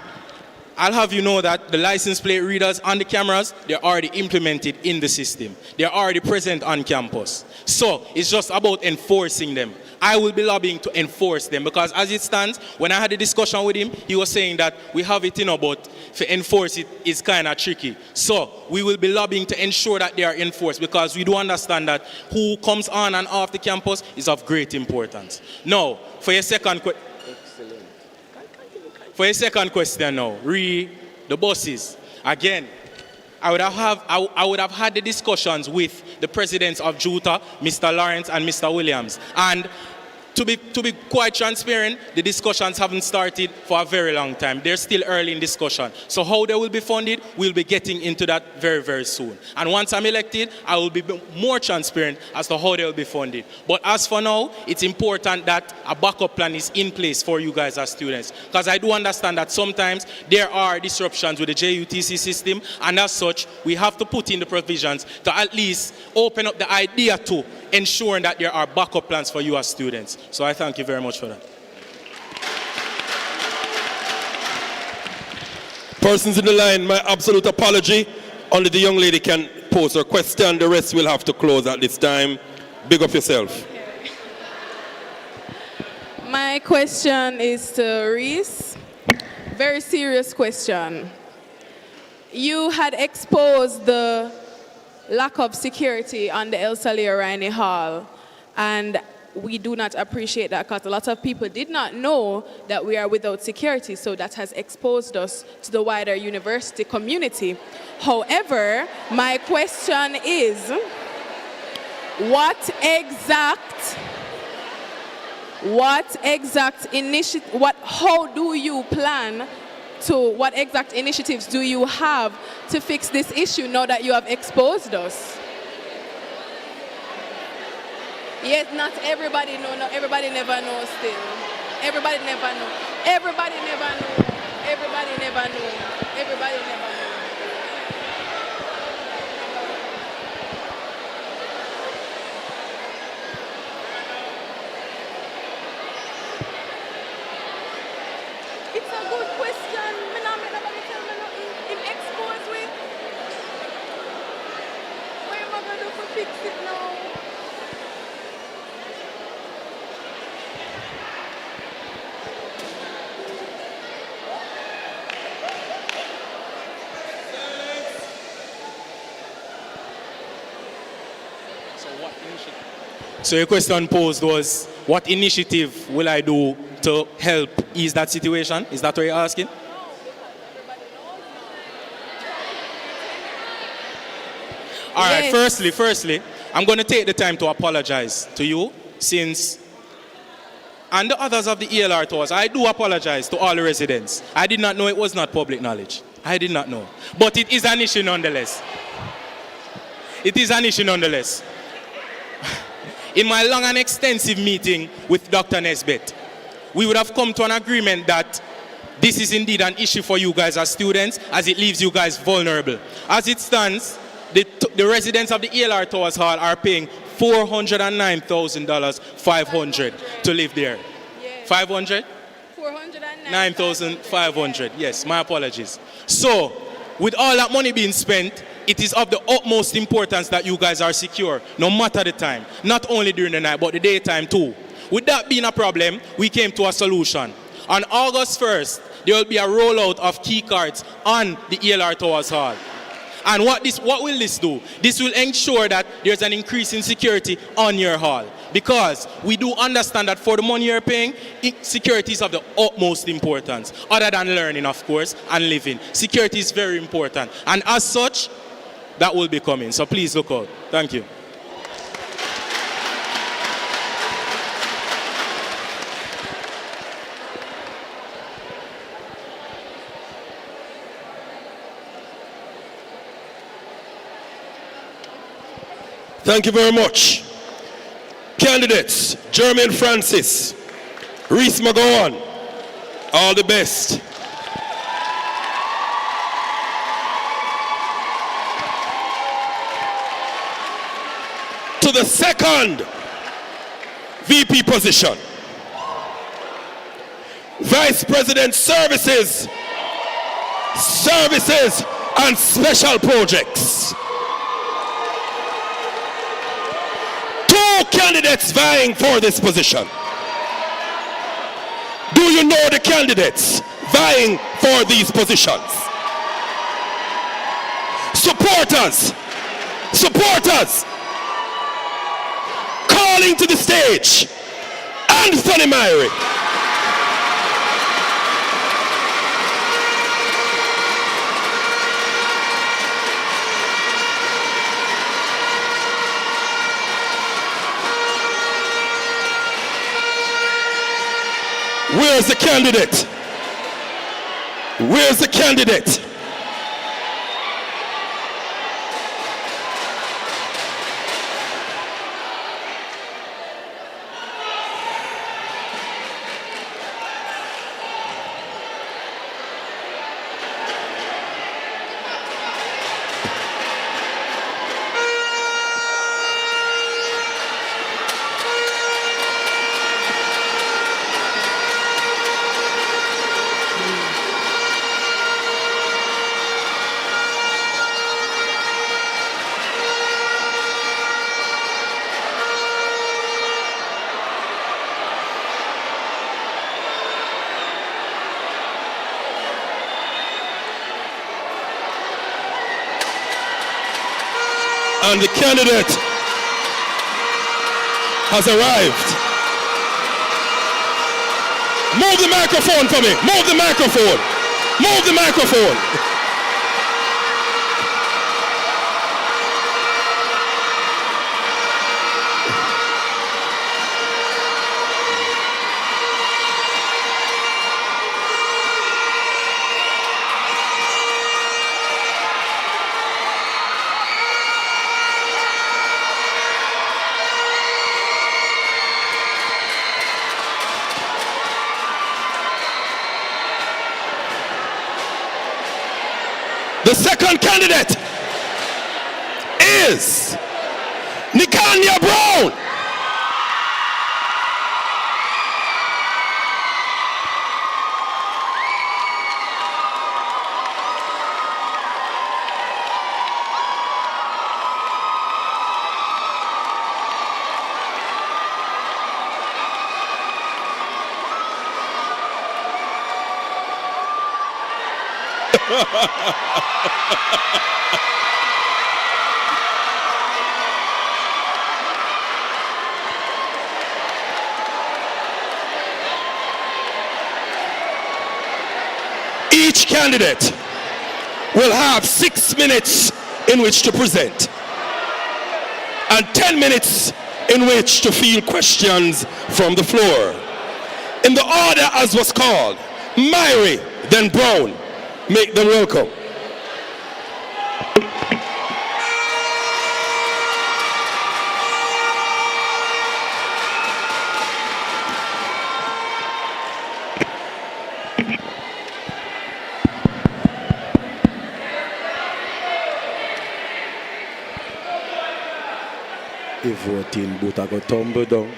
I'll have you know that the license plate readers and the cameras, they're already implemented in the system. They're already present on campus. So it's just about enforcing them. I will be lobbying to enforce them because as it stands, when I had a discussion with him, he was saying that we have it, but to enforce it is kind of tricky. So we will be lobbying to ensure that they are enforced because we do understand that who comes on and off the campus is of great importance. Now, for your second question. For your second question now, the buses. Again, I would have had the discussions with the presidents of JUTA, Mr. Lawrence and Mr. Williams. And to be quite transparent, the discussions haven't started for a very long time. They're still early in discussion. So how they will be funded, we'll be getting into that very, very soon. And once I'm elected, I will be more transparent as to how they will be funded. But as for now, it's important that a backup plan is in place for you guys as students. Because I do understand that sometimes there are disruptions with the JUTC system, and as such, we have to put in the provisions to at least open up the idea to ensuring that there are backup plans for you as students. So I thank you very much for that. Persons in the line, my absolute apology. Only the young lady can pose her question. The rest will have to close at this time. Big up yourself. My question is to Reese. Very serious question. You had exposed the lack of security on the Elsa Leo-Rhynie Hall, and we do not appreciate that because a lot of people did not know that we are without security, so that has exposed us to the wider university community. How what exact initiatives do you have to fix this issue now that you have exposed us? Yes, not everybody know. No, everybody never knows still. Everybody never know. Everybody never know. Everybody never know. Everybody never know. It's a good question. Me not make nobody tell me nothing. Him expose with. What am I gonna do to fix it now? So your question posed was, what initiative will I do to help ease that situation? Is that what you're asking? All right, firstly, I'm going to take the time to apologize to you and the others of the ELR tours. I do apologize to all the residents. I did not know it was not public knowledge. I did not know. But it is an issue nonetheless. It is an issue nonetheless. In my long and extensive meeting with Dr. Nesbitt, we would have come to an agreement that this is indeed an issue for you guys as students, as it leaves you guys vulnerable. As it stands, the residents of the ELR Towers Hall are paying $409,500 to live there. 500? 9,500. Yes, my apologies. So, with all that money being spent, it is of the utmost importance that you guys are secure, no matter the time. Not only during the night, but the daytime too. With that being a problem, we came to a solution. On August 1st, there will be a rollout of key cards on the ELR Towers Hall. And what will this do? This will ensure that there's an increase in security on your hall. Because we do understand that for the money you're paying, security is of the utmost importance. Other than learning, of course, and living. Security is very important. And as such, that will be coming. So please look out. Thank you. Thank you very much. Candidates, Jermaine Francis, Reese McGowan, all the best. To the second VP position, Vice President Services and Special Projects. Two candidates vying for this position. Do you know the candidates vying for these positions? Supporters, calling to the stage, Anthony Myrie. Where's the candidate? Where's the candidate? And the candidate has arrived. Move the microphone for me. Move the microphone. Move the microphone. The second candidate is Nikanya Brown. Each candidate will have 6 minutes in which to present and 10 minutes in which to field questions from the floor. In the order as was called, Myrie, then Brown, Make them welcome. The voting booth go tumble down.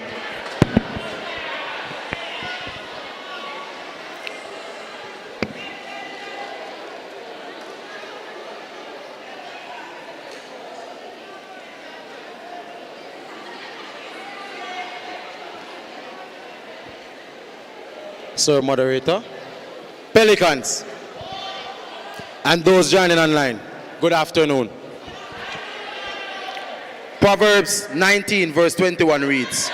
Sir Moderator, Pelicans, and those joining online, good afternoon. Proverbs 19 verse 21 reads,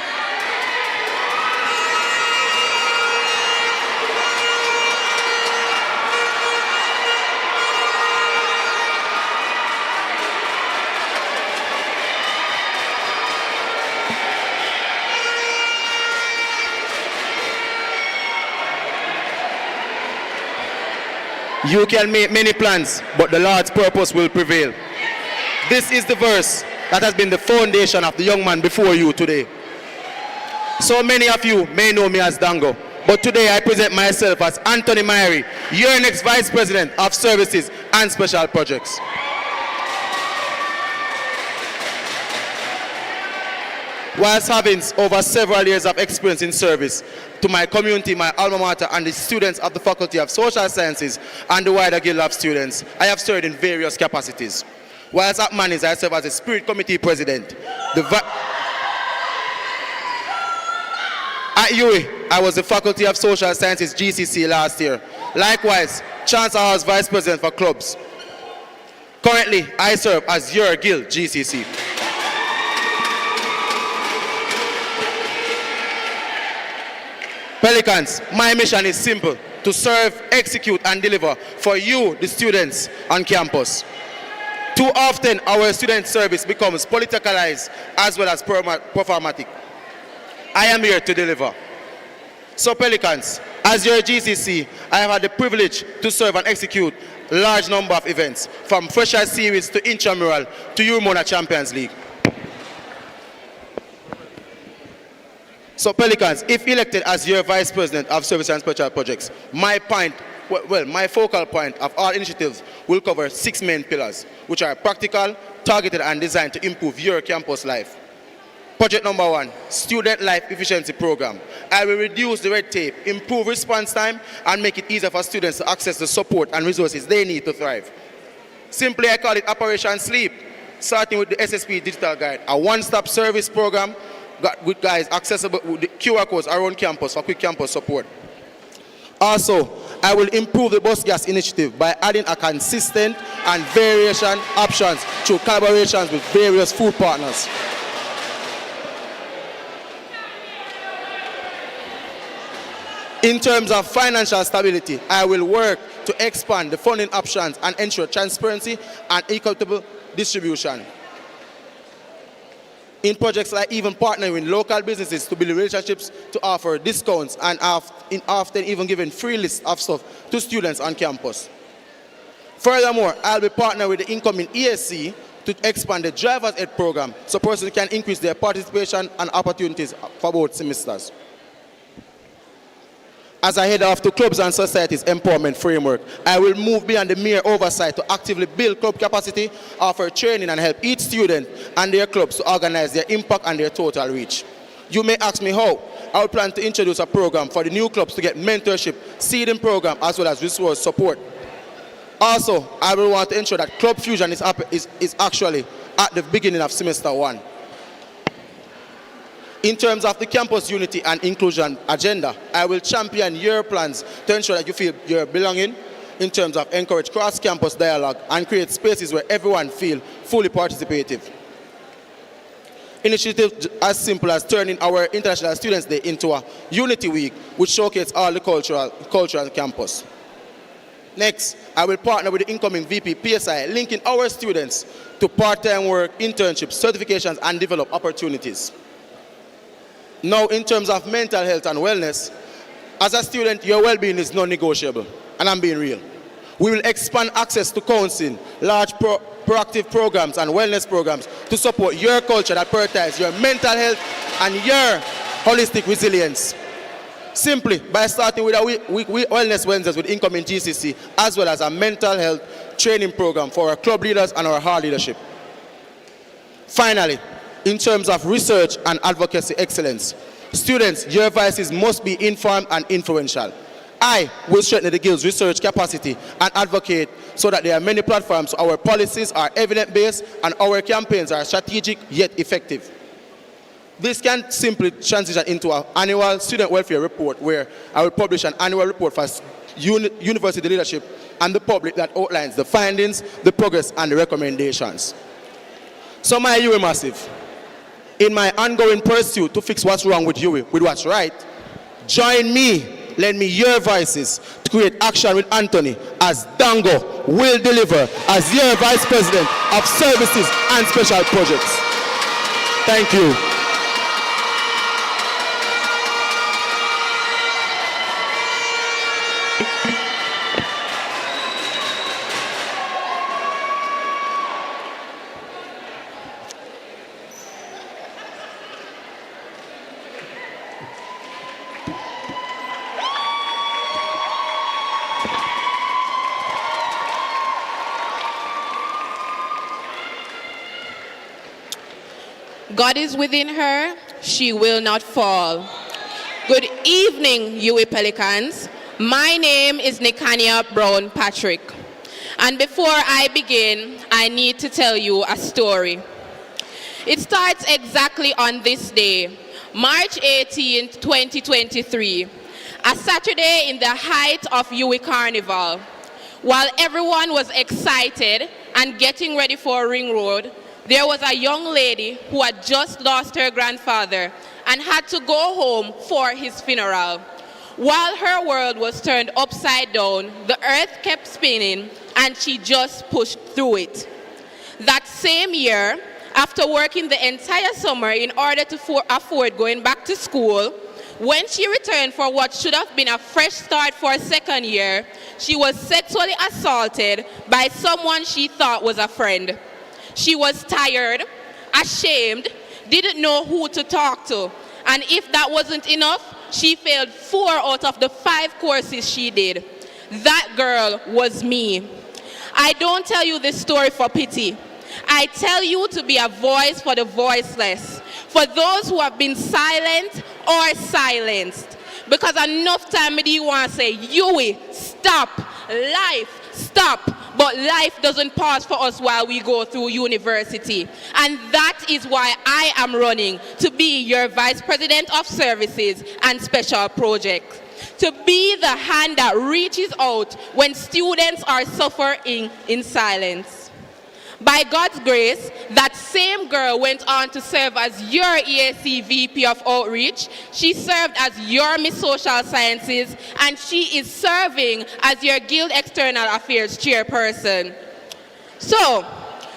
you can make many plans, but the Lord's purpose will prevail. This is the verse that has been the foundation of the young man before you today. So many of you may know me as Dango, but today I present myself as Anthony Myrie, your next Vice President of Services and Special Projects. Whilst having over several years of experience in service to my community, my alma mater, and the students of the Faculty of Social Sciences and the wider Guild of Students, I have served in various capacities. Whilst at Manis, I serve as a Spirit Committee President. At UWI, I was the Faculty of Social Sciences GCC last year. Likewise, Chancellor Hall's Vice President for Clubs. Currently, I serve as your Guild GCC. Pelicans, my mission is simple: to serve, execute, and deliver for you, the students on campus. Too often, our student service becomes politicalized as well as performatic. I am here to deliver. So Pelicans, as your GCC, I have had the privilege to serve and execute a large number of events, from Fresher Series to Intramural to Euromona Champions League. So Pelicans, if elected as your Vice President of Service and Special Projects, my focal point of all initiatives will cover 6 main pillars, which are practical, targeted, and designed to improve your campus life. Project number 1, Student Life Efficiency Program. I will reduce the red tape, improve response time, and make it easier for students to access the support and resources they need to thrive. Simply, I call it Operation Sleep, starting with the SSP Digital Guide, a one-stop service program with guys accessible with the QR codes around campus for quick campus support. Also, I will improve the bus gas initiative by adding a consistent and variation options through collaborations with various food partners. In terms of financial stability, I will work to expand the funding options and ensure transparency and equitable distribution. In projects like even partnering with local businesses to build relationships to offer discounts and often even giving free lists of stuff to students on campus. Furthermore, I'll be partnering with the incoming ESC to expand the driver's ed program so persons can increase their participation and opportunities for both semesters. As I head off to Clubs and Societies Empowerment Framework, I will move beyond the mere oversight to actively build club capacity, offer training, and help each student and their clubs to organize their impact and their total reach. You may ask me how. I will plan to introduce a program for the new clubs to get mentorship, seeding program, as well as resource support. Also, I will want to ensure that Club Fusion is actually at the beginning of semester 1. In terms of the campus unity and inclusion agenda, I will champion your plans to ensure that you feel you're belonging, in terms of encourage cross-campus dialogue and create spaces where everyone feels fully participative. Initiatives as simple as turning our International Students Day into a Unity Week, which showcases all the culture on campus. Next, I will partner with the incoming VP PSI, linking our students to part-time work, internships, certifications, and develop opportunities. Now, in terms of mental health and wellness, as a student, your well-being is non-negotiable, and I'm being real. We will expand access to counseling, large proactive programs and wellness programs to support your culture that prioritizes your mental health and your holistic resilience. Simply by starting with a Wellness Wednesdays with incoming GCC, as well as a mental health training program for our club leaders and our hall leadership. Finally, in terms of research and advocacy excellence, students, your voices must be informed and influential. I will strengthen the Guild's research capacity and advocate so that there are many platforms, so our policies are evidence-based and our campaigns are strategic yet effective. This can simply transition into an annual student welfare report where I will publish an annual report for university leadership and the public that outlines the findings, the progress, and the recommendations. So my UWI Massive, in my ongoing pursuit to fix what's wrong with UWI, with what's right, join me, lend me your voices to create action with Anthony as Dango will deliver as your Vice President of Services and Special Projects. Thank you. God is within her, she will not fall. Good evening, UWI Pelicans. My name is Nikania Brown Patrick. And before I begin, I need to tell you a story. It starts exactly on this day, March 18, 2023, a Saturday in the height of UWI Carnival. While everyone was excited and getting ready for Ring Road, there was a young lady who had just lost her grandfather and had to go home for his funeral. While her world was turned upside down, the earth kept spinning and she just pushed through it. That same year, after working the entire summer in order to afford going back to school, when she returned for what should have been a fresh start for a second year, she was sexually assaulted by someone she thought was a friend. She was tired, ashamed, didn't know who to talk to. And if that wasn't enough, she failed 4 out of the 5 courses she did. That girl was me. I don't tell you this story for pity. I tell you to be a voice for the voiceless, for those who have been silent or silenced. Because enough time do you want to say, UWI, stop, life, stop. But life doesn't pause for us while we go through university. And that is why I am running to be your Vice President of Services and Special Projects. To be the hand that reaches out when students are suffering in silence. By God's grace, that same girl went on to serve as your EAC VP of Outreach. She served as your Miss Social Sciences, and she is serving as your Guild External Affairs Chairperson. So,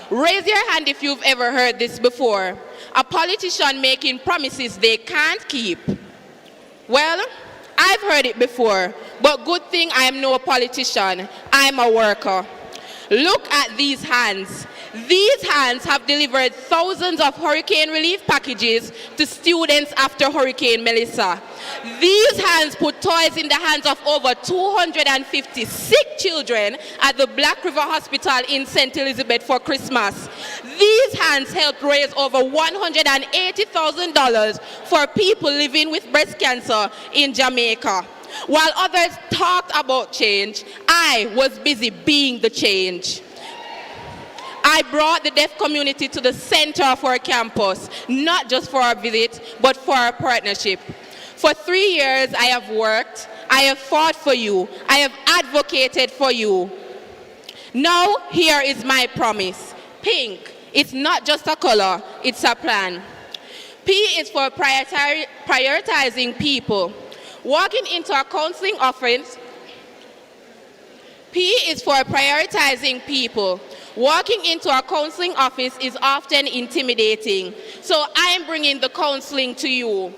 raise your hand if you've ever heard this before. A politician making promises they can't keep. Well, I've heard it before, but good thing I am no politician. I'm a worker. Look at these hands. These hands have delivered thousands of hurricane relief packages to students after Hurricane Melissa. These hands put toys in the hands of over 250 sick children at the Black River Hospital in St. Elizabeth for Christmas. These hands helped raise over $180,000 for people living with breast cancer in Jamaica. While others talked about change, I was busy being the change. I brought the deaf community to the center of our campus, not just for our visit, but for our partnership. For 3 years, I have worked, I have fought for you, I have advocated for you. Now, here is my promise. Pink, it's not just a color, it's a plan. P is for prioritizing people. Walking into a counseling office, P is for prioritizing people. Walking into a counseling office is often intimidating, so I am bringing the counseling to you.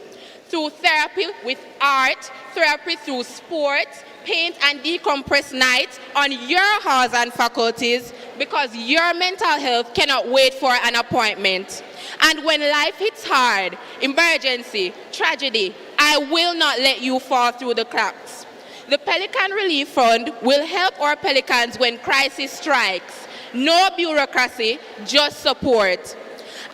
through therapy with art, therapy through sports, paint and decompress nights on your halls and faculties, because your mental health cannot wait for an appointment. And when life hits hard, emergency, tragedy, I will not let you fall through the cracks. The Pelican Relief Fund will help our pelicans when crisis strikes. No bureaucracy, just support.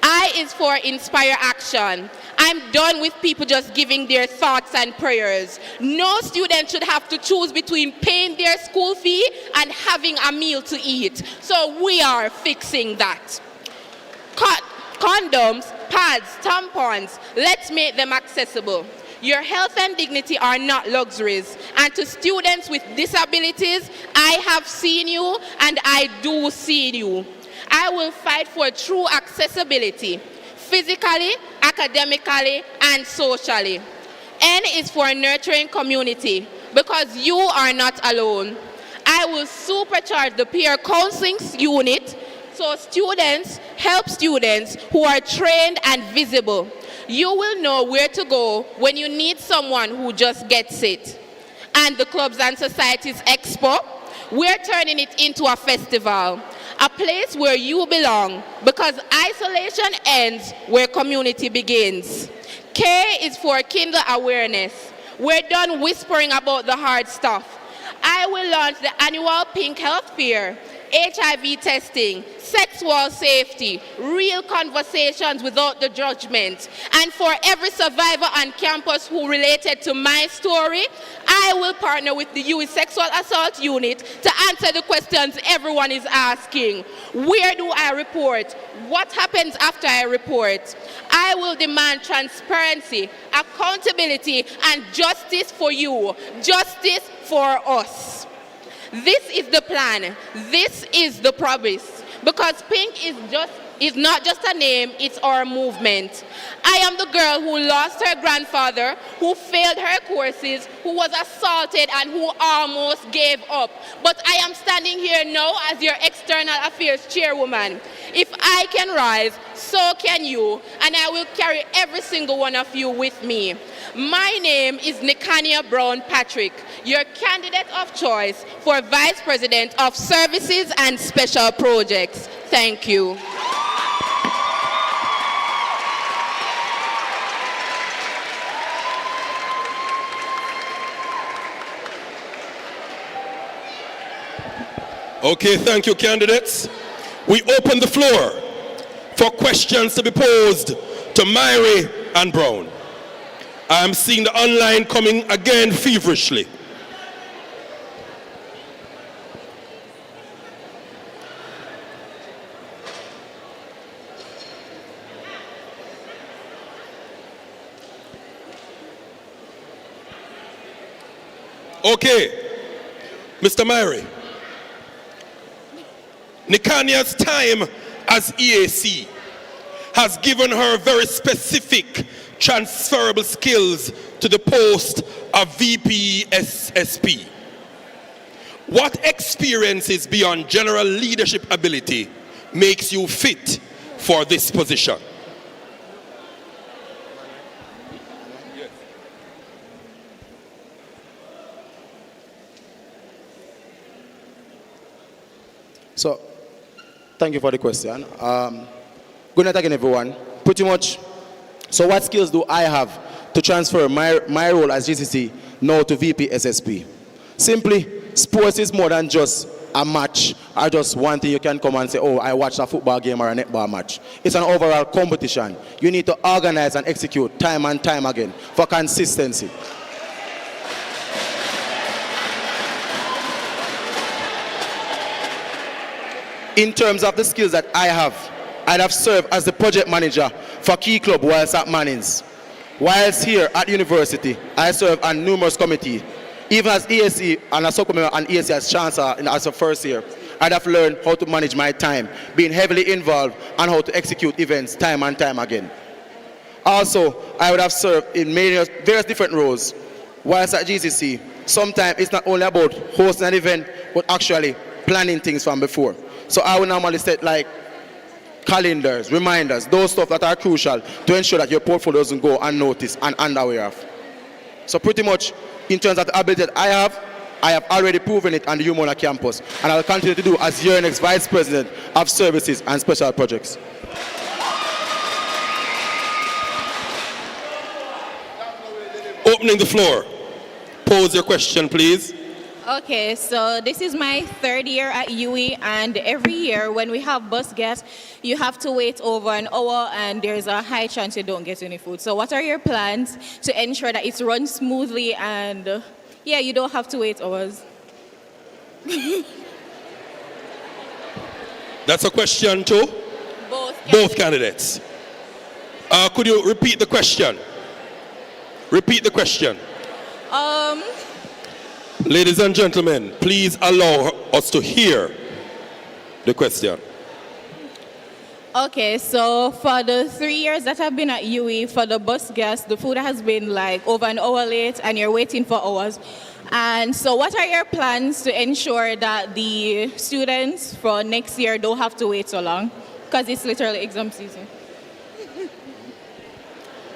I is for inspire action. I'm done with people just giving their thoughts and prayers. No student should have to choose between paying their school fee and having a meal to eat. So we are fixing that. Condoms, pads, tampons, let's make them accessible. Your health and dignity are not luxuries. And to students with disabilities, I have seen you and I do see you. I will fight for true accessibility, physically, academically, and socially. N is for nurturing community, because you are not alone. I will supercharge the peer counseling unit so students help students who are trained and visible. You will know where to go when you need someone who just gets it. And the Clubs and Societies Expo, we're turning it into a festival, a place where you belong, because isolation ends where community begins. K is for kindle awareness. We're done whispering about the hard stuff. I will launch the annual Pink Health Fair, HIV testing, sexual safety, real conversations without the judgment. And for every survivor on campus who related to my story, I will partner with the youth sexual assault unit to answer the questions everyone is asking. Where do I report? What happens after I report? I will demand transparency, accountability, and justice for you, justice for us. This is the plan. This is the promise. Because Pink is not just a name, it's our movement. I am the girl who lost her grandfather, who failed her courses, who was assaulted, and who almost gave up. But I am standing here now as your External Affairs Chairwoman. If I can rise, so can you, and I will carry every single one of you with me. My name is Nekania Brown Patrick, your candidate of choice for Vice President of Services and Special Projects. Thank you. Okay, thank you, candidates. We open the floor for questions to be posed to Myrie and Brown. I'm seeing the online coming again feverishly. Okay, Mr. Myrie. Nekania's time as EAC has given her very specific transferable skills to the post of VP SSP. What experiences beyond general leadership ability makes you fit for this position? So, thank you for the question. Good night again, everyone. Pretty much, so what skills do I have to transfer my role as GCC now to VP SSP? Simply, sports is more than just a match or just one thing you can come and say, oh, I watched a football game or a netball match. It's an overall competition. You need to organize and execute time and time again for consistency. In terms of the skills that I'd have served as the project manager for Key Club whilst at Mannings. Whilst here at university, I served on numerous committees. Even as EAC and a subcommittee on EAC as Chancellor as a first year, I'd have learned how to manage my time, being heavily involved and how to execute events time and time again. Also, I would have served in various different roles. Whilst at GCC, sometimes it's not only about hosting an event, but actually planning things from before. So I would normally set like calendars, reminders, those stuff that are crucial to ensure that your portfolio doesn't go unnoticed and unaware of. So pretty much, in terms of the ability that I have already proven it on the UMona campus, and I'll continue to do as your next Vice President of Services and Special Projects. Opening the floor. Pose your question, please. Okay, so this is my third year at UE, and every year when we have bus gas, you have to wait over an hour, and there's a high chance you don't get any food. So what are your plans to ensure that it runs smoothly and, yeah, you don't have to wait hours? That's a question to both candidates. Could you repeat the question? Repeat the question. Ladies and gentlemen, please allow us to hear the question. Okay, so for the 3 years that I've been at UE, for the bus gas, the food has been like over an hour late and you're waiting for hours. And so what are your plans to ensure that the students for next year don't have to wait so long? Because it's literally exam season.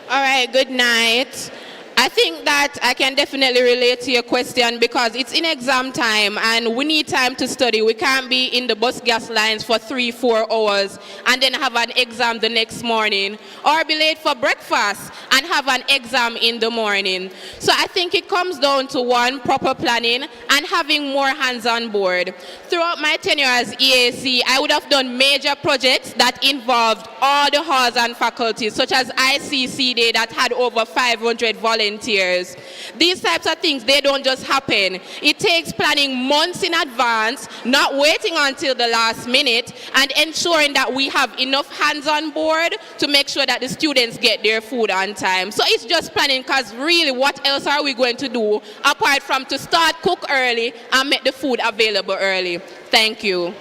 All right, good night. I think that I can definitely relate to your question because it's in exam time and we need time to study. We can't be in the bus gas lines for 3-4 hours and then have an exam the next morning, or be late for breakfast and have an exam in the morning. So I think it comes down to one, proper planning and having more hands on board. Throughout my tenure as EAC, I would have done major projects that involved all the halls and faculties, such as ICC Day that had over 500 volunteers. These types of things, they don't just happen. It takes planning months in advance, not waiting until the last minute, and ensuring that we have enough hands on board to make sure that the students get their food on time. So it's just planning, because really what else are we going to do apart from to start cook early and make the food available early? Thank you.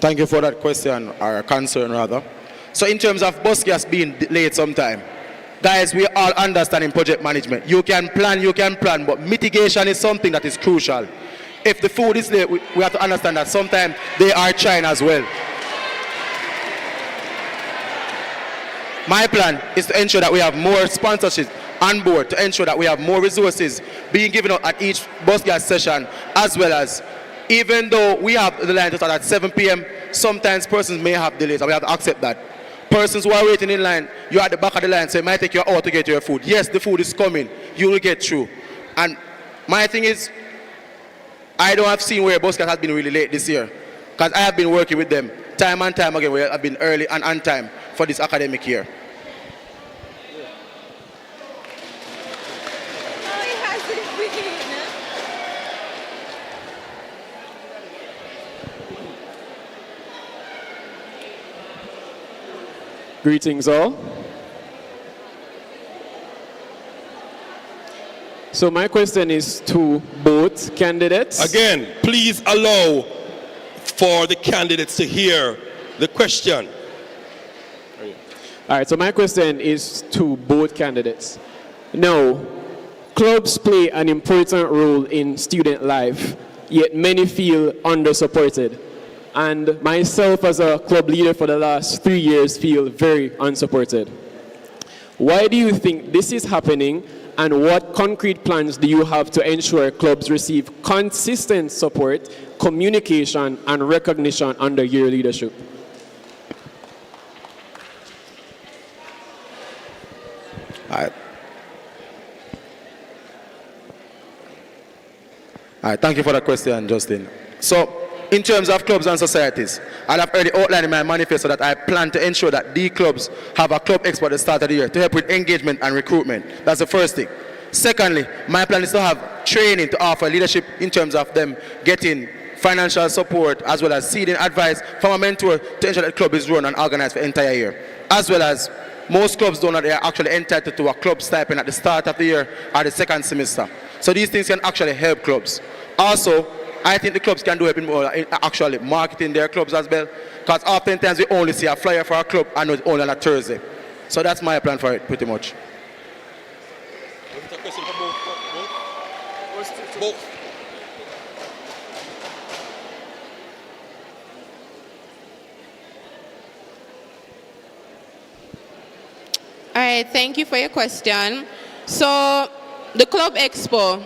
Thank you for that question, or concern rather. So in terms of bus gas being late sometime, guys, we all understand in project management. You can plan, but mitigation is something that is crucial. If the food is late, we have to understand that sometimes they are trying as well. My plan is to ensure that we have more sponsorship on board, to ensure that we have more resources being given out at each bus gas session, as well as, even though we have the line to start at 7 p.m., sometimes persons may have delays, and we have to accept that. Persons who are waiting in line, you're at the back of the line, so it might take you an hour to get your food. Yes, the food is coming. You will get through. And my thing is, I don't have seen where bus gas has been really late this year, because I have been working with them time and time again, where I've been early and on time for this academic year. Greetings all. So my question is to both candidates. Again, please allow for the candidates to hear the question. All right, so my question is to both candidates. Now, clubs play an important role in student life, yet many feel under-supported. And myself as a club leader for the last 3 years feel very unsupported. Why do you think this is happening, and what concrete plans do you have to ensure clubs receive consistent support, communication, and recognition under your leadership? All right, thank you for that question, Justin. So, in terms of clubs and societies, I have already outlined in my manifesto that I plan to ensure that the clubs have a club expo at the start of the year to help with engagement and recruitment. That's the first thing. Secondly, my plan is to have training to offer leadership in terms of them getting financial support as well as seeding advice from a mentor to ensure that the club is run and organized for the entire year. As well as most clubs don't know they are actually entitled to a club stipend at the start of the year or the second semester. So these things can actually help clubs. Also, I think the clubs can do help in more in actually marketing their clubs as well, because oftentimes we only see a flyer for our club and it's only on a Thursday. So that's my plan for it, pretty much. All right, thank you for your question. So the Club Expo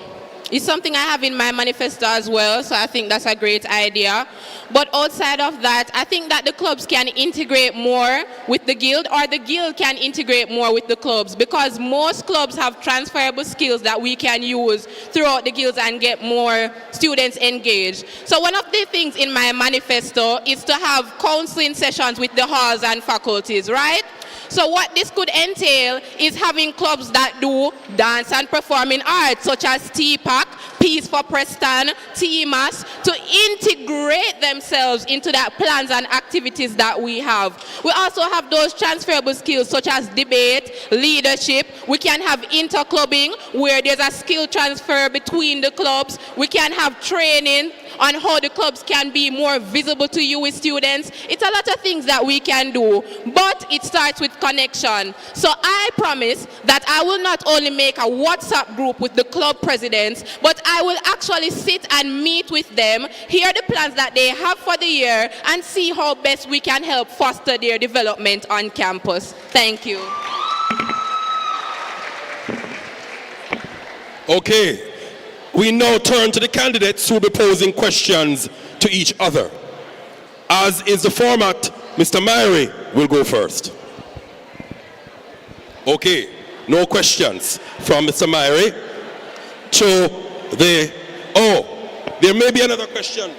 is something I have in my manifesto as well, so I think that's a great idea. But outside of that, I think that the clubs can integrate more with the guild, or the guild can integrate more with the clubs, because most clubs have transferable skills that we can use throughout the guilds and get more students engaged. So one of the things in my manifesto is to have counseling sessions with the halls and faculties, right? So what this could entail is having clubs that do dance and performing arts, such as TPAC, Peace for Preston, TMAS, to integrate themselves into that plans and activities that we have. We also have those transferable skills such as debate, leadership. We can have interclubbing, where there's a skill transfer between the clubs. We can have training on how the clubs can be more visible to you with students. It's a lot of things that we can do, but it starts with connection. So I promise that I will not only make a WhatsApp group with the club presidents, but I will actually sit and meet with them, hear the plans that they have for the year, and see how best we can help foster their development on campus. Thank you. Okay. We now turn to the candidates who will be posing questions to each other. As is the format, Mr. Myrie will go first. Okay, no questions from Mr. Myrie to the... Oh, there may be another question.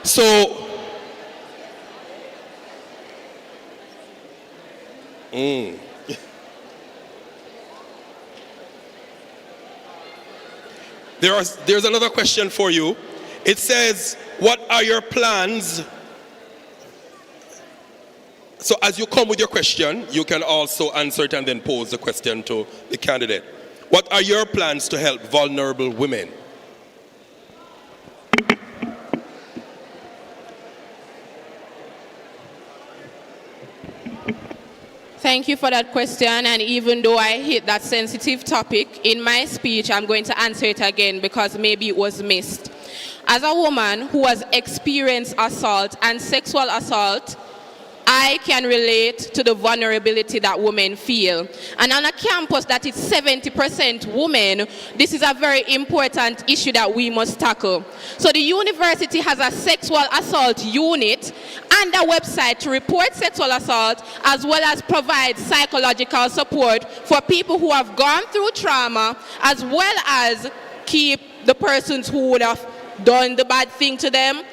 So... There's another question for you. It says, what are your plans? So as you come with your question, you can also answer it and then pose the question to the candidate. What are your plans to help vulnerable women? Thank you for that question, and even though I hit that sensitive topic, in my speech I'm going to answer it again because maybe it was missed. As a woman who has experienced assault and sexual assault, I can relate to the vulnerability that women feel. And on a campus that is 70% women, this is a very important issue that we must tackle. So the university has a sexual assault unit and a website to report sexual assault, as well as provide psychological support for people who have gone through trauma, as well as keep the persons who would have done the bad thing to them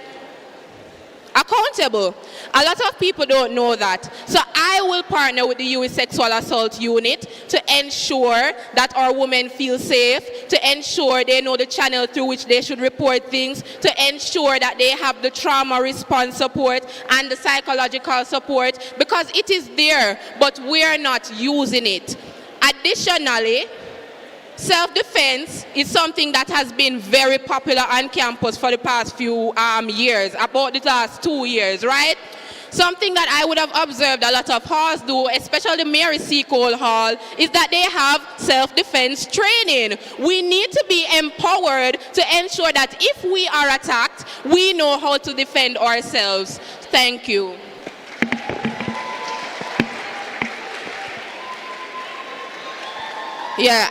accountable. A lot of people don't know that. So I will partner with the youth sexual assault unit to ensure that our women feel safe, to ensure they know the channel through which they should report things, to ensure that they have the trauma response support and the psychological support, because it is there, but we're not using it. Additionally, self-defense is something that has been very popular on campus for the past few years, about the last 2 years, right? Something that I would have observed a lot of halls do, especially Mary Seacole Hall, is that they have self-defense training. We need to be empowered to ensure that if we are attacked, we know how to defend ourselves. Thank you. Yeah,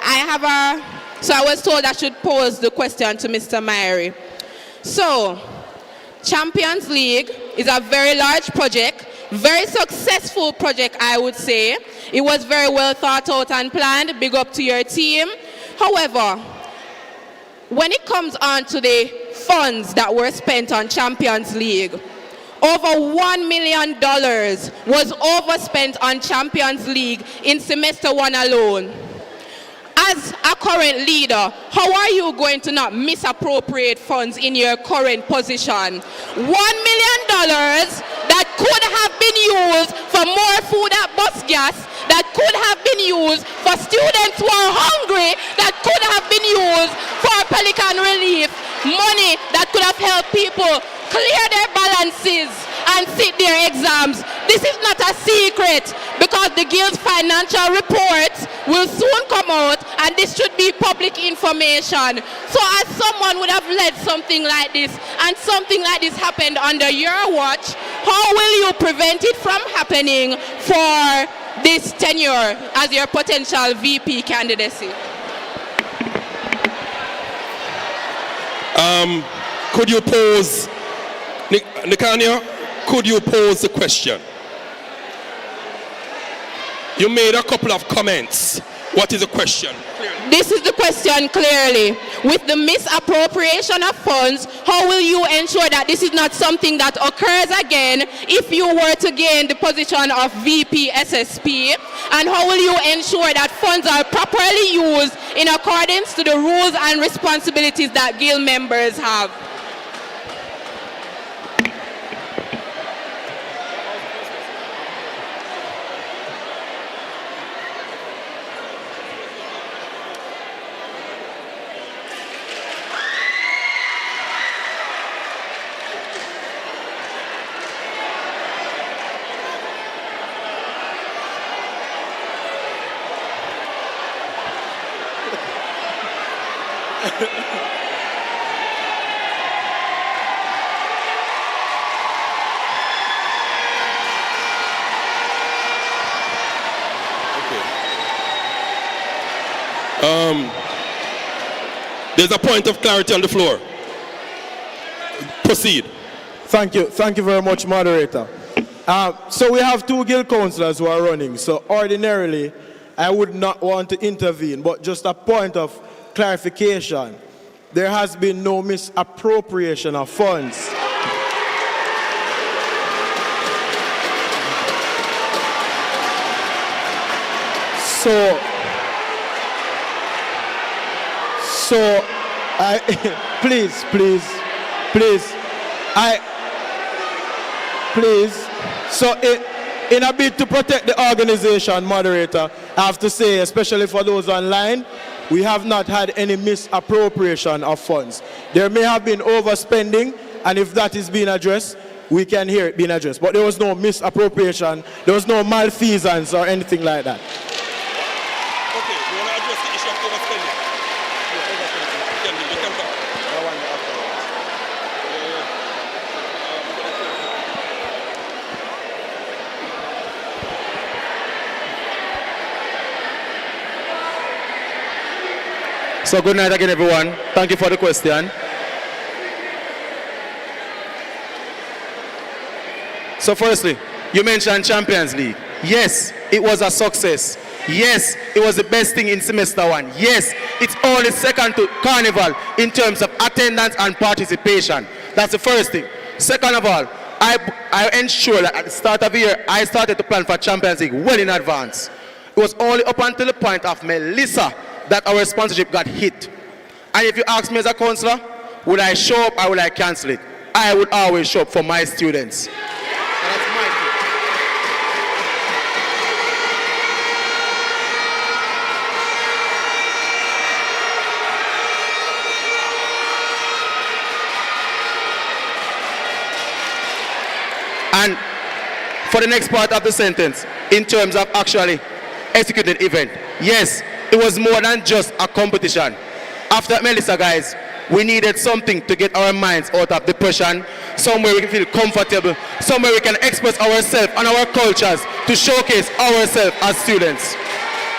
so I was told I should pose the question to Mr. Myrie. So, Champions League is a very large project, very successful project, I would say. It was very well thought out and planned. Big up to your team. However, when it comes on to the funds that were spent on Champions League, over $1 million was overspent on Champions League in semester 1 alone. As a current leader, how are you going to not misappropriate funds in your current position? $1 million that could have been used for more food at bus gas, that could have been used for students who are hungry, that could have been used for Pelican relief, money that could have helped people clear their balances and sit their exams. This is not a secret, because the Guild's financial reports will soon come out, and this should be public information. So as someone would have led something like this, and something like this happened under your watch, how will you prevent it from happening for this tenure as your potential VP candidacy? Could you pose, Nikania, could you pose the question? You made a couple of comments. What is the question? This is the question clearly. With the misappropriation of funds, how will you ensure that this is not something that occurs again if you were to gain the position of VP SSP? And how will you ensure that funds are properly used in accordance to the rules and responsibilities that guild members have? There's a point of clarity on the floor. Proceed. Thank you very much, moderator. So we have two guild councillors who are running. So ordinarily, I would not want to intervene, but just a point of clarification. There has been no misappropriation of funds. So I please. So in a bid to protect the organization, moderator, I have to say, especially for those online, we have not had any misappropriation of funds. There may have been overspending, and if that is being addressed, we can hear it being addressed. But there was no misappropriation, there was no malfeasance or anything like that. Okay, you want to address the issue of overspending? You can talk. So good night again, everyone. Thank you for the question. So firstly, you mentioned Champions League. Yes, it was a success. Yes, it was the best thing in semester one. Yes, it's only second to Carnival in terms of attendance and participation. That's the first thing. Second of all, I ensured that at the start of the year, I started to plan for Champions League well in advance. It was only up until the point of Melissa that our sponsorship got hit. And if you ask me as a councillor, would I show up or would I cancel it? I would always show up for my students. That's my thing. And for the next part of the sentence, in terms of actually executing the event, yes, it was more than just a competition. After Melissa, guys, we needed something to get our minds out of depression, somewhere we can feel comfortable, somewhere we can express ourselves and our cultures to showcase ourselves as students.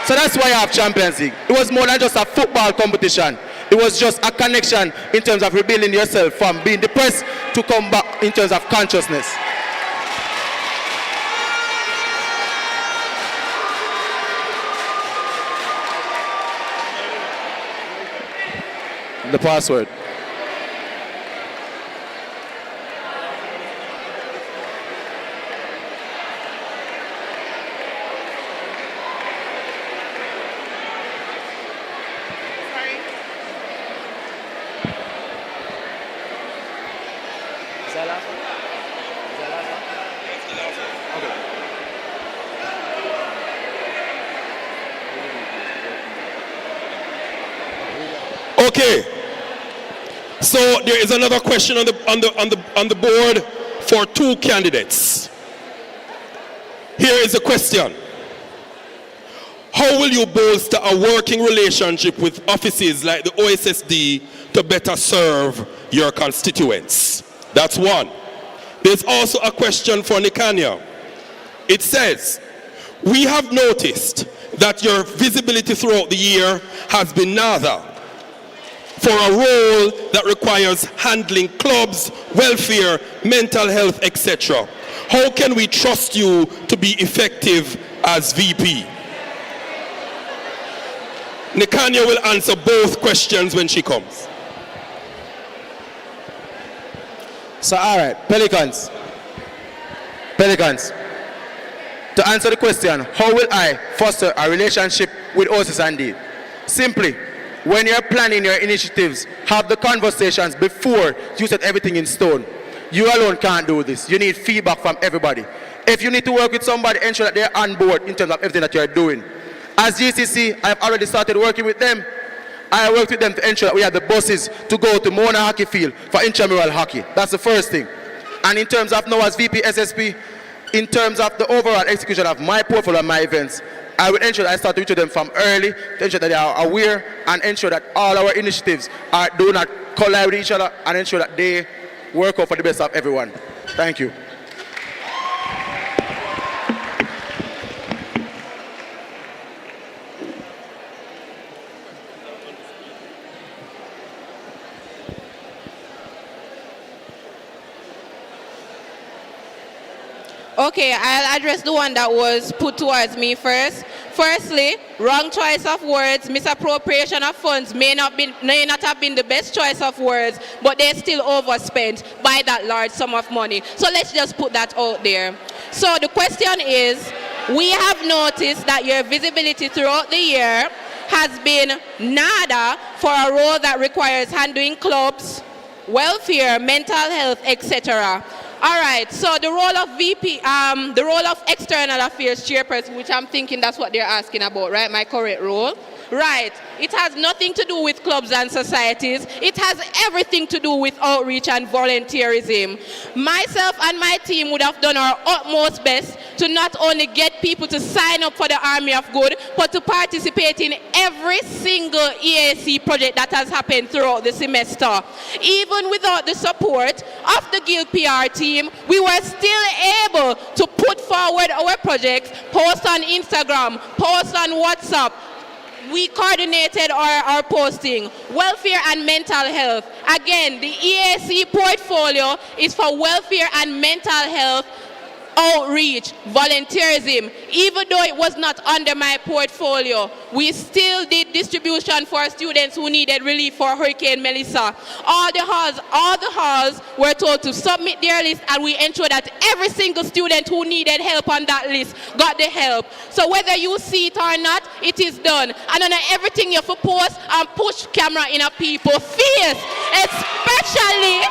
So that's why I have Champions League. It was more than just a football competition. It was just a connection in terms of rebuilding yourself from being depressed to come back in terms of consciousness. The password. Okay. So there is another question on the board for two candidates. Here is the question. How will you bolster a working relationship with offices like the OSSD to better serve your constituents? That's one. There's also a question for Nikanya. It says, we have noticed that your visibility throughout the year has been nada for a role that requires handling clubs, welfare, mental health, etc. How can we trust you to be effective as VP? Nikanya will answer both questions when she comes. So, all right, Pelicans. To answer the question, how will I foster a relationship with OSS&D? Simply, when you're planning your initiatives, have the conversations before you set everything in stone. You alone can't do this. You need feedback from everybody. If you need to work with somebody, ensure that they're on board in terms of everything that you're doing. As GCC, I've already started working with them. I worked with them to ensure that we have the buses to go to Mona Hockey Field for intramural hockey. That's the first thing. And in terms of now as VP SSP, in terms of the overall execution of my portfolio and my events, I will ensure that I start to reach them from early to ensure that they are aware and ensure that all our initiatives do not collide with each other and ensure that they work out for the best of everyone. Thank you. Okay, I'll address the one that was put towards me first. Firstly, wrong choice of words, misappropriation of funds may not have been the best choice of words, but they still overspent by that large sum of money. So let's just put that out there. So the question is, we have noticed that your visibility throughout the year has been nada for a role that requires handling clubs, welfare, mental health, etc. All right, so the role of VP, the role of External Affairs Chairperson, which I'm thinking that's what they're asking about, right? My correct role? Right. It has nothing to do with clubs and societies. It has everything to do with outreach and volunteerism. Myself and my team would have done our utmost best to not only get people to sign up for the Army of Good, but to participate in every single EAC project that has happened throughout the semester. Even without the support of the Guild PR team, we were still able to put forward our projects, post on Instagram, post on WhatsApp. We coordinated our posting, welfare and mental health. Again, the EAC portfolio is for welfare and mental health, outreach, volunteerism. Even though it was not under my portfolio, we still did distribution for students who needed relief for Hurricane Melissa. All the halls were told to submit their list, and we ensured that every single student who needed help on that list got the help. So whether you see it or not, it is done. And on everything you have to post and push camera in a people's face, especially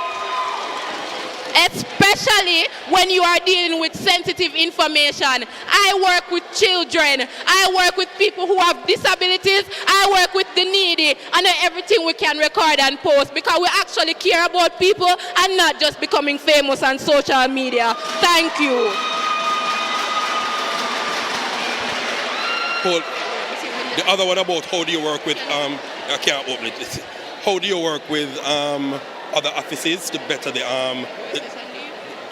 when you are dealing with sensitive information. I work with children, I work with people who have disabilities, I work with the needy, and everything we can record and post because we actually care about people and not just becoming famous on social media. Thank you. Paul, the other one about how do you work with, I can't open it. How do you work with other offices to better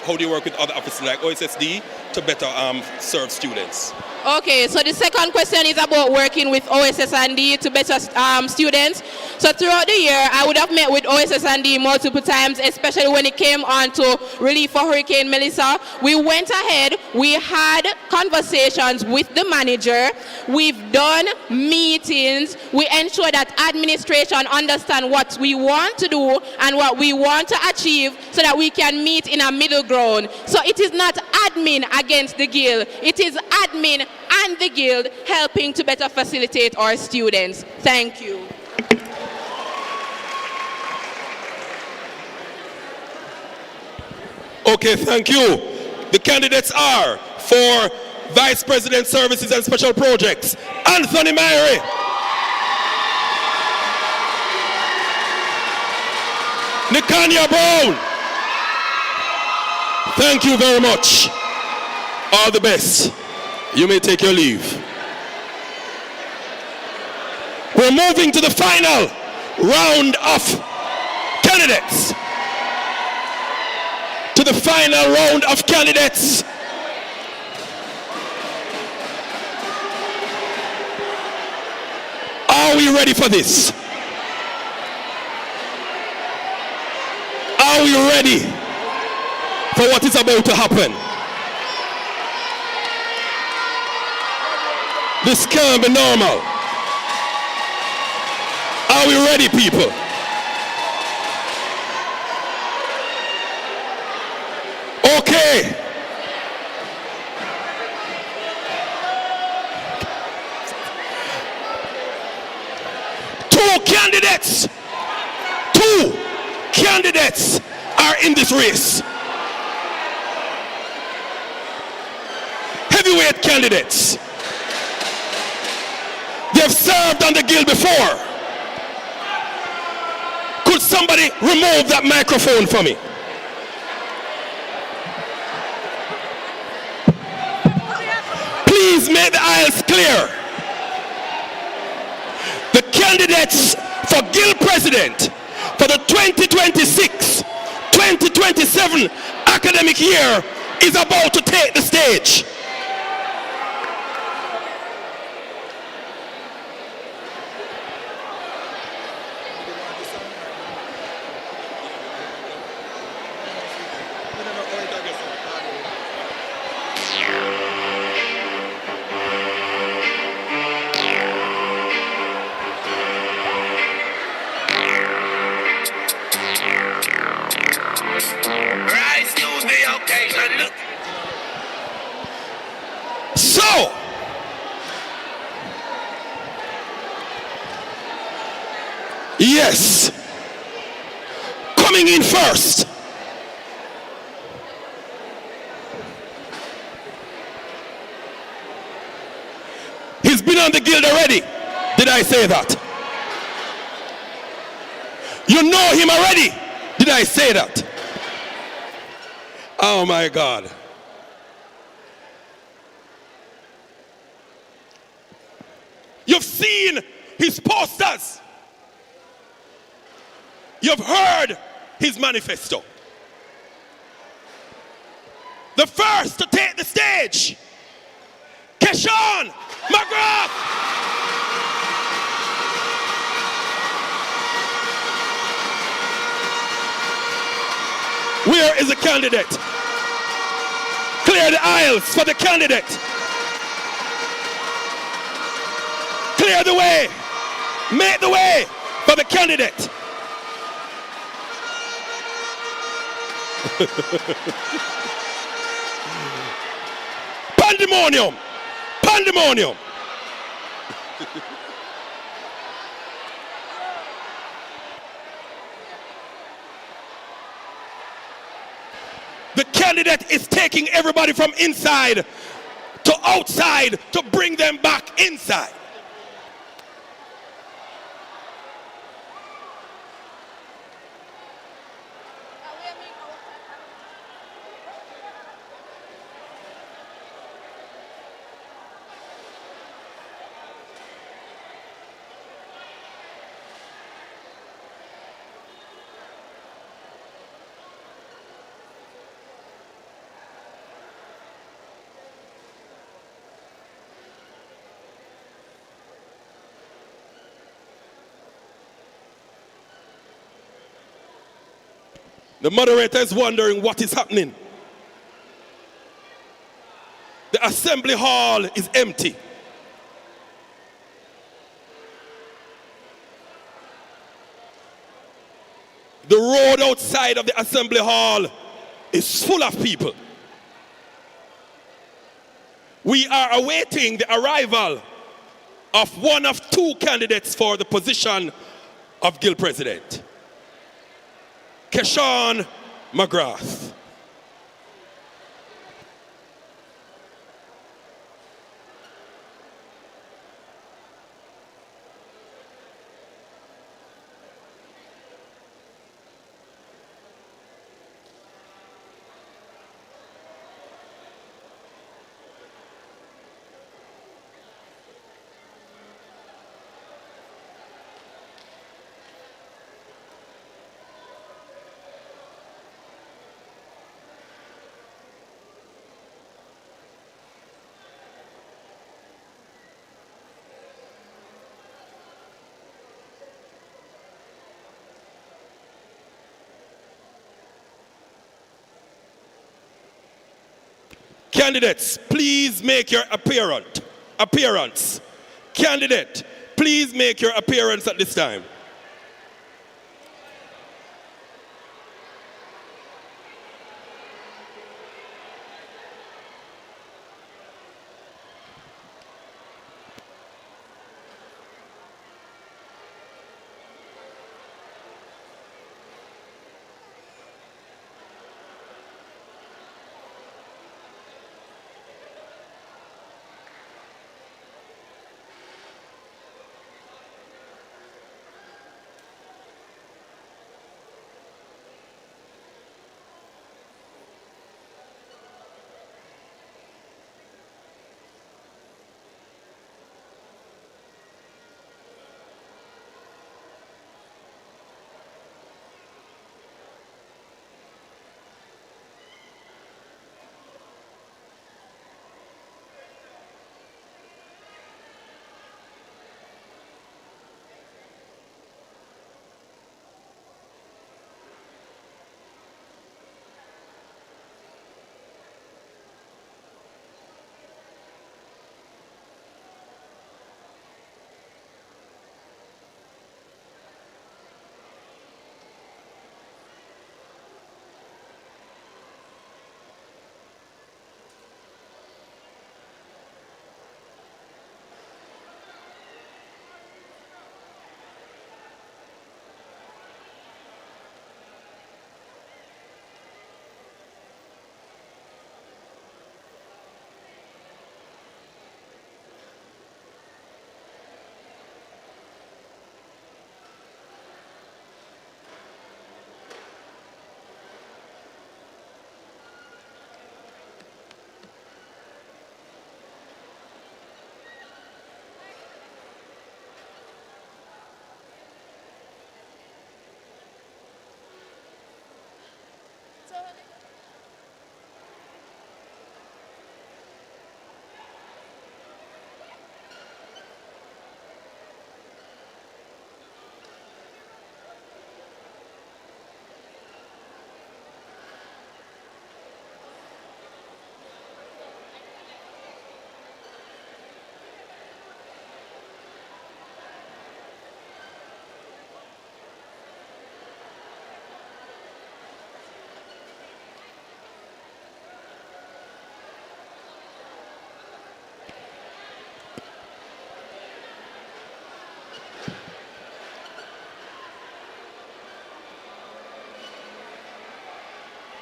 how do you work with other offices like OSSD to better serve students? Okay, so the second question is about working with OSS&D to better students. So throughout the year, I would have met with OSS&D multiple times, especially when it came on to relief for Hurricane Melissa. We went ahead, we had conversations with the manager, we've done meetings, we ensure that administration understand what we want to do and what we want to achieve so that we can meet in a middle ground. So it is not admin against the guild, it is admin and the guild helping to better facilitate our students. Thank you. Okay, thank you. The candidates are for Vice President Services and Special Projects, Anthony Myrie. Nikanya Brown. Thank you very much. All the best. You may take your leave. We're moving to the final round of candidates. To the final round of candidates. Are we ready for this? Are we ready for what is about to happen? This can't be normal. Are we ready, people? Okay. Two candidates are in this race. Heavyweight candidates. They've served on the guild before. Could somebody remove that microphone for me? Please make the aisles clear. The candidates for guild president for the 2026-2027 academic year is about to take the stage. So, yes, coming in first, he's been on the guild already. Did I say that? You know him already. Did I say that? Oh my God. You've seen his posters. You've heard his manifesto. The first to take the stage, Keshawn McGrath. Where is the candidate? Clear the aisles for the candidate. Clear the way. Make the way for the candidate. Pandemonium. Pandemonium. The candidate is taking everybody from inside to outside to bring them back inside. The moderator is wondering what is happening. The assembly hall is empty. The road outside of the assembly hall is full of people. We are awaiting the arrival of one of two candidates for the position of guild president. Keshawn McGrath. Candidates, please make your appearance. Candidate, please make your appearance at this time.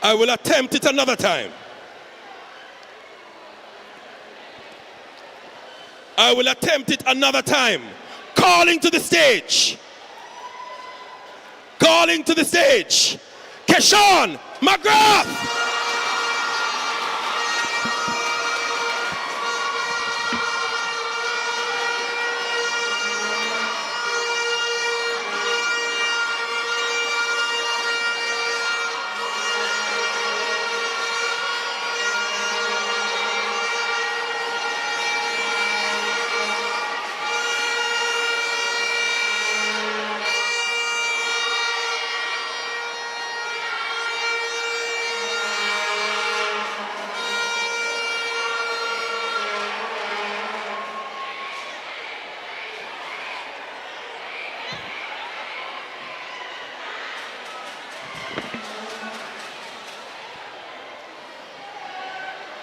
I will attempt it another time. I will attempt it another time. Calling to the stage. Calling to the stage. Keshawn McGrath.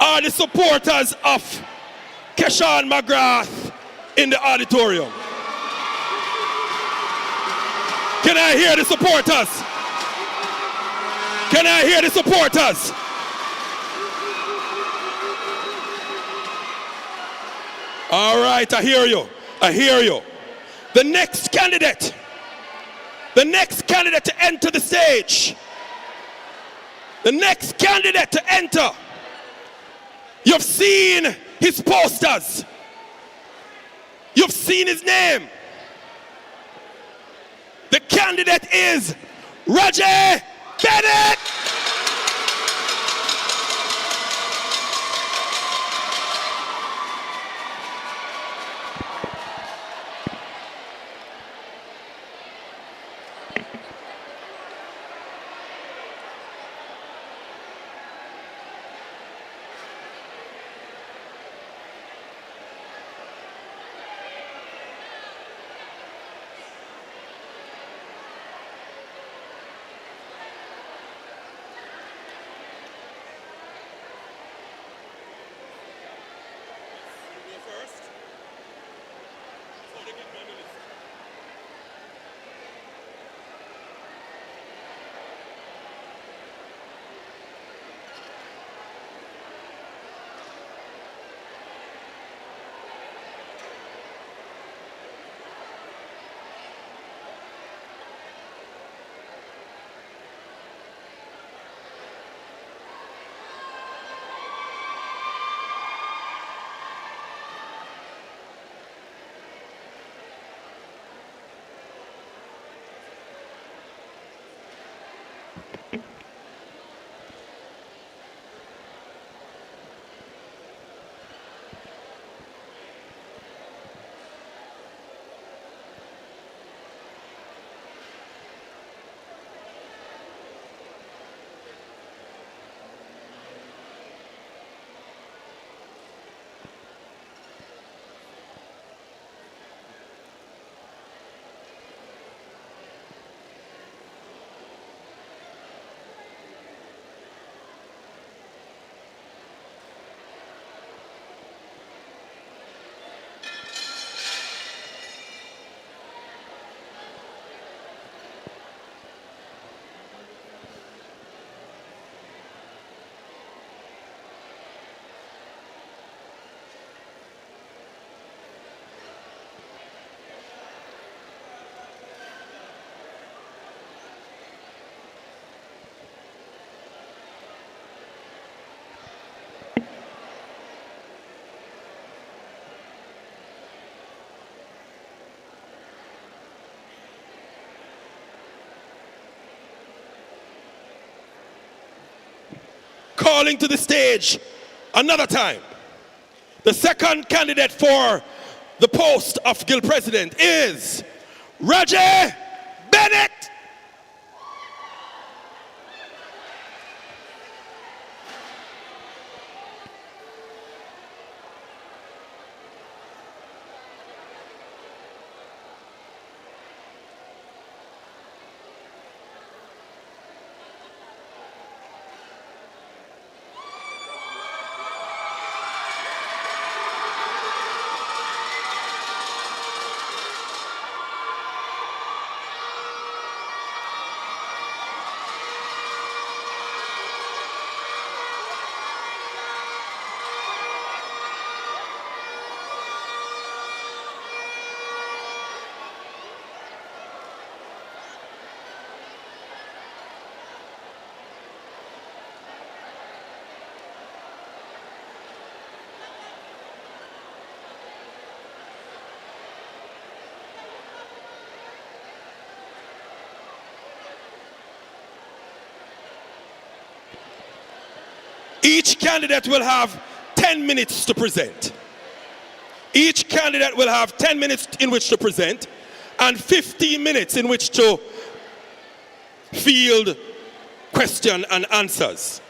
Are the supporters of Keshawn McGrath in the auditorium? Can I hear the supporters? Can I hear the supporters? All right, I hear you. I hear you. The next candidate to enter the stage. The next candidate to enter. You've seen his posters. You've seen his name. The candidate is Roger Bennett. Calling to the stage another time. The second candidate for the post of Guild President is Roger Bennett. Each candidate will have 10 minutes to present. Each candidate will have 10 minutes in which to present and 15 minutes in which to field question and answers.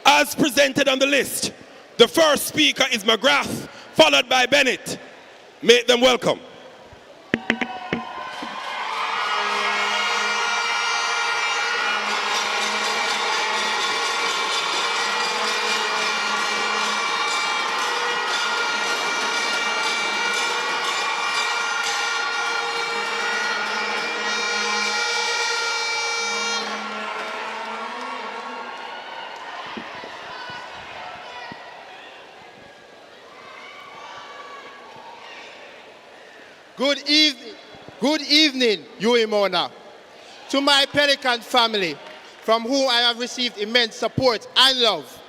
As presented on the list, the first speaker is McGrath, followed by Bennett. Make them welcome. Good evening, Mona. To my Pelican family, from whom I have received immense support and love,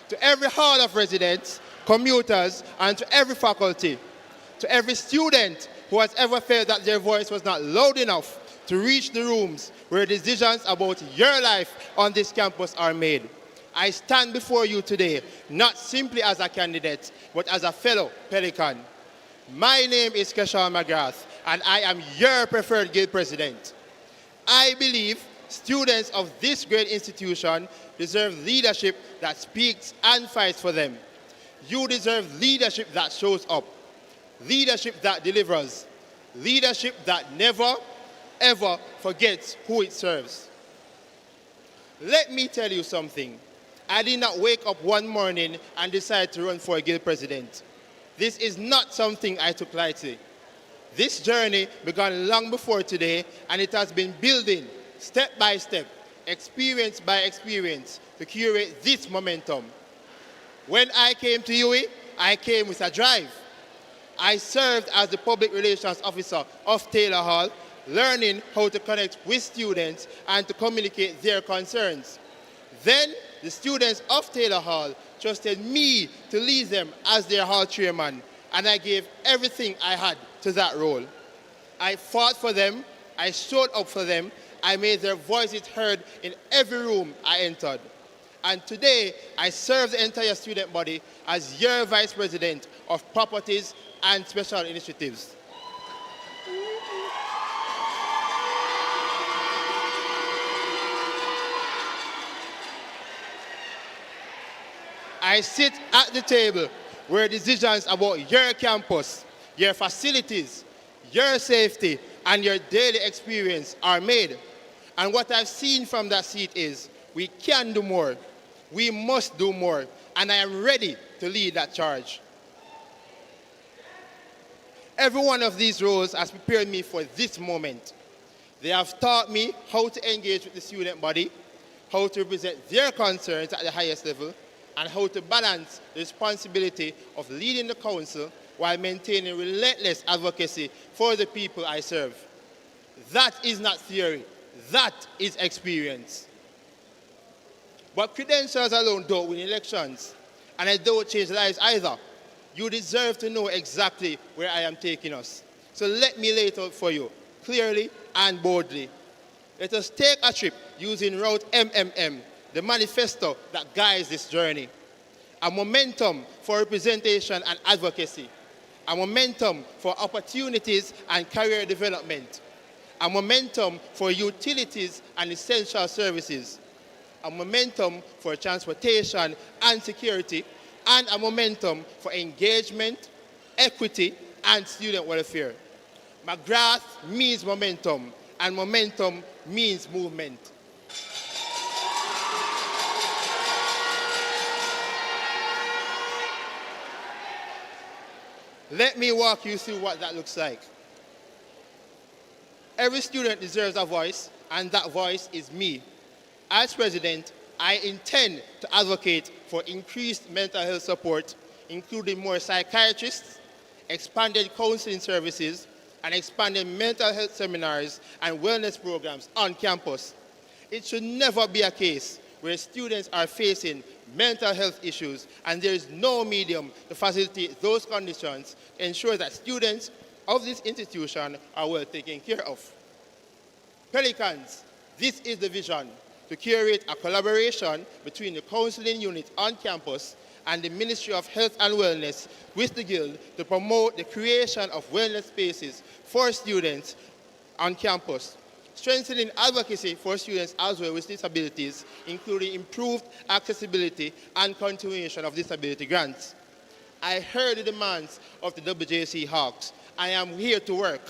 to every hall of residents, commuters, and to every faculty, to every student who has ever felt that their voice was not loud enough to reach the rooms where decisions about your life on this campus are made. I stand before you today, not simply as a candidate, but as a fellow Pelican. My name is Keshawn McGrath, and I am your preferred Guild President. I believe students of this great institution deserve leadership that speaks and fights for them. You deserve leadership that shows up, leadership that delivers, leadership that never, ever forgets who it serves. Let me tell you something. I did not wake up one morning and decide to run for a Guild President. This is not something I took lightly. This journey began long before today, and it has been building step by step, experience by experience, to curate this momentum. When I came to UWI, I came with a drive. I served as the public relations officer of Taylor Hall, learning how to connect with students and to communicate their concerns. Then, the students of Taylor Hall trusted me to lead them as their hall chairman, and I gave everything I had to that role. I fought for them, I showed up for them, I made their voices heard in every room I entered. And today, I serve the entire student body as your Vice President of Properties and Special Initiatives. I sit at the table where decisions about your campus, your facilities, your safety, and your daily experience are made. And what I've seen from that seat is we can do more. We must do more. And I am ready to lead that charge. Every one of these roles has prepared me for this moment. They have taught me how to engage with the student body, how to represent their concerns at the highest level, and how to balance the responsibility of leading the council while maintaining relentless advocacy for the people I serve. That is not theory, that is experience. But credentials alone don't win elections, and they don't change lives either. You deserve to know exactly where I am taking us. So let me lay it out for you, clearly and boldly. Let us take a trip using Route MMM, the manifesto that guides this journey. A momentum for representation and advocacy. A momentum for opportunities and career development. A momentum for utilities and essential services. A momentum for transportation and security. And a momentum for engagement, equity, and student welfare. McGrath means momentum, and momentum means movement. Let me walk you through what that looks like. Every student deserves a voice, and that voice is me. As president, I intend to advocate for increased mental health support, including more psychiatrists, expanded counseling services, and expanded mental health seminars and wellness programs on campus. It should never be a case where students are facing mental health issues and there is no medium to facilitate those conditions to ensure that students of this institution are well taken care of. Pelicans, this is the vision, to curate a collaboration between the counseling unit on campus and the Ministry of Health and Wellness with the Guild to promote the creation of wellness spaces for students on campus, strengthening advocacy for students as well with disabilities, including improved accessibility and continuation of disability grants. I heard the demands of the WJC Hawks. I am here to work.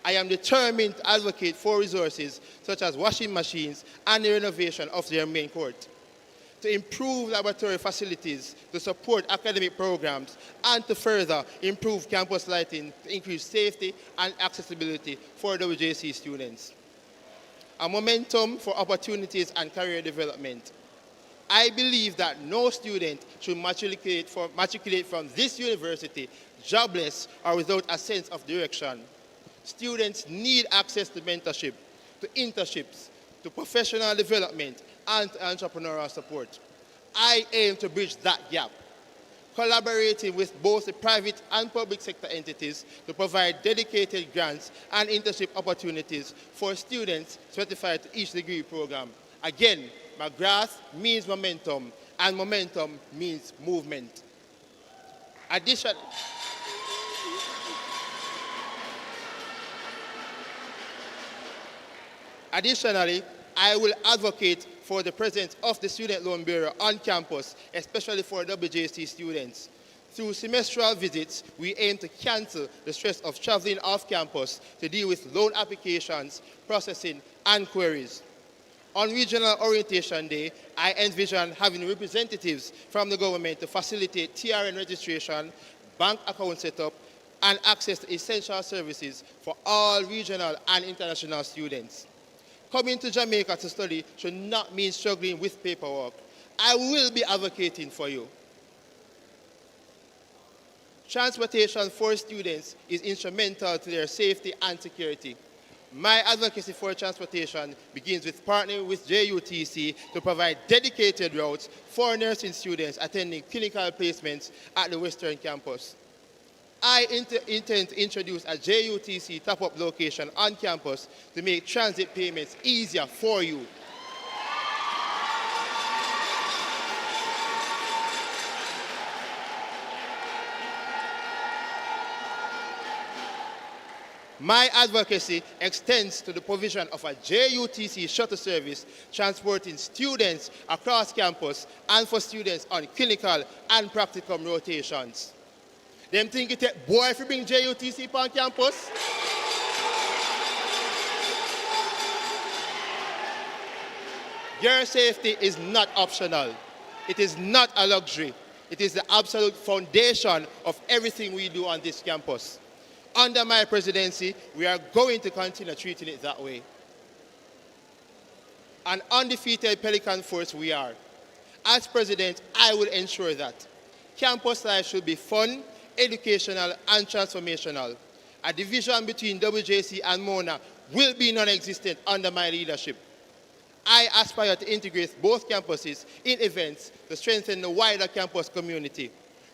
I am determined to advocate for resources such as washing machines and the renovation of their main court, to improve laboratory facilities, to support academic programs, and to further improve campus lighting to increase safety and accessibility for WJC students. A momentum for opportunities and career development. I believe that no student should matriculate from this university jobless or without a sense of direction. Students need access to mentorship, to internships, to professional development, and to entrepreneurial support. I aim to bridge that gap, collaborating with both the private and public sector entities to provide dedicated grants and internship opportunities for students certified to each degree program. Again, McGrath means momentum, and momentum means movement. Additionally, I will advocate for the presence of the Student Loan Bureau on campus, especially for WJC students. Through semestral visits, we aim to cancel the stress of traveling off campus to deal with loan applications, processing, and queries. On Regional Orientation Day, I envision having representatives from the government to facilitate TRN registration, bank account setup, and access to essential services for all regional and international students. Coming to Jamaica to study should not mean struggling with paperwork. I will be advocating for you. Transportation for students is instrumental to their safety and security. My advocacy for transportation begins with partnering with JUTC to provide dedicated routes for nursing students attending clinical placements at the Western Campus. I intend to introduce a JUTC top-up location on campus to make transit payments easier for you. My advocacy extends to the provision of a JUTC shuttle service transporting students across campus and for students on clinical and practicum rotations. Them think it take boy if you bring JUTC on campus? Your safety is not optional. It is not a luxury. It is the absolute foundation of everything we do on this campus. Under my presidency, we are going to continue treating it that way. An undefeated Pelican force we are. As president, I will ensure that campus life should be fun, educational, and transformational. A division between WJC and Mona will be non-existent under my leadership. I aspire to integrate both campuses in events to strengthen the wider campus community.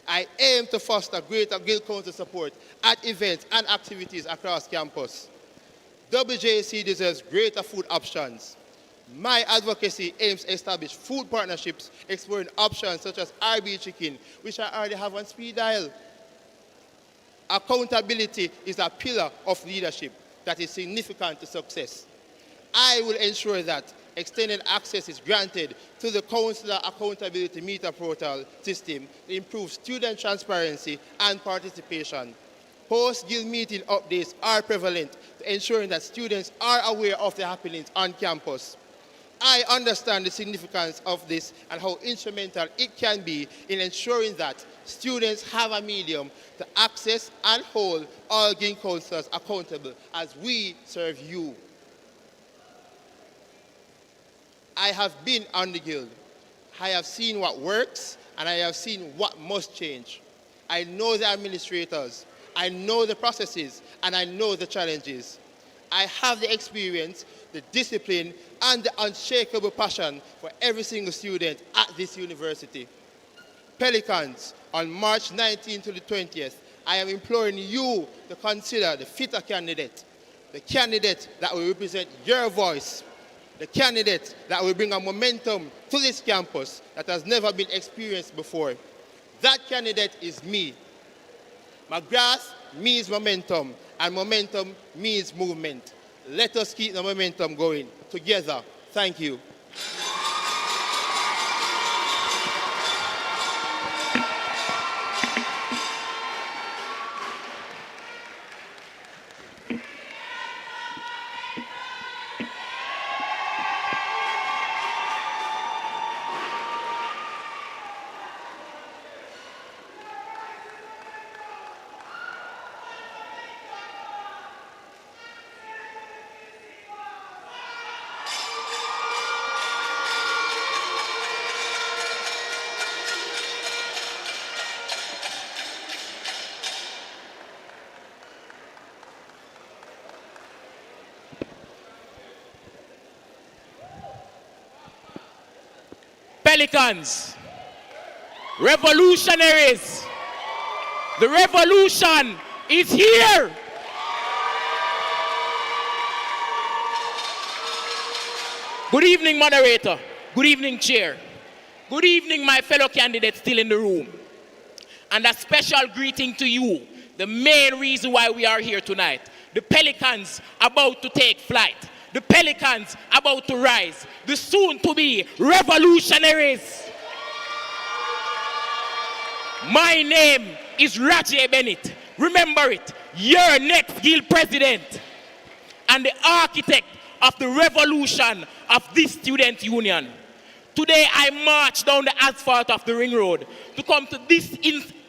I aim to foster greater Guild Council support at events and activities across campus. WJC deserves greater food options. My advocacy aims to establish food partnerships, exploring options such as RB Chicken, which I already have on speed dial. Accountability is a pillar of leadership that is significant to success. I will ensure that extended access is granted to the Councillor Accountability Meter Portal system to improve student transparency and participation. Post-Guild meeting updates are prevalent to ensuring that students are aware of the happenings on campus. I understand the significance of this and how instrumental it can be in ensuring that students have a medium to access and hold all Guild councillors accountable as we serve you. I have been on the Guild. I have seen what works and I have seen what must change. I know the administrators, I know the processes, and I know the challenges. I have the experience, the discipline, and the unshakable passion for every single student at this university. Pelicans, on March 19th to the 20th, I am imploring you to consider the fitter candidate, the candidate that will represent your voice, the candidate that will bring a momentum to this campus that has never been experienced before. That candidate is me. McGrath means momentum, and momentum means movement. Let us keep the momentum going together. Thank you. Pelicans, revolutionaries, the revolution is here. Good evening, moderator. Good evening, chair. Good evening, my fellow candidates still in the room. And a special greeting to you, the main reason why we are here tonight. The Pelicans about to take flight. The Pelicans about to rise. The soon-to-be revolutionaries. My name is Raji Bennett. Remember it. Your next Guild president and the architect of the revolution of this student union. Today I march down the asphalt of the ring road to come to this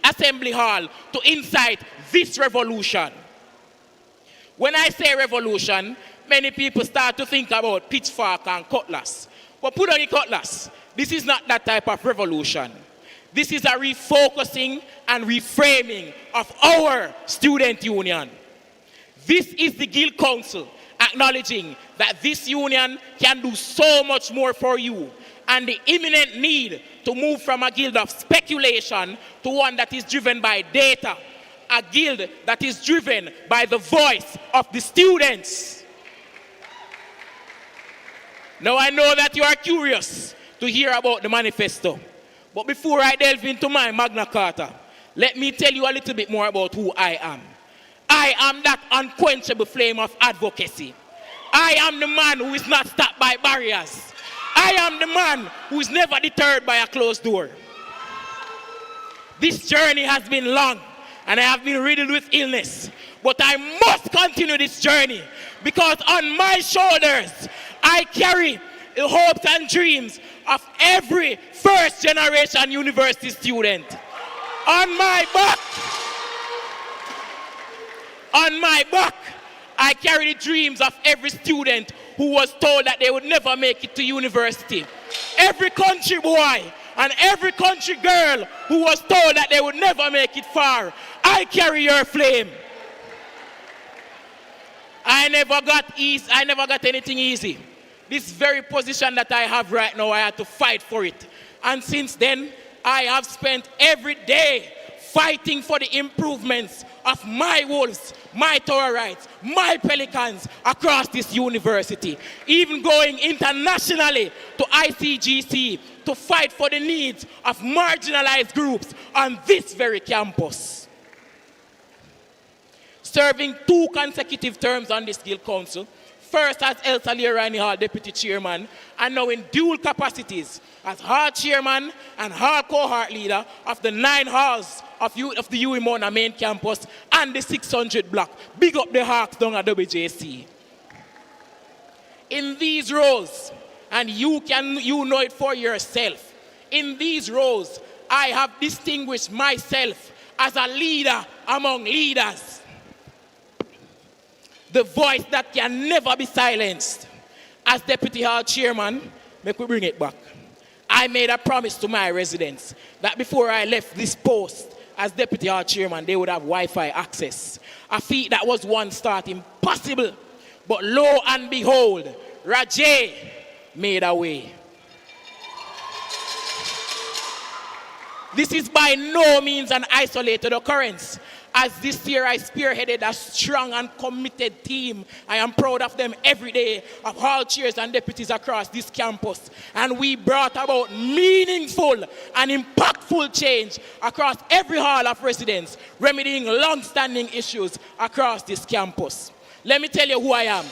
assembly hall to incite this revolution. When I say revolution, many people start to think about pitchfork and cutlass. But put on the cutlass. This is not that type of revolution. This is a refocusing and reframing of our student union. This is the Guild Council acknowledging that this union can do so much more for you and the imminent need to move from a guild of speculation to one that is driven by data, a guild that is driven by the voice of the students. Now I know that you are curious to hear about the manifesto. But before I delve into my Magna Carta, let me tell you a little bit more about who I am. I am that unquenchable flame of advocacy. I am the man who is not stopped by barriers. I am the man who is never deterred by a closed door. This journey has been long and I have been riddled with illness. But I must continue this journey because on my shoulders I carry the hopes and dreams of every first generation university student. On my back, I carry the dreams of every student who was told that they would never make it to university. Every country boy and every country girl who was told that they would never make it far. I carry your flame. I never got anything easy. This very position that I have right now, I had to fight for it. And since then, I have spent every day fighting for the improvements of my wolves, my Taurites, my pelicans across this university. Even going internationally to ICGC to fight for the needs of marginalized groups on this very campus. Serving 2 consecutive terms on this Guild Council, first as Elsa Leo-Rhynie Hall Deputy Chairman, and now in dual capacities as Hall Chairman and Hall Cohort Leader of the 9 halls of the UWI Mona main campus and the 600 block. Big up the Hawks down at WJC. In these roles, and you know it for yourself, in these roles, I have distinguished myself as a leader among leaders. The voice that can never be silenced. As Deputy Hall Chairman, make we bring it back. I made a promise to my residents that before I left this post as Deputy Hall Chairman, they would have Wi-Fi access. A feat that was once thought impossible. But lo and behold, Rajay made a way. This is by no means an isolated occurrence. As this year I spearheaded a strong and committed team. I am proud of them every day, of hall chairs and deputies across this campus. And we brought about meaningful and impactful change across every hall of residence, remedying long-standing issues across this campus. Let me tell you who I am.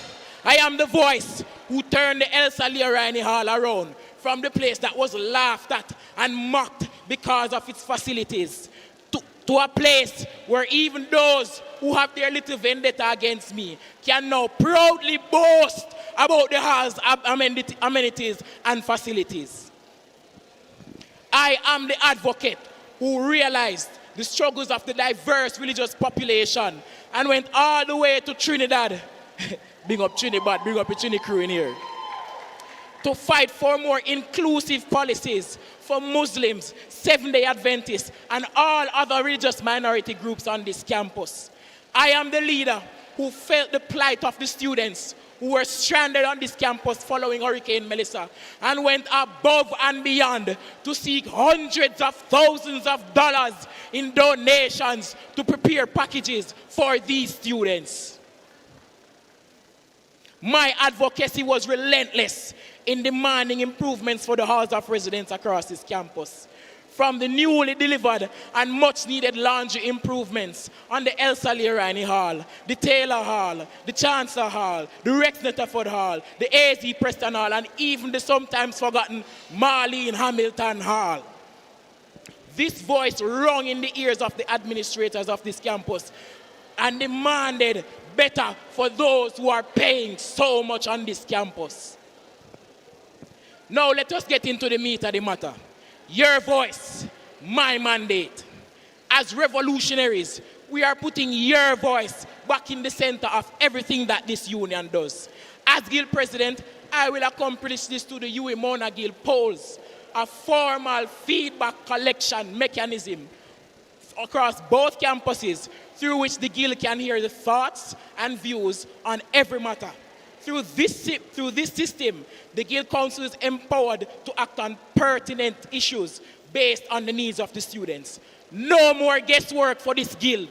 I am the voice who turned the Elsa Leo-Rhynie Hall around from the place that was laughed at and mocked because of its facilities to a place where even those who have their little vendetta against me can now proudly boast about the hall's amenities and facilities. I am the advocate who realized the struggles of the diverse religious population and went all the way to Trinidad. Bring up Trinidad, bring up the Trini crew in here. To fight for more inclusive policies for Muslims, Seventh-day Adventists, and all other religious minority groups on this campus. I am the leader who felt the plight of the students who were stranded on this campus following Hurricane Melissa and went above and beyond to seek hundreds of thousands of dollars in donations to prepare packages for these students. My advocacy was relentless in demanding improvements for the halls of residence across this campus. From the newly delivered and much needed laundry improvements on the Elsa Leo-Rhynie Hall, the Taylor Hall, the Chancellor Hall, the Rex Nettleford Hall, the AZ Preston Hall, and even the sometimes forgotten Marlene Hamilton Hall. This voice rung in the ears of the administrators of this campus and demanded better for those who are paying so much on this campus. Now let us get into the meat of the matter. Your voice, my mandate. As revolutionaries, we are putting your voice back in the center of everything that this union does. As Guild President, I will accomplish this to the UWI Mona Guild polls, a formal feedback collection mechanism across both campuses through which the Guild can hear the thoughts and views on every matter. Through this system, the Guild Council is empowered to act on pertinent issues based on the needs of the students. No more guesswork for this Guild.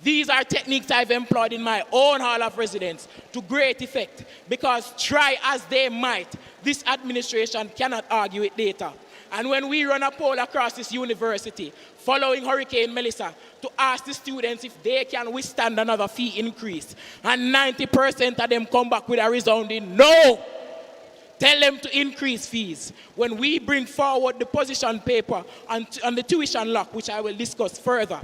These are techniques I've employed in my own Hall of Residence to great effect, because try as they might, this administration cannot argue with data. And when we run a poll across this university, following Hurricane Melissa, to ask the students if they can withstand another fee increase, and 90% of them come back with a resounding no. Tell them to increase fees. When we bring forward the position paper on the tuition lock, which I will discuss further,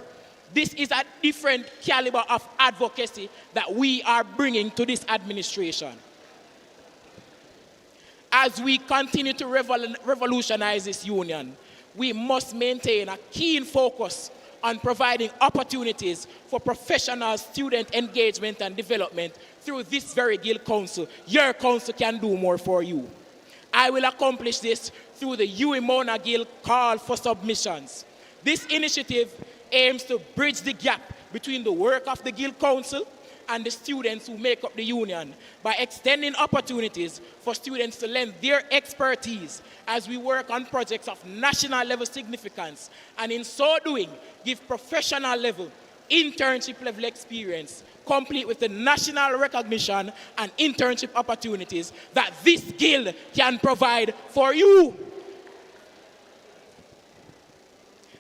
this is a different caliber of advocacy that we are bringing to this administration. As we continue to revolutionize this union, we must maintain a keen focus on providing opportunities for professional student engagement and development through this very Guild Council. Your council can do more for you. I will accomplish this through the Mona Guild Call for Submissions. This initiative aims to bridge the gap between the work of the Guild Council and the students who make up the union by extending opportunities for students to lend their expertise as we work on projects of national level significance, and in so doing, give professional level, internship level experience, complete with the national recognition and internship opportunities that this guild can provide for you.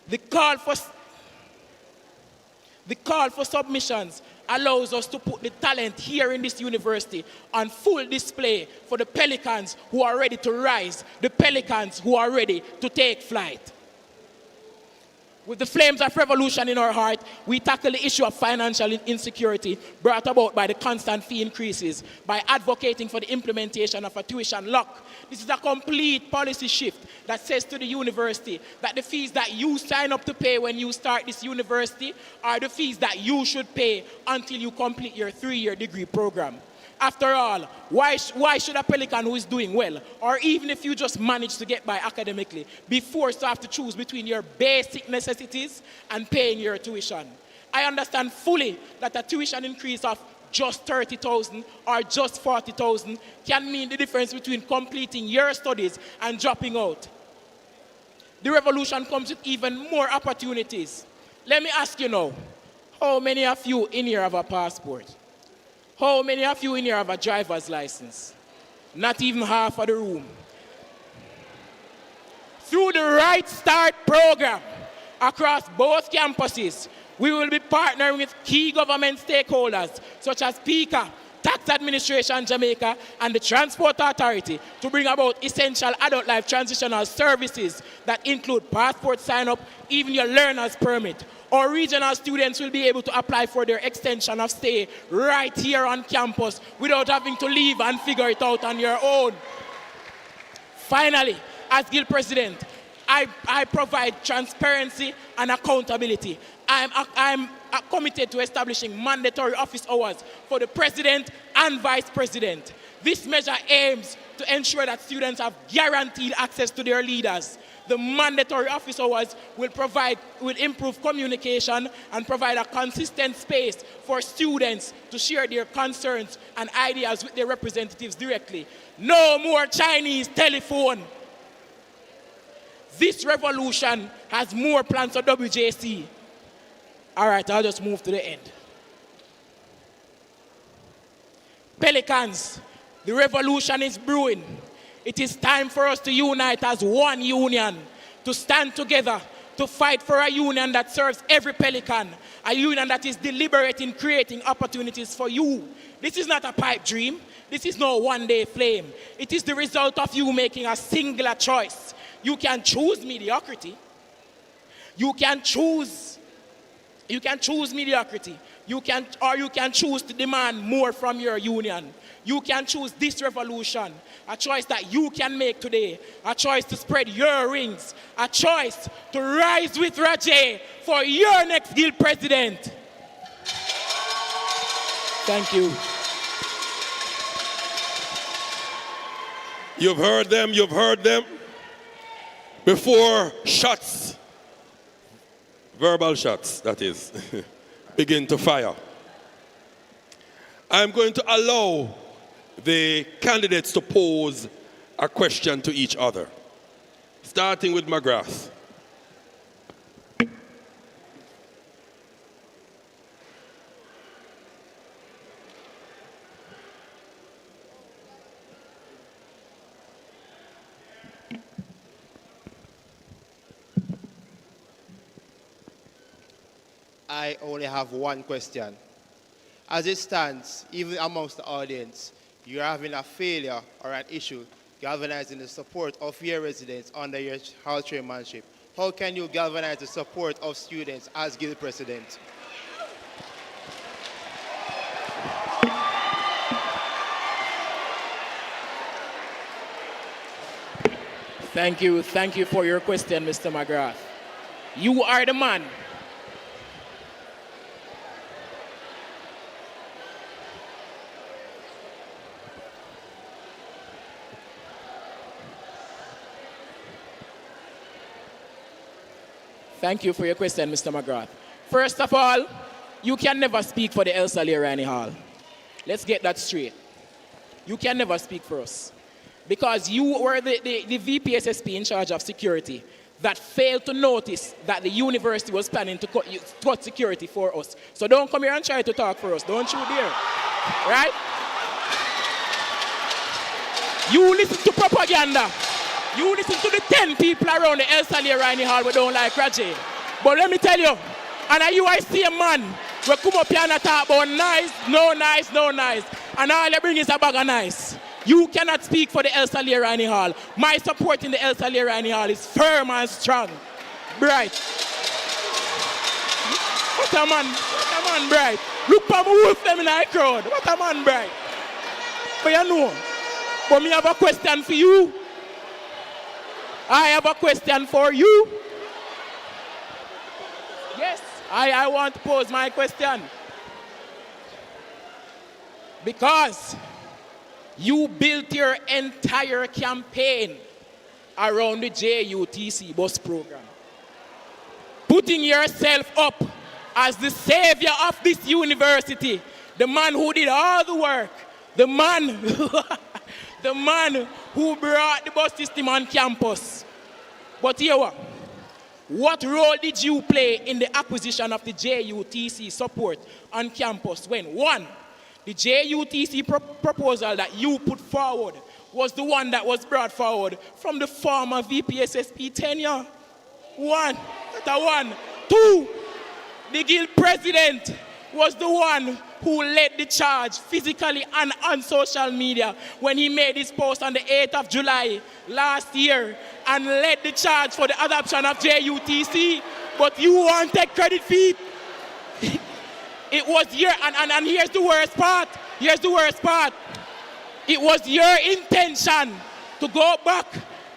The call for submissions allows us to put the talent here in this university on full display for the pelicans who are ready to rise, the pelicans who are ready to take flight. With the flames of revolution in our heart, we tackle the issue of financial insecurity brought about by the constant fee increases by advocating for the implementation of a tuition lock. This is a complete policy shift that says to the university that the fees that you sign up to pay when you start this university are the fees that you should pay until you complete your 3-year degree program. After all, why should a pelican who is doing well, or even if you just manage to get by academically, be forced to have to choose between your basic necessities and paying your tuition? I understand fully that a tuition increase of just 30,000 or just 40,000 can mean the difference between completing your studies and dropping out. The revolution comes with even more opportunities. Let me ask you now, how many of you in here have a passport? How many of you in here have a driver's license? Not even half of the room. Through the Right Start program across both campuses, we will be partnering with key government stakeholders such as PICA, Tax Administration Jamaica, and the Transport Authority to bring about essential adult life transitional services that include passport sign-up, even your learner's permit. Our regional students will be able to apply for their extension of stay right here on campus without having to leave and figure it out on your own. Finally, as Guild President, I provide transparency and accountability. I'm committed to establishing mandatory office hours for the President and Vice President. This measure aims to ensure that students have guaranteed access to their leaders. The mandatory office hours will improve communication and provide a consistent space for students to share their concerns and ideas with their representatives directly. No more Chinese telephone. This revolution has more plans for WJC. All right, I'll just move to the end. Pelicans, the revolution is brewing. It is time for us to unite as one union, to stand together, to fight for a union that serves every pelican, a union that is deliberate in creating opportunities for you. This is not a pipe dream. This is no one-day flame. It is the result of you making a singular choice. You can choose mediocrity. You can choose mediocrity. You can choose to demand more from your union. You can choose this revolution, a choice that you can make today, a choice to spread your wings, a choice to rise with Rajay for your next Guild President. Thank you. You've heard them. Before shots, verbal shots, that is, begin to fire, I'm going to allow the candidates to pose a question to each other, starting with McGrath. I only have one question. As it stands, even amongst the audience, you're having a failure or an issue galvanizing the support of your residents under your hall chairmanship. How can you galvanize the support of students as guild president? Thank you for your question, Mr. McGrath. You are the man. Thank you for your question, Mr. McGrath. First of all, you can never speak for the Elsa Leo-Rhynie Hall. Let's get that straight. You can never speak for us. Because you were the VPSSP in charge of security that failed to notice that the university was planning to cut security for us. So don't come here and try to talk for us. Don't you dare. Right? You listen to propaganda. You listen to the 10 people around the Elsa Leo-Rhynie Hall who don't like Raji. But let me tell you, and you I see a man who come up here and talk about nice, no nice, no nice. And all you bring is a bag of nice. You cannot speak for the Elsa Leo-Rhynie Hall. My support in the Elsa Leo-Rhynie Hall is firm and strong. Bright. What a man, Bright. Look for me wolf them in the crowd. What a man, Bright. But you know, but me have a question for you. I have a question for you. Yes, I want to pose my question. Because you built your entire campaign around the JUTC bus program. Putting yourself up as the savior of this university, the man who did all the work, the man, the man who brought the bus system on campus. But here what role did you play in the acquisition of the JUTC support on campus when, one, the JUTC proposal that you put forward was the one that was brought forward from the former VPSSP tenure? One. Two, the guild president was the one who led the charge physically and on social media when he made his post on the 8th of July last year and led the charge for the adoption of JUTC. But you won't take credit for it. It was your, and here's the worst part. Here's the worst part. It was your intention to go back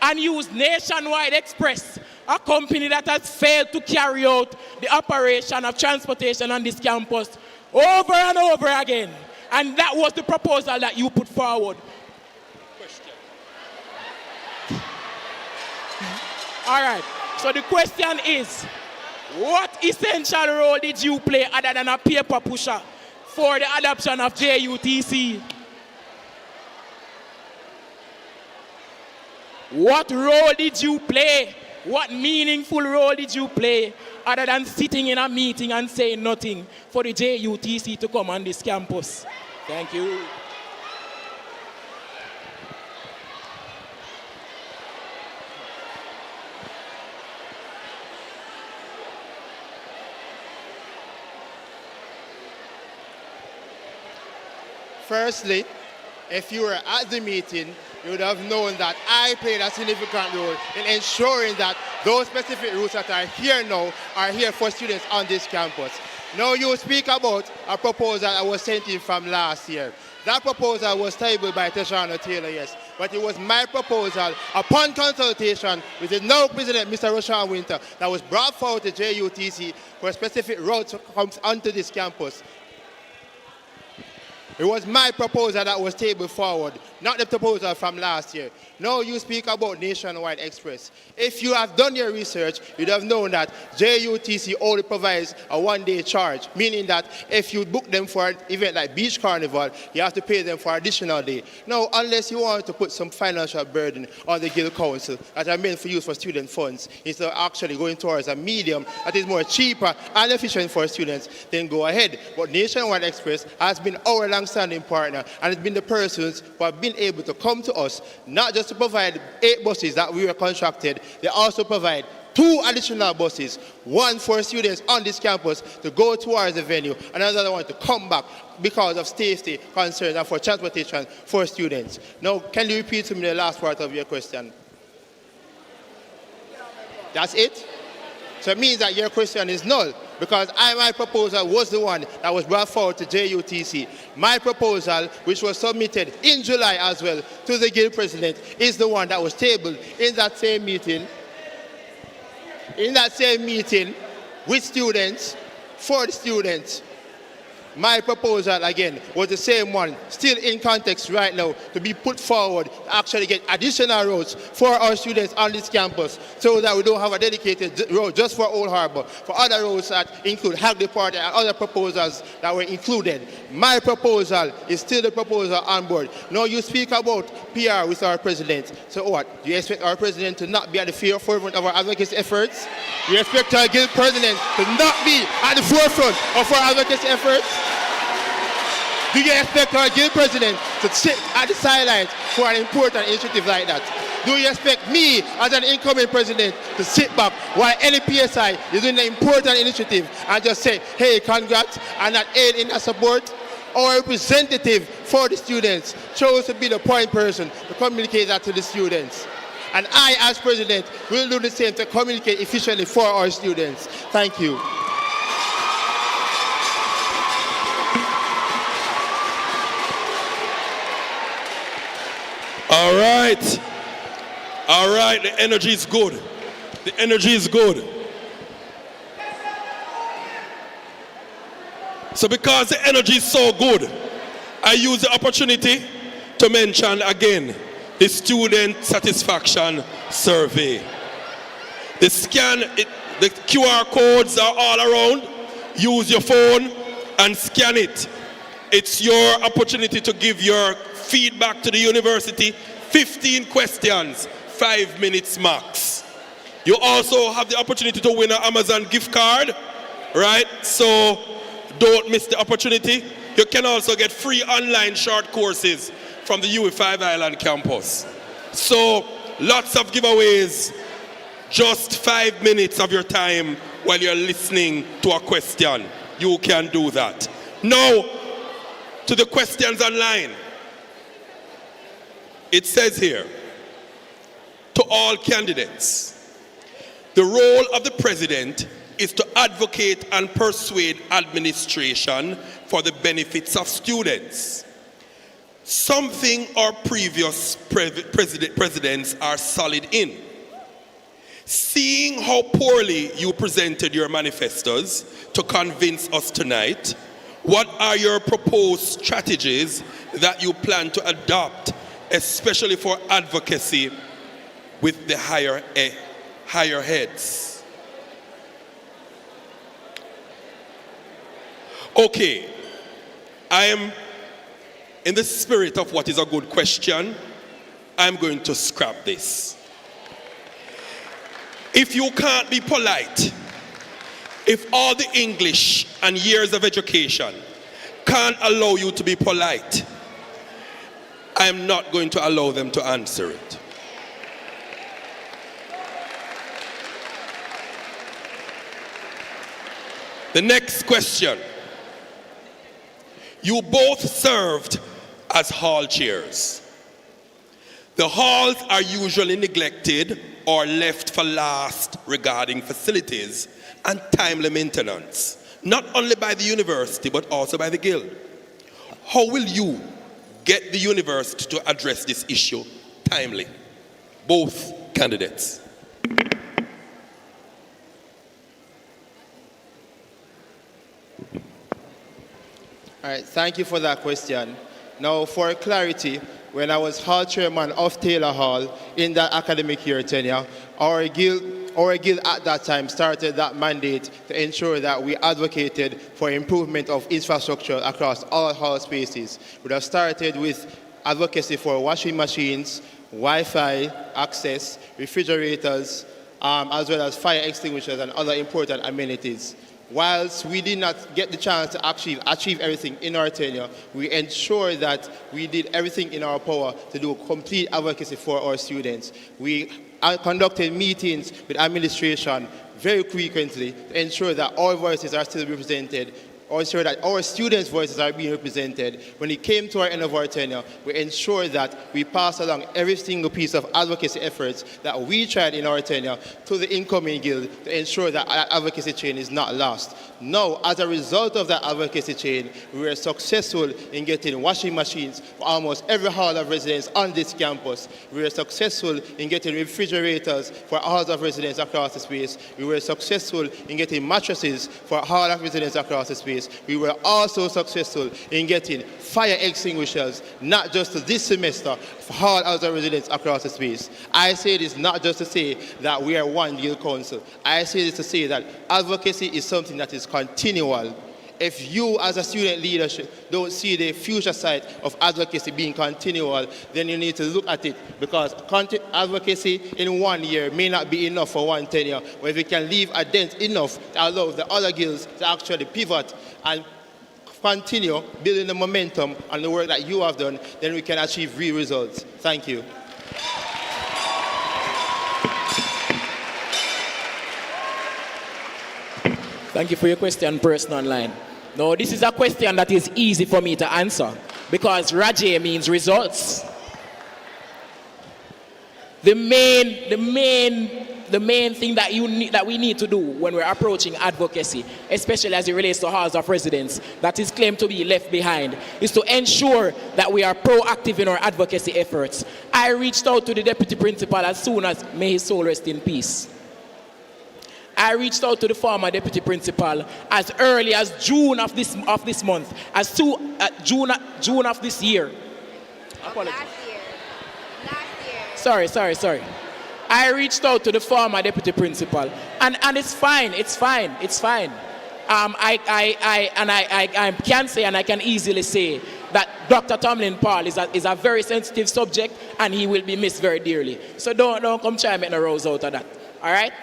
and use Nationwide Express, a company that has failed to carry out the operation of transportation on this campus over and over again. And that was the proposal that you put forward. All right, so the question is, what essential role did you play other than a paper pusher for the adoption of JUTC? What role did you play? What meaningful role did you play other than sitting in a meeting and saying nothing for the JUTC to come on this campus? Thank you. Firstly, if you were at the meeting, you would have known that I played a significant role in ensuring that those specific routes that are here now are here for students on this campus. Now you speak about a proposal that was sent in from last year. That proposal was tabled by Tashana Taylor, yes, but it was my proposal upon consultation with the now President, Mr. Roshan Winter, that was brought forward to JUTC for a specific route to come onto this campus. It was my proposal that was tabled forward, not the proposal from last year. Now you speak about Nationwide Express. If you have done your research, you'd have known that JUTC only provides a one-day charge, meaning that if you book them for an event like Beach Carnival, you have to pay them for an additional day. Now, unless you want to put some financial burden on the Guild Council that are meant for use for student funds, instead of actually going towards a medium that is more cheaper and efficient for students, then go ahead. But Nationwide Express has been our long-standing partner, and it's been the persons who have been able to come to us, not just to provide 8 buses that we were contracted, they also provide 2 additional buses, one for students on this campus to go towards the venue, and another one to come back because of safety concerns and for transportation for students. Now, can you repeat to me the last part of your question? That's it? So it means that your question is null, because my proposal was the one that was brought forward to JUTC. My proposal, which was submitted in July as well to the guild president, is the one that was tabled in that same meeting, with students, for the students. My proposal, again, was the same one, still in context right now, to be put forward to actually get additional roads for our students on this campus so that we don't have a dedicated road just for Old Harbour, for other roads that include Hagley Park and other proposals that were included. My proposal is still the proposal on board. Now you speak about PR with our president. So what? Do you expect our president to not be at the forefront of our advocacy efforts? Do you expect our guild president to not be at the forefront of our advocacy efforts? Do you expect our guild president to sit at the sidelines for an important initiative like that? Do you expect me, as an incoming president, to sit back while any PSI is doing an important initiative and just say, hey, congrats, and not aid in that support? Our representative for the students chose to be the point person to communicate that to the students. And I, as president, will do the same to communicate efficiently for our students. Thank you. All right, the energy is good. The energy is good. So because the energy is so good, I use the opportunity to mention again the student satisfaction survey. The QR codes are all around. Use your phone and scan it. It's your opportunity to give your feedback to the university. 15 questions, 5 minutes max. You also have the opportunity to win an Amazon gift card, right? So don't miss the opportunity. You can also get free online short courses from the UE5 Island campus. So lots of giveaways, just 5 minutes of your time while you're listening to a question. You can do that. Now, to the questions online. It says here, to all candidates, the role of the president is to advocate and persuade administration for the benefits of students. Something our previous presidents are solid in. Seeing how poorly you presented your manifestos to convince us tonight, what are your proposed strategies that you plan to adopt, especially for advocacy with the higher heads? Okay, I am in the spirit of what is a good question. I'm going to scrap this. If you can't be polite, if all the English and years of education can't allow you to be polite, I'm not going to allow them to answer it. The next question. You both served as hall chairs. The halls are usually neglected or left for last regarding facilities and timely maintenance, not only by the university but also by the guild. How will you get the university to address this issue timely? Both candidates. All right, thank you for that question. Now, for clarity, when I was hall chairman of Taylor Hall in that academic year tenure, our guild at that time started that mandate to ensure that we advocated for improvement of infrastructure across all hall spaces. We have started with advocacy for washing machines, Wi-Fi access, refrigerators, as well as fire extinguishers and other important amenities. Whilst we did not get the chance to actually achieve everything in our tenure, we ensured that we did everything in our power to do complete advocacy for our students. We conducted meetings with administration very frequently to ensure that our voices are still represented, or ensure that our students' voices are being represented. When it came to our end of our tenure, we ensured that we passed along every single piece of advocacy efforts that we tried in our tenure to the incoming guild to ensure that our advocacy chain is not lost. Now, as a result of that advocacy chain, we were successful in getting washing machines for almost every hall of residence on this campus. We were successful in getting refrigerators for halls of residence across the space. We were successful in getting mattresses for hall of residence across the space. We were also successful in getting fire extinguishers, not just this semester, for all other residents across the space. I say this not just to say that we are one guild council. I say this to say that advocacy is something that is continual. If you as a student leadership don't see the future side of advocacy being continual, then you need to look at it, because advocacy in 1 year may not be enough for one tenure. But if we can leave a dent enough to allow the other guilds to actually pivot and continue building the momentum on the work that you have done, then we can achieve real results. Thank you. Thank you for your question, person online. No, this is a question that is easy for me to answer, because Raje means results. The main thing that we need to do when we're approaching advocacy, especially as it relates to halls of residence that is claimed to be left behind, is to ensure that we are proactive in our advocacy efforts. I reached out to the deputy principal as soon as, may his soul rest in peace. I reached out to the former deputy principal as early as June of this month, as soon June of this year. Apologies. Last year. Sorry. I reached out to the former deputy principal, and it's fine. I can say, and I can easily say, that Dr. Tomlin Paul is a very sensitive subject, and he will be missed very dearly. So don't come try and make no rose out of that. All right?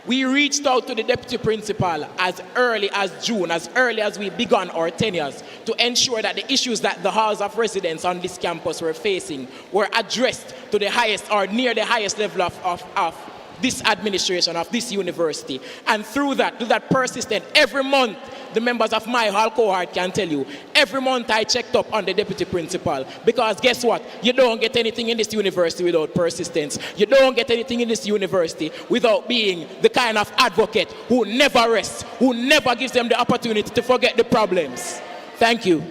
We reached out to the deputy principal as early as June, as early as we began our tenures, to ensure that the issues that the halls of residence on this campus were facing were addressed to the highest or near the highest level of this administration, of this university. And through that persistent, every month, the members of my hall cohort can tell you, every month I checked up on the deputy principal, because guess what? You don't get anything in this university without persistence. You don't get anything in this university without being the kind of advocate who never rests, who never gives them the opportunity to forget the problems. Thank you.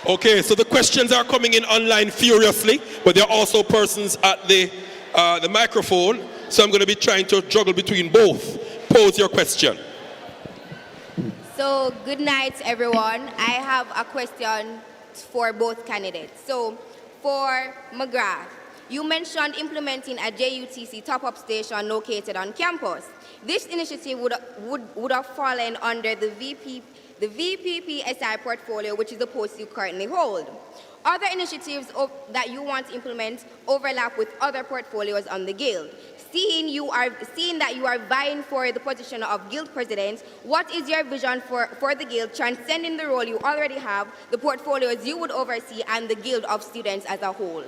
Okay, so the questions are coming in online furiously, but there are also persons at the microphone, so I'm going to be trying to juggle between both. Pose your question. So, good night, everyone. I have a question for both candidates. So, for McGrath, you mentioned implementing a JUTC top-up station located on campus. This initiative would have fallen under the VPPSI portfolio, which is the post you currently hold. Other initiatives that you want to implement overlap with other portfolios on the Guild. Seeing that you are vying for the position of Guild President, what is your vision for the Guild, transcending the role you already have, the portfolios you would oversee, and the Guild of Students as a whole?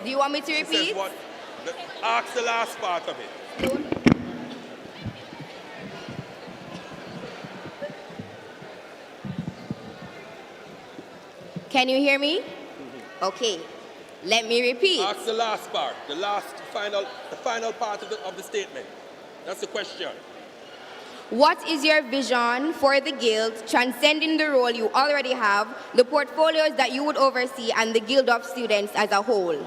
Do you want me to repeat? Ask the last part of it. Can you hear me? Okay. Let me repeat. Ask the last part, the final part of the statement. That's the question. What is your vision for the Guild, transcending the role you already have, the portfolios that you would oversee, and the Guild of Students as a whole?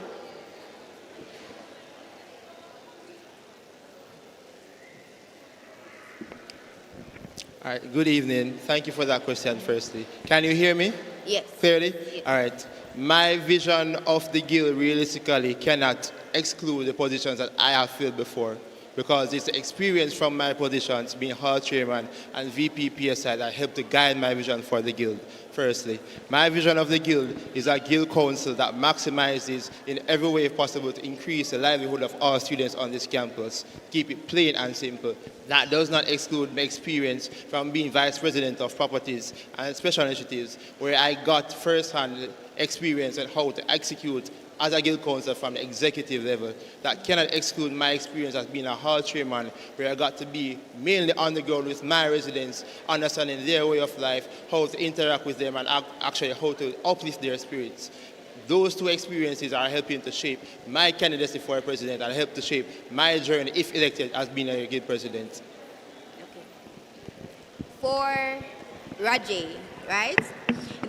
All right, good evening. Thank you for that question, firstly. Can you hear me? Yes. Clearly? Yes. All right. My vision of the Guild realistically cannot exclude the positions that I have filled before, because it's the experience from my positions, being Hall Chairman and VP PSI, that helped to guide my vision for the Guild. firstly. My vision of the Guild is a Guild Council that maximizes in every way possible to increase the livelihood of all students on this campus. Keep it plain and simple. That does not exclude my experience from being Vice President of Properties and Special Initiatives, where I got first-hand experience on how to execute as a Guild Council from the executive level. That cannot exclude my experience as being a hall chairman, where I got to be mainly on the ground with my residents, understanding their way of life, how to interact with them, and actually how to uplift their spirits. Those two experiences are helping to shape my candidacy for president and help to shape my journey, if elected, as being a Guild president. For Rajay, right?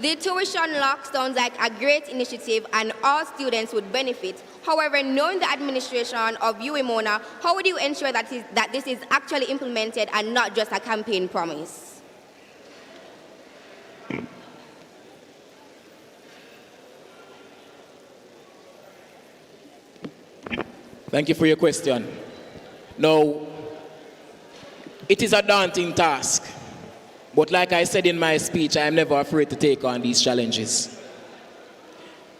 The tuition lock sounds like a great initiative and all students would benefit. However, knowing the administration of UWI-Mona, how would you ensure that this is actually implemented and not just a campaign promise? Thank you for your question. Now, it is a daunting task. But like I said in my speech, I am never afraid to take on these challenges.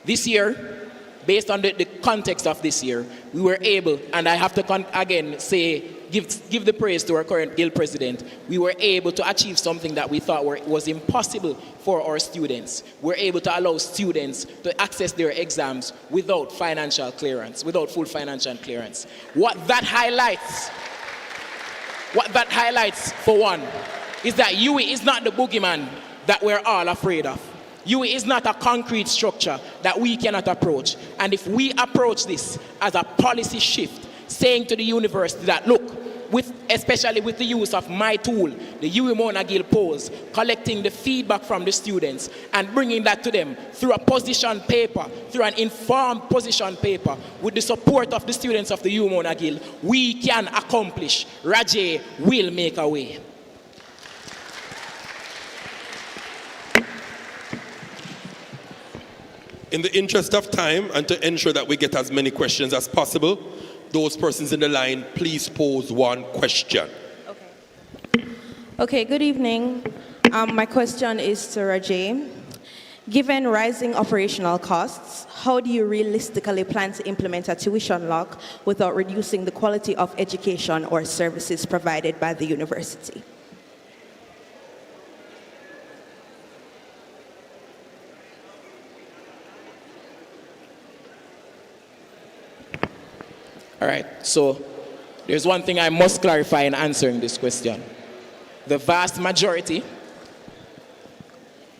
This year, based on the context of this year, we were able, and I have to again say, give the praise to our current Guild president, we were able to achieve something that we thought was impossible for our students. We're able to allow students to access their exams without financial clearance, without full financial clearance. What that highlights, for one, is that UWI is not the boogeyman that we're all afraid of. UWI is not a concrete structure that we cannot approach. And if we approach this as a policy shift, saying to the university that, look, especially with the use of my tool, the UWI-Mona Guild polls, collecting the feedback from the students and bringing that to them through a position paper, through an informed position paper, with the support of the students of the UWI-Mona Guild, we can accomplish. Rajay will make a way. In the interest of time and to ensure that we get as many questions as possible, those persons in the line, please pose one question. Okay, good evening. My question is to Rajay. Given rising operational costs, how do you realistically plan to implement a tuition lock without reducing the quality of education or services provided by the university? All right, so there's one thing I must clarify in answering this question. The vast majority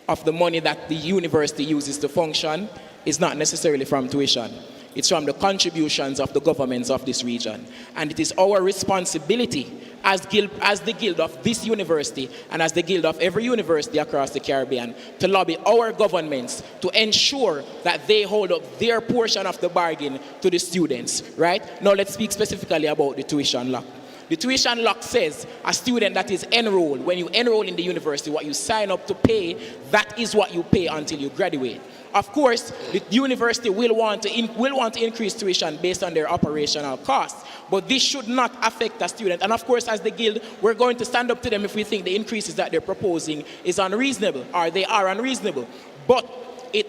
of the money that the university uses to function is not necessarily from tuition. It's from the contributions of the governments of this region. And it is our responsibility as the guild of this university and as the guild of every university across the Caribbean to lobby our governments to ensure that they hold up their portion of the bargain to the students, right? Now let's speak specifically about the tuition lock. The tuition lock says a student that is enrolled, when you enroll in the university, what you sign up to pay, that is what you pay until you graduate. Of course, the university will want to increase tuition based on their operational costs, but this should not affect a student. And of course, as the guild, we're going to stand up to them if we think the increases that they're proposing is unreasonable, or they are unreasonable. But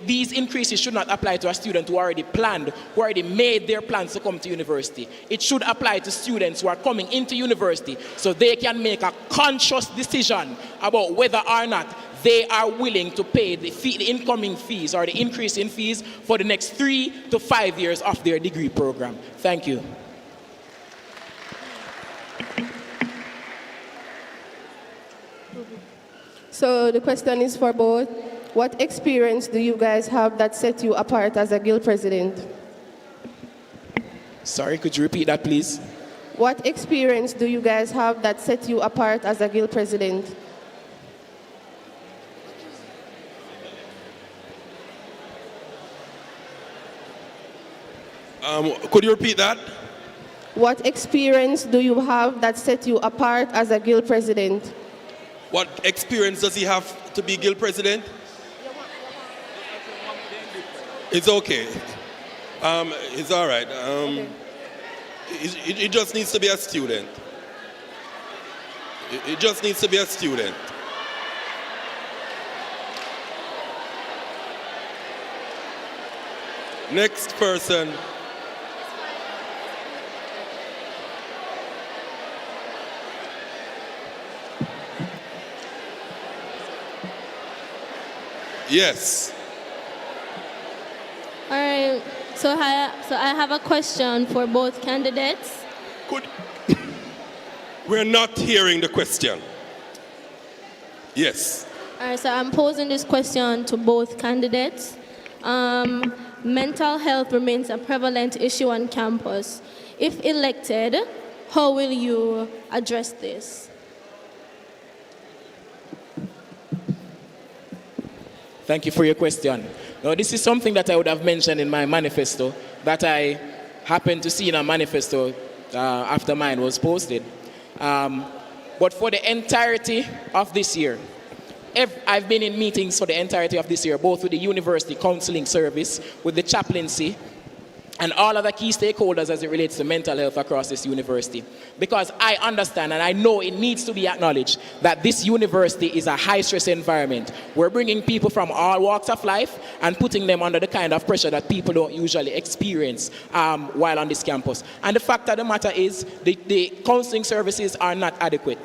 these increases should not apply to a student who already planned, who already made their plans to come to university. It should apply to students who are coming into university so they can make a conscious decision about whether or not they are willing to pay the incoming fees or the increase in fees for the next 3 to 5 years of their degree program. Thank you. So the question is for both. What experience do you guys have that set you apart as a guild president? Sorry, could you repeat that, please? What experience do you guys have that set you apart as a guild president? Could you repeat that? What experience do you have that set you apart as a guild president? What experience does he have to be guild president? It's okay. It's all right. He just needs to be a student. He just needs to be a student. Next person. Yes. All right. So I have a question for both candidates. We're not hearing the question. Yes. All right. So I'm posing this question to both candidates. Mental health remains a prevalent issue on campus. If elected, how will you address this? Thank you for your question. Now, this is something that I would have mentioned in my manifesto that I happened to see in a manifesto after mine was posted. But for the entirety of this year, I've been in meetings for the entirety of this year, both with the university counseling service, with the chaplaincy, and all other key stakeholders as it relates to mental health across this university. Because I understand and I know it needs to be acknowledged that this university is a high-stress environment. We're bringing people from all walks of life and putting them under the kind of pressure that people don't usually experience while on this campus. And the fact of the matter is the counseling services are not adequate.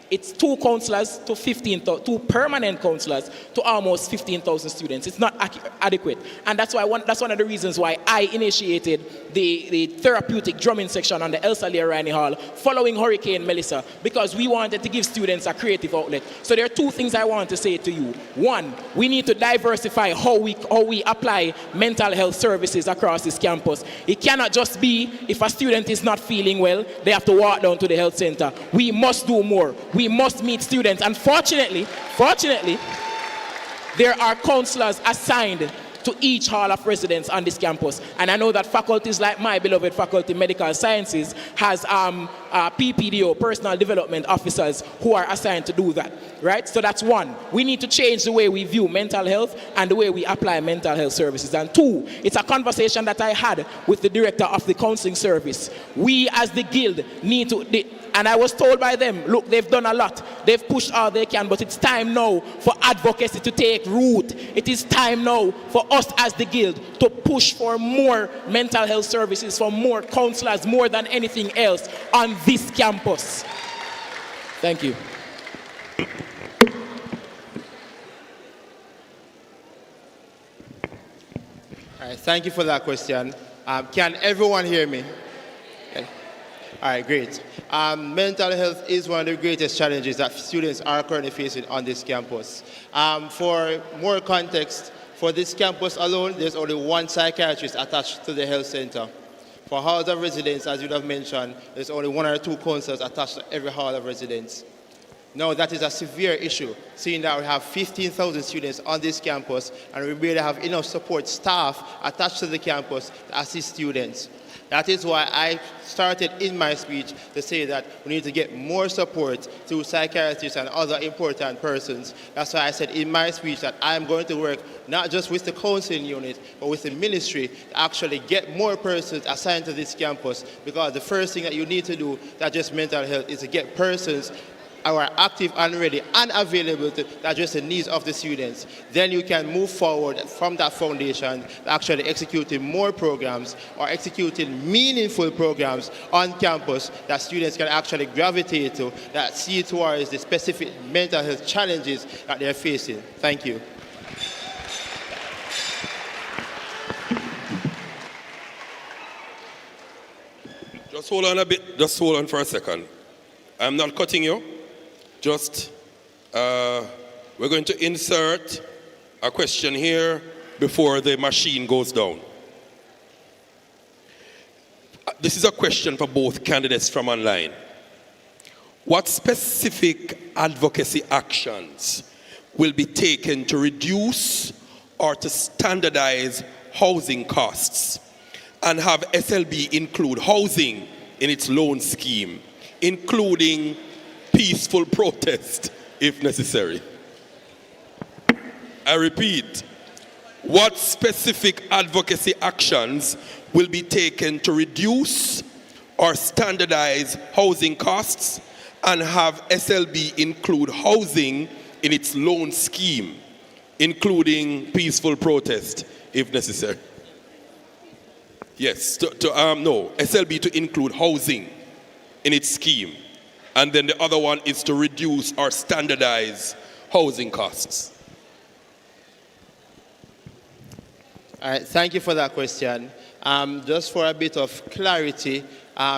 It's 2 counselors to 2 permanent counselors to almost 15,000 students. It's not adequate. And that's one of the reasons why I initiated the therapeutic drumming section on the Elsa Leo-Rhynie Hall following Hurricane Melissa, because we wanted to give students a creative outlet. So there are 2 things I want to say to you. 1, we need to diversify how we apply mental health services across this campus. It cannot just be if a student is not feeling well, they have to walk down to the health center. We must do more. We must meet students, and fortunately, there are counselors assigned to each hall of residence on this campus. And I know that faculties like my beloved faculty, Medical Sciences, has PPDO, Personal Development Officers, who are assigned to do that, right? So that's 1. We need to change the way we view mental health and the way we apply mental health services. And 2, it's a conversation that I had with the director of the counseling service. We as the guild need to... And I was told by them, look, they've done a lot. They've pushed all they can, but it's time now for advocacy to take root. It is time now for us as the guild to push for more mental health services, for more counselors, more than anything else on this campus. Thank you. All right, thank you for that question. Can everyone hear me? Okay. All right, great. Mental health is one of the greatest challenges that students are currently facing on this campus. For more context, for this campus alone, there's only 1 psychiatrist attached to the health center. For halls of residence, as you have mentioned, there's only 1 or 2 counselors attached to every hall of residence. Now, that is a severe issue, seeing that we have 15,000 students on this campus and we barely have enough support staff attached to the campus to assist students. That is why I started in my speech to say that we need to get more support to psychiatrists and other important persons. That's why I said in my speech that I'm going to work not just with the counseling unit, but with the ministry to actually get more persons assigned to this campus, because the first thing that you need to do to address mental health is to get persons who are active and ready and available to address the needs of the students. Then you can move forward from that foundation to actually executing more programs or executing meaningful programs on campus that students can actually gravitate to, that see towards the specific mental health challenges that they're facing. Thank you. Just hold on a bit, just hold on for a second. I'm not cutting you. Just, we're going to insert a question here before the machine goes down. This is a question for both candidates from online. What specific advocacy actions will be taken to reduce or to standardize housing costs and have SLB include housing in its loan scheme, including peaceful protest if necessary? I repeat, what specific advocacy actions will be taken to reduce or standardize housing costs and have SLB include housing in its loan scheme, including peaceful protest if necessary? Yes, no, SLB to include housing in its scheme. And then the other one is to reduce or standardize housing costs. All right, thank you for that question. Just for a bit of clarity,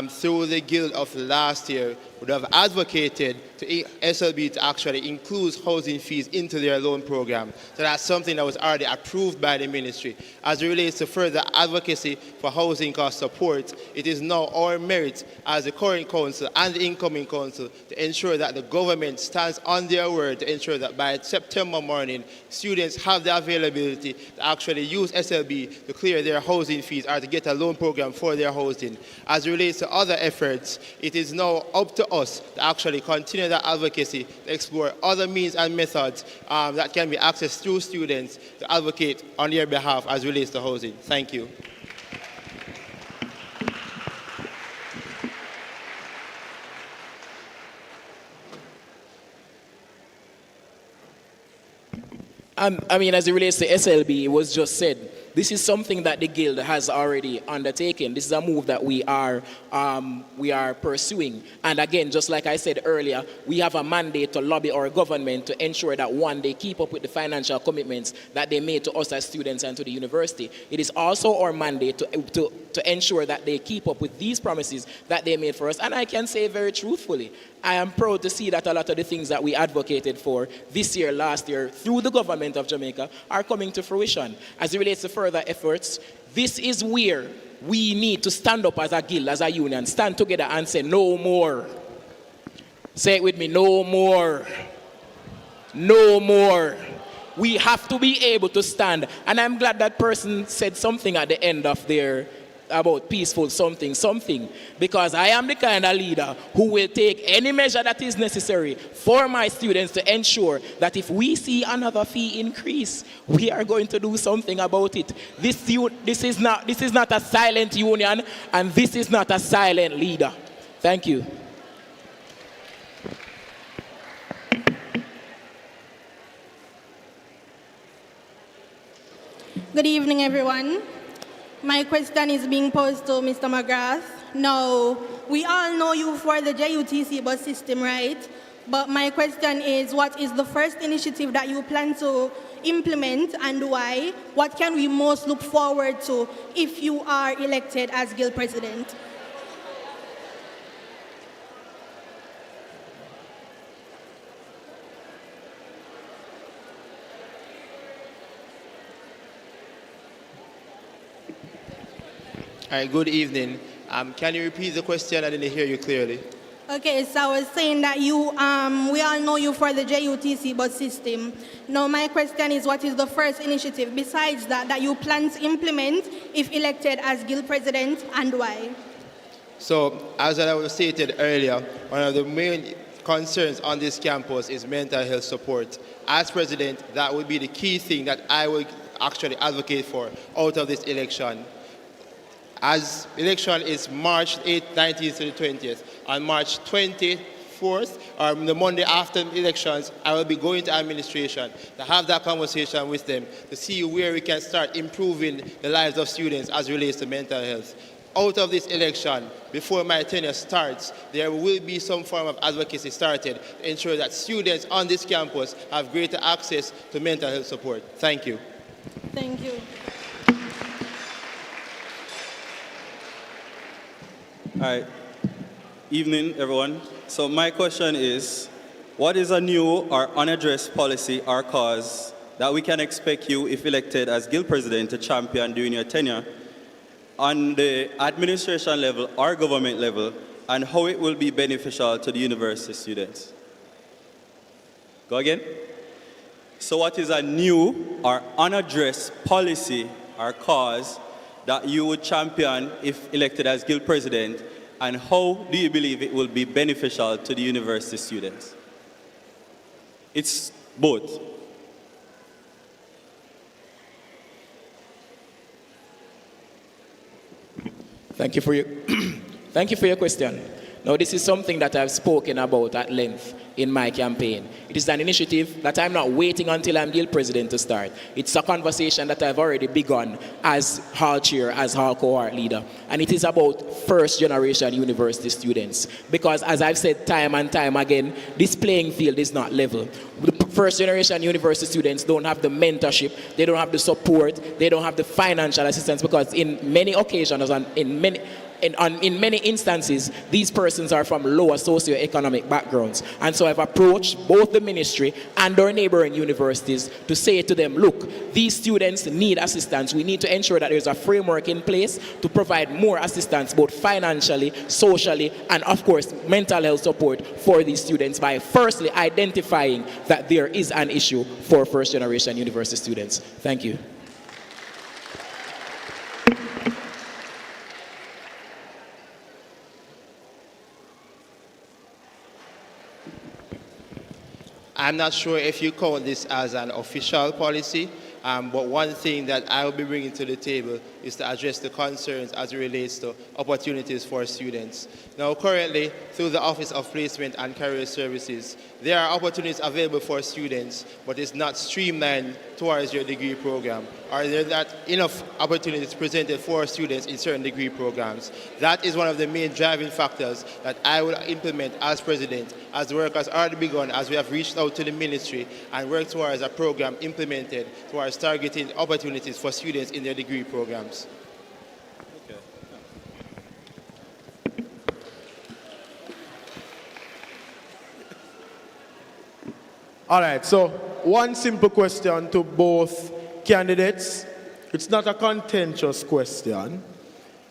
through the Guild of last year, would have advocated to SLB to actually include housing fees into their loan program. So that's something that was already approved by the ministry. As it relates to further advocacy for housing cost support, it is now our merit as the current council and the incoming council to ensure that the government stands on their word to ensure that by September morning, students have the availability to actually use SLB to clear their housing fees or to get a loan program for their housing. As it relates to other efforts, it is now up to us to actually continue that advocacy, to explore other means and methods that can be accessed through students to advocate on their behalf as relates to housing. Thank you. I mean, as it relates to SLB, it was just said, this is something that the Guild has already undertaken. This is a move that we are pursuing. And again, just like I said earlier, we have a mandate to lobby our government to ensure that, one, they keep up with the financial commitments that they made to us as students and to the university. It is also our mandate to ensure that they keep up with these promises that they made for us. And I can say very truthfully, I am proud to see that a lot of the things that we advocated for this year, last year, through the government of Jamaica, are coming to fruition. As it relates to further efforts, this is where we need to stand up as a guild, as a union, stand together and say, no more. Say it with me, no more. No more. We have to be able to stand. And I'm glad that person said something at the end of their about peaceful something, because I am the kind of leader who will take any measure that is necessary for my students to ensure that if we see another fee increase, we are going to do something about it. This is not a silent union, and this is not a silent leader. Thank you. Good evening, everyone. My question is being posed to Mr. McGrath. Now, we all know you for the JUTC bus system, right? But my question is, what is the first initiative that you plan to implement and why? What can we most look forward to if you are elected as Guild President? All right, good evening. Can you repeat the question? I didn't hear you clearly. Okay, so I was saying that we all know you for the JUTC bus system. Now, my question is, what is the first initiative besides that you plan to implement if elected as Guild President, and why? So, as I was stated earlier, one of the main concerns on this campus is mental health support. As President, that would be the key thing that I would actually advocate for out of this election. As election is March 8th, 19th to the 20th. On March 24th, or the Monday after elections, I will be going to administration to have that conversation with them to see where we can start improving the lives of students as it relates to mental health. Out of this election, before my tenure starts, there will be some form of advocacy started to ensure that students on this campus have greater access to mental health support. Thank you. Thank you. Hi. Evening, everyone. So my question is, what is a new or unaddressed policy or cause that we can expect you, if elected as Guild President, to champion during your tenure on the administration level or government level, and how it will be beneficial to the university students? Go again. So what is a new or unaddressed policy or cause that you would champion if elected as Guild President, and how do you believe it will be beneficial to the university students? It's both. Thank you for your question. Now, this is something that I've spoken about at length in my campaign. It is an initiative that I'm not waiting until I'm Guild President to start. It's a conversation that I've already begun as Hall Chair, as Hall Cohort Leader. And it is about first-generation university students. Because as I've said time and time again, this playing field is not level. The first-generation university students don't have the mentorship, they don't have the support, they don't have the financial assistance, because in many occasions and in many instances, these persons are from lower socioeconomic backgrounds. And so I've approached both the ministry and our neighboring universities to say to them, look, these students need assistance. We need to ensure that there's a framework in place to provide more assistance, both financially, socially, and of course, mental health support for these students by firstly identifying that there is an issue for first-generation university students. Thank you. I'm not sure if you count this as an official policy, but one thing that I will be bringing to the table is to address the concerns as it relates to opportunities for students. Now, currently, through the Office of Placement and Career Services, there are opportunities available for students, but it's not streamlined towards your degree program, or there are not enough opportunities presented for students in certain degree programs. That is one of the main driving factors that I will implement as president, as the work has already begun, as we have reached out to the ministry and worked towards a program implemented towards targeting opportunities for students in their degree programs. All right, so one simple question to both candidates. It's not a contentious question.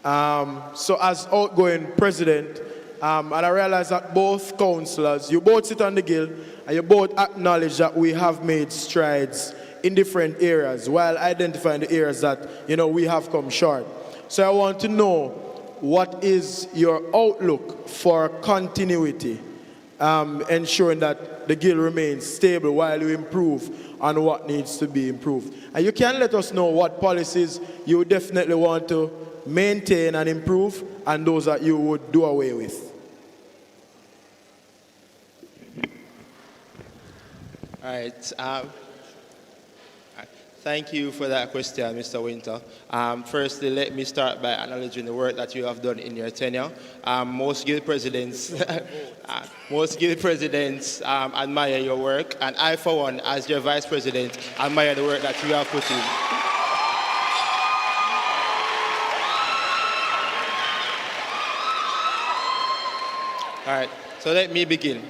So as outgoing president, and I realize that both councillors, you both sit on the Guild, and you both acknowledge that we have made strides in different areas while identifying the areas that, we have come short. So I want to know, what is your outlook for continuity, ensuring that the Guild remains stable while you improve on what needs to be improved? And you can let us know what policies you definitely want to maintain and improve, and those that you would do away with. All right. Thank you for that question, Mr. Winter. Firstly, let me start by acknowledging the work that you have done in your tenure. Most Guild presidents, admire your work, and I, for one, as your vice president, admire the work that you have put in. All right, so let me begin.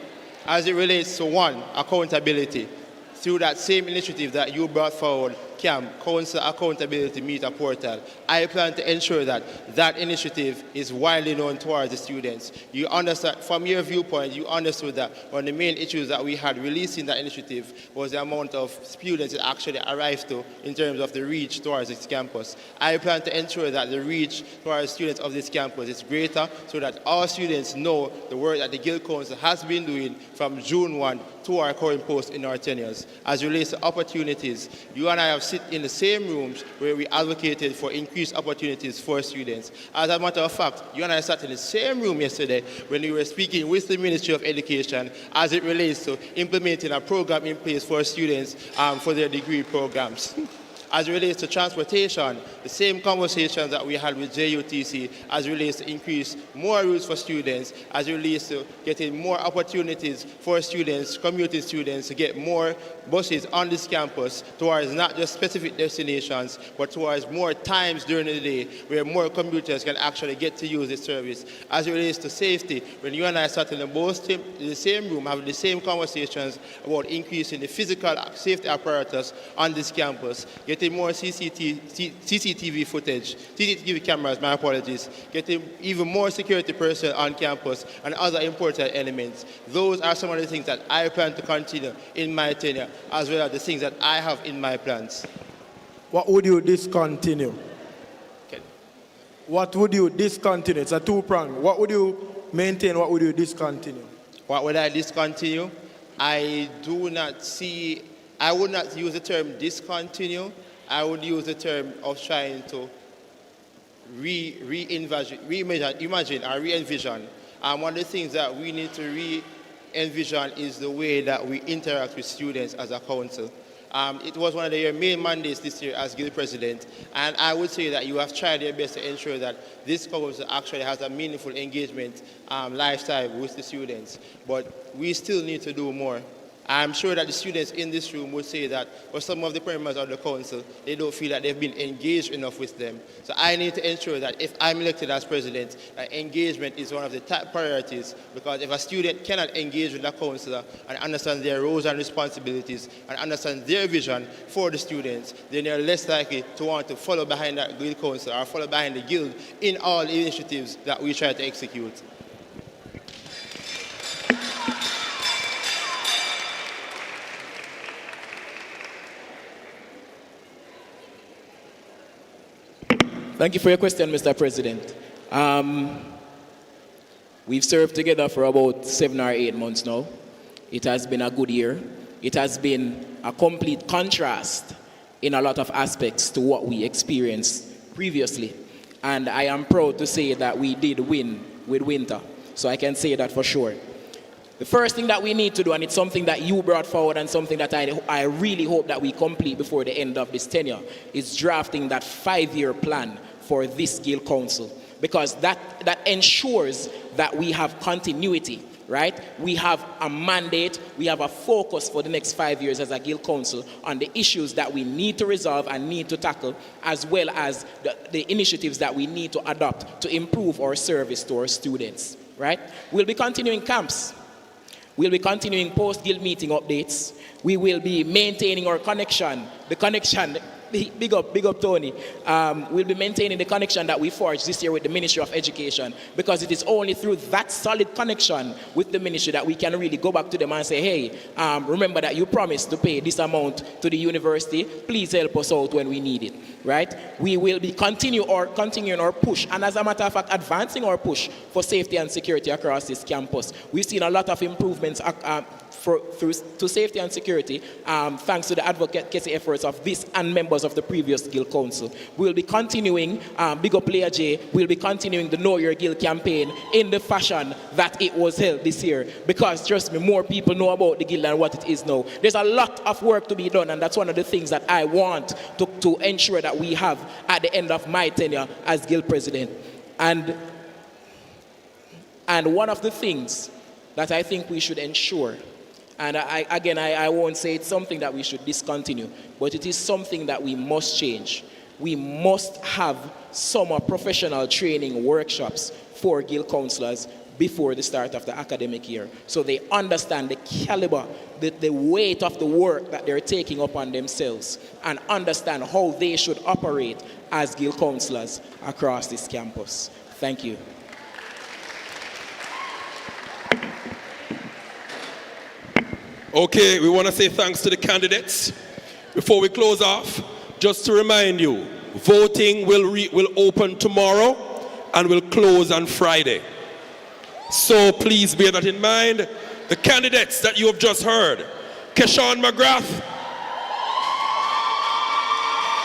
As it relates to one, accountability, through that same initiative that you brought forward, CAM, Council Accountability Meter Portal, I plan to ensure that that initiative is widely known towards the students. You understand, from your viewpoint, you understood that one of the main issues that we had releasing that initiative was the amount of students it actually arrived to in terms of the reach towards this campus. I plan to ensure that the reach towards students of this campus is greater, so that all students know the work that the Guild Council has been doing from June 1 to our current post in our tenures. As it relates to opportunities, you and I have sit in the same rooms where we advocated for increased opportunities for students. As a matter of fact, you and I sat in the same room yesterday when we were speaking with the Ministry of Education as it relates to implementing a program in place for students for their degree programs. As it relates to transportation, the same conversations that we had with JUTC as it relates to increase more routes for students, as it relates to getting more opportunities for students, commuting students, to get more buses on this campus towards not just specific destinations, but towards more times during the day where more commuters can actually get to use this service. As it relates to safety, when you and I sat in the same room having the same conversations about increasing the physical safety apparatus on this campus, getting more CCTV footage, CCTV cameras, my apologies, getting even more security personnel on campus, and other important elements. Those are some of the things that I plan to continue in my tenure, as well as the things that I have in my plans. What would you discontinue? Okay. What would you discontinue? It's a two-prong. What would you maintain? What would you discontinue? What would I discontinue? I would not use the term discontinue. I would use the term of trying to re-envision. One of the things that we need to envision is the way that we interact with students as a council. It was one of your main mandates this year as Guild President, and I would say that you have tried your best to ensure that this council actually has a meaningful engagement lifestyle with the students. But we still need to do more. I'm sure that the students in this room would say that for some of the members of the council, they don't feel that they've been engaged enough with them. So I need to ensure that if I'm elected as president, that engagement is one of the top priorities, because if a student cannot engage with the councillor and understand their roles and responsibilities and understand their vision for the students, then they're less likely to want to follow behind that guild council or follow behind the guild in all initiatives that we try to execute. Thank you for your question, Mr. President. We've served together for about 7 or 8 months now. It has been a good year. It has been a complete contrast in a lot of aspects to what we experienced previously. And I am proud to say that we did win with winter. So I can say that for sure. The first thing that we need to do, and it's something that you brought forward and something that I really hope that we complete before the end of this tenure, is drafting that 5-year plan for this Guild Council. Because that ensures that we have continuity, right? We have a mandate, we have a focus for the next 5 years as a Guild Council on the issues that we need to resolve and need to tackle, as well as the initiatives that we need to adopt to improve our service to our students, right? We'll be continuing camps. We'll be continuing post-guild meeting updates. We will be maintaining our connection, big up Tony. We'll be maintaining the connection that we forged this year with the Ministry of Education, because it is only through that solid connection with the ministry that we can really go back to them and say, hey, remember that you promised to pay this amount to the university. Please help us out when we need it, right? We will be continuing our push, and as a matter of fact, advancing our push for safety and security across this campus. We've seen a lot of improvements to safety and security, thanks to the advocacy efforts of this and members of the previous Guild Council. We'll be continuing, big up Player J, we'll be continuing the Know Your Guild campaign in the fashion that it was held this year, because trust me, more people know about the Guild than what it is now. There's a lot of work to be done, and that's one of the things that I want to ensure that we have at the end of my tenure as Guild President. And one of the things that I think we should ensure, and I won't say it's something that we should discontinue, but it is something that we must change. We must have summer professional training workshops for Guild councillors before the start of the academic year, so they understand the caliber, the weight of the work that they're taking upon themselves, and understand how they should operate as Guild councillors across this campus. Thank you. Okay, we want to say thanks to the candidates. Before we close off, just to remind you, voting will open tomorrow and will close on Friday. So please bear that in mind. The candidates that you have just heard: Keshawn McGrath,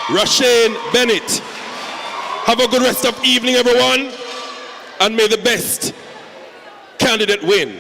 Rashane Bennett. Have a good rest of evening, everyone, and may the best candidate win.